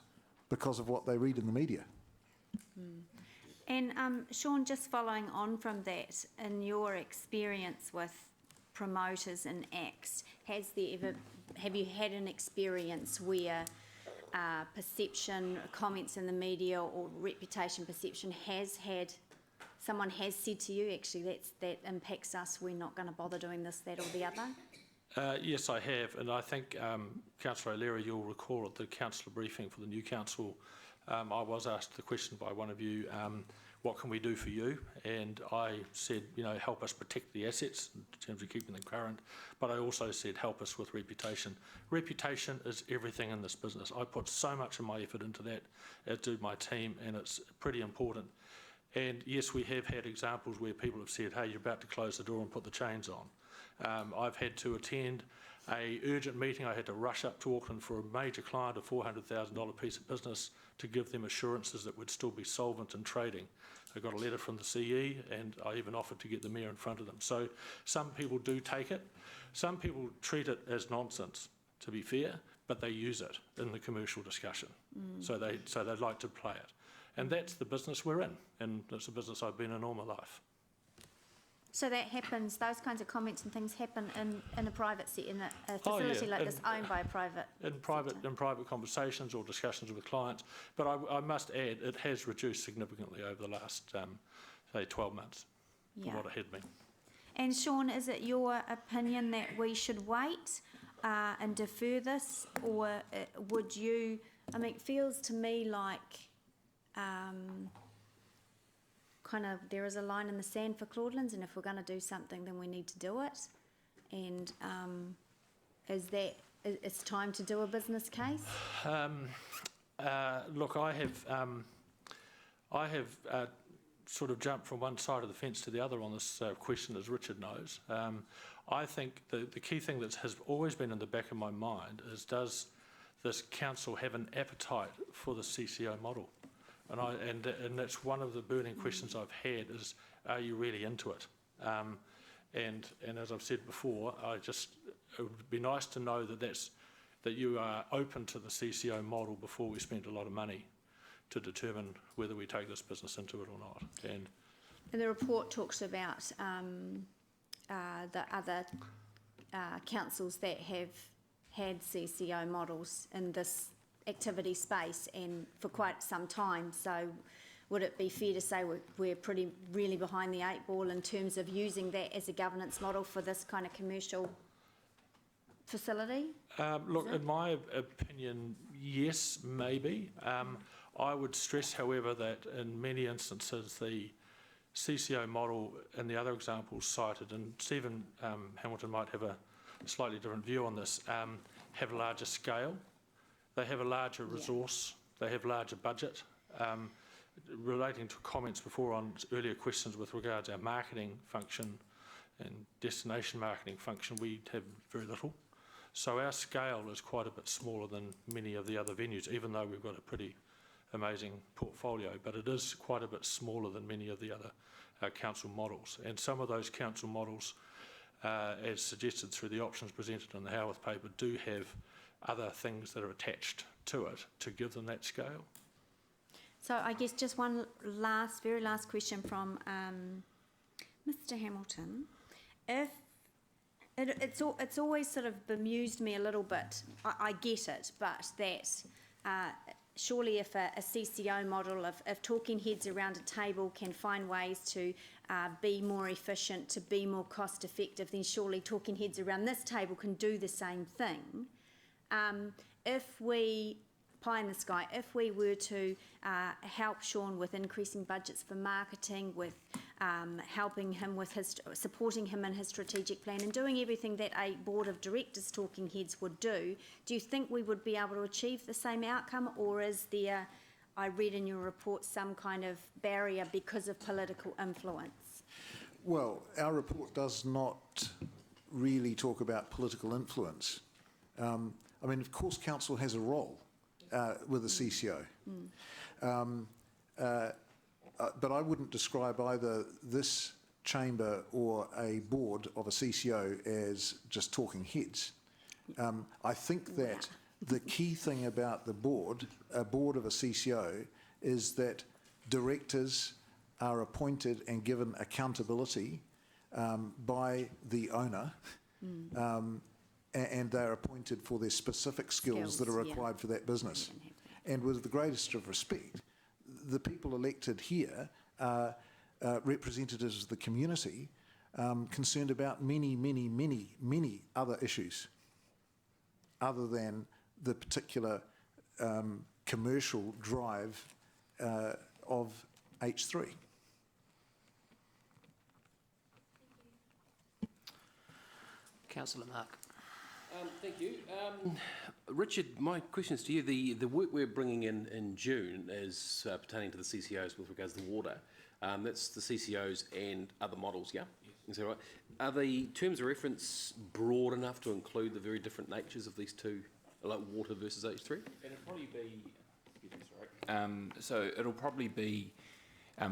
because of what they read in the media. And Sean, just following on from that, in your experience with promoters and acts, have you had an experience where perception, comments in the media or reputation perception someone has said to you, actually that impacts us, we're not going to bother doing this, that or the other? Yes, I have, and I think, Councillor O'Leary, you'll recall at the councillor briefing for the new council, I was asked the question by one of you, what can we do for you? And I said, you know, help us protect the assets in terms of keeping them current, but I also said help us with reputation. Reputation is everything in this business. I put so much of my effort into that, as do my team, and it's pretty important. And yes, we have had examples where people have said, hey, you're about to close the door and put the chains on. I've had to attend an urgent meeting. I had to rush up to Auckland for a major client, a $400,000 piece of business, to give them assurances that we'd still be solvent and trading. I got a letter from the CE, and I even offered to get the mayor in front of them. So some people do take it. Some people treat it as nonsense, to be fair, but they use it in the commercial discussion. So they like to play it. And that's the business we're in, and it's a business I've been in all my life. So that happens, those kinds of comments and things happen in a private in a facility like this owned by a private in private conversations or discussions with clients. But I must add, it has reduced significantly over the last, say, 12 months from what it had been. And Sean, is it your opinion that we should wait and defer this, or would you, I mean, it feels to me like kind of there is a line in the sand for Claudelands, and if we're going to do something, then we need to do it. And it's time to do a business case? Look, I have sort of jumped from one side of the fence to the other on this question, as Richard knows. I think the key thing that has always been in the back of my mind is, does this council have an appetite for the CCO model? And that's one of the burning questions I've had is, are you really into it? And as I've said before, it would be nice to know that you are open to the CCO model before we spend a lot of money to determine whether we take this business into it or not. And the report talks about the other councils that have had CCO models in this activity space and for quite some time. So would it be fair to say we're really behind the eight ball in terms of using that as a governance model for this kind of commercial facility? Look, in my opinion, yes, maybe. I would stress, however, that in many instances the CCO model and the other examples cited, and Stephen Hamilton might have a slightly different view on this, have a larger scale. They have a larger resource, they have larger budget. Relating to comments before on earlier questions with regards to our marketing function and destination marketing function, we have very little. So our scale is quite a bit smaller than many of the other venues, even though we've got a pretty amazing portfolio, but it is quite a bit smaller than many of the other council models. And some of those council models, as suggested through the options presented in the Howarth paper, do have other things that are attached to it to give them that scale. So I guess just one very last question from Mr. Hamilton. If it's always sort of bemused me a little bit, I get it, but that surely if a CCO model of talking heads around a table can find ways to be more efficient, to be more cost effective, then surely talking heads around this table can do the same thing. If we, pie in the sky, if we were to help Sean with increasing budgets for marketing, with helping him with supporting him in his strategic plan and doing everything that a board of directors talking heads would do you think we would be able to achieve the same outcome, or is there, I read in your report, some kind of barrier because of political influence? Well, our report does not really talk about political influence. I mean, of course, council has a role with the CCO. But I wouldn't describe either this chamber or a board of a CCO as just talking heads. I think that the key thing about a board of a CCO, is that directors are appointed and given accountability by the owner, and they're appointed for their specific skills that are required for that business. And with the greatest of respect, the people elected here are representatives of the community, concerned about many other issues other than the particular commercial drive of H3. Councillor Mark. Thank you. Richard, my question is to you. The work we're bringing in June as pertaining to the CCOs with regards to water, that's the CCOs and other models, yeah? Is that right? Are the terms of reference broad enough to include the very different natures of these two, like water versus H3? It'll probably be, so it'll probably be,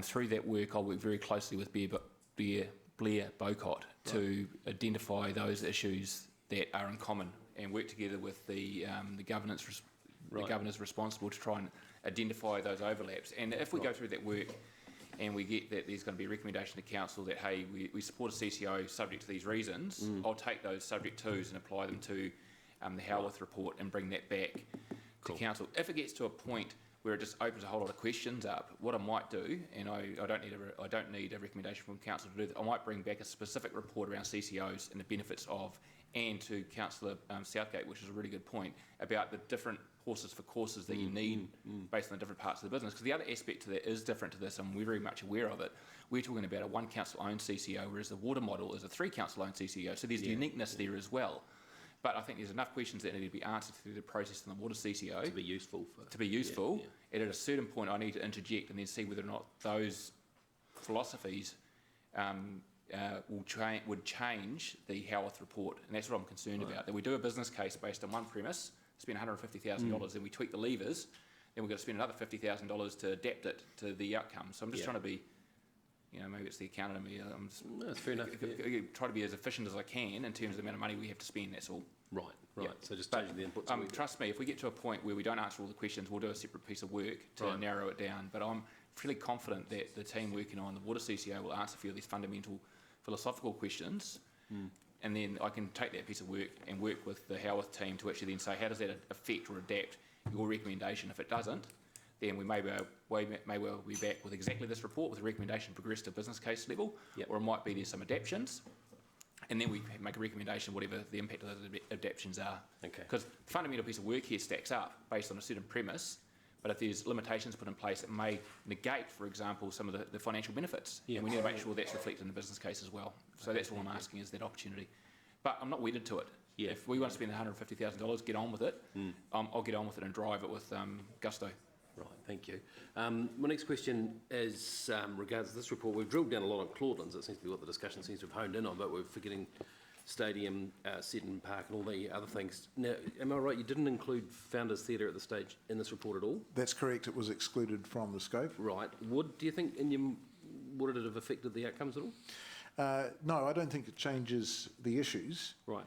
through that work, I'll work very closely with Blair Bocott to identify those issues that are in common and work together with the governance, the governors responsible to try and identify those overlaps. And if we go through that work and we get that there's going to be a recommendation to council that, hey, we support a CCO subject to these reasons, I'll take those subject tos and apply them to the Howarth report and bring that back to council. If it gets to a point where it just opens a whole lot of questions up, what I might do, and I don't need a recommendation from council to do that, I might bring back a specific report around CCOs and the benefits of, and to Councillor Southgate, which is a really good point, about the different horses for courses that you need based on the different parts of the business. Because the other aspect to that is different to this, and we're very much aware of it. We're talking about a one council-owned CCO, whereas the water model is a three council-owned CCO, so there's uniqueness there as well. But I think there's enough questions that need to be answered through the process in the water CCO. To be useful. And at a certain point, I need to interject and then see whether or not those philosophies would change the Howarth report. And that's what I'm concerned about, that we do a business case based on one premise, spend $150,000, then we tweak the levers, then we've got to spend another $50,000 to adapt it to the outcome. So I'm just trying to be, maybe it's the accountant in me. I'm just that's fair enough. Try to be as efficient as I can in terms of the amount of money we have to spend, that's all. Right. So just changing the inputs. Trust me, if we get to a point where we don't answer all the questions, we'll do a separate piece of work to narrow it down. But I'm fairly confident that the team working on the water CCO will answer a few of these fundamental philosophical questions. And then I can take that piece of work and work with the Howarth team to actually then say, how does that affect or adapt your recommendation? If it doesn't, then we may well be back with exactly this report with a recommendation progress to business case level, or it might be there's some adaptions, and then we make a recommendation whatever the impact of those adaptions are. Because the fundamental piece of work here stacks up based on a certain premise, but if there's limitations put in place, it may negate, for example, some of the financial benefits, and we need to make sure that's reflected in the business case as well. So that's all I'm asking, is that opportunity. But I'm not wedded to it. If we want to spend $150,000, get on with it. I'll get on with it and drive it with gusto. Right, thank you. My next question is regards to this report. We've drilled down a lot on Claudelands. That seems to be what the discussion seems to have honed in on, but we're forgetting Stadium, Seton Park and all the other things. Now, am I right, you didn't include Founders Theatre at this stage in this report at all? That's correct, it was excluded from the scope. Right. Do you think in your would it have affected the outcomes at all? No, I don't think it changes the issues. Right.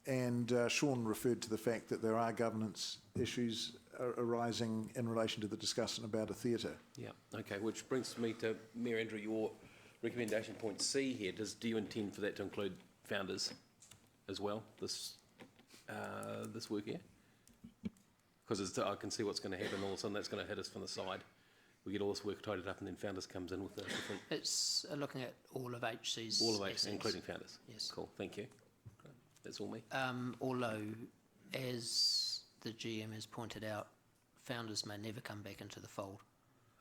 And Sean referred to the fact that there are governance issues arising in relation to the discussion about a theatre. Yeah, okay, which brings me to Mayor Andrew, your recommendation point C here. Do you intend for that to include founders as well, this work here? Because I can see what's going to happen. All of a sudden, that's going to hit us from the side. We get all this work tidied up, and then founders comes in with a different. It's looking at all of HC's. All of HCC, assets. including founders. Yes. Cool. Thank you. That's all me. Although, as the GM has pointed out, founders may never come back into the fold.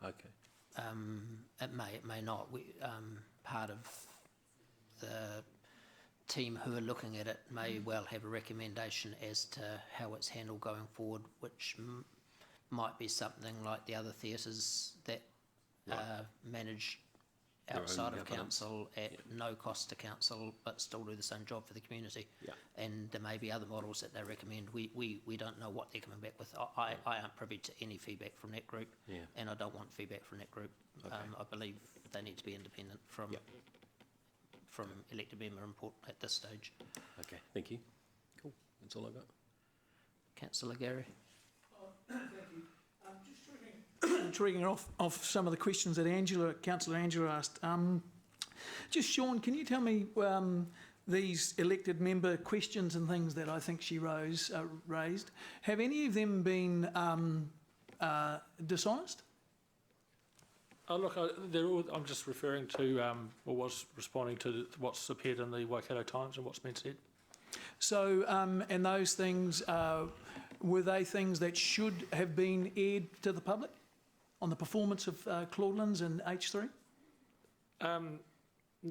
Okay. It may not. Part of the team who are looking at it may well have a recommendation as to how it's handled going forward, which might be something like the other theatres that manage outside of council at no cost to council, but still do the same job for the community. Yeah. And there may be other models that they recommend. We don't know what they're coming back with. I aren't privy to any feedback from that group, and I don't want feedback from that group. Okay. I believe they need to be independent from elected member input at this stage. Okay, thank you. Cool, that's all I got. Councillor Gary. Thank you. Just triggering off some of the questions that Councillor Angela asked. Just Sean, can you tell me these elected member questions and things that I think she raised, have any of them been dishonest? Look, I'm just referring to, or was responding to what's appeared in the Waikato Times and what's been said. So, and those things, were they things that should have been aired to the public on the performance of Claudelands and H3?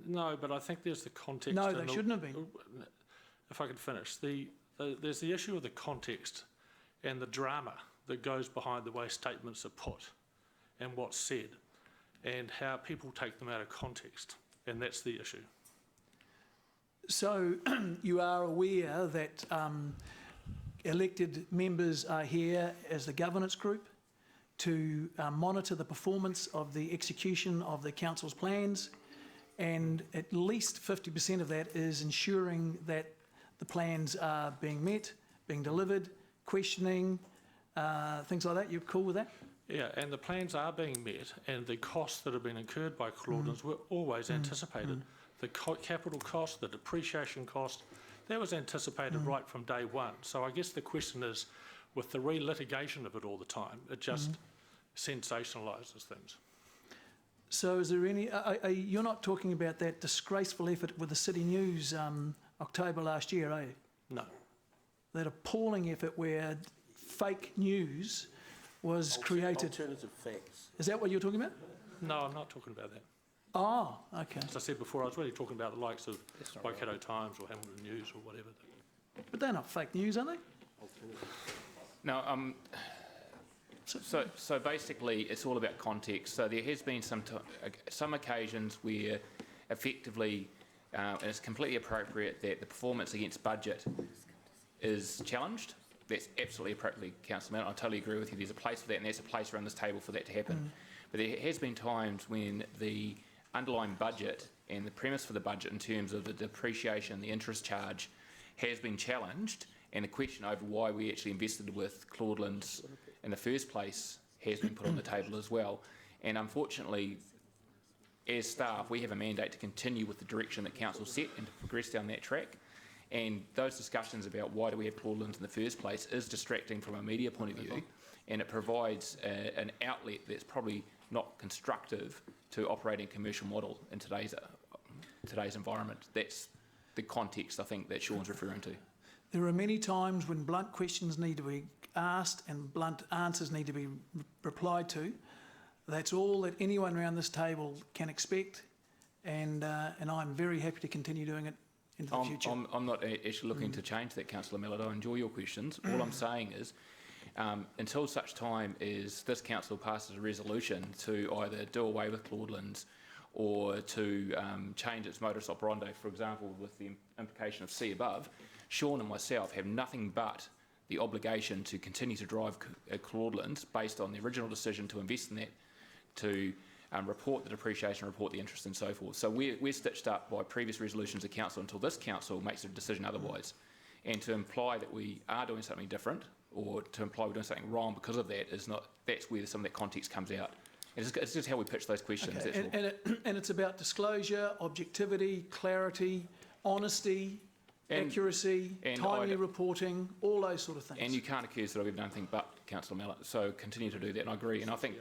No, but I think there's the context. No, they shouldn't have been. If I could finish. There's the issue of the context and the drama that goes behind the way statements are put and what's said, and how people take them out of context, and that's the issue. So you are aware that elected members are here as the governance group to monitor the performance of the execution of the council's plans, and at least 50% of that is ensuring that the plans are being met, being delivered, questioning, things like that. You're cool with that? Yeah, and the plans are being met, and the costs that have been incurred by Claudelands were always anticipated. The capital cost, the depreciation cost, that was anticipated right from day one. So I guess the question is, with the re-litigation of it all the time, it just sensationalises things. So is there any, you're not talking about that disgraceful effort with the City News October last year, are you? No. That appalling effort where fake news was created. Alternative facts. Is that what you're talking about? No, I'm not talking about that. Oh, okay. As I said before, I was really talking about the likes of Waikato Times or Hamilton News or whatever. But they're not fake news, are they? No, so basically it's all about context. So there has been some occasions where effectively, and it's completely appropriate that the performance against budget is challenged. That's absolutely appropriately, Councillor Mount. I totally agree with you. There's a place for that, and there's a place around this table for that to happen. But there has been times when the underlying budget and the premise for the budget in terms of the depreciation, the interest charge, has been challenged, and the question over why we actually invested with Claudelands in the first place has been put on the table as well. And unfortunately, as staff, we have a mandate to continue with the direction that Council set and to progress down that track. And those discussions about why do we have Claudelands in the first place is distracting from a media point of view, and it provides an outlet that's probably not constructive to operating a commercial model in today's environment. That's the context I think that Sean's referring to. There are many times when blunt questions need to be asked and blunt answers need to be replied to. That's all that anyone around this table can expect, and I'm very happy to continue doing it into the future. I'm not actually looking to change that, Councillor Millard. I enjoy your questions. All I'm saying is, until such time as this council passes a resolution to either do away with Claudelands or to change its modus operandi, for example, with the implication of C above, Sean and myself have nothing but the obligation to continue to drive Claudelands based on the original decision to invest in that, to report the depreciation, report the interest and so forth. So we're stitched up by previous resolutions of council until this council makes a decision otherwise. And to imply that we are doing something different, or to imply we're doing something wrong because of that, is not, that's where some of that context comes out. It's just how we pitch those questions. Okay. That's all. And it's about disclosure, objectivity, clarity, honesty, accuracy, timely reporting, all those sort of things. And you can't accuse that I've done anything but, Councillor Mallett, so continue to do that, and I agree. And I think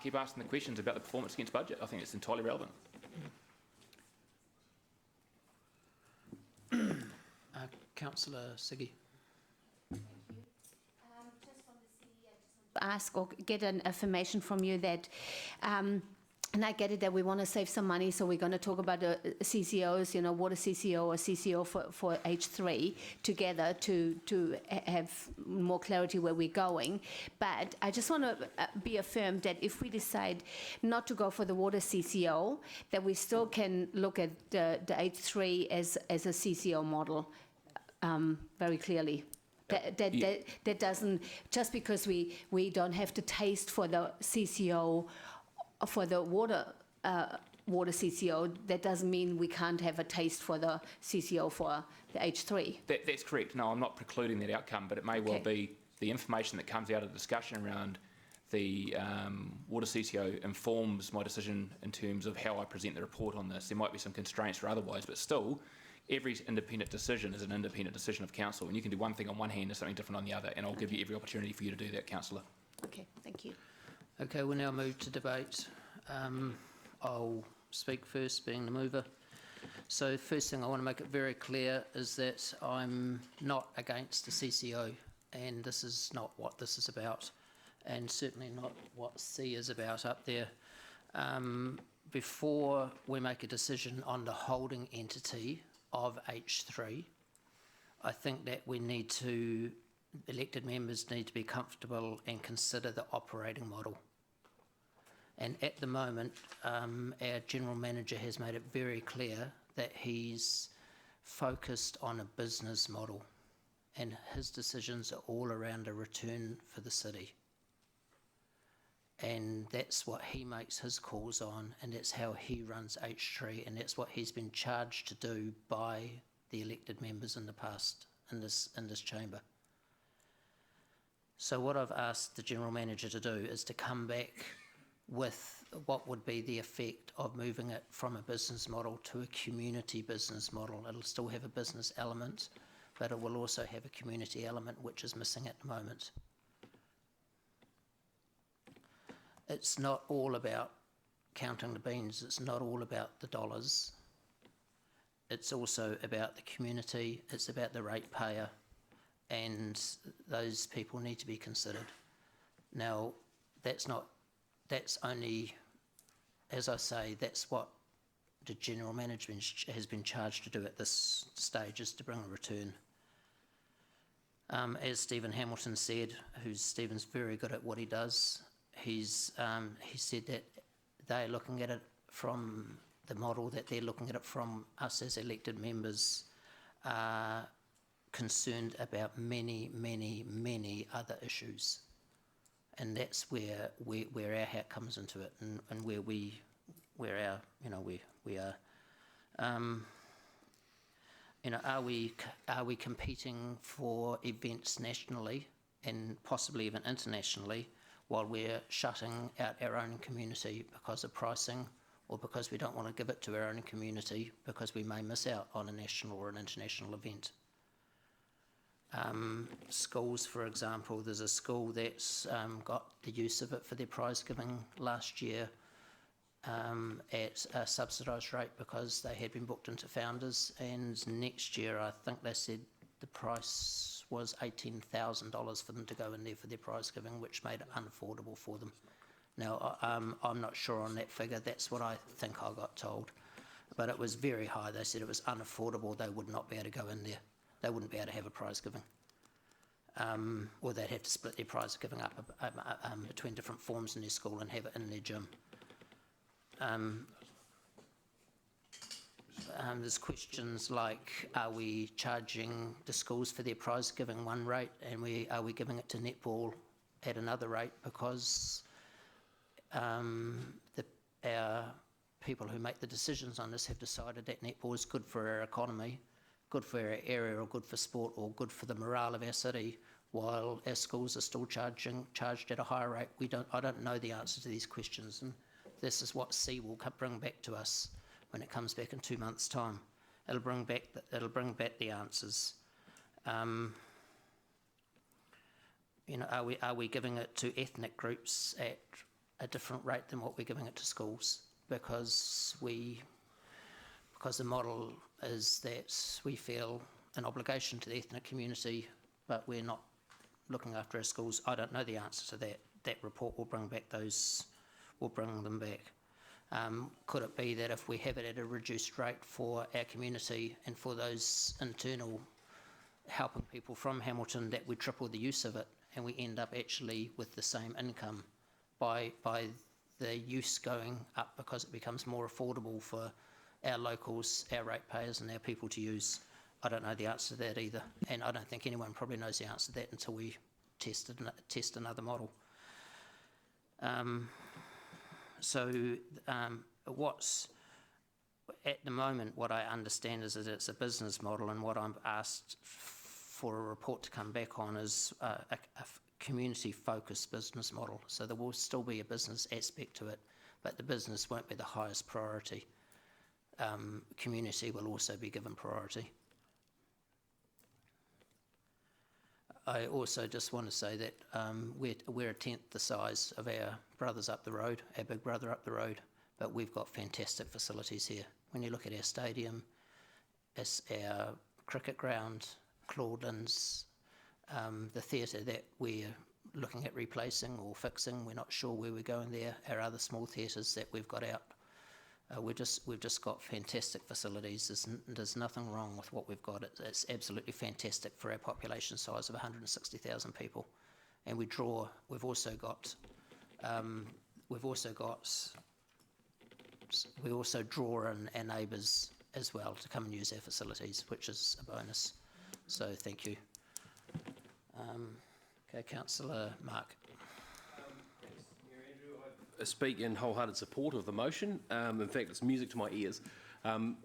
keep asking the questions about the performance against budget. I think it's entirely relevant. Councillor Siggy. Ask or get an affirmation from you that, and I get it that we want to save some money, so we're going to talk about the CCOs, you know, water CCO or CCO for H3 together to have more clarity where we're going. But I just want to be affirmed that if we decide not to go for the water CCO, that we still can look at the H3 as a CCO model very clearly. That doesn't, just because we don't have to taste for the CCO, for the water CCO, that doesn't mean we can't have a taste for the CCO for the H3. That's correct. No, I'm not precluding that outcome, but it may well be the information that comes out of the discussion around the water CCO informs my decision in terms of how I present the report on this. There might be some constraints or otherwise, but still, every independent decision is an independent decision of council, and you can do one thing on one hand and something different on the other, and I'll give you every opportunity for you to do that, Councillor. Okay, thank you. Okay, we'll now move to debate. I'll speak first, being the mover. So first thing I want to make it very clear is that I'm not against the CCO, and this is not what this is about, and certainly not what C is about up there. Before we make a decision on the holding entity of H3, I think that elected members need to be comfortable and consider the operating model. And at the moment, our General Manager has made it very clear that he's focused on a business model, and his decisions are all around a return for the city. And that's what he makes his calls on, and that's how he runs H3, and that's what he's been charged to do by the elected members in the past in this chamber. So what I've asked the General Manager to do is to come back with what would be the effect of moving it from a business model to a community business model. It'll still have a business element, but it will also have a community element, which is missing at the moment. It's not all about counting the beans, it's not all about the dollars. It's also about the community, it's about the ratepayer, and those people need to be considered. Now, that's only, as I say, that's what the General Management has been charged to do at this stage, is to bring a return. As Stephen Hamilton said, Stephen's very good at what he does, he said that they're looking at it from the model that they're looking at it from. Us as elected members are concerned about many, many, many other issues, and that's where our hat comes into it, and where we are. Are we competing for events nationally and possibly even internationally, while we're shutting out our own community because of pricing, or because we don't want to give it to our own community because we may miss out on a national or an international event? Schools, for example, there's a school that's got the use of it for their prize giving last year at a subsidised rate because they had been booked into Founders, and next year I think they said the price was $18,000 for them to go in there for their prize giving, which made it unaffordable for them. Now, I'm not sure on that figure, that's what I think I got told, but it was very high. They said it was unaffordable, they would not be able to go in there. They wouldn't be able to have a prize giving. Or they'd have to split their prize giving up between different forms in their school and have it in their gym. There's questions like, are we charging the schools for their prize giving one rate, and are we giving it to netball at another rate because the our people who make the decisions on this have decided that netball is good for our economy, good for our area, or good for sport, or good for the morale of our city, while our schools are still charged at a higher rate. I don't know the answer to these questions, and this is what C will bring back to us when it comes back in 2 months' time. It'll bring back the answers. You know, are we giving it to ethnic groups at a different rate than what we're giving it to schools? Because the model is that we feel an obligation to the ethnic community, but we're not looking after our schools. I don't know the answer to that. That report will bring them back. Could it be that if we have it at a reduced rate for our community and for those internal helping people from Hamilton, that we triple the use of it and we end up actually with the same income by the use going up because it becomes more affordable for our locals, our ratepayers and our people to use? I don't know the answer to that either, and I don't think anyone probably knows the answer to that until we test another model. What's at the moment, what I understand is that it's a business model, and what I'm asked for a report to come back on is a community-focused business model. So there will still be a business aspect to it, but the business won't be the highest priority. Community will also be given priority. I also just want to say that we're a tenth the size of our brothers up the road, our big brother up the road, but we've got fantastic facilities here. When you look at our stadium, our cricket ground, Claudelands, the theatre that we're looking at replacing or fixing, we're not sure where we're going there, our other small theatres that we've got out. We've just got fantastic facilities. There's nothing wrong with what we've got. It's absolutely fantastic for our population size of 160,000 people, and we also draw in our neighbours as well to come and use our facilities, which is a bonus. So thank you. Okay, Councillor Mark. Speak in wholehearted support of the motion. In fact, it's music to my ears.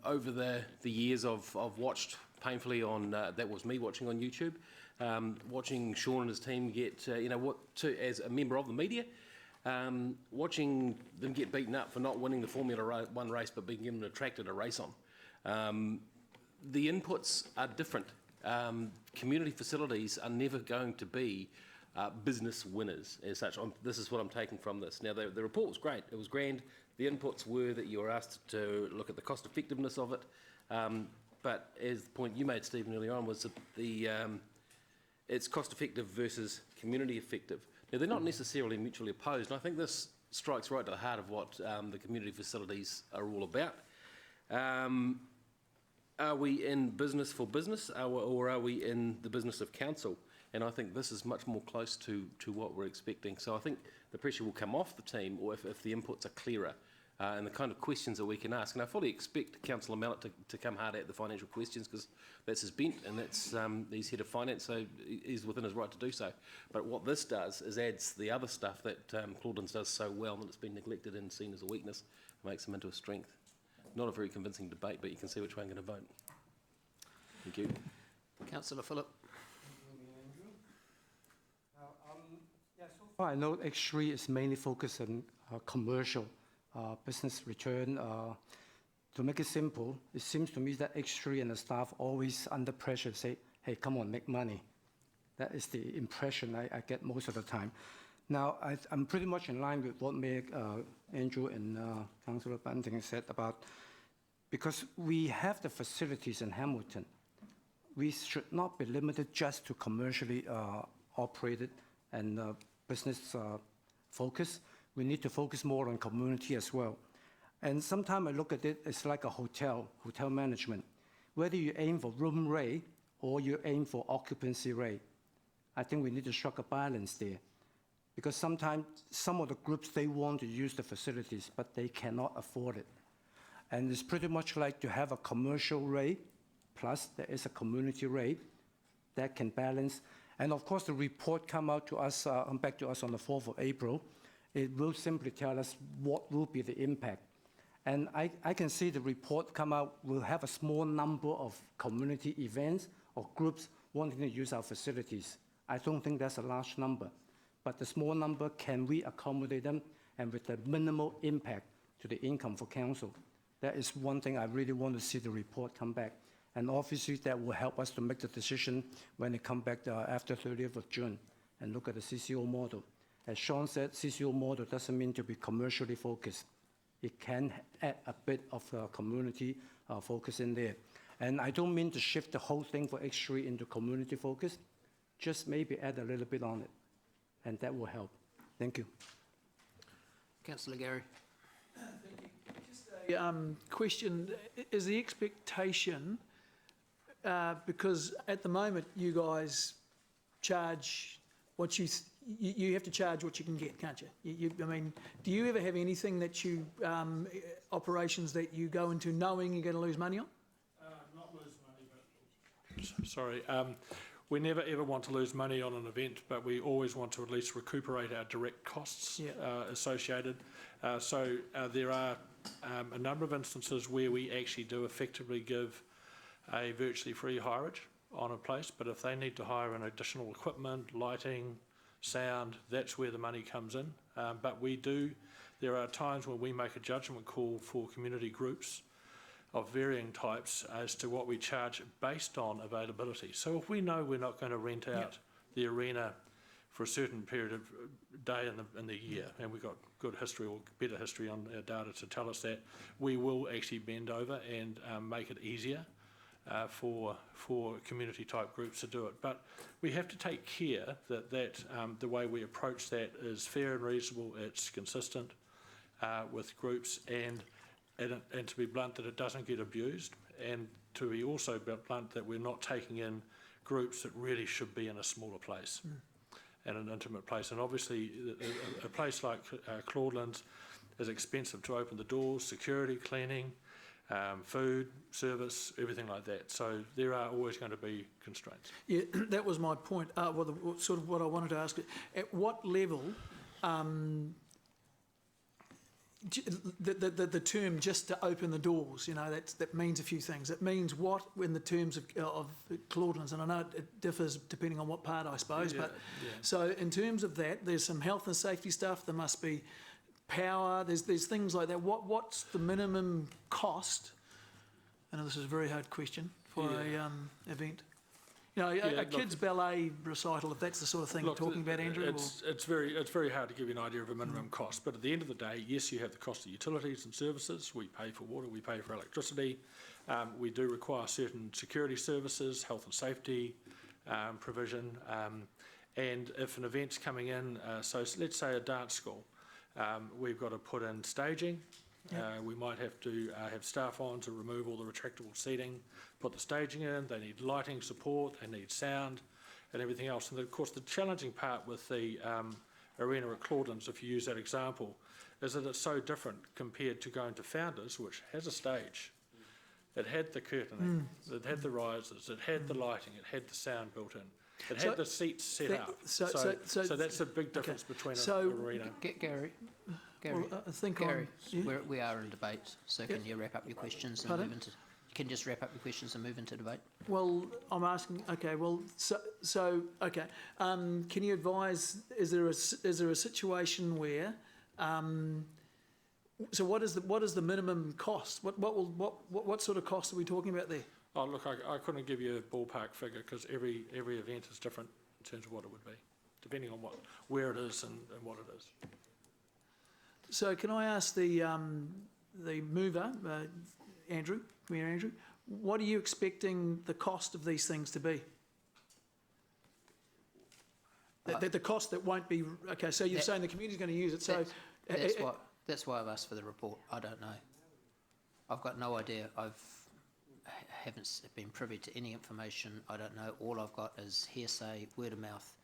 Over the years, I've watched painfully on, that was me watching on YouTube, watching Sean and his team get, as a member of the media, watching them get beaten up for not winning the Formula 1 race but being given a tractor to race on. The inputs are different. Community facilities are never going to be business winners as such. This is what I'm taking from this. Now, the report was great. It was grand. The inputs were that you were asked to look at the cost effectiveness of it. But as the point you made, Stephen, earlier on, was that it's cost effective versus community effective. Now, they're not necessarily mutually opposed, and I think this strikes right to the heart of what the community facilities are all about. Are we in business for business, or are we in the business of council? And I think this is much more close to what we're expecting. So I think the pressure will come off the team, or if the inputs are clearer, and the kind of questions that we can ask. And I fully expect Councillor Mallett to come hard at the financial questions, because that's his bent, and that's he's head of finance, so he's within his right to do so. But what this does is adds the other stuff that Claudelands does so well, and it's been neglected and seen as a weakness, makes them into a strength. Not a very convincing debate, but you can see which way I'm going to vote. Thank you. Councillor Phillip. I know H3 is mainly focused on commercial business return. To make it simple, it seems to me that H3 and the staff always under pressure say, hey, come on, make money. That is the impression I get most of the time. Now, I'm pretty much in line with what Mayor Andrew and Councillor Bunting said about, because we have the facilities in Hamilton, we should not be limited just to commercially operated and business focus. We need to focus more on community as well. And sometimes I look at it, it's like a hotel management. Whether you aim for room rate or you aim for occupancy rate, I think we need to strike a balance there. Because sometimes some of the groups, they want to use the facilities, but they cannot afford it. And it's pretty much like to have a commercial rate, plus there is a community rate that can balance. And of course, the report come out to us, back to us on the 4th of April, It will simply tell us what will be the impact. And I can see the report come out, will have a small number of community events or groups wanting to use our facilities. I don't think that's a large number. But the small number, can we accommodate them and with the minimal impact to the income for council? That is one thing I really want to see the report come back. And obviously that will help us to make the decision when it comes back after 30th of June and look at the CCO model. As Sean said, CCO model doesn't mean to be commercially focused. It can add a bit of community focus in there. And I don't mean to shift the whole thing for H3 into community focus, just maybe add a little bit on it, and that will help. Thank you. Councillor Gary. Just a question, is the expectation, because at the moment you guys charge what you have to charge what you can get, can't you? I mean, do you ever have anything that you, operations that you go into knowing you're going to lose money on? Not lose money, but... Sorry. We never ever want to lose money on an event, but we always want to at least recuperate our direct costs associated. So there are a number of instances where we actually do effectively give a virtually free hireage on a place, but if they need to hire an additional equipment, lighting, sound, that's where the money comes in. But there are times when we make a judgment call for community groups of varying types as to what we charge based on availability. So if we know we're not going to rent out the arena for a certain period of day in the year, and we've got good history or better history on our data to tell us that, we will actually bend over and make it easier for community type groups to do it. But we have to take care that the way we approach that is fair and reasonable, it's consistent with groups, and to be blunt, that it doesn't get abused, and to be also blunt that we're not taking in groups that really should be in a smaller place and an intimate place. And obviously a place like Claudelands is expensive to open the doors, security, cleaning, food, service, everything like that. So there are always going to be constraints. Yeah, that was my point. Sort of what I wanted to ask. At what level the term "just to open the doors," that means a few things. It means what in the terms of Claudelands, and I know it differs depending on what part, I suppose. So in terms of that, there's some health and safety stuff. There must be power. There's things like that. What's the minimum cost? I know this is a very hard question for a event. A kids' ballet recital, if that's the sort of thing you're talking about, Andrew? It's very hard to give you an idea of a minimum cost, but at the end of the day, yes, you have the cost of utilities and services. We pay for water, we pay for electricity. We do require certain security services, health and safety provision. And if an event's coming in, so let's say a dance school, we've got to put in staging. We might have to have staff on to remove all the retractable seating, put the staging in. They need lighting support, they need sound and everything else. And of course the challenging part with the arena at Claudelands, if you use that example, is that it's so different compared to going to Founders, which has a stage. It had the curtaining, it had the risers, it had the lighting, it had the sound built in. It had the seats set up. So that's a big difference between an arena. Gary, well, I think Gary, we are in debate, so can you wrap up your questions and move into... You can just wrap up your questions and move into debate. Well, I'm asking, okay, well, can you advise, is there a situation where, so what is the minimum cost? What sort of cost are we talking about there? Oh, look, I couldn't give you a ballpark figure because every event is different in terms of what it would be, depending on where it is and what it is. So can I ask the mover, Andrew, Premier Andrew, what are you expecting the cost of these things to be? The cost that won't be, okay, so you're saying the community's going to use it, so... That's why I've asked for the report. I don't know. I've got no idea. Haven't been privy to any information. I don't know. All I've got is hearsay, word of mouth.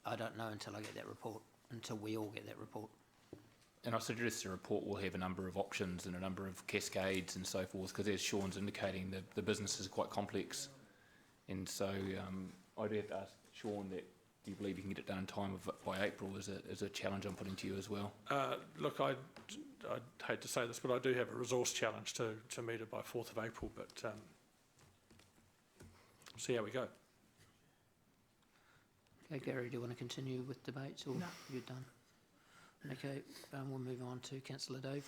I don't know until I get that report, until we all get that report. And I suggest the report will have a number of options and a number of cascades and so forth, because as Sean's indicating, the business is quite complex. And so I'd have to ask Sean that do you believe you can get it done in time by April is a challenge I'm putting to you as well? Look, I'd hate to say this, but I do have a resource challenge to meet it by 4th of April, but see how we go. Okay, Gary, do you want to continue with debates or you're done? Okay, we'll move on to Councillor Dave.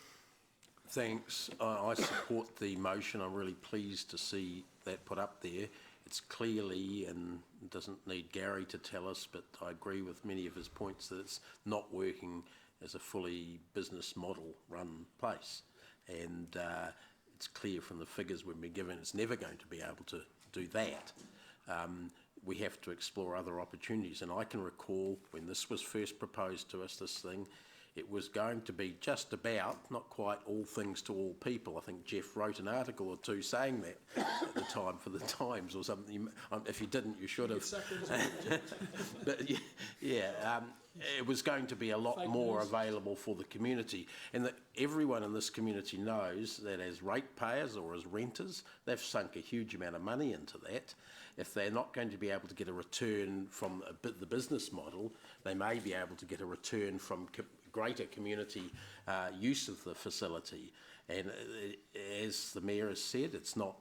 Thanks. I support the motion. I'm really pleased to see that put up there. It's clearly, and it doesn't need Gary to tell us, but I agree with many of his points that it's not working as a fully business model run place. And it's clear from the figures we've been given it's never going to be able to do that. We have to explore other opportunities. And I can recall when this was first proposed to us, this thing, it was going to be just about, not quite all things to all people. I think Jeff wrote an article or two saying that at the time for the Times or something. If you didn't, you should have. But yeah, it was going to be a lot more available for the community. And that everyone in this community knows that as ratepayers or as renters, they've sunk a huge amount of money into that. If they're not going to be able to get a return from the business model, they may be able to get a return from greater community use of the facility. And as the Mayor has said, it's not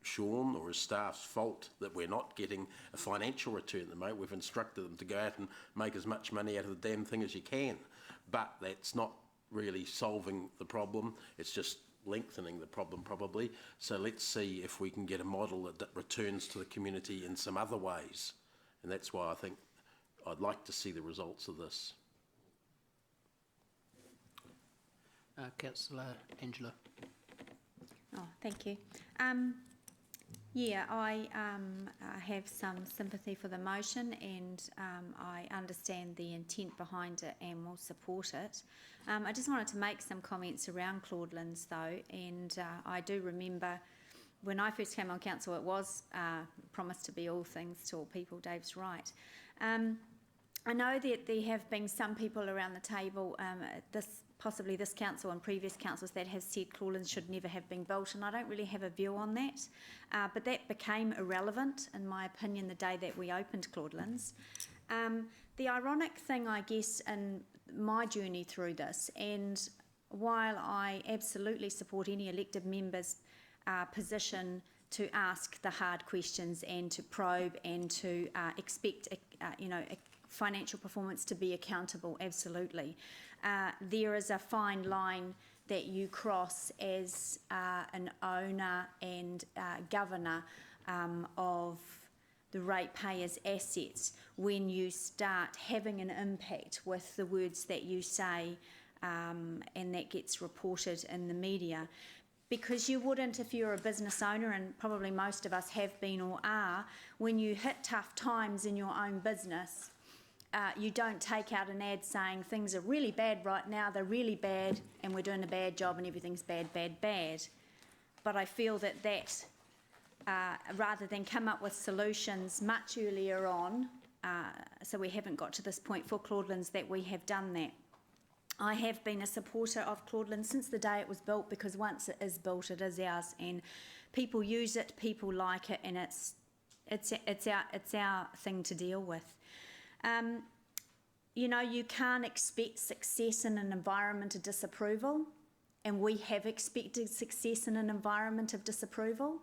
Sean or his staff's fault that we're not getting a financial return at the moment. We've instructed them to go out and make as much money out of the damn thing as you can. But that's not really solving the problem. It's just lengthening the problem probably. So let's see if we can get a model that returns to the community in some other ways. And that's why I think I'd like to see the results of this. Councillor Angela. Oh, thank you. Yeah, I have some sympathy for the motion and I understand the intent behind it and will support it. I just wanted to make some comments around Claudelands though, and I do remember when I first came on council it was promised to be all things to all people, Dave's right. I know that there have been some people around the table, possibly this council and previous councils, that have said Claudelands should never have been built, and I don't really have a view on that. But that became irrelevant, in my opinion, the day that we opened Claudelands. The ironic thing, I guess, in my journey through this, and while I absolutely support any elected member's position to ask the hard questions and to probe and to expect, financial performance to be accountable, absolutely. There is a fine line that you cross as an owner and governor of the ratepayers' assets when you start having an impact with the words that you say and that gets reported in the media. Because you wouldn't, if you're a business owner, and probably most of us have been or are, when you hit tough times in your own business, you don't take out an ad saying things are really bad right now, they're really bad, and we're doing a bad job and everything's bad, bad, bad. But I feel that rather than come up with solutions much earlier on, so we haven't got to this point for Claudelands, that we have done that. I have been a supporter of Claudelands since the day it was built, because once it is built, it is ours, and people use it, people like it, and it's our thing to deal with. You can't expect success in an environment of disapproval, and we have expected success in an environment of disapproval,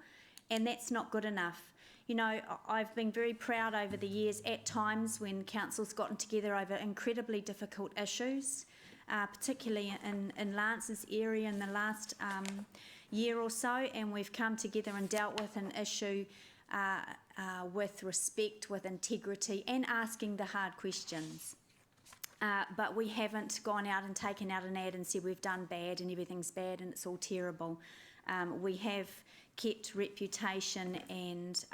and that's not good enough. I've been very proud over the years at times when council's gotten together over incredibly difficult issues, particularly in Lance's area in the last year or so, and we've come together and dealt with an issue with respect, with integrity, and asking the hard questions. But we haven't gone out and taken out an ad and said we've done bad and everything's bad and it's all terrible. We have kept reputation and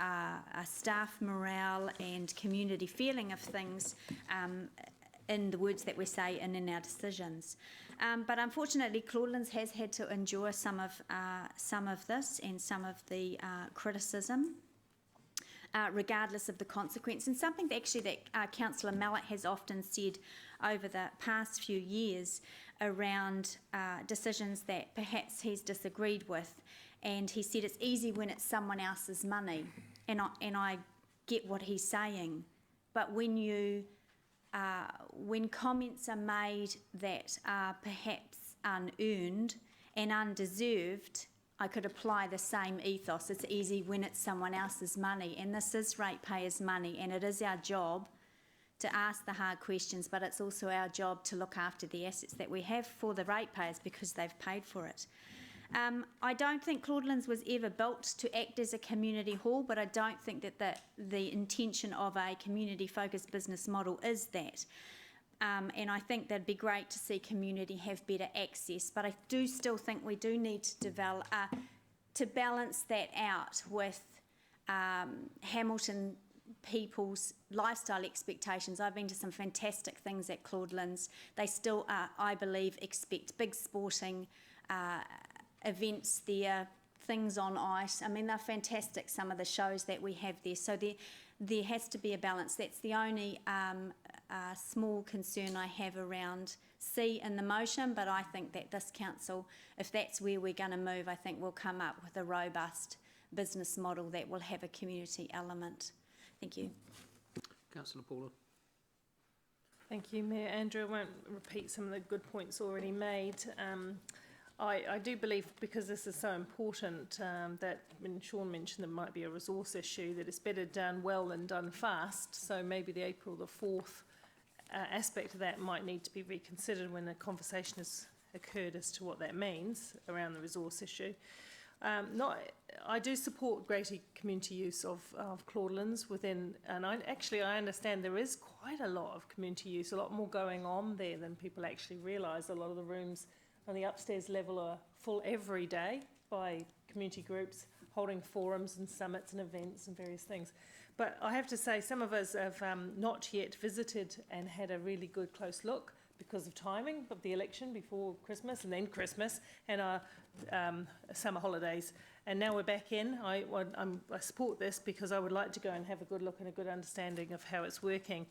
staff morale and community feeling of things in the words that we say and in our decisions. But unfortunately, Claudelands has had to endure some of this and some of the criticism. Regardless of the consequence, and something that Councillor Mallett has often said over the past few years around decisions that perhaps he's disagreed with, and he said it's easy when it's someone else's money, and I get what he's saying, but when comments are made that are perhaps unearned and undeserved, I could apply the same ethos. It's easy when it's someone else's money, and this is ratepayers' money, and it is our job to ask the hard questions, but it's also our job to look after the assets that we have for the ratepayers because they've paid for it. I don't think Claudelands was ever built to act as a community hall, but I don't think that the intention of a community-focused business model is that. And I think that'd be great to see community have better access, but I do still think we do need to develop, to balance that out with Hamilton people's lifestyle expectations. I've been to some fantastic things at Claudelands. They still, I believe, expect big sporting events there, things on ice. I mean, they're fantastic, some of the shows that we have there. So there has to be a balance. That's the only small concern I have around C in the motion, but I think that this council, if that's where we're going to move, I think we'll come up with a robust business model that will have a community element. Thank you. Councillor Paula. Thank you, Mayor Andrew. I won't repeat some of the good points already made. I do believe, because this is so important, that when Sean mentioned there might be a resource issue, that it's better done well than done fast. So maybe the April the 4th aspect of that might need to be reconsidered when the conversation has occurred as to what that means around the resource issue. I do support greater community use of Claudelands within, and I understand there is quite a lot of community use, a lot more going on there than people actually realise. A lot of the rooms on the upstairs level are full every day by community groups holding forums and summits and events and various things. But I have to say, some of us have not yet visited and had a really good close look because of timing of the election before Christmas and then Christmas and our summer holidays. And now we're back in. I support this because I would like to go and have a good look and a good understanding of how it's working.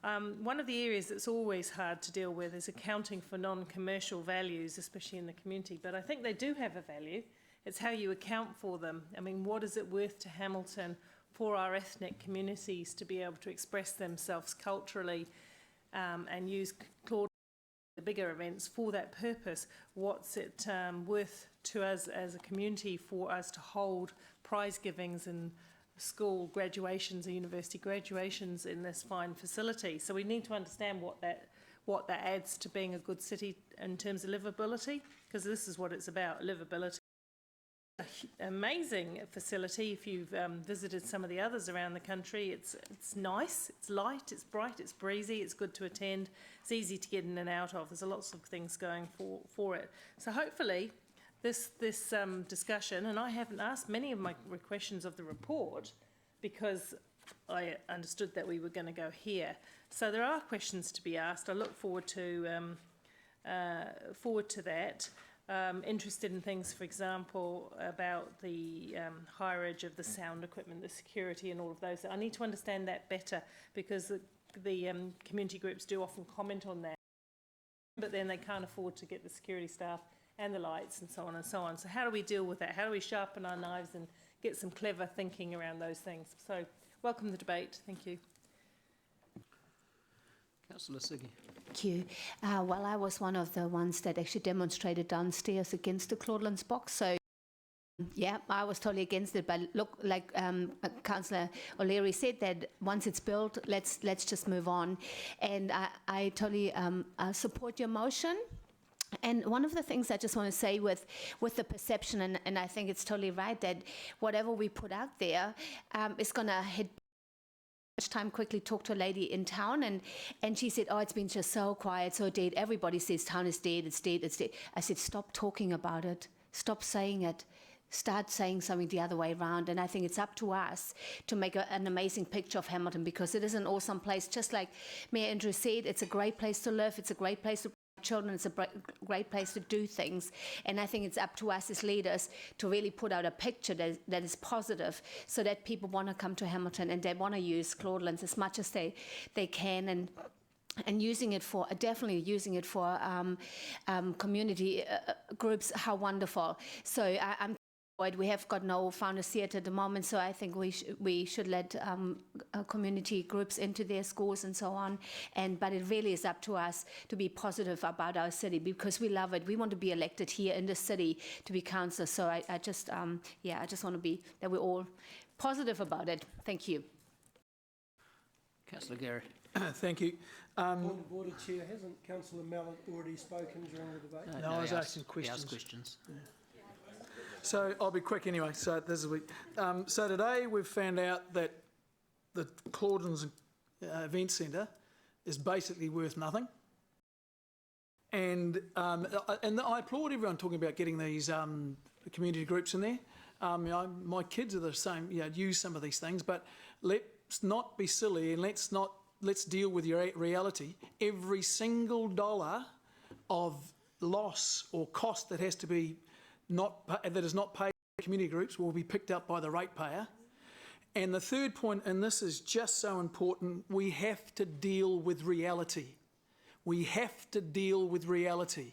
One of the areas that's always hard to deal with is accounting for non-commercial values, especially in the community. But I think they do have a value. It's how you account for them. I mean, what is it worth to Hamilton for our ethnic communities to be able to express themselves culturally and use Claude the bigger events for that purpose? What's it worth to us as a community for us to hold prize givings and school graduations and university graduations in this fine facility? So we need to understand what that adds to being a good city in terms of livability, because this is what it's about, livability. Amazing facility. If you've visited some of the others around the country, it's nice, it's light, it's bright, it's breezy, it's good to attend, it's easy to get in and out of. There's lots of things going for it. So hopefully this discussion, and I haven't asked many of my questions of the report because I understood that we were going to go here. So there are questions to be asked. I look forward to that. Interested in things, for example, about the hireage of the sound equipment, the security and all of those. I need to understand that better because the community groups do often comment on that, but then they can't afford to get the security staff and the lights and so on and so on. So how do we deal with that? How do we sharpen our knives and get some clever thinking around those things? So welcome the debate. Thank you. Councillor Siggy. Thank you. Well, I was one of the ones that actually demonstrated downstairs against the Claudelands box. So, yeah, I was totally against it. But look, like Councillor O'Leary said, that once it's built, let's just move on. And I totally support your motion. And one of the things I just want to say with the perception, and I think it's totally right, that whatever we put out there is going to hit time. Quickly talked to a lady in town, and she said, oh, it's been just so quiet, so dead. Everybody says town is dead, it's dead, it's dead. I said, stop talking about it, stop saying it, start saying something the other way around. And I think it's up to us to make an amazing picture of Hamilton, because it is an awesome place. Just like Mayor Andrew said, it's a great place to live, it's a great place to children, it's a great place to do things. And I think it's up to us as leaders to really put out a picture that is positive, so that people want to come to Hamilton and they want to use Claudelands as much as they can, and using it for, definitely using it for community groups. How wonderful. So I'm We have got no founders theatre at the moment, so I think we should let community groups into their schools and so on. But it really is up to us to be positive about our city because we love it. We want to be elected here in the city to be councillors. So I just want to be that we're all positive about it. Thank you. Councillor Gary. Thank you. Point of order, Chair. Hasn't Councillor Mallett already spoken during the debate? No, I was asking questions. Yeah. So I'll be quick anyway. So this is a week. So today we've found out that the Clauden's Event Centre is basically worth nothing. And I applaud everyone talking about getting these community groups in there. My kids are the same. Use some of these things, but let's not be silly and let's deal with your reality. Every single dollar of loss or cost that has to be that is not paid by community groups will be picked up by the ratepayer. And the third point, and this is just so important, we have to deal with reality. We have to deal with reality.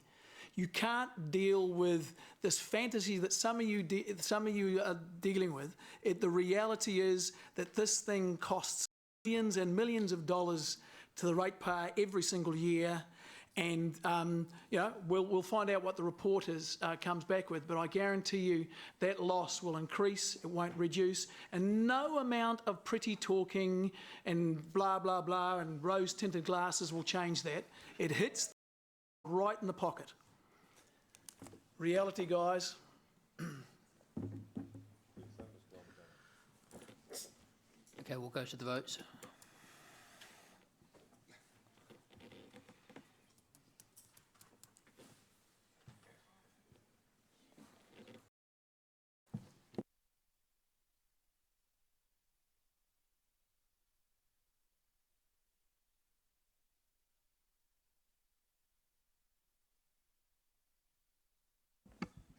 You can't deal with this fantasy that some of you are dealing with. The reality is that this thing costs millions and millions of dollars to the ratepayer every single year. And we'll find out what the report comes back with, but I guarantee you that loss will increase, it won't reduce, and no amount of pretty talking and blah, blah, blah and rose-tinted glasses will change that. It hits right in the pocket. Reality, guys. Okay, we'll go to the votes.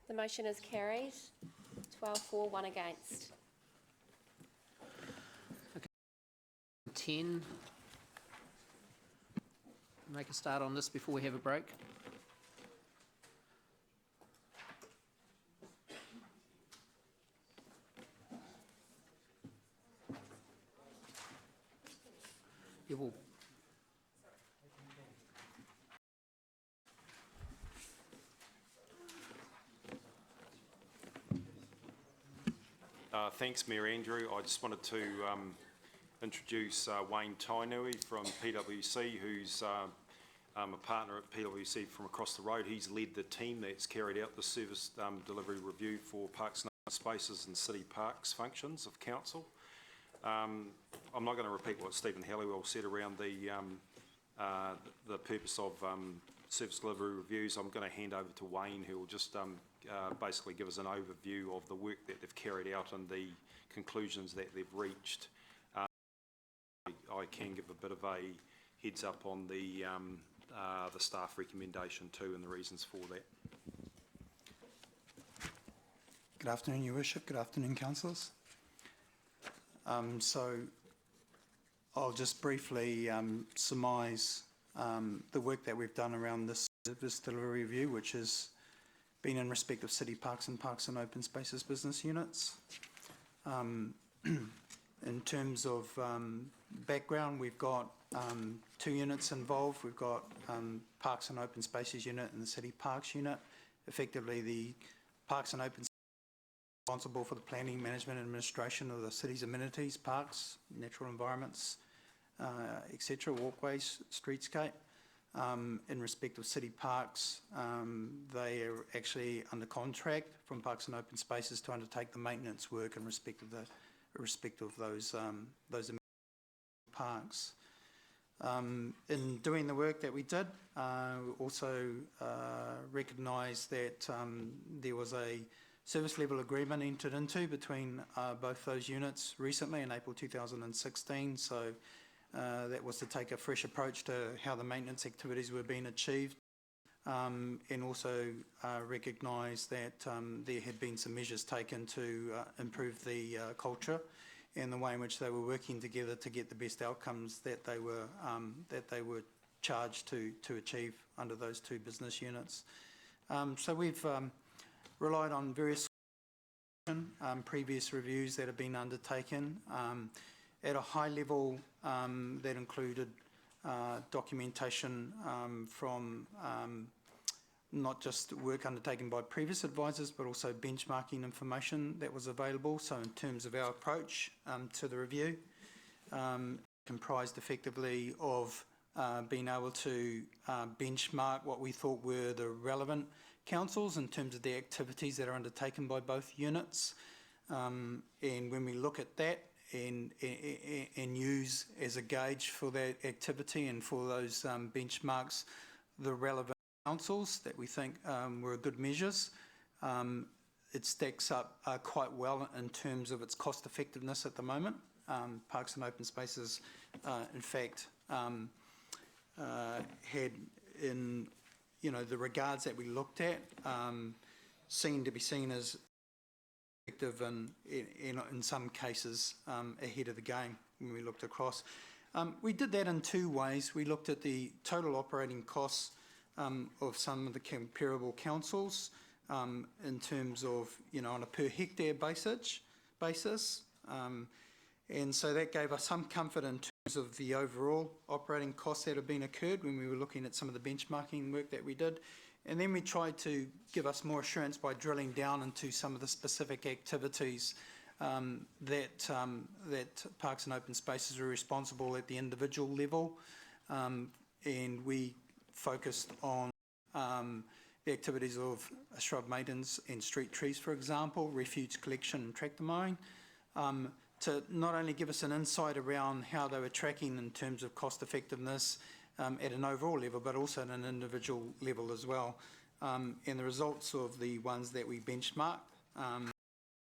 The motion is carried. 12 for, 1 against. 10. Make a start on this before we have a break. You will. Thanks, Mayor Andrew. I just wanted to introduce Wayne Tainui from PwC, who's a partner at PwC from across the road. He's led the team that's carried out the service delivery review for parks and open spaces and city parks functions of council. I'm not going to repeat what Stephen Halliwell said around the purpose of service delivery reviews. I'm going to hand over to Wayne, who will just basically give us an overview of the work that they've carried out and the conclusions that they've reached. I can give a bit of a heads up on the staff recommendation too and the reasons for that. Good afternoon, Your Worship. Good afternoon, councillors. So I'll just briefly surmise the work that we've done around this service delivery review, which has been in respect of city parks and open spaces business units. In terms of background, we've got 2 units involved. We've got Parks and Open Spaces unit and the City Parks unit. Effectively, the Parks and Open Spaces are responsible for the planning, management and administration of the city's amenities, parks, natural environments, etc., walkways, streetscape. In respect of city parks, they are actually under contract from Parks and Open Spaces to undertake the maintenance work in respect of those parks. In doing the work that we did, we also recognised that there was a service level agreement entered into between both those units recently in April 2016. So that was to take a fresh approach to how the maintenance activities were being achieved, and also recognise that there had been some measures taken to improve the culture and the way in which they were working together to get the best outcomes that they were charged to achieve under those 2 business units. So we've relied on various previous reviews that have been undertaken. At a high level, that included documentation from not just work undertaken by previous advisors, but also benchmarking information that was available. So in terms of our approach to the review, comprised effectively of being able to benchmark what we thought were the relevant councils in terms of the activities that are undertaken by both units. And when we look at that and use as a gauge for that activity and for those benchmarks the relevant councils that we think were good measures, it stacks up quite well in terms of its cost effectiveness at the moment. Parks and Open Spaces, in fact, had in the regards that we looked at, seemed to be seen as effective and in some cases ahead of the game when we looked across. We did that in two ways. We looked at the total operating costs of some of the comparable councils in terms of, on a per hectare basis. And so that gave us some comfort in terms of the overall operating costs that have been incurred when we were looking at some of the benchmarking work that we did. And then we tried to give us more assurance by drilling down into some of the specific activities that Parks and Open Spaces are responsible at the individual level. And we focused on the activities of shrub maintenance and street trees, for example, refuse collection and tractor mowing, to not only give us an insight around how they were tracking in terms of cost effectiveness at an overall level, but also at an individual level as well. And the results of the ones that we benchmarked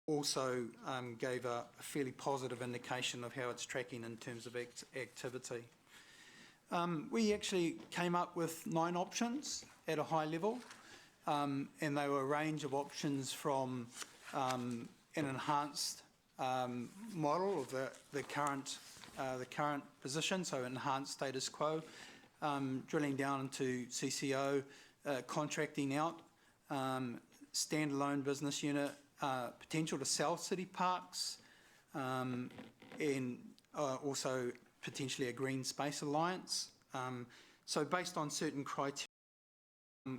also gave a fairly positive indication of how it's tracking in terms of activity. We actually came up with 9 options at a high level, and they were a range of options from an enhanced model of the current position, so enhanced status quo, drilling down into CCO, contracting out, standalone business unit, potential to sell city parks, and also potentially a green space alliance. So based on certain criteria,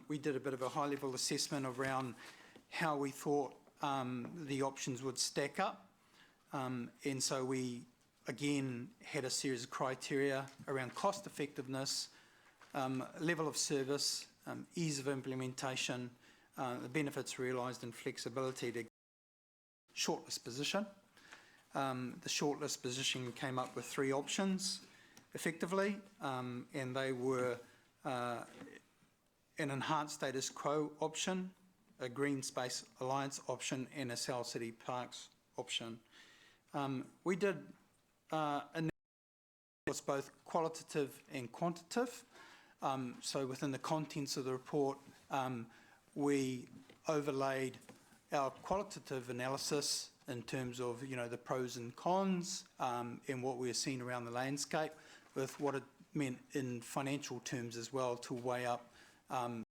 we did a bit of a high-level assessment around how we thought the options would stack up. And so we, again, had a series of criteria around cost effectiveness, level of service, ease of implementation, the benefits realised and flexibility to shortlist position. The shortlist position came up with 3 options, effectively, and they were an enhanced status quo option, a green space alliance option, and a South City Parks option. We did was both qualitative and quantitative. So within the contents of the report, we overlaid our qualitative analysis in terms of the pros and cons and what we were seeing around the landscape with what it meant in financial terms as well to weigh up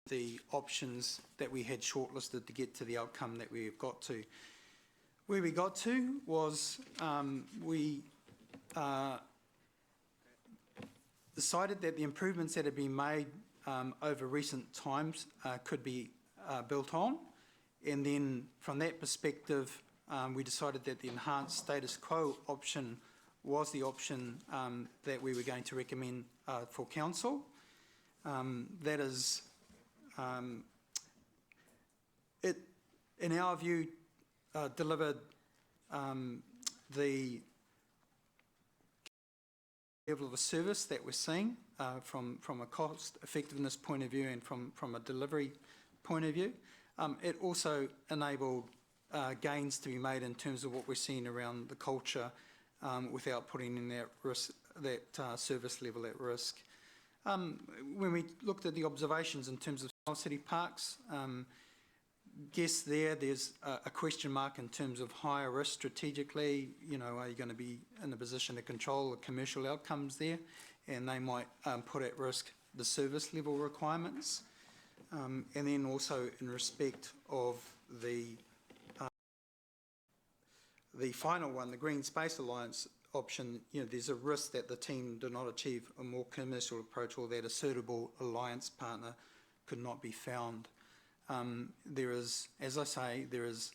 the options that we had shortlisted to get to the outcome that we have got to. Where we got to was we decided that the improvements that had been made over recent times could be built on, and then from that perspective we decided that the enhanced status quo option was the option that we were going to recommend for council. That is, it, in our view, delivered the level of a service that we're seeing from a cost effectiveness point of view and from a delivery point of view. It also enabled gains to be made in terms of what we're seeing around the culture without putting in that risk, that service level at risk. When we looked at the observations in terms of city parks, guess there's a question mark in terms of higher risk strategically. Are you going to be in a position to control the commercial outcomes there? And they might put at risk the service level requirements. And then also in respect of the the final one, the Green Space Alliance option, there's a risk that the team do not achieve a more commercial approach, or that a suitable alliance partner could not be found. There is, as I say, there is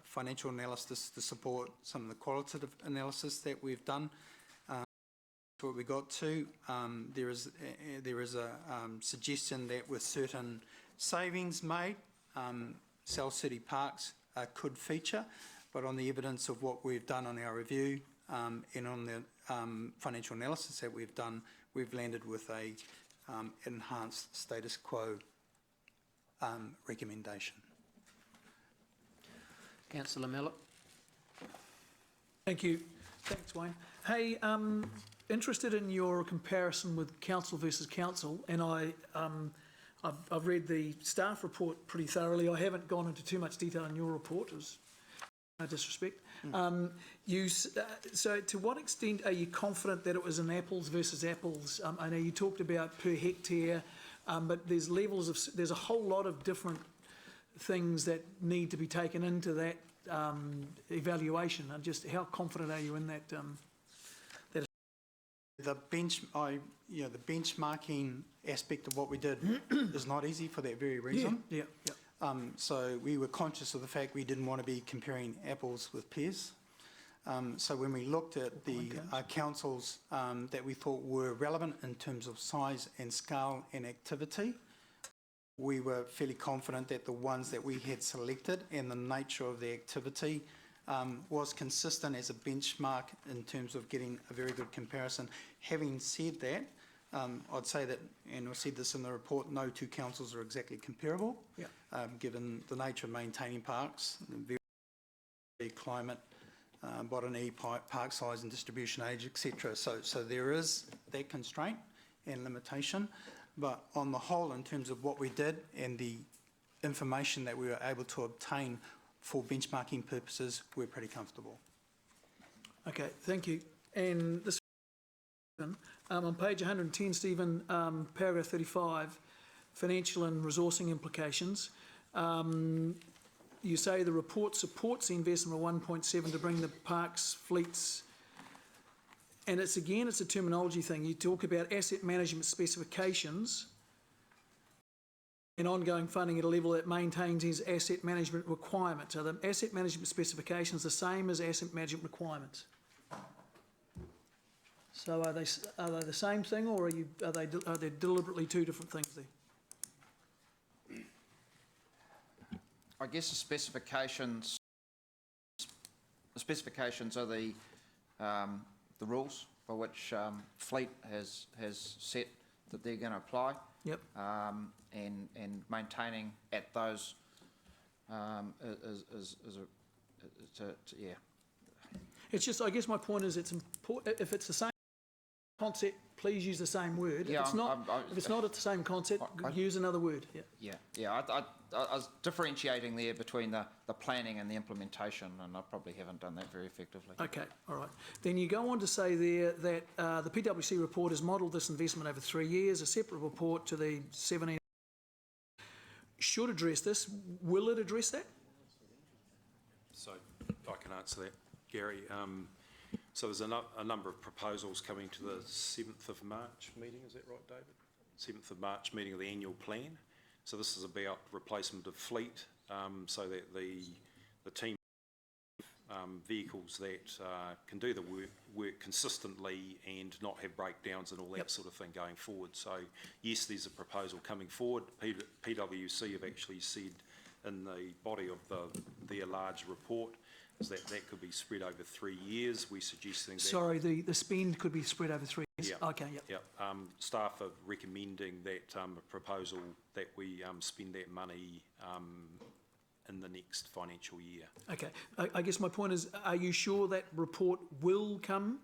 financial analysis to support some of the qualitative analysis that we've done. What we got to, there is a suggestion that with certain savings made, South City Parks could feature, but on the evidence of what we've done on our review and on the financial analysis that we've done, we've landed with a enhanced status quo recommendation. Councillor Mallett. Thank you. Thanks, Wayne. Hey, interested in your comparison with council versus council, and I've read the staff report pretty thoroughly. I haven't gone into too much detail in your report, as no disrespect. So to what extent are you confident that it was an apples versus apples? I know you talked about per hectare, but there's levels of, there's a whole lot of different things that need to be taken into that evaluation. And just how confident are you in that? The benchmarking aspect of what we did is not easy for that very reason. Yeah. So we were conscious of the fact we didn't want to be comparing apples with pears. So when we looked at the councils that we thought were relevant in terms of size and scale and activity, we were fairly confident that the ones that we had selected and the nature of the activity was consistent as a benchmark in terms of getting a very good comparison. Having said that, I'd say that, and I said this in the report, no two councils are exactly comparable, given the nature of maintaining parks, the climate, botany, park size and distribution age, etc. So there is that constraint and limitation, but on the whole, in terms of what we did and the information that we were able to obtain for benchmarking purposes, we're pretty comfortable. Okay, thank you. And this on page 110, Stephen, paragraph 35, financial and resourcing implications. You say the report supports the investment of 1.7 to bring the parks fleets, and it's a terminology thing. You talk about asset management specifications and ongoing funding at a level that maintains his asset management requirements. Are the asset management specifications the same as asset management requirements? So are they the same thing, or are they deliberately two different things there? I guess the specifications are the rules by which Fleet has set that they're going to apply. Yep. And maintaining at those yeah. It's just, I guess my point is, it's important if it's the same concept, please use the same word. Yeah, if it's not the same concept, use another word. Yeah. I was differentiating there between the planning and the implementation, and I probably haven't done that very effectively. Okay, all right. Then you go on to say there that the PwC report has modelled this investment over 3 years. A separate report to the 17 should address this. Will it address that? So I can answer that, Gary. So there's a number of proposals coming to the 7th of March meeting, is that right, David? 7th of March meeting of the annual plan. So this is about replacement of fleet, so that the team vehicles that can do the work consistently and not have breakdowns and all that sort of thing going forward. So yes, there's a proposal coming forward. PwC have actually said in the body of their large report is that could be spread over 3 years. We're suggesting that... Sorry, the spend could be spread over 3 years? Yeah. Okay, yep. Staff are recommending that a proposal that we spend that money in the next financial year. Okay. I guess my point is, are you sure that report will come?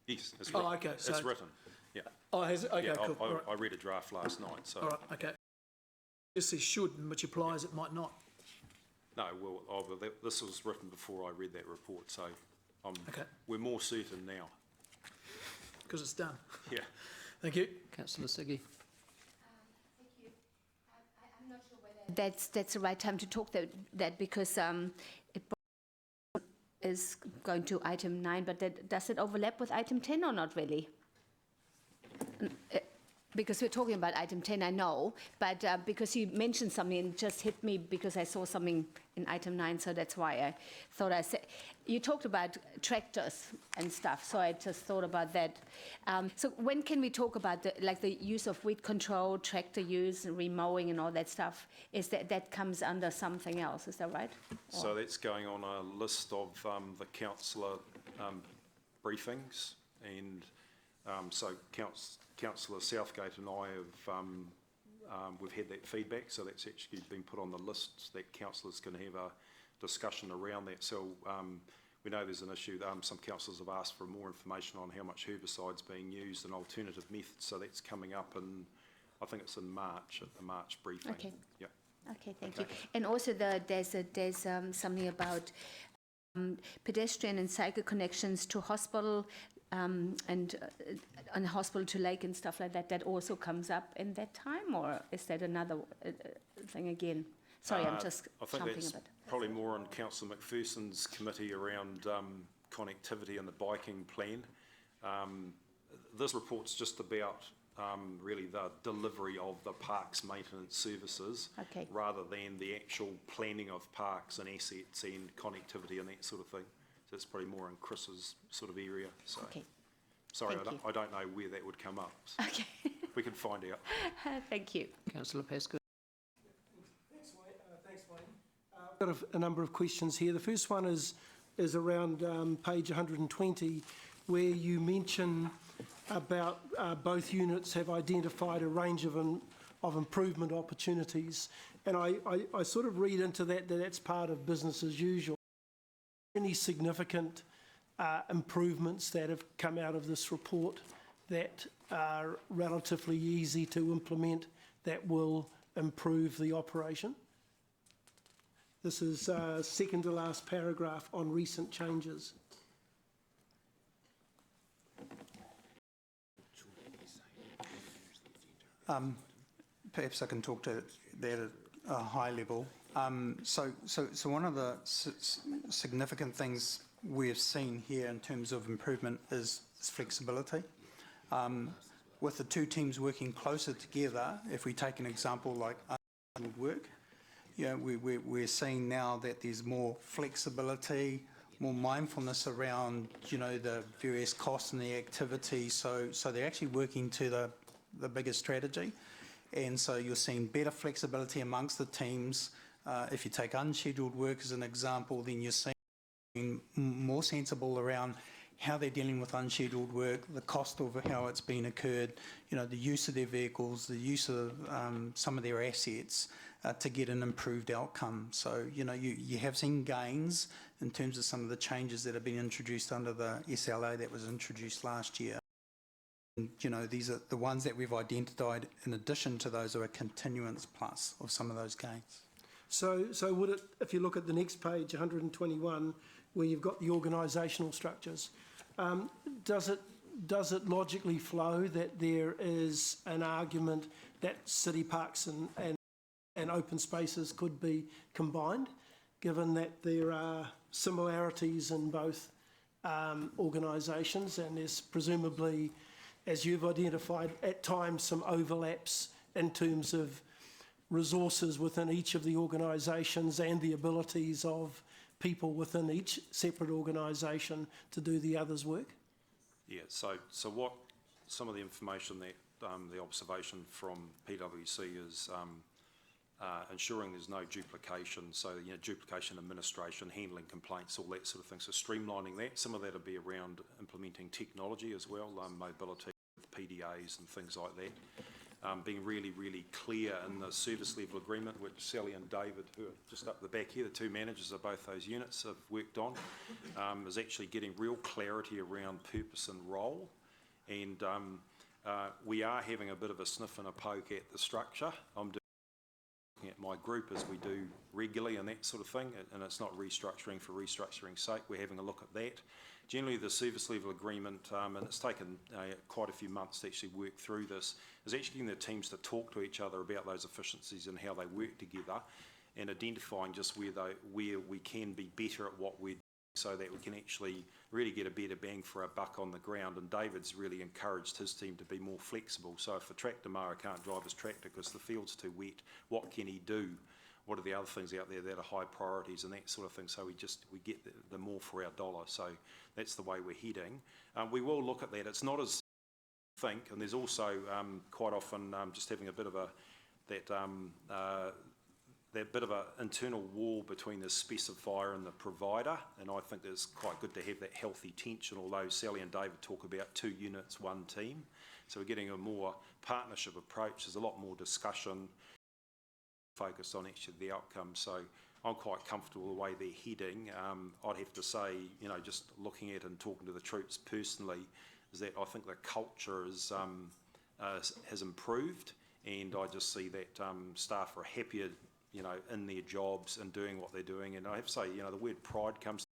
Yes, it's written. Oh, okay. So it's written, yeah. Oh, has it? Okay, yeah, cool. I read a draft last night, so... All right, okay. This says should, which applies it might not. No, well, this was written before I read that report, so we're more certain now. Because it's done. Yeah. Thank you. Councillor Siggy. Thank you. I'm not sure whether that's the right time to talk that because is going to item 9, but does it overlap with item 10 or not really? Because we're talking about item 10, I know, but because you mentioned something, and it just hit me because I saw something in item 9, so that's why I thought I said. You talked about tractors and stuff, so I just thought about that. So when can we talk about the use of weed control, tractor use, and remowing and all that stuff? Is that comes under something else? Is that right? So that's going on a list of the councillor briefings, and so Councillor Southgate and I have we've had that feedback, so that's actually been put on the list that councillors can have a discussion around that. So we know there's an issue. Some councillors have asked for more information on how much herbicide's being used and alternative methods, so that's coming up in, I think it's in March, at the March briefing. Okay. Yep. Okay, thank you. And also there's something about pedestrian and cycle connections to hospital, and hospital to lake and stuff like that. That also comes up in that time, or is that another thing again? Sorry, I'm just I think jumping that's a bit. probably more on Councillor McPherson's committee around connectivity and the biking plan. This report's just about really the delivery of the parks maintenance services, Okay. rather than the actual planning of parks and assets and connectivity and that sort of thing. So it's probably more in Chris's sort of area. So, Okay. sorry, Thank I don't know where that would come up. So Okay. we can find out. Thank you. Councillor Pascoe. Thanks, Wayne. I've got a number of questions here. The first one is around page 120, where you mention about both units have identified a range of improvement opportunities. And I sort of read into that's part of business as usual. Any significant improvements that have come out of this report that are relatively easy to implement that will improve the operation? This is second to last paragraph on recent changes. Perhaps I can talk to that at a high level. So one of the significant things we've seen here in terms of improvement is flexibility. With the two teams working closer together, if we take an example like unscheduled work, we're seeing now that there's more flexibility, more mindfulness around, the various costs and the activity. So they're actually working to the bigger strategy. And so you're seeing better flexibility amongst the teams. If you take unscheduled work as an example, then you're seeing more sensible around how they're dealing with unscheduled work, the cost of how it's been occurred, the use of their vehicles, the use of some of their assets to get an improved outcome. So, you have seen gains in terms of some of the changes that have been introduced under the SLA that was introduced last year. And, these are the ones that we've identified. In addition to those, are a continuance plus of some of those gains. So would it, if you look at the next page, 121, where you've got the organisational structures, does it logically flow that there is an argument that city parks and open spaces could be combined, given that there are similarities in both organisations, and there's presumably, as you've identified, at times some overlaps in terms of resources within each of the organisations and the abilities of people within each separate organisation to do the other's work? Yeah, so what some of the information that the observation from PwC is ensuring there's no duplication, so duplication administration, handling complaints, all that sort of thing, so streamlining that. Some of that will be around implementing technology as well, mobility with PDAs and things like that. Being really, really clear in the service level agreement, which Sally and David, who are just up the back here, the two managers of both those units, have worked on, is actually getting real clarity around purpose and role. And we are having a bit of a sniff and a poke at the structure. I'm looking at my group as we do regularly and that sort of thing, and it's not restructuring for restructuring's sake. We're having a look at that. Generally, the service level agreement, and it's taken quite a few months to actually work through this, is actually getting the teams to talk to each other about those efficiencies and how they work together, and identifying just where we can be better at what we're so that we can actually really get a better bang for our buck on the ground. And David's really encouraged his team to be more flexible. So if a tractor mower can't drive his tractor because the field's too wet, what can he do? What are the other things out there that are high priorities and that sort of thing? So we get the more for our dollar. So that's the way we're heading. We will look at that. It's not as think, and there's also quite often just having a bit of that bit of an internal war between the specifier and the provider, and I think it's quite good to have that healthy tension, although Sally and David talk about 2 units, 1 team. So we're getting a more partnership approach. There's a lot more discussion focused on actually the outcome. So I'm quite comfortable the way they're heading. I'd have to say, you know, just looking at and talking to the troops personally, is that I think the culture has improved, and I just see that staff are happier, you know, in their jobs and doing what they're doing. And I have to say, you know, the word pride comes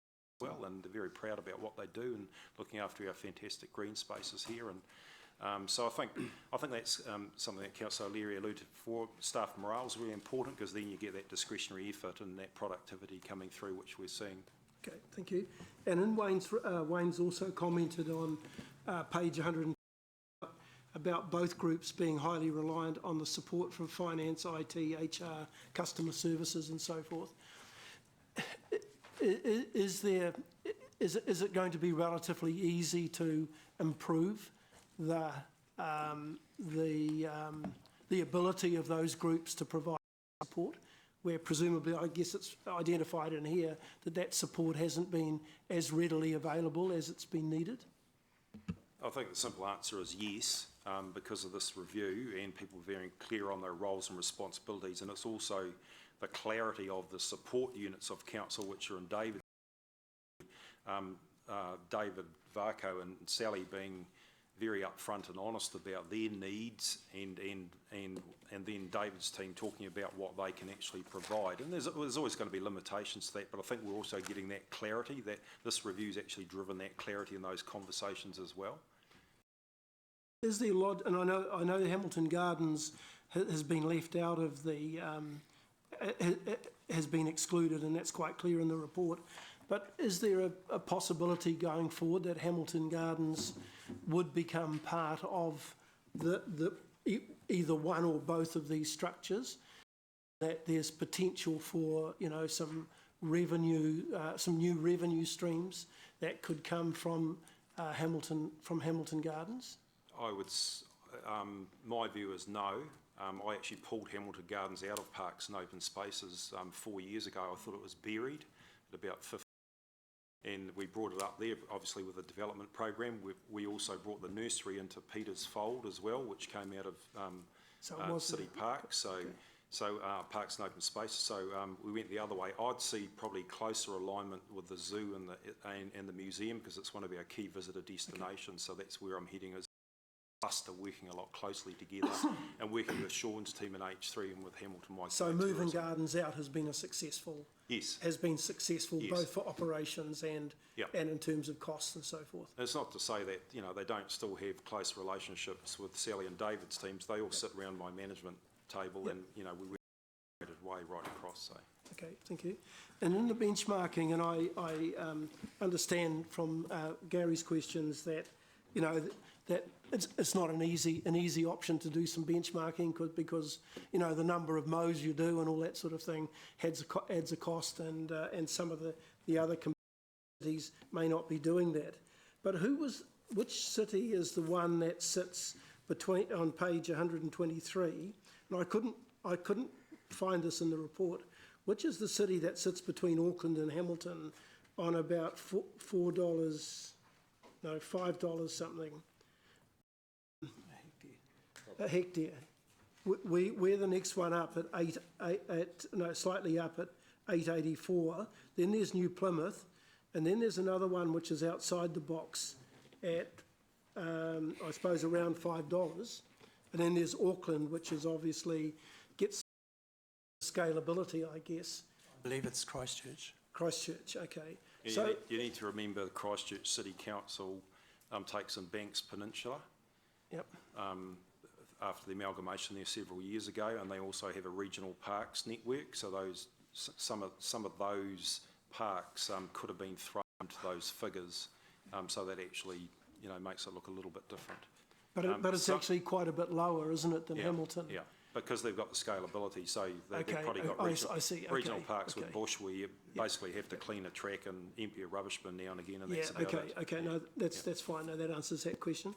well, and they're very proud about what they do and looking after our fantastic green spaces here. And so I think that's something that Councillor O'Leary alluded to before. Staff morale is really important, because then you get that discretionary effort and that productivity coming through, which we're seeing. Okay, thank you. And in Wayne's also commented on page 100 about both groups being highly reliant on the support from finance, IT, HR, customer services and so forth. Is it going to be relatively easy to improve the ability of those groups to provide support, where presumably, I guess it's identified in here, that support hasn't been as readily available as it's been needed? I think the simple answer is yes, because of this review and people very clear on their roles and responsibilities, and it's also the clarity of the support units of council, which are in David Varco and Sally being very upfront and honest about their needs, and then David's team talking about what they can actually provide. And there's always going to be limitations to that, but I think we're also getting that clarity, that this review's actually driven that clarity in those conversations as well. Is there a lot, and I know the Hamilton Gardens has been left out of the, has been excluded, and that's quite clear in the report. But is there a possibility going forward that Hamilton Gardens would become part of either one or both of these structures? That there's potential for, you know, some revenue, some new revenue streams that could come from Hamilton Gardens? I would, my view is no. I actually pulled Hamilton Gardens out of Parks and Open Spaces 4 years ago. I thought it was buried at about 50. And we brought it up there, obviously, with the development program. We also brought the nursery into Peter's fold as well, which came out of City Park, so Parks and Open Spaces. So we went the other way. I'd see probably closer alignment with the zoo and the museum, because it's one of our key visitor destinations. So that's where I'm heading, as cluster, working a lot closely together and working with Sean's team in H3 and with Hamilton. So moving gardens out has been a successful. Yes. Has been successful, yes, both for operations and in terms of costs and so forth. It's not to say that, you know, they don't still have close relationships with Sally and David's teams. They all sit around my management table, and you know, we work in a way right across. So. Okay, thank you. And in the benchmarking, and I understand from Gary's questions that, you know, that it's not an easy option to do some benchmarking, because you know, the number of mows you do and all that sort of thing adds a cost, and some of the other communities may not be doing that. But which city is the one that sits between, on page 123? And I couldn't find this in the report. Which is the city that sits between Auckland and Hamilton on about $5 something a hectare? We're the next one up at slightly up at 884. Then there's New Plymouth, and then there's another one which is outside the box at I suppose around $5. And then there's Auckland, which is obviously gets scalability, I guess. I believe it's Christchurch. Christchurch, okay. Yeah, so you need to remember the Christchurch City Council takes in Banks Peninsula. Yep. After the amalgamation there several years ago, and they also have a regional parks network. So some of those parks could have been thrown to those figures, so that actually, you know, makes it look a little bit different. But it's actually quite a bit lower, isn't it, than Hamilton? Yeah, because they've got the scalability, so they've probably got I see. regional Okay, parks with okay. bush where you basically have to clean a track and empty a rubbish bin now and again, and that's Yeah, about it. okay, no, that's fine, no, that answers that question.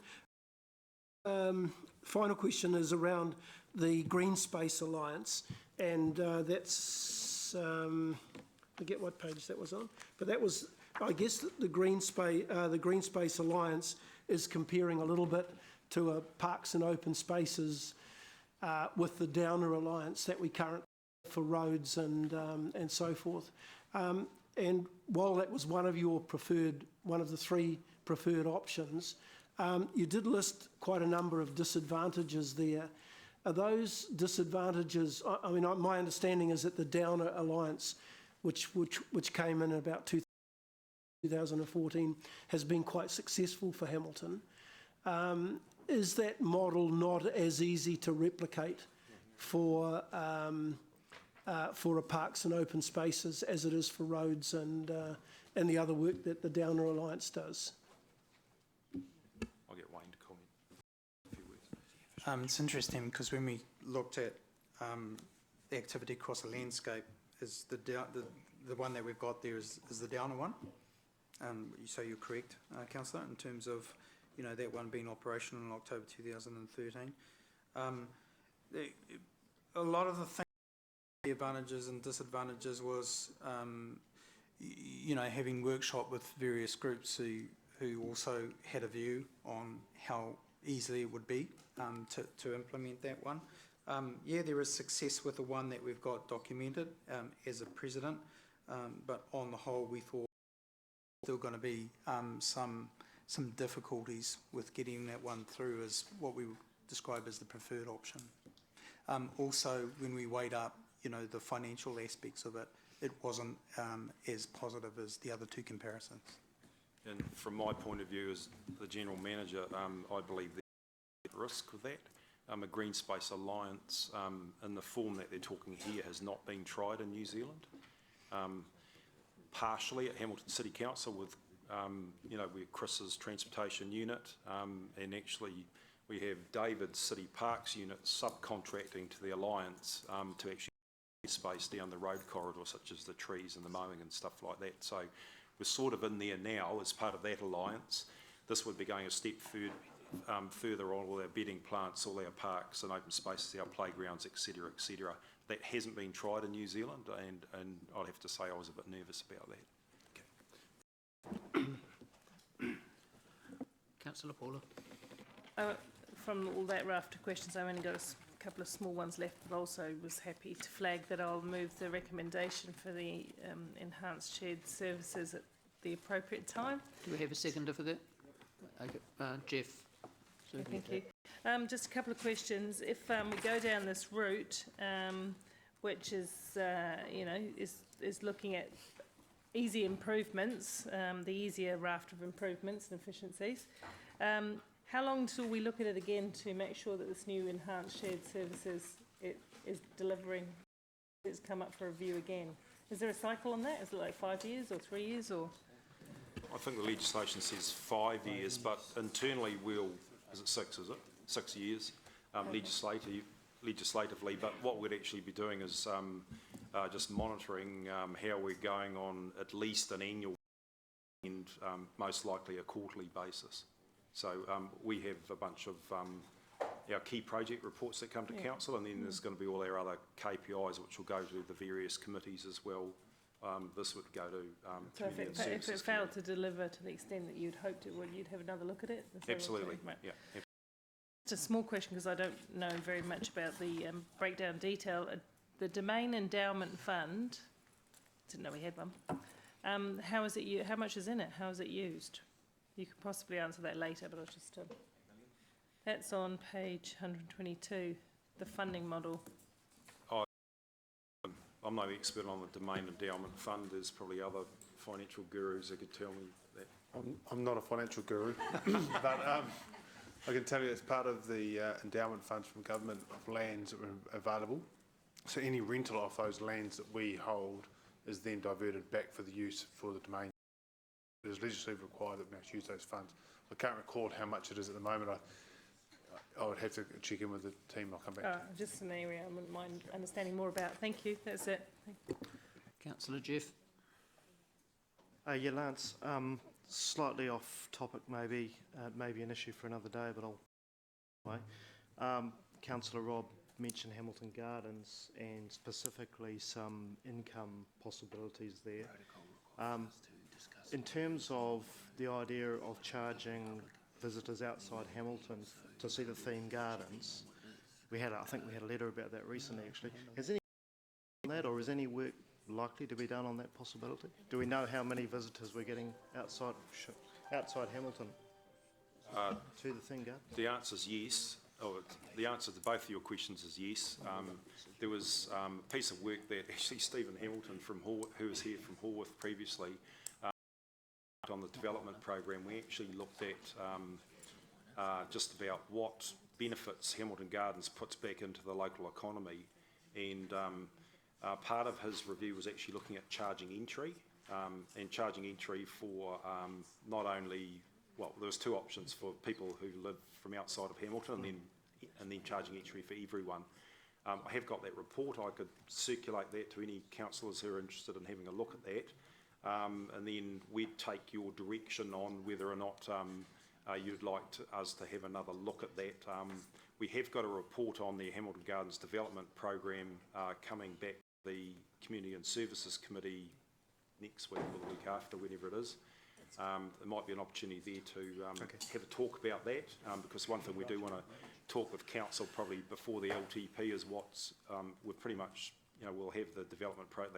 Final question is around the Green Space Alliance, and that's, I forget what page that was on, but that was, I guess, the Green Space Alliance is comparing a little bit to a Parks and Open Spaces with the Downer Alliance that we currently have for roads and so forth. And while that was one of the three preferred options, you did list quite a number of disadvantages there. Are those disadvantages, I mean, my understanding is that the Downer Alliance, which came in about 2014, has been quite successful for Hamilton. Is that model not as easy to replicate for a Parks and Open Spaces as it is for roads and the other work that the Downer Alliance does? I'll get Wayne to comment. A few words. It's interesting because when we looked at the activity across the landscape, is the one that we've got there is the Downer one. So you're correct, Councillor, in terms of, you know, that one being operational in October 2013. A lot of the things, the advantages and disadvantages was, you know, having workshop with various groups who also had a view on how easily it would be to implement that one. Yeah, there is success with the one that we've got documented as a precedent, but on the whole, we thought still going to be some difficulties with getting that one through as what we describe as the preferred option. Also, when we weighed up, you know, the financial aspects of it, it wasn't as positive as the other two comparisons. And from my point of view as the General Manager, I believe there's a risk with that. A Green Space Alliance in the form that they're talking here has not been tried in New Zealand. Partially at Hamilton City Council with, you know, we're Chris's transportation unit, and actually we have David's City Parks unit subcontracting to the Alliance to actually space down the road corridor, such as the trees and the mowing and stuff like that. So we're sort of in there now as part of that alliance. This would be going a step further on all our bedding plants, all our parks and open spaces, our playgrounds, etc., etc. That hasn't been tried in New Zealand, and I'd have to say I was a bit nervous about that. Councillor Paula. From all that raft of questions, I've only got a couple of small ones left, but also was happy to flag that I'll move the recommendation for the enhanced shared services at the appropriate time. Do we have a seconder for that? Okay, Jeff. Okay, thank you. Just a couple of questions. If we go down this route, which is, you know, is looking at easy improvements, the easier raft of improvements and efficiencies, how long till we look at it again to make sure that this new enhanced shared services is delivering, it's come up for review again? Is there a cycle on that? Is it like 5 years or 3 years or? I think the legislation says 5 years, but internally is it 6, is it? 6 years, legislatively, but what we'd actually be doing is just monitoring how we're going on at least an annual and most likely a quarterly basis. So we have a bunch of our key project reports that come to council, and then there's going to be all our other KPIs which will go to the various committees as well. This would go to so if it failed to deliver to the extent that you'd hoped it would, you'd have another look at it? Absolutely, right. yeah. Just a small question because I don't know very much about the breakdown detail. The Domain Endowment Fund, didn't know we had one. How is it? How much is in it? How is it used? You could possibly answer that later, but I'll just... that's on page 122, the funding model. I'm no expert on the Domain Endowment Fund. There's probably other financial gurus that could tell me that. I'm not a financial guru, but I can tell you it's part of the endowment funds from government of lands that were available. So any rental of those lands that we hold is then diverted back for the use for the domain is legislatively required that we actually use those funds. I can't recall how much it is at the moment. I would have to check in with the team. I'll come back to you. Just an area I wouldn't mind understanding more about. Thank you. That's it. Thank you. Councillor Jeff. Yeah, Lance, slightly off topic maybe, maybe an issue for another day, but Councillor Rob mentioned Hamilton Gardens and specifically some income possibilities there. In terms of the idea of charging visitors outside Hamilton to see the themed gardens, I think we had a letter about that recently actually. Has any on that, or is any work likely to be done on that possibility? Do we know how many visitors we're getting outside Hamilton to the themed garden? The answer is yes. The answer to both of your questions is yes. There was a piece of work that actually Stephen Hamilton who was here from Horworth previously, on the development program. We actually looked at just about what benefits Hamilton Gardens puts back into the local economy, and part of his review was actually looking at charging entry, and charging entry for not only, well, there was two options for people who live from outside of Hamilton, and then charging entry for everyone. I have got that report. I could circulate that to any councillors who are interested in having a look at that, and then we'd take your direction on whether or not you'd like us to have another look at that. We have got a report on the Hamilton Gardens Development Program coming back to the Community and Services Committee next week or the week after, whenever it is. There might be an opportunity there to have a talk about that, because one thing we do want to talk with council probably before the LTP is what's we're pretty much, we'll have the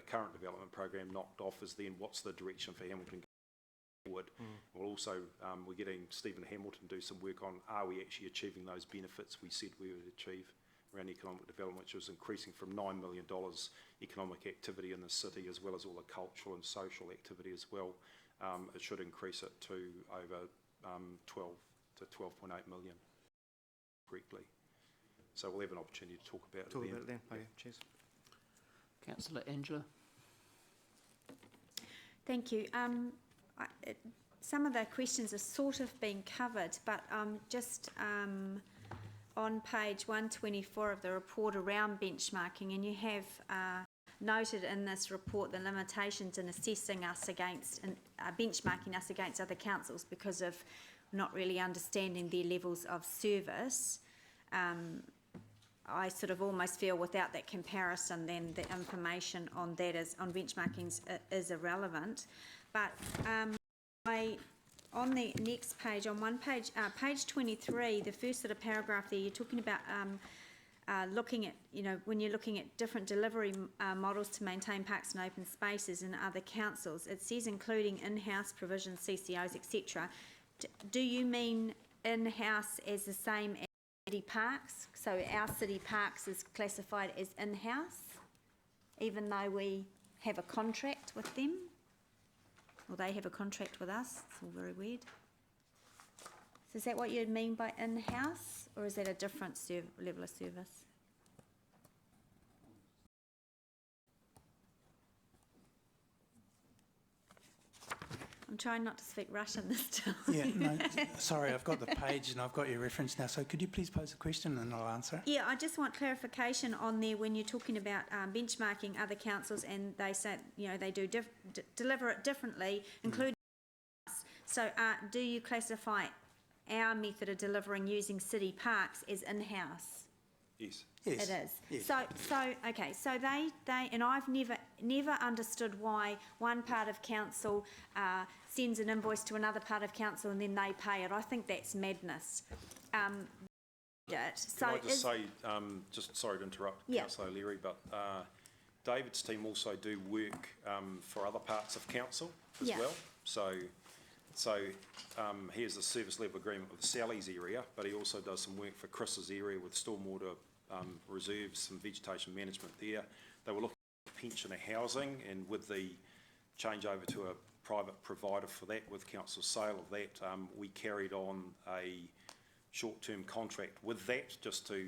current development program knocked off, is then what's the direction for Hamilton forward. We'll also we're getting Stephen Hamilton do some work on, are we actually achieving those benefits we said we would achieve around economic development, which was increasing from $9 million economic activity in the city, as well as all the cultural and social activity as well. It should increase it to over 12 to 12.8 million correctly. So we'll have an opportunity to talk about it then. Okay, cheers. Councillor Angela. Thank you. Some of the questions have sort of been covered, but just on page 124 of the report around benchmarking, and you have noted in this report the limitations in assessing us against and benchmarking us against other councils because of not really understanding their levels of service. I sort of almost feel without that comparison, then the information on that on benchmarkings is irrelevant. But on the next page, on one page, page 23, the first sort of paragraph there, you're talking about looking at, when you're looking at different delivery models to maintain parks and open spaces in other councils, it says including in-house provisions, CCOs, etc. Do you mean in-house as the same as city parks? So our city parks is classified as in-house, even though we have a contract with them? Or they have a contract with us? It's all very weird. So is that what you mean by in-house, or is that a different level of service? I'm trying not to speak Russian this time. Yeah, no, sorry, I've got the page and I've got your reference now. So could you please pose a question and I'll answer it? Yeah, I just want clarification on there when you're talking about benchmarking other councils, and they say, they do deliver it differently, including us. So do you classify our method of delivering using city parks as in-house? Yes. Yes. It is. Yes. Okay, so they and I've never understood why one part of council sends an invoice to another part of council and then they pay it. I think that's madness. Can I just say, just sorry to interrupt, Councillor O'Leary, but David's team also do work for other parts of council as well. So he has a service level agreement with Sally's area, but he also does some work for Chris's area with stormwater reserves, some vegetation management there. They were looking at pensioner housing, and with the change over to a private provider for that, with council's sale of that, we carried on a short-term contract with that just to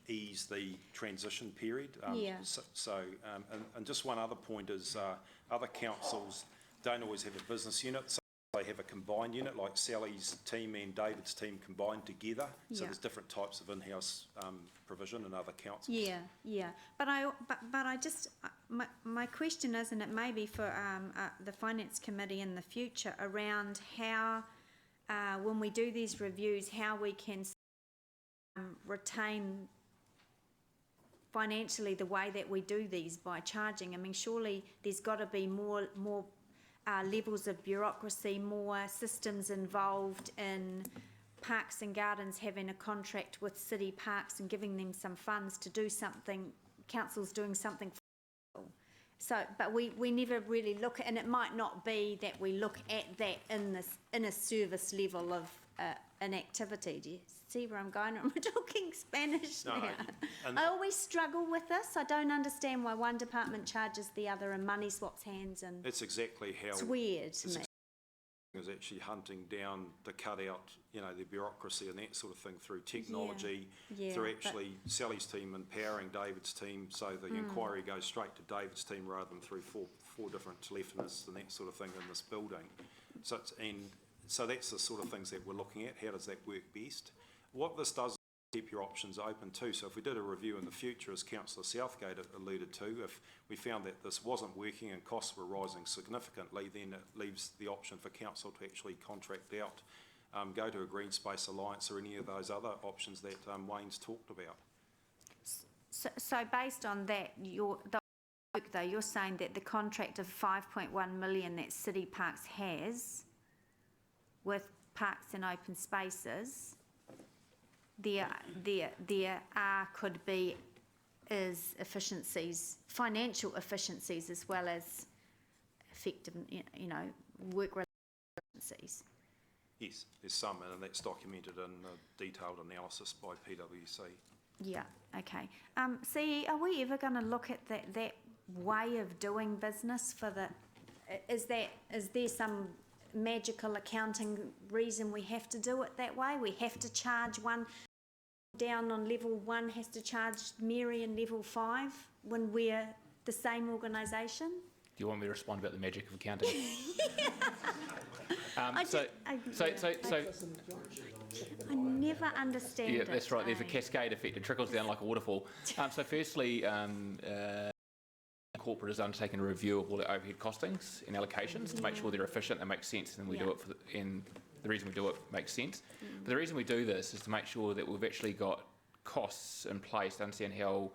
ease the transition period. And just one other point is other councils don't always have a business unit. So they have a combined unit, like Sally's team and David's team combined together. So Yeah. there's different types of in-house provision in other councils. Yeah. But I just my question is, and it may be for the finance committee in the future, around how when we do these reviews, how we can retain financially the way that we do these by charging. I mean, surely there's got to be more levels of bureaucracy, more systems involved in Parks and Gardens having a contract with city parks and giving them some funds to do something, councils doing something. So, but we never really look at, and it might not be that we look at that in a service level of an activity. Do you see where I'm going? I'm talking Spanish No, now. and- I always struggle with this. I don't understand why one department charges the other and money swaps hands, and That's exactly how it's weird to me. is actually hunting down the cutout, you know, the bureaucracy and that sort of thing through technology, Yeah, through but- actually Sally's team empowering David's team, so the inquiry goes straight to David's team rather than through four different telephonists and that sort of thing in this building. So that's the sort of things that we're looking at. How does that work best? What this does is keep your options open too. So if we did a review in the future, as Councillor Southgate alluded to, if we found that this wasn't working and costs were rising significantly, then it leaves the option for council to actually contract out, go to a Green Space Alliance or any of those other options that Wayne's talked about. So based on that, you're saying that the contract of 5.1 million that City Parks has with parks and open spaces, there could be efficiencies, financial efficiencies, as well as effective, work-related efficiencies. Yes, there's some, and that's documented in a detailed analysis by PwC. Yeah, okay. See, are we ever going to look at that way of doing business for the, is there some magical accounting reason we have to do it that way? We have to charge one down on level 1, has to charge Mary in level 5 when we're the same organisation? Do you want me to respond about the magic of accounting? I never understand it. Yeah, that's right. There's a cascade effect. It trickles down like a waterfall. So firstly, corporate has undertaken a review of all the overhead costings and allocations to make sure they're efficient and make sense, and we do it and the reason we do it makes sense. But the reason we do this is to make sure that we've actually got costs in place to understand how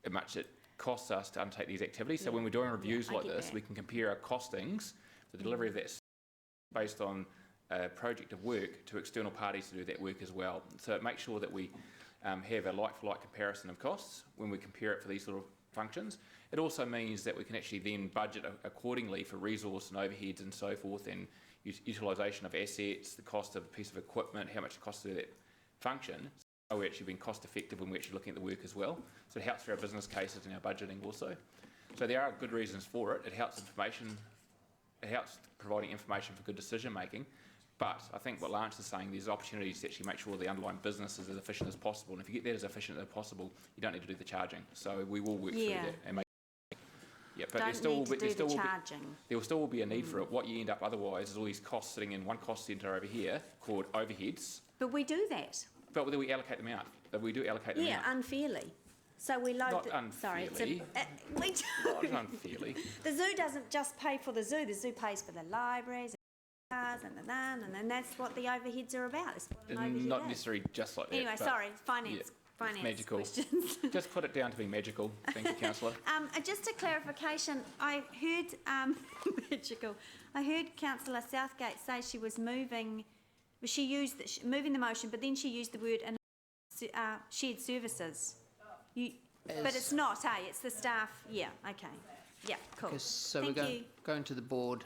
much it costs us to undertake these activities. So when we're doing reviews like this, we can compare our costings, the delivery of that based on a project of work, to external parties to do that work as well. So it makes sure that we have a like-for-like comparison of costs when we compare it for these sort of functions. It also means that we can actually then budget accordingly for resource and overheads and so forth, and utilisation of assets, the cost of a piece of equipment, how much it costs to do that function. So we're actually being cost effective when we're actually looking at the work as well. So it helps for our business cases and our budgeting also. So there are good reasons for it. It helps providing information for good decision making. But I think what Lance is saying, there's opportunities to actually make sure the underlying business is as efficient as possible. And if you get that as efficient as possible, you don't need to do the charging. So we will work through that and make. Yeah, but there will still be a need for it. What you end up otherwise is all these costs sitting in one cost centre over here called overheads. But we do that. But then we allocate them out. We do allocate them out. Yeah, unfairly. So we load. Not unfairly. Sorry, we do. Not unfairly. The zoo doesn't just pay for the zoo. The zoo pays for the libraries. And then that's what the overheads are about. Not necessarily just like that. Anyway, sorry, finance magical questions. Just put it down to being magical. Thank you, Councillor. Just a clarification, I heard magical. I heard Councillor Southgate say she was moving. She used moving the motion, but then she used the word shared services. But it's not, hey? It's the staff. Yeah. Okay. Yeah. Cool. So Thank we're going to the board.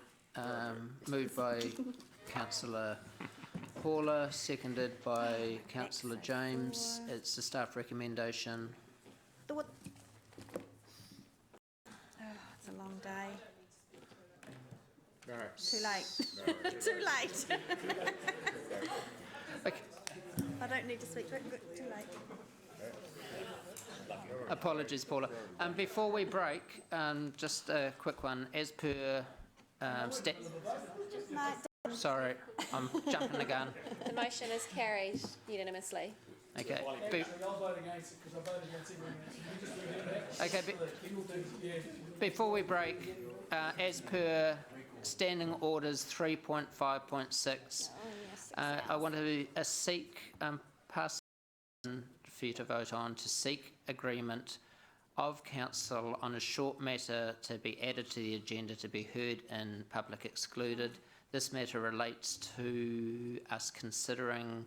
Moved by Councillor Paula, seconded by Councillor James. It's the staff recommendation. Oh, it's a long day. No. Too late. Too late. Okay. I don't need to speak. Too late. Apologies, Paula. Before we break, just a quick one. As per Sorry, I'm jumping the gun. The motion is carried unanimously. Okay. I'll vote against it because I voted against everything else. Okay, before we break, as per Standing Orders 3.5.6, I want to seek pass for you to vote on to seek agreement of council on a short matter to be added to the agenda to be heard in public excluded. This matter relates to us considering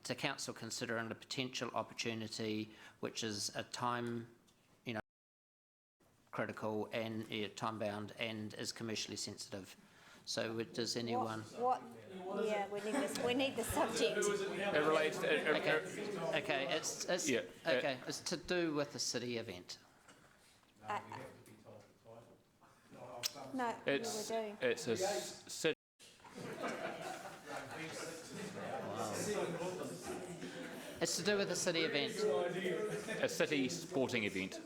to council considering the potential opportunity, which is a time, critical and time-bound and is commercially sensitive. So does anyone... What? Yeah, we need the subject. It relates to... Okay, it's to do with the city event. No, It's, we were doing. it's a city... It's to do with the city event. A city sporting event.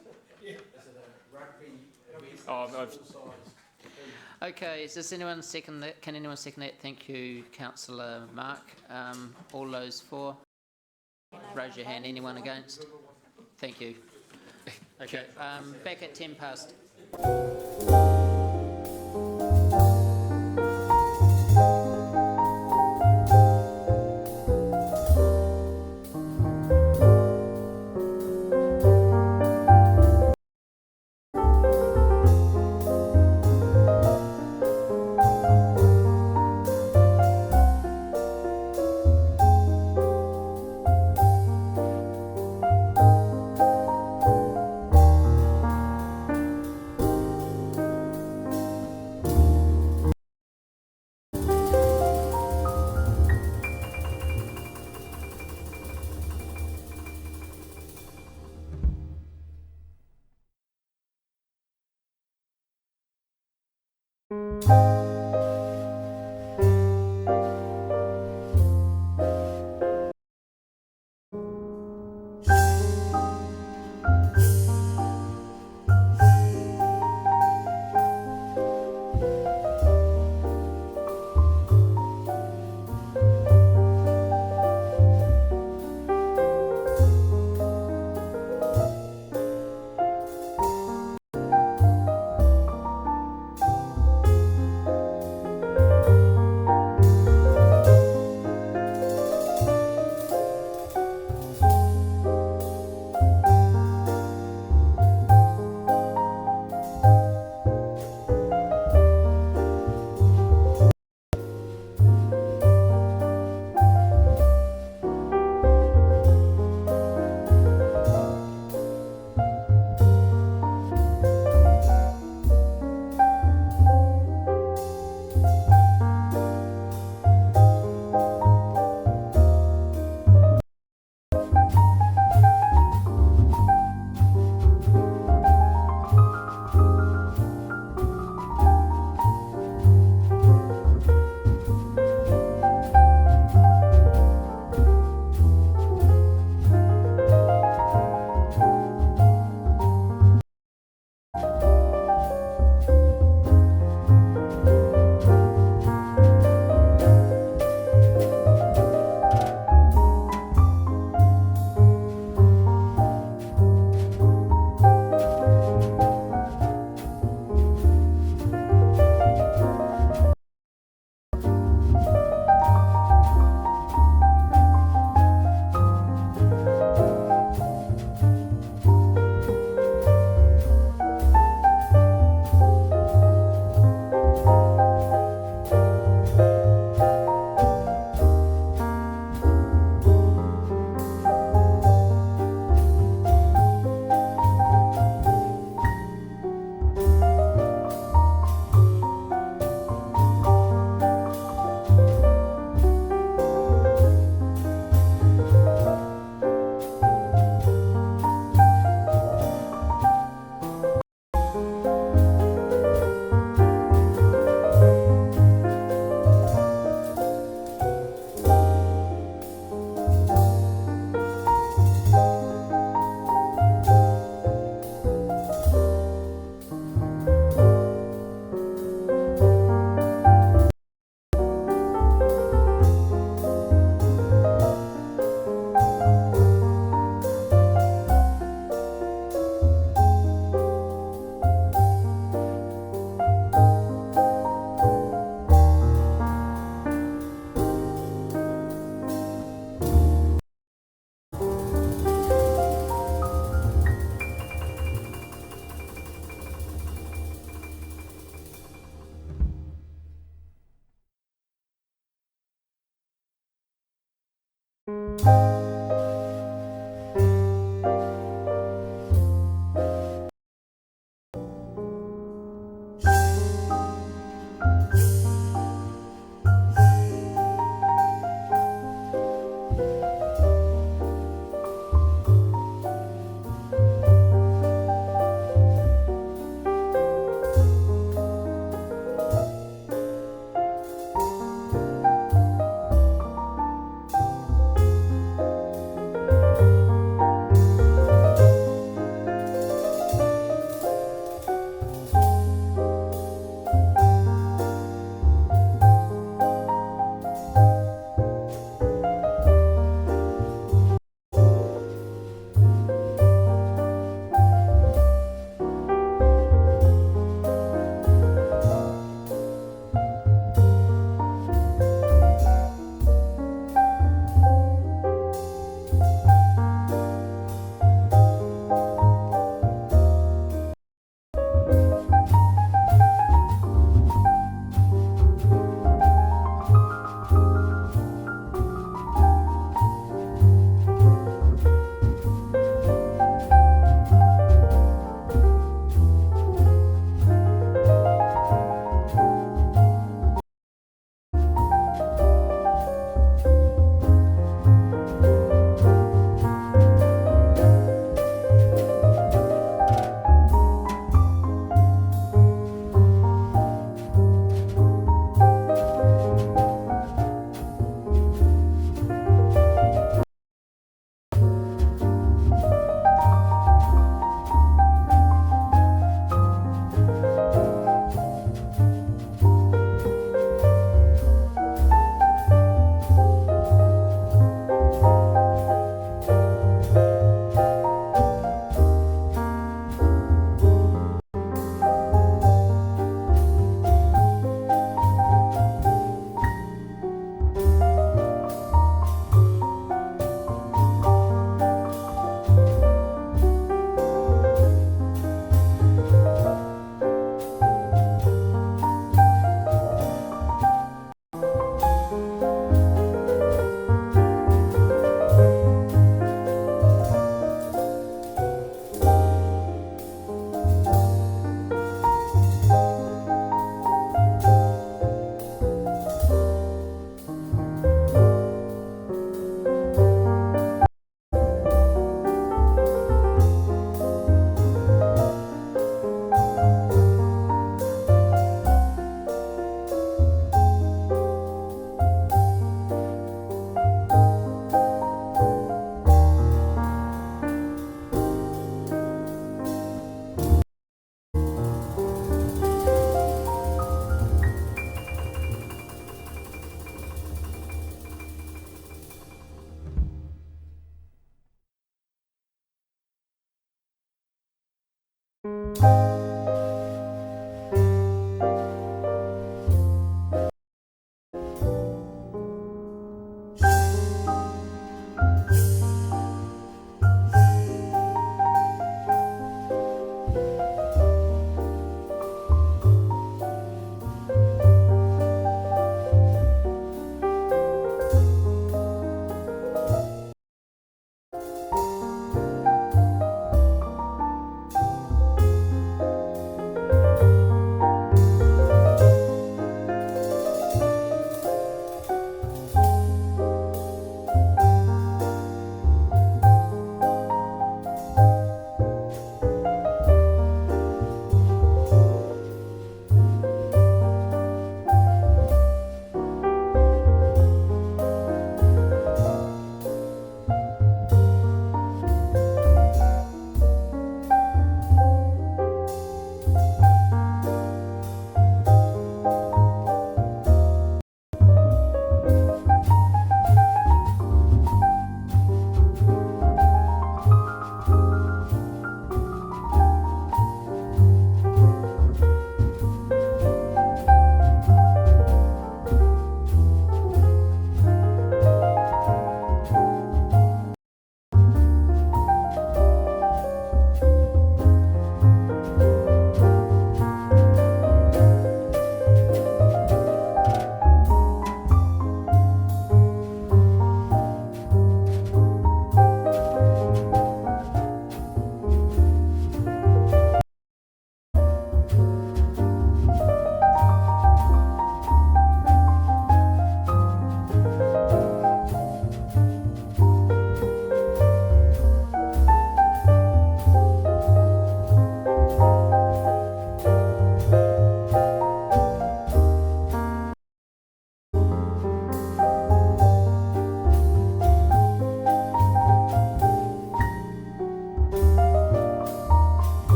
Oh, Okay, does anyone second that? Can anyone second that? Thank you, Councillor Mark. All those for? Raise your hand. Anyone against? Thank you. Okay, back at 10 past.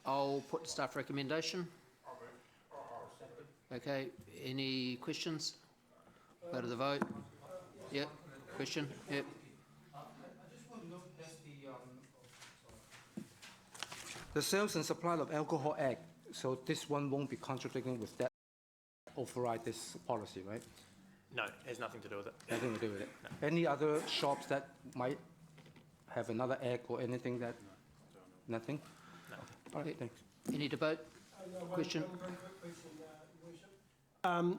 I'll put the staff recommendation. Okay, any questions? Go to the vote. Yep, question, yep. The Sales and Supply of Alcohol Act, so this one won't be contradicting with that, override this policy, right? No, it has nothing to do with it. Nothing to do with it. No. Any other shops that might have another act or anything that, nothing? No. All right, thanks. Any debate? Question? Am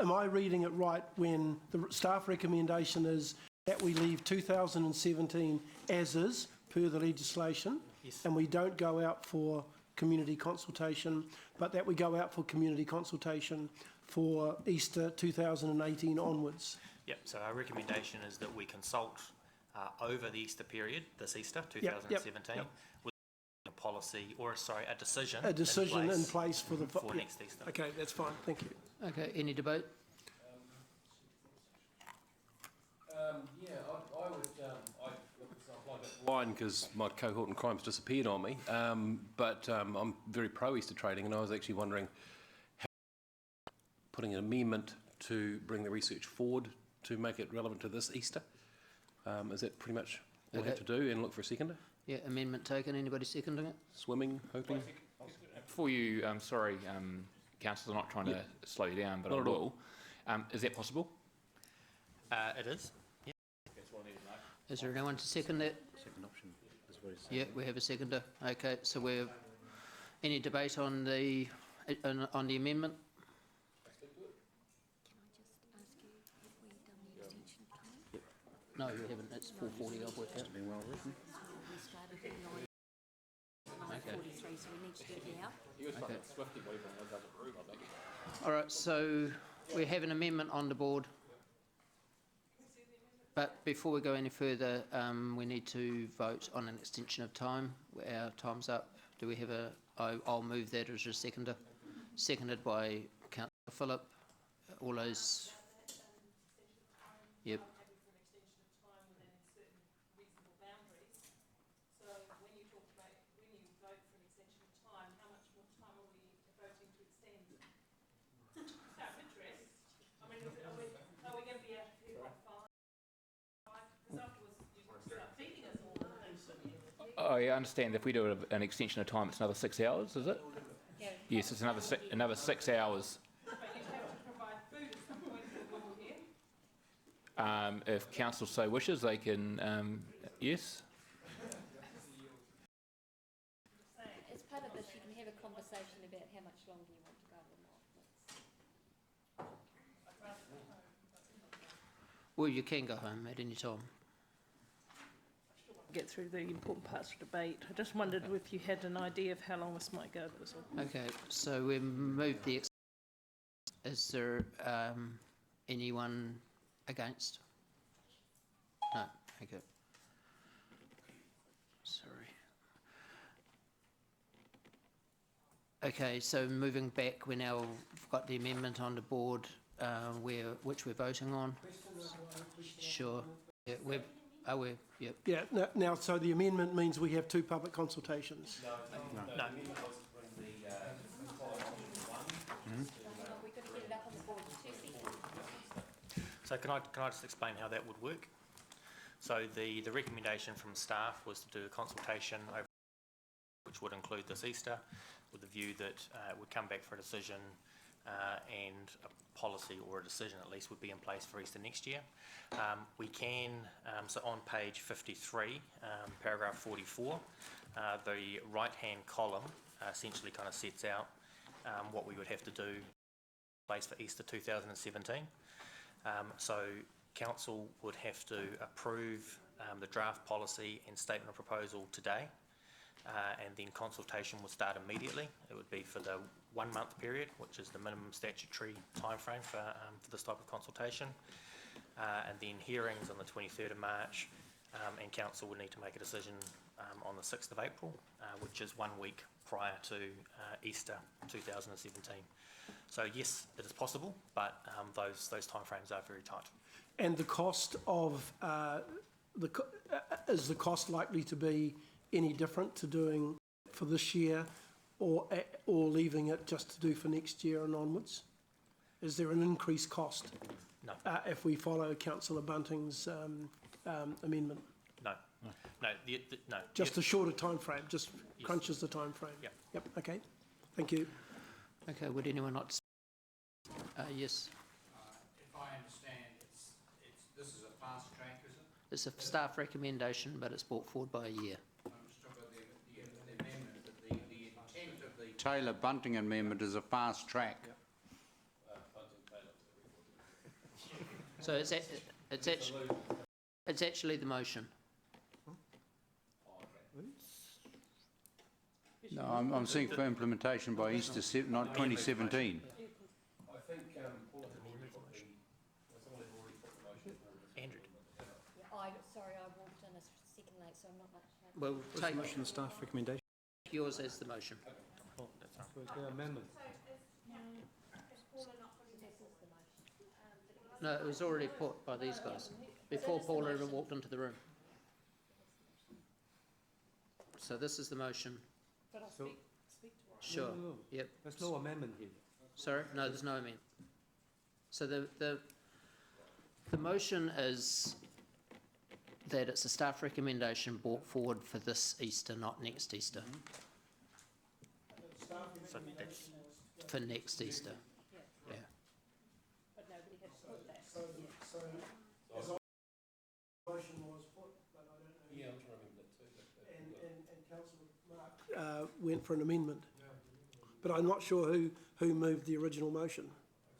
I reading it right when the staff recommendation is that we leave 2017 as is, per the legislation? Yes. And we don't go out for community consultation, but that we go out for community consultation for Easter 2018 onwards? Yep, so our recommendation is that we consult over the Easter period, this Easter 2017, yep. with a policy, or sorry, a decision in place for the for next Easter. Okay, that's fine, thank you. Okay, any debate? Yeah, I would, line because my cohort in crime's disappeared on me, but I'm very pro-Easter trading, and I was actually wondering how putting an amendment to bring the research forward to make it relevant to this Easter. Is that pretty much all we have to do, and look for a seconder? Yeah, amendment taken. Anybody seconding it? Swimming, hoping? Before you, councillors. I'm not trying to slow you down, but I Not at all. will. Is that possible? It is. Is there anyone to second that? Second option is what he said. Yeah, we have a seconder. Okay, so we're, any debate on the amendment? No, we haven't. It's 4:40. I've worked out. It's been well written. Okay. 43, so we need to do it now. Okay. All right, so we have an amendment on the board. But before we go any further, we need to vote on an extension of time. Our time's up. Do we have a, I'll move that as a seconder. Seconded by Councillor Phillip. All those, yep. I understand if we do an extension of time, it's another 6 hours, is it? Yeah. Yes, it's another 6 hours. If council so wishes, they can, yes. As part of this, you can have a conversation about how much longer you want to go or not. Well, you can go home at any time. Get through the important parts of debate. I just wondered if you had an idea of how long this might go, that was all. Okay, so we moved the. Is there anyone against? No. Okay. Sorry. Okay, so moving back, we now got the amendment on the board, which we're voting on. Sure. Yeah, yep. Yeah, now, so the amendment means we have two public consultations? No. We've got to get it up on the board in 2 seconds. So can I just explain how that would work? So the recommendation from staff was to do a consultation over, which would include this Easter, with the view that it would come back for a decision and a policy or a decision at least would be in place for Easter next year. We can, so on page 53, paragraph 44, the right-hand column essentially kind of sets out what we would have to do in place for Easter 2017. So council would have to approve the draft policy and statement of proposal today, and then consultation would start immediately. It would be for the 1 month period, which is the minimum statutory timeframe for this type of consultation. And then hearings on the 23rd of March, and council would need to make a decision on the 6th of April, which is 1 week prior to Easter 2017. So yes, it is possible, but those timeframes are very tight. And the cost of, is the cost likely to be any different to doing for this year or leaving it just to do for next year and onwards? Is there an increased cost? No. If we follow Councillor Bunting's amendment? No. No. No. Just a shorter time frame, just crunches the time frame? Yep. Yep, okay. Thank you. Okay, would anyone like to speak? Yes. If I understand, this is a fast track, is it? It's a staff recommendation, but it's brought forward by a year. I'm just talking about the amendment, the intent of the Taylor Bunting amendment is a fast track. So it's actually the motion. No, I'm seeing for implementation by Easter 2017. Andrew. Sorry, I walked in a second late, so I'm not much. Well, take motion, the staff recommendation. yours as the motion. Amendment. No, it was already put by these guys before Paula even walked into the room. So this is the motion. But I'll speak to what. Sure. No. Yep. There's no amendment here. Sorry? No, there's no amendment. So the motion is that it's a staff recommendation brought forward for this Easter, not next Easter. So that's for next Easter. Yeah. But nobody had put that. Motion was put, but I don't know. Yeah, I'm trying to remember that too. And Councillor Mark went for an amendment. But I'm not sure who moved the original motion.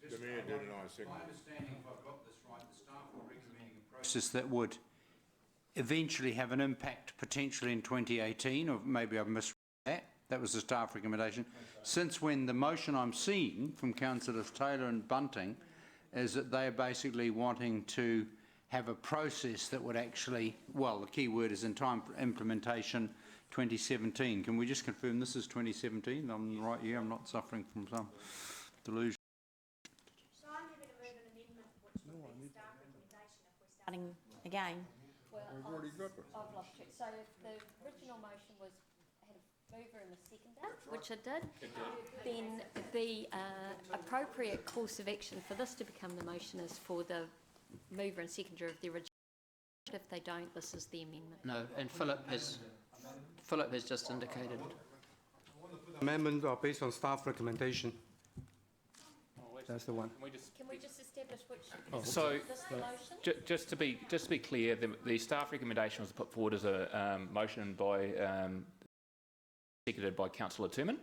The Mayor did, and I seconded. My understanding, if I've got this right, the staff were recommending a process that would eventually have an impact potentially in 2018, or maybe I've misread that. That was the staff recommendation. Since when the motion I'm seeing from Councillors Taylor and Bunting is that they are basically wanting to have a process that would actually, well, the key word is in time for implementation 2017. Can we just confirm this is 2017? I'm right here, I'm not suffering from some delusion. So I'm happy to move an amendment which would be the staff recommendation if we're starting again. Well, We've already got it. I've lost track. So if the original motion had a mover and a seconder, which it did, then the appropriate course of action for this to become the motion is for the mover and seconder of the original. If they don't, this is the amendment. No, and Philip has just indicated. Amendment are based on staff recommendation. That's the one. Can we just establish which So, is this the motion? just to be clear, the staff recommendation was put forward as a motion by seconded by Councillor Turman.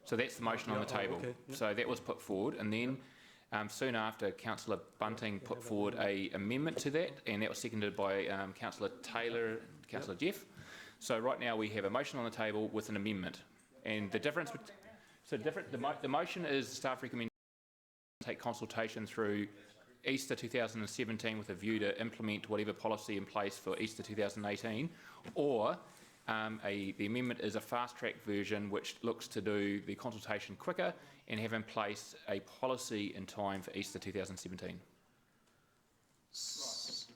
So that's the motion on the table. Okay, yeah. So that was put forward, and then soon after, Councillor Bunting put forward a amendment to that, and that was seconded by Councillor Taylor, Councillor Jeff. So right now we have a motion on the table with an amendment, and the difference. The motion is staff recommend take consultation through Easter 2017 with a view to implement whatever policy in place for Easter 2018, or the amendment is a fast-track version which looks to do the consultation quicker and have in place a policy in time for Easter 2017. So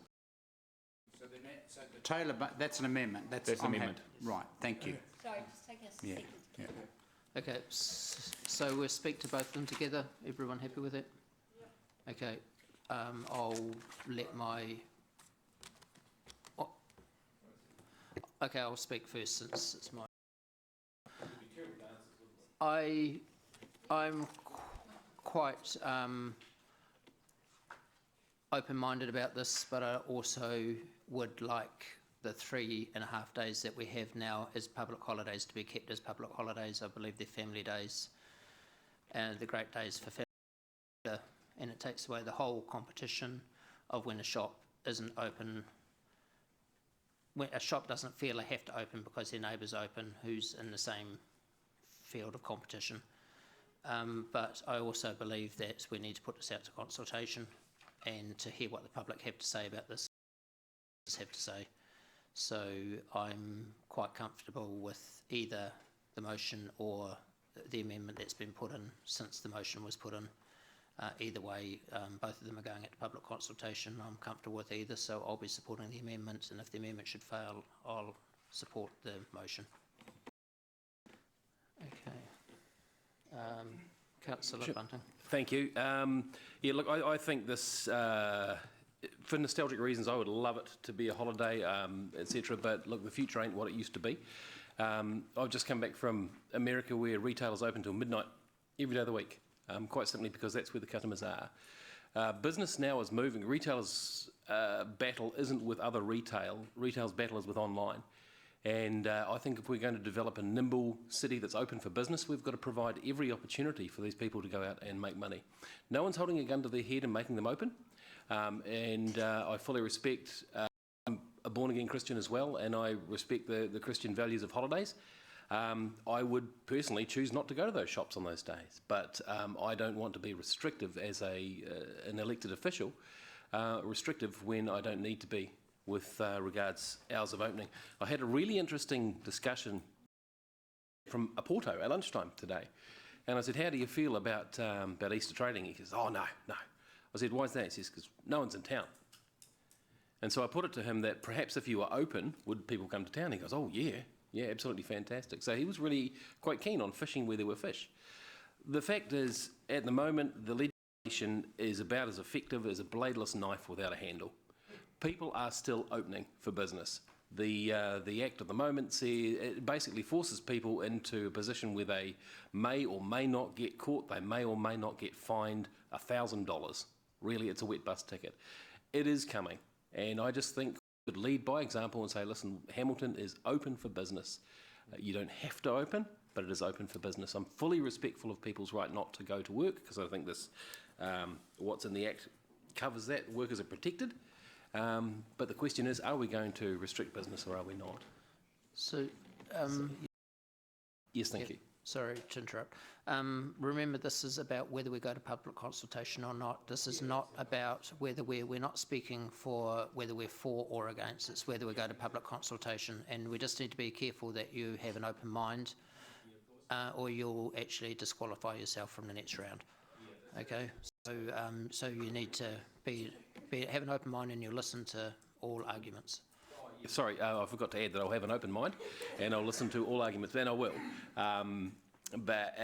the Taylor, that's an amendment. That's an amendment. Right, thank you. Sorry, just taking a second. Yeah. Okay, so we'll speak to both of them together. Everyone happy with it? Okay, I'll let my... Okay, I'll speak first since it's my... I'm quite open-minded about this, but I also would like the 3.5 days that we have now as public holidays to be kept as public holidays. I believe they're family days and the great days for family, and it takes away the whole competition of when a shop isn't open, when a shop doesn't feel they have to open because their neighbour's open who's in the same field of competition. But I also believe that we need to put this out to consultation and to hear what the public have to say about this. So I'm quite comfortable with either the motion or the amendment that's been put in since the motion was put in. Either way, both of them are going into public consultation. I'm comfortable with either, so I'll be supporting the amendment, and if the amendment should fail, I'll support the motion. Okay. Councillor Bunting. Thank you. Yeah, look, I think this, for nostalgic reasons, I would love it to be a holiday, etc. But look, the future ain't what it used to be. I've just come back from America, where retailers open till midnight every day of the week, quite simply because that's where the customers are. Business now is moving. Retailers' battle isn't with other retail. Retail's battle is with online. And I think if we're going to develop a nimble city that's open for business, we've got to provide every opportunity for these people to go out and make money. No one's holding a gun to their head and making them open. I fully respect, I'm a born-again Christian as well, and I respect the Christian values of holidays. I would personally choose not to go to those shops on those days, but I don't want to be restrictive as an elected official, restrictive when I don't need to be with regards hours of opening. I had a really interesting discussion from a Porto at lunchtime today, and I said, how do you feel about Easter trading? He goes, oh, no. I said, why is that? He says, because no one's in town. And so I put it to him that perhaps if you were open, would people come to town? He goes, oh, yeah, absolutely fantastic. So he was really quite keen on fishing where there were fish. The fact is, at the moment, the legislation is about as effective as a bladeless knife without a handle. People are still opening for business. The Act at the moment it basically forces people into a position where they may or may not get caught, they may or may not get fined $1,000. Really, it's a wet bus ticket. It is coming, and I just think we could lead by example and say, listen, Hamilton is open for business. You don't have to open, but it is open for business. I'm fully respectful of people's right not to go to work, because I think this, what's in the Act covers that. Workers are protected. But the question is, are we going to restrict business or are we not? So, yes, thank you. Sorry to interrupt. Remember, this is about whether we go to public consultation or not. This is not about whether we're not speaking for whether we're for or against. It's whether we go to public consultation, and we just need to be careful that you have an open mind, or you'll actually disqualify yourself from the next round. Okay, so you need to have an open mind and you'll listen to all arguments. Sorry, I forgot to add that I'll have an open mind and I'll listen to all arguments, and I will. But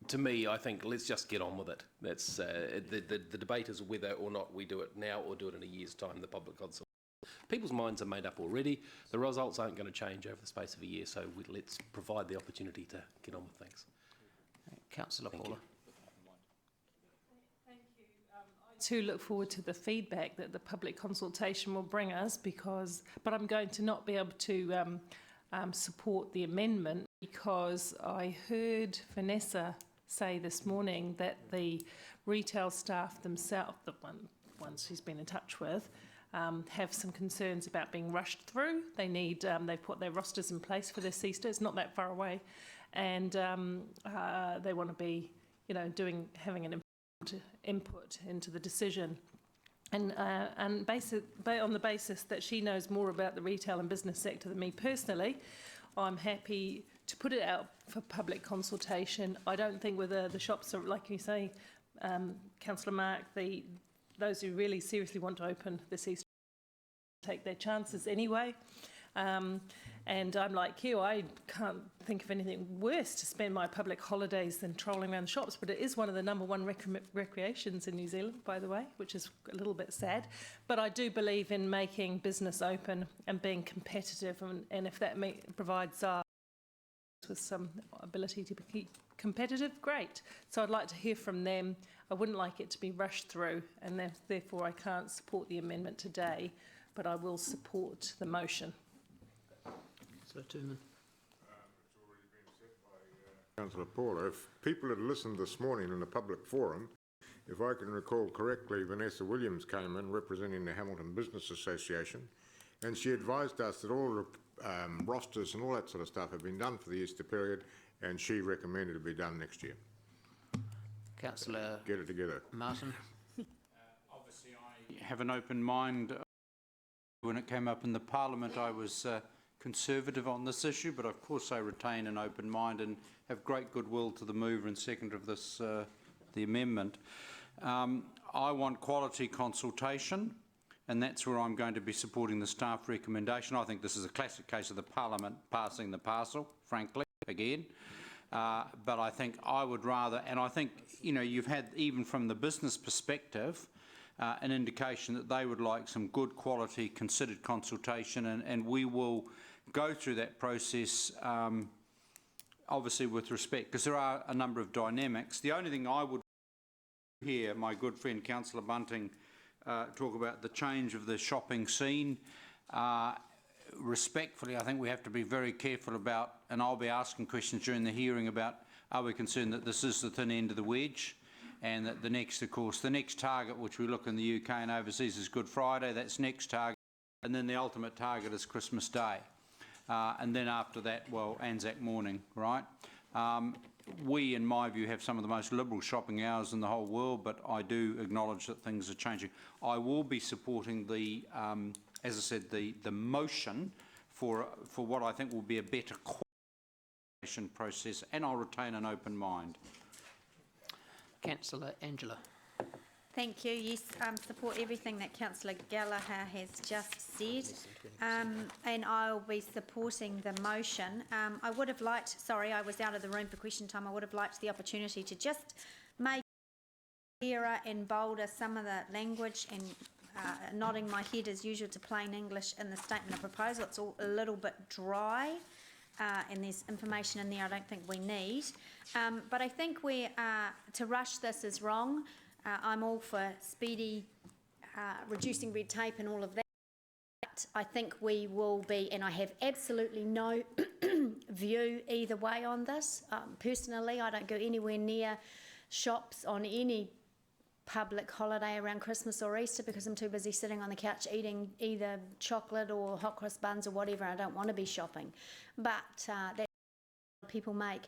to me, I think let's just get on with it. That's the debate is whether or not we do it now or do it in a year's time, the public consultation. People's minds are made up already. The results aren't going to change over the space of a year, so let's provide the opportunity to get on with things. Councillor Paula. To look forward to the feedback that the public consultation will bring us, but I'm going to not be able to support the amendment because I heard Vanessa say this morning that the retail staff themselves, the ones she's been in touch with, have some concerns about being rushed through. They've put their rosters in place for this Easter. It's not that far away, and they want to be, having an input into the decision, and on the basis that she knows more about the retail and business sector than me personally, I'm happy to put it out for public consultation. I don't think whether the shops are, like you say, Councillor Mark, those who really seriously want to open this Easter take their chances anyway. And I'm like you, I can't think of anything worse to spend my public holidays than trolling around the shops, but it is one of the #1 recreations in New Zealand, by the way, which is a little bit sad. But I do believe in making business open and being competitive, and if that provides us with some ability to be competitive, great. So I'd like to hear from them. I wouldn't like it to be rushed through, and therefore I can't support the amendment today, but I will support the motion. Turman. It's already been said by Councillor Paula. If people had listened this morning in a public forum, if I can recall correctly, Vanessa Williams came in representing the Hamilton Business Association, and she advised us that all the rosters and all that sort of stuff have been done for the Easter period, and she recommended it be done next year. Councillor Get it together. Martin. Obviously, I have an open mind. When it came up in the Parliament, I was Conservative on this issue, but of course I retain an open mind and have great goodwill to the mover and seconder of this, the amendment. I want quality consultation, and that's where I'm going to be supporting the staff recommendation. I think this is a classic case of the Parliament passing the parcel, frankly, again. But I think I would rather, and I think, you've had, even from the business perspective, an indication that they would like some good quality considered consultation, and we will go through that process obviously with respect, because there are a number of dynamics. The only thing I would hear my good friend Councillor Bunting talk about the change of the shopping scene. Respectfully, I think we have to be very careful about, and I'll be asking questions during the hearing about, are we concerned that this is the thin end of the wedge, and that the next target, which we look in the UK and overseas, is Good Friday. That's next target, and then the ultimate target is Christmas Day. And then after that, well, Anzac morning, right? We, in my view, have some of the most liberal shopping hours in the whole world, but I do acknowledge that things are changing. I will be supporting the, as I said, the motion for what I think will be a better coordination process, and I'll retain an open mind. Councillor Angela. Thank you. Yes, support everything that Councillor Gallagher has just said, and I'll be supporting the motion. I would have liked, sorry, I was out of the room for question time, I would have liked the opportunity to just make clearer and bolder some of the language, and nodding my head as usual to plain English in the statement of proposal. It's all a little bit dry, and there's information in there I don't think we need. But I think to rush this is wrong. I'm all for speedy, reducing red tape and all of that. But I think we will be, and I have absolutely no view either way on this. Personally, I don't go anywhere near shops on any public holiday around Christmas or Easter because I'm too busy sitting on the couch eating either chocolate or hot cross buns or whatever. I don't want to be shopping. But that's what people make.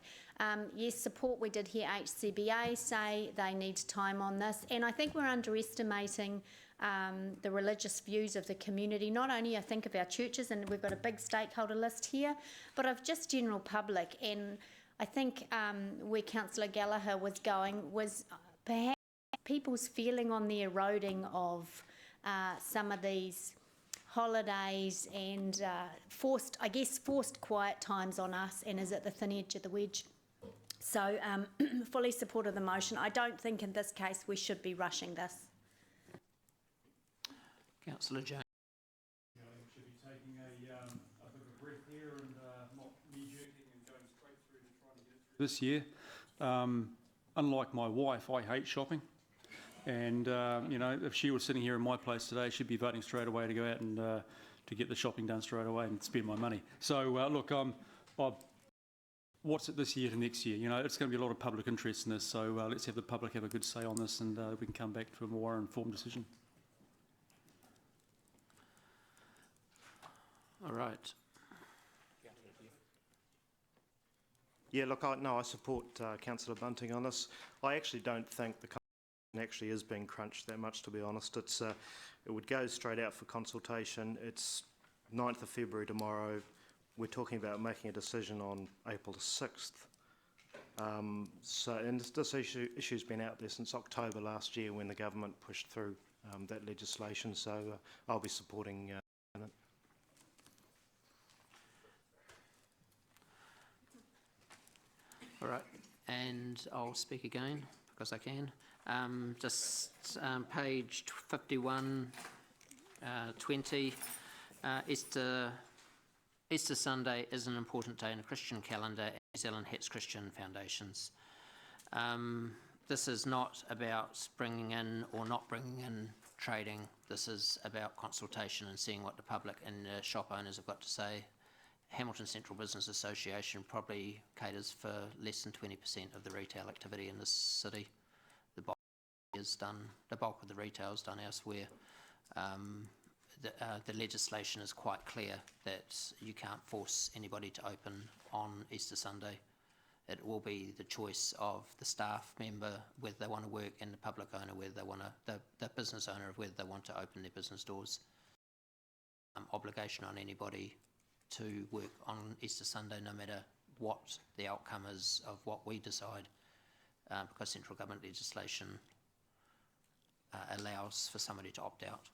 Yes, support. We did hear HCBA say they need time on this, and I think we're underestimating the religious views of the community, not only I think of our churches, and we've got a big stakeholder list here, but of just general public. And I think where Councillor Gallagher was going was perhaps people's feeling on the eroding of some of these holidays and forced quiet times on us, and is at the thin edge of the wedge. So fully support of the motion. I don't think in this case we should be rushing this. Councillor James. I think we should be taking a bit of a breath here and not knee-jerking and going straight through to trying to get through this year. Unlike my wife, I hate shopping. And, you know, if she was sitting here in my place today, she'd be voting straight away to go out and to get the shopping done straight away and spend my money. So, look, what's it this year to next year? You know, it's going to be a lot of public interest in this, so let's have the public have a good say on this and we can come back to a more informed decision. All right. Yeah, look, I support Councillor Bunting on this. I actually don't think the actually is being crunched that much, to be honest. It would go straight out for consultation. It's 9th of February tomorrow. We're talking about making a decision on April the 6th. And this issue's been out there since October last year when the government pushed through that legislation, so I'll be supporting it. All right, and I'll speak again because I can. Page 51, 20. Easter Sunday is an important day in the Christian calendar and New Zealand Hats Christian Foundations. This is not about bringing in or not bringing in trading. This is about consultation and seeing what the public and the shop owners have got to say. Hamilton Central Business Association probably caters for less than 20% of the retail activity in this city. The bulk of the retail is done elsewhere. The legislation is quite clear that you can't force anybody to open on Easter Sunday. It will be the choice of the staff member whether they want to work and the public owner whether they want to, the business owner of whether they want to open their business doors. Obligation on anybody to work on Easter Sunday, no matter what the outcome is of what we decide, because central government legislation allows for somebody to opt out.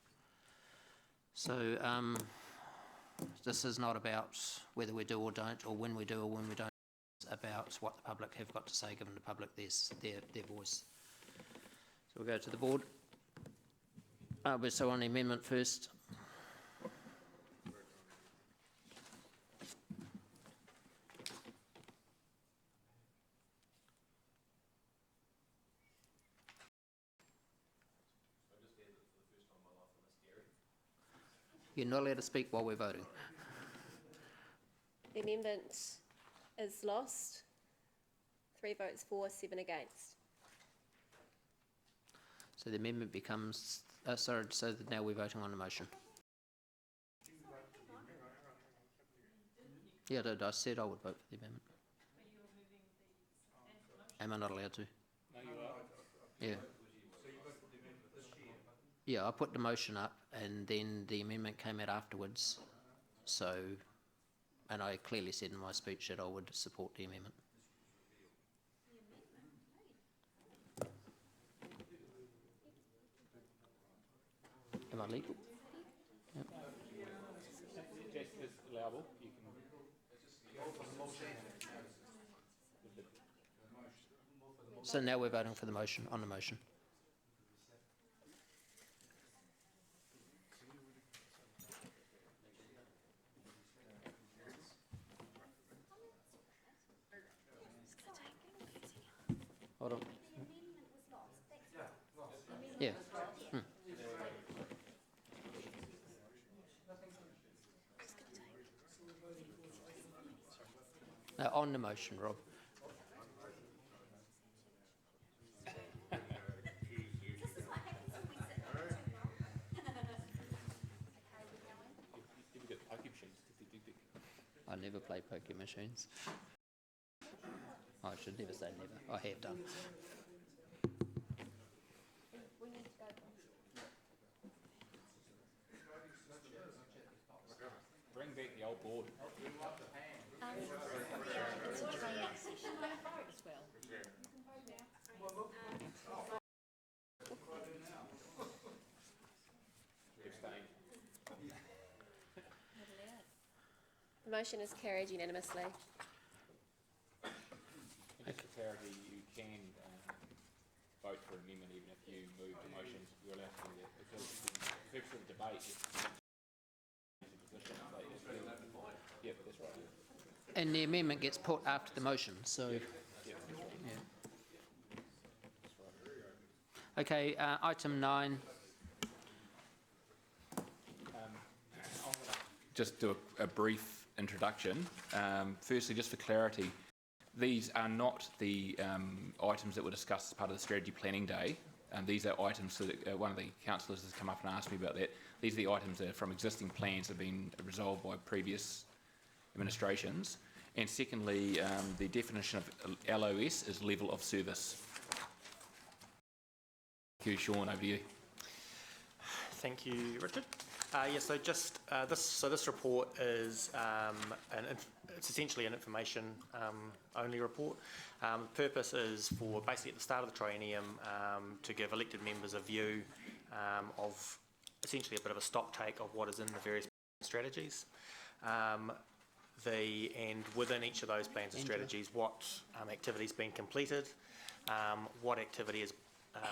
So this is not about whether we do or don't, or when we do or when we don't. It's about what the public have got to say, given the public their voice. So we'll go to the board. So on the amendment first. You're not allowed to speak while we're voting. The amendment is lost. 3 votes for, 7 against. So the amendment becomes, so now we're voting on the motion. Yeah, I said I would vote for the amendment. Am I not allowed to? No, you are. Yeah. Yeah, I put the motion up and then the amendment came out afterwards. So, and I clearly said in my speech that I would support the amendment. Am I legal? Yep. It's allowable. You can. So now we're voting for the motion, on the motion. On the motion, Rob. I never play poker machines. I should never say never. I have done. Bring back the old board. It's a training session as well. The motion is carried unanimously. Just for clarity, you can vote for an amendment even if you move the motion. You're allowed to do that. Because the purpose of the debate is yep, that's right. And the amendment gets put after the motion, so... Yep, that's right. Yeah. Okay, item 9. Just do a brief introduction. Firstly, just for clarity, these are not the items that were discussed as part of the strategy planning day. These are items that one of the councillors has come up and asked me about that. These are the items that are from existing plans that have been resolved by previous administrations. And secondly, the definition of LOS is level of service. Thank you, Sean, over to you. Thank you, Richard. So just this report is it's essentially an information only report. The purpose is for basically at the start of the triennium to give elected members a view of essentially a bit of a stock take of what is in the various strategies. And within each of those plans and strategies, what activity's been completed, what activity is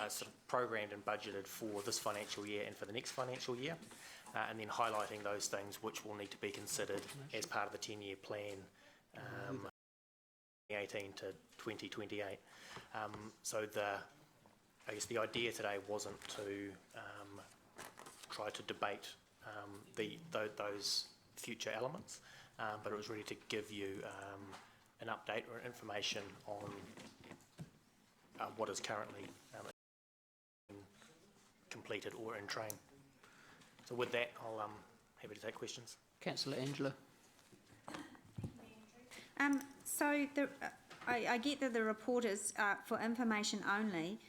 sort of programmed and budgeted for this financial year and for the next financial year. And then highlighting those things which will need to be considered as part of the 10-year plan 2018 to 2028. So I guess the idea today wasn't to try to debate those future elements, but it was really to give you an update or information on what is currently completed or in train. So with that, I'll happy to take questions. Councillor Angela. So I get that the report is for information only,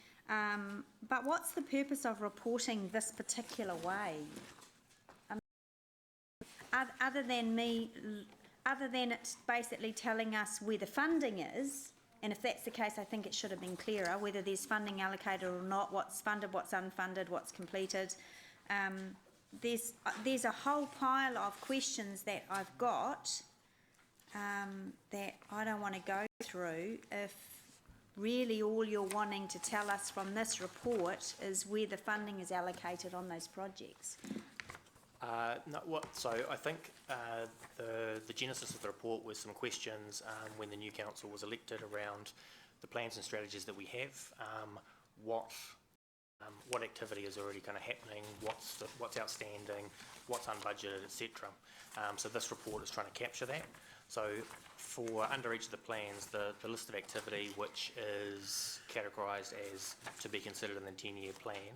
but what's the purpose of reporting this particular way? Other than it basically telling us where the funding is, and if that's the case, I think it should have been clearer whether there's funding allocated or not, what's funded, what's unfunded, what's completed. There's a whole pile of questions that I've got that I don't want to go through if really all you're wanting to tell us from this report is where the funding is allocated on those projects. So I think the genesis of the report was some questions when the new council was elected around the plans and strategies that we have, what activity is already kind of happening, what's outstanding, what's unbudgeted, etc. So this report is trying to capture that. So for under each of the plans, the list of activity which is categorised as to be considered in the 10-year plan,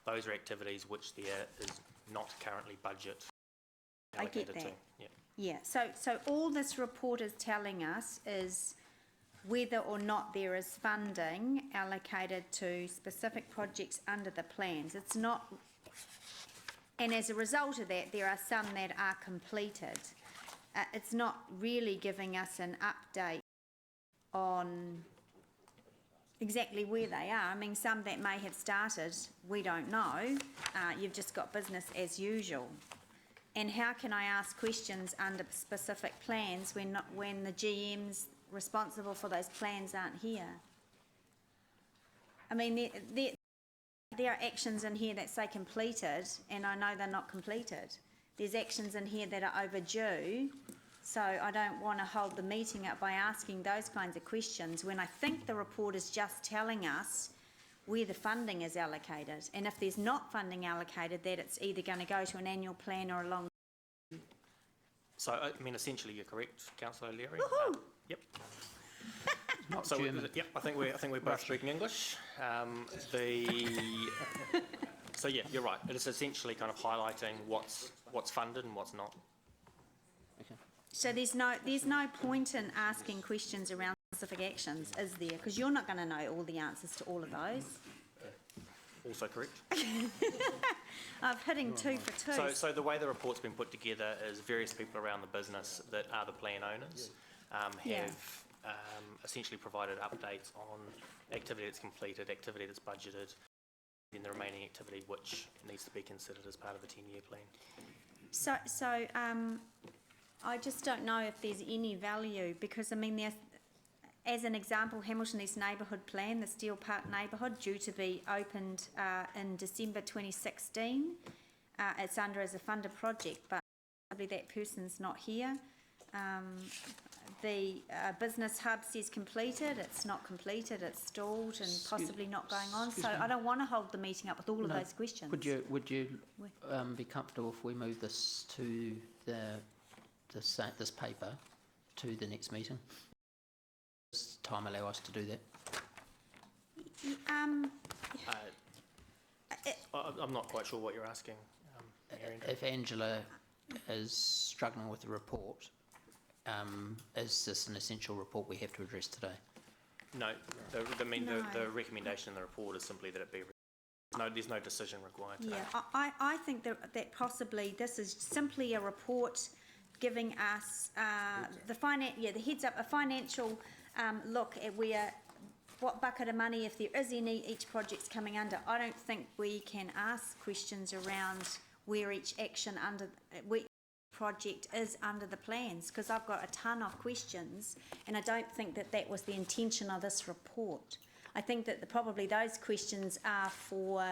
those are activities which there is not currently budget allocated I get that. to. Yeah. So all this report is telling us is whether or not there is funding allocated to specific projects under the plans. It's not, and as a result of that, there are some that are completed. It's not really giving us an update on exactly where they are. I mean, some that may have started, we don't know. You've just got business as usual. And how can I ask questions under specific plans when the GMs responsible for those plans aren't here? I mean, there are actions in here that say completed, and I know they're not completed. There's actions in here that are overdue, so I don't want to hold the meeting up by asking those kinds of questions when I think the report is just telling us where the funding is allocated, and if there's not funding allocated, that it's either going to go to an annual plan or a long. So, I mean, essentially you're correct, Councillor O'Leary. Yep. Not So, German. yep, I think we're both speaking English. So yeah, you're right. It is essentially kind of highlighting what's funded and what's not. So there's no point in asking questions around specific actions, is there? Because you're not going to know all the answers to all of those. Also correct. I'm hitting 2 for 2. So the way the report's been put together is various people around the business that are the plan owners have essentially provided updates on activity that's completed, activity that's budgeted, and the remaining activity which needs to be considered as part of the 10-year plan. So I just don't know if there's any value, because I mean, as an example, Hamilton East Neighbourhood Plan, the Steel Park neighbourhood, due to be opened in December 2016. It's under as a funded project, but probably that person's not here. The business hub says completed, it's not completed, it's stalled and possibly not going on. So I don't want to hold the meeting up with all of those questions. Would you be comfortable if we move this to this paper to the next meeting? Does time allow us to do that? I'm not quite sure what you're asking. If Angela is struggling with the report, is this an essential report we have to address today? No, the recommendation in the report is simply that it be. There's no decision required today. Yeah, I think that possibly this is simply a report giving us the heads up, a financial look at what bucket of money, if there is any, each project's coming under. I don't think we can ask questions around where each action which project is under the plans, because I've got a ton of questions, and I don't think that was the intention of this report. I think that probably those questions are for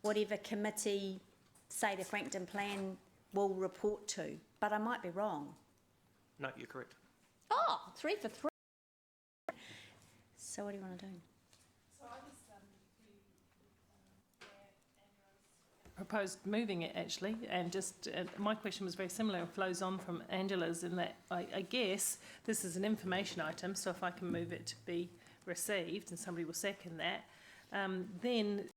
whatever committee, say the Frankton Plan, will report to, but I might be wrong. No, you're correct. Oh, 3 for 3. So what do you want to do? Proposed moving it actually, and just my question was very similar and flows on from Angela's, in that I guess this is an information item, so if I can move it to be received and somebody will second that, then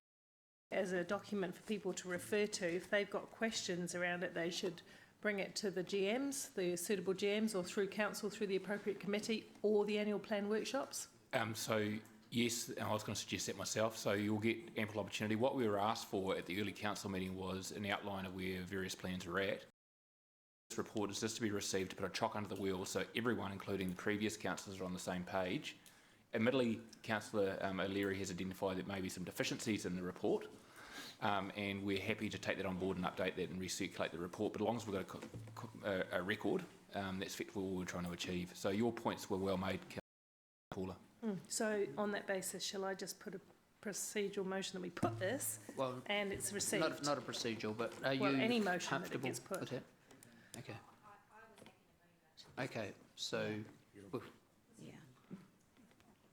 as a document for people to refer to, if they've got questions around it, they should bring it to the GMs, the suitable GMs, or through council, through the appropriate committee, or the annual plan workshops. So yes, I was going to suggest that myself, so you'll get ample opportunity. What we were asked for at the early council meeting was an outline of where various plans are at. This report is just to be received to put a chock under the wheel, so everyone, including the previous councillors, are on the same page. Admittedly, Councillor O'Leary has identified that may be some deficiencies in the report, and we're happy to take that on board and update that and recirculate the report, but as long as we've got a record, that's effectively what we're trying to achieve. So your points were well made, Paula. So on that basis, shall I just put a procedural motion that we put this and it's received? Not a procedural, but are you any motion comfortable that it gets put. with it? Okay. Okay, so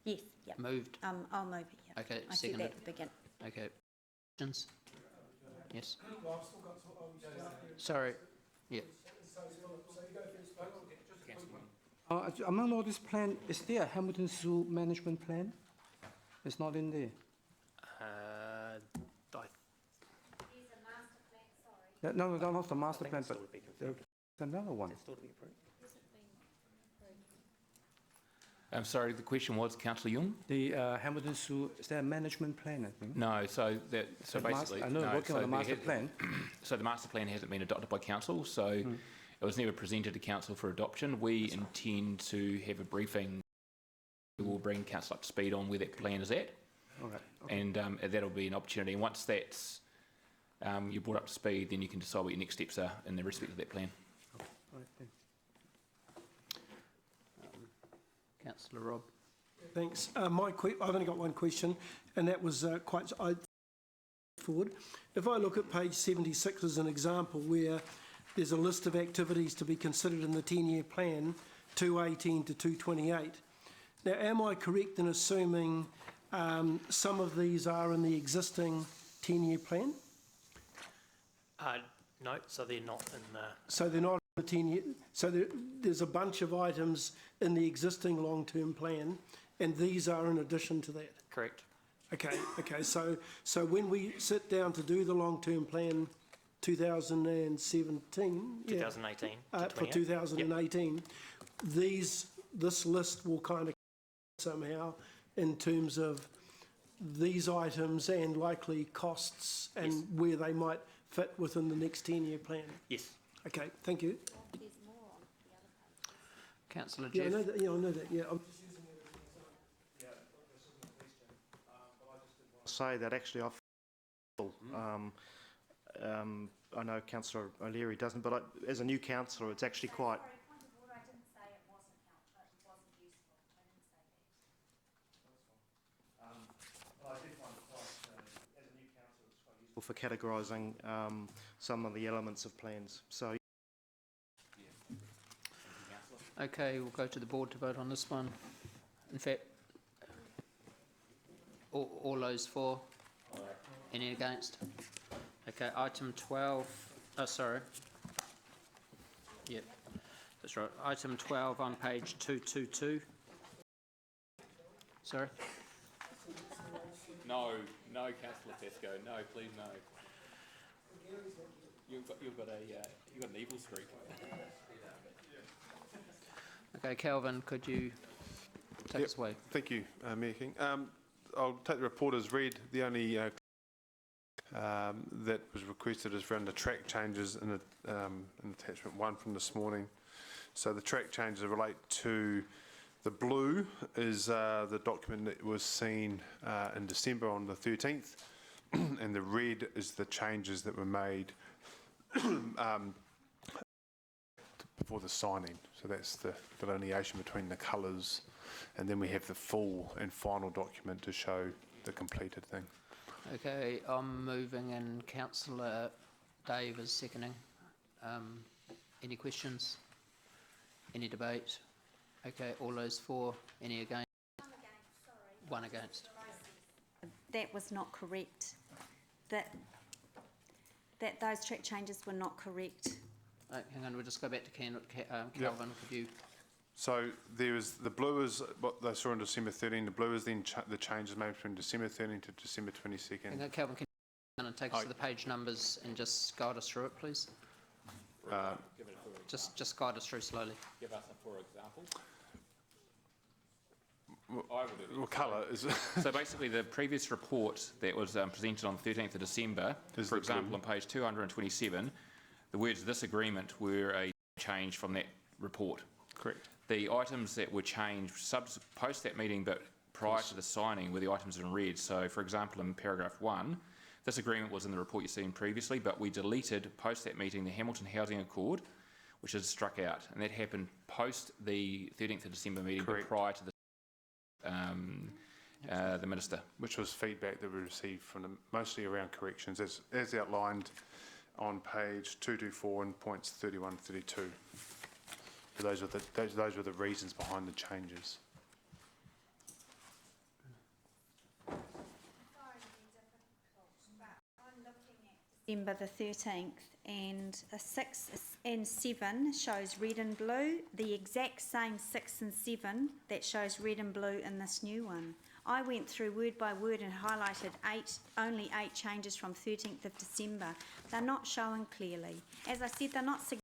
Yes, yeah. Moved. I'll move it, yeah. Okay, I see seconded. that begin. Okay. Questions? Yes. Sorry. Yeah. Among all this plan, is there a Hamilton Zoo management plan? It's not in there. No, not the master plan, but there's another one. I'm sorry, the question was, Councillor Young? The Hamilton Zoo, is there a management plan, I think? No, so basically... I know, no, working on the master plan. So the master plan hasn't been adopted by council, so it was never presented to council for adoption. We intend to have a briefing. We will bring council up to speed on where that plan is at. All right. Okay. And that'll be an opportunity. And once that's you're brought up to speed, then you can decide what your next steps are in the respect of that plan. All right, then. Councillor Rob. Thanks. I've only got one question, and that was quite forward. If I look at page 76 as an example, where there's a list of activities to be considered in the 10-year plan, 218 to 228. Now, am I correct in assuming some of these are in the existing 10-year plan? No, so they're not in the, So they're not a 10-year, so there's a bunch of items in the existing long-term plan, and these are in addition to that? correct? Okay, so when we sit down to do the long-term plan 2017, 2018 to for 28. 2018, this list will kind of somehow in terms of these items and likely costs and Yes. where they might fit within the next 10-year plan. Yes. Okay, thank you. Councillor Yeah, I Jeff. know that, yeah. Say that actually I know Councillor O'Leary doesn't, but as a new councillor, it's actually quite. For categorising some of the elements of plans. So. Okay, we'll go to the board to vote on this one. In fact, all those for? Any against? Okay, item 12, oh, sorry. Yep, that's right. Item 12 on page 222. Sorry? No, Councillor Tesco, no, please no. You've got an evil streak. Okay, Kelvin, could you take us away? Thank you, Mayor King. I'll take the report as read. The only that was requested is around the track changes in attachment 1 from this morning. So the track changes relate to the blue is the document that was seen in December on the 13th, and the red is the changes that were made before the signing. So that's the delineation between the colours, and then we have the full and final document to show the completed thing. Okay, I'm moving and Councillor Dave is seconding. Any questions? Any debate? Okay, all those for, any against? One against. That was not correct. That those track changes were not correct. Hang on, we'll just go back to Calvin. Yep. Could you? So there is the blue is what they saw on December 13. The blue is then the changes made between December 13 to December 22nd. Hang on, Calvin, can you come and take us to the page numbers and just guide us through it, please? Just guide us through slowly. Give us a for example. What colour is it? So basically the previous report that was presented on the 13th of December, for example, on page 227, the words "this agreement" were a change from that report. Correct. The items that were changed post that meeting but prior to the signing were the items in red. So, for example, in paragraph 1, this agreement was in the report you've seen previously, but we deleted post that meeting the Hamilton Housing Accord, which is struck out, and that happened post the 13th of December meeting but prior to the Minister. Which was feedback that we received from them, mostly around corrections, as outlined on page 224 and points 31 and 32. So those were the reasons behind the changes. December the 13th, and 6 and 7 shows red and blue, the exact same 6 and 7 that shows red and blue in this new one. I went through word by word and highlighted only 8 changes from 13th of December. They're not shown clearly. As I said, they're not significant,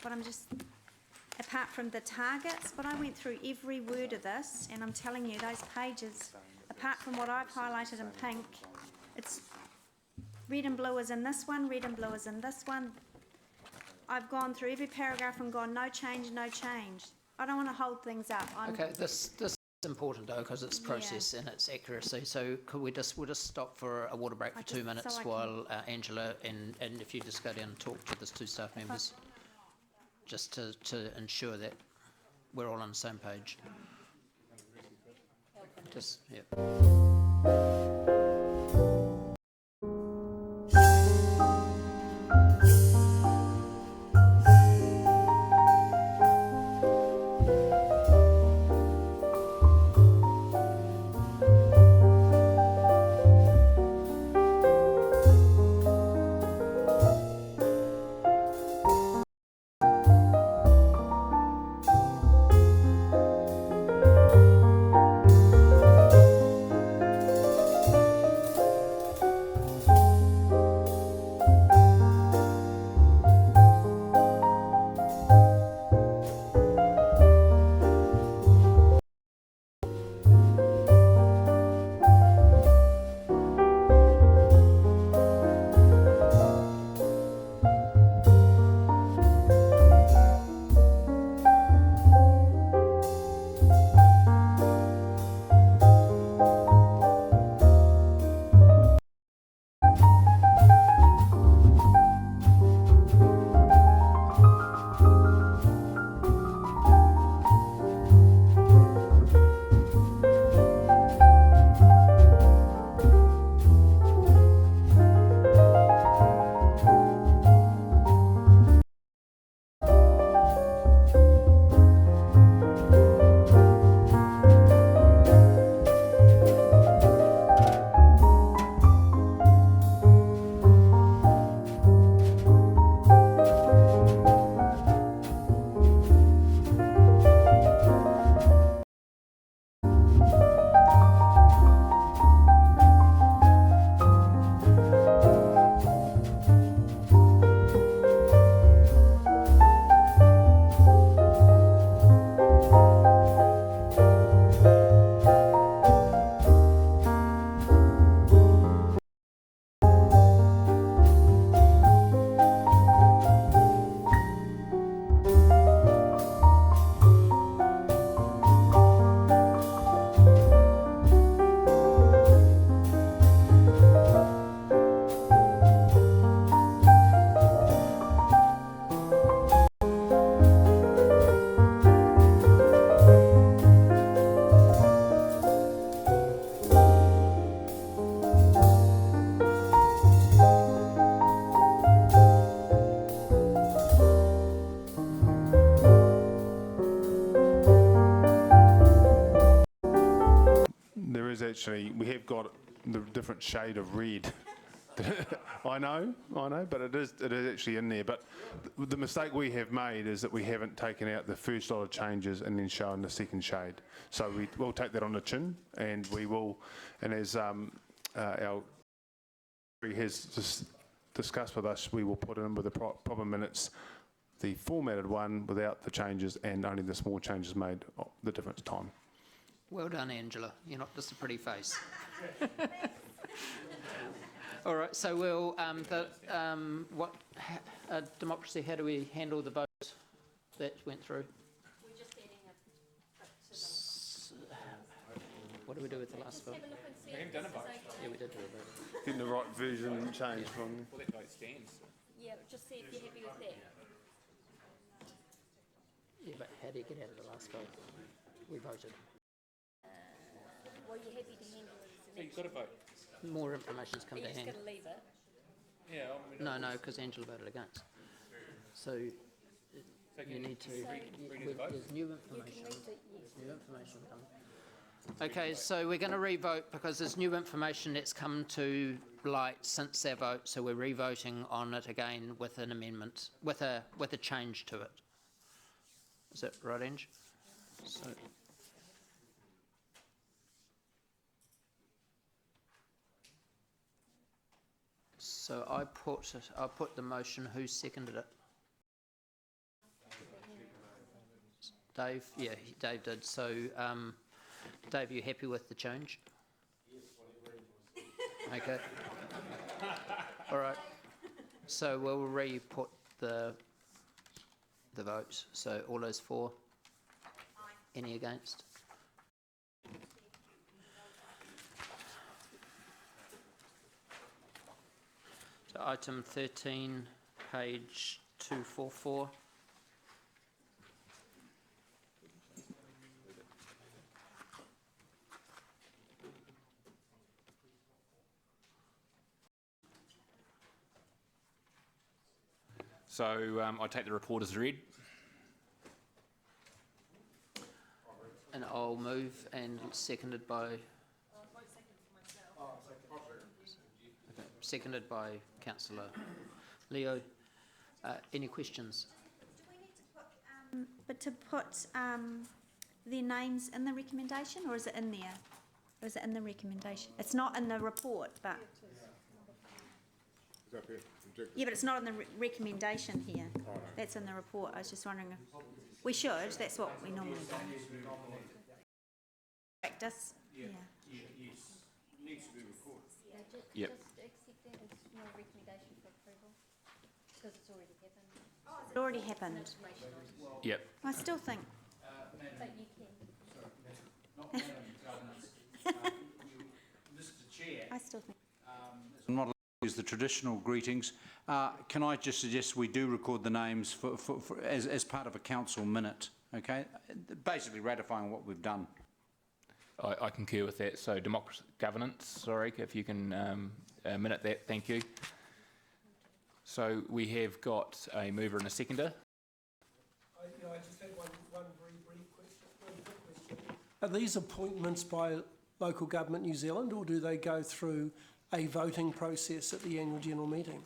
but I'm just, apart from the targets, but I went through every word of this, and I'm telling you, those pages, apart from what I've highlighted in pink, it's red and blue is in this one, red and blue is in this one. I've gone through every paragraph and gone, no change, no change. I don't want to hold things up. Okay, this is important though, because it's process and its accuracy. So could we'll just stop for a water break for 2 minutes while Angela and if you just go down and talk to the 2 staff members, just to ensure that we're all on the same page. Just, yeah. is actually, we have got the different shade of red. I know, but it is actually in there. But the mistake we have made is that we haven't taken out the first lot of changes and then shown the second shade. So we'll take that on the chin, and we will, and as our has discussed with us, we will put in with the proper minutes the formatted one without the changes and only the small changes made the difference time. Well done, Angela. You're not just a pretty face. All right, so we'll, democracy, how do we handle the vote that went through? We're just adding What do we do with the last vote? We haven't done a vote. Yeah, we did do a vote. Getting the right version changed from... Well, that vote stands. Yeah, just see if you're happy with that. Yeah, but how do you get out of the last vote? We voted. Well, you're happy to handle it as an You've got to vote. More information's come You're to just hand. going to leave it. Yeah. No, because Angela voted against. So you need to. There's new information. There's new information coming. Okay, so we're going to re-vote because there's new information that's come to light since our vote. So we're re-voting on it again with an amendment, with a change to it. Is that right, Ange? So I put the motion. Who seconded it? Dave? Yeah, Dave did. So, Dave, are you happy with the change? Okay. All right. So we'll re-put the vote. So all those for? Any against? So item 13, page 244. So I take the report as read. And I'll move, and seconded by... Okay, seconded by Councillor Leo. Any questions? Do we need to put, their names in the recommendation, or is it in there? Or is it in the recommendation? It's not in the report, but... Is that fair? Yeah, but it's not in the recommendation here. That's in the report. I was just wondering if we should. That's what we normally do. Practice. Yeah. Needs to be recorded. Yep. Just accept that as no recommendation for approval because it's already happened. It already happened. Yep. I still think. But you can. Mr. Chair. I still think. I'm not allowed to use the traditional greetings. Can I just suggest we do record the names as part of a council minute, okay? Basically ratifying what we've done. I concur with that. So democracy governance, sorry, if you can minute that, thank you. So we have got a mover and a seconder. I just had one very brief question. Are these appointments by Local Government New Zealand, or do they go through a voting process at the annual general meeting?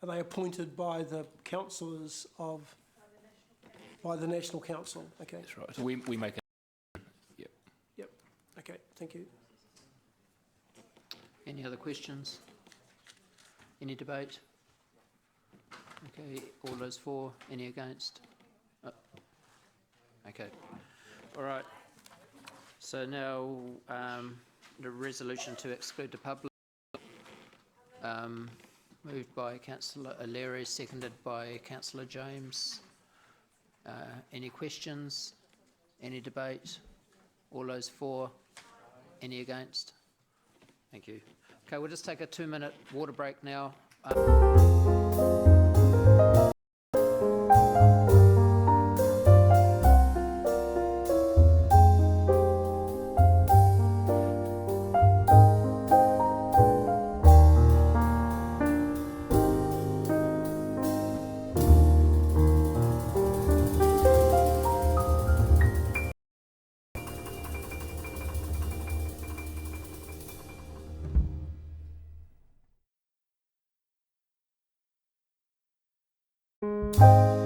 Are they appointed by the councillors by the National Council? Okay. That's right. So we make a... Yep. Yep. Okay, thank you. Any other questions? Any debate? Okay, all those for, any against? Okay, all right. So now the resolution to exclude the public, moved by Councillor O'Leary, seconded by Councillor James. Any questions? Any debate? All those for, any against? Thank you. Okay, we'll just take a 2-minute water break now. you.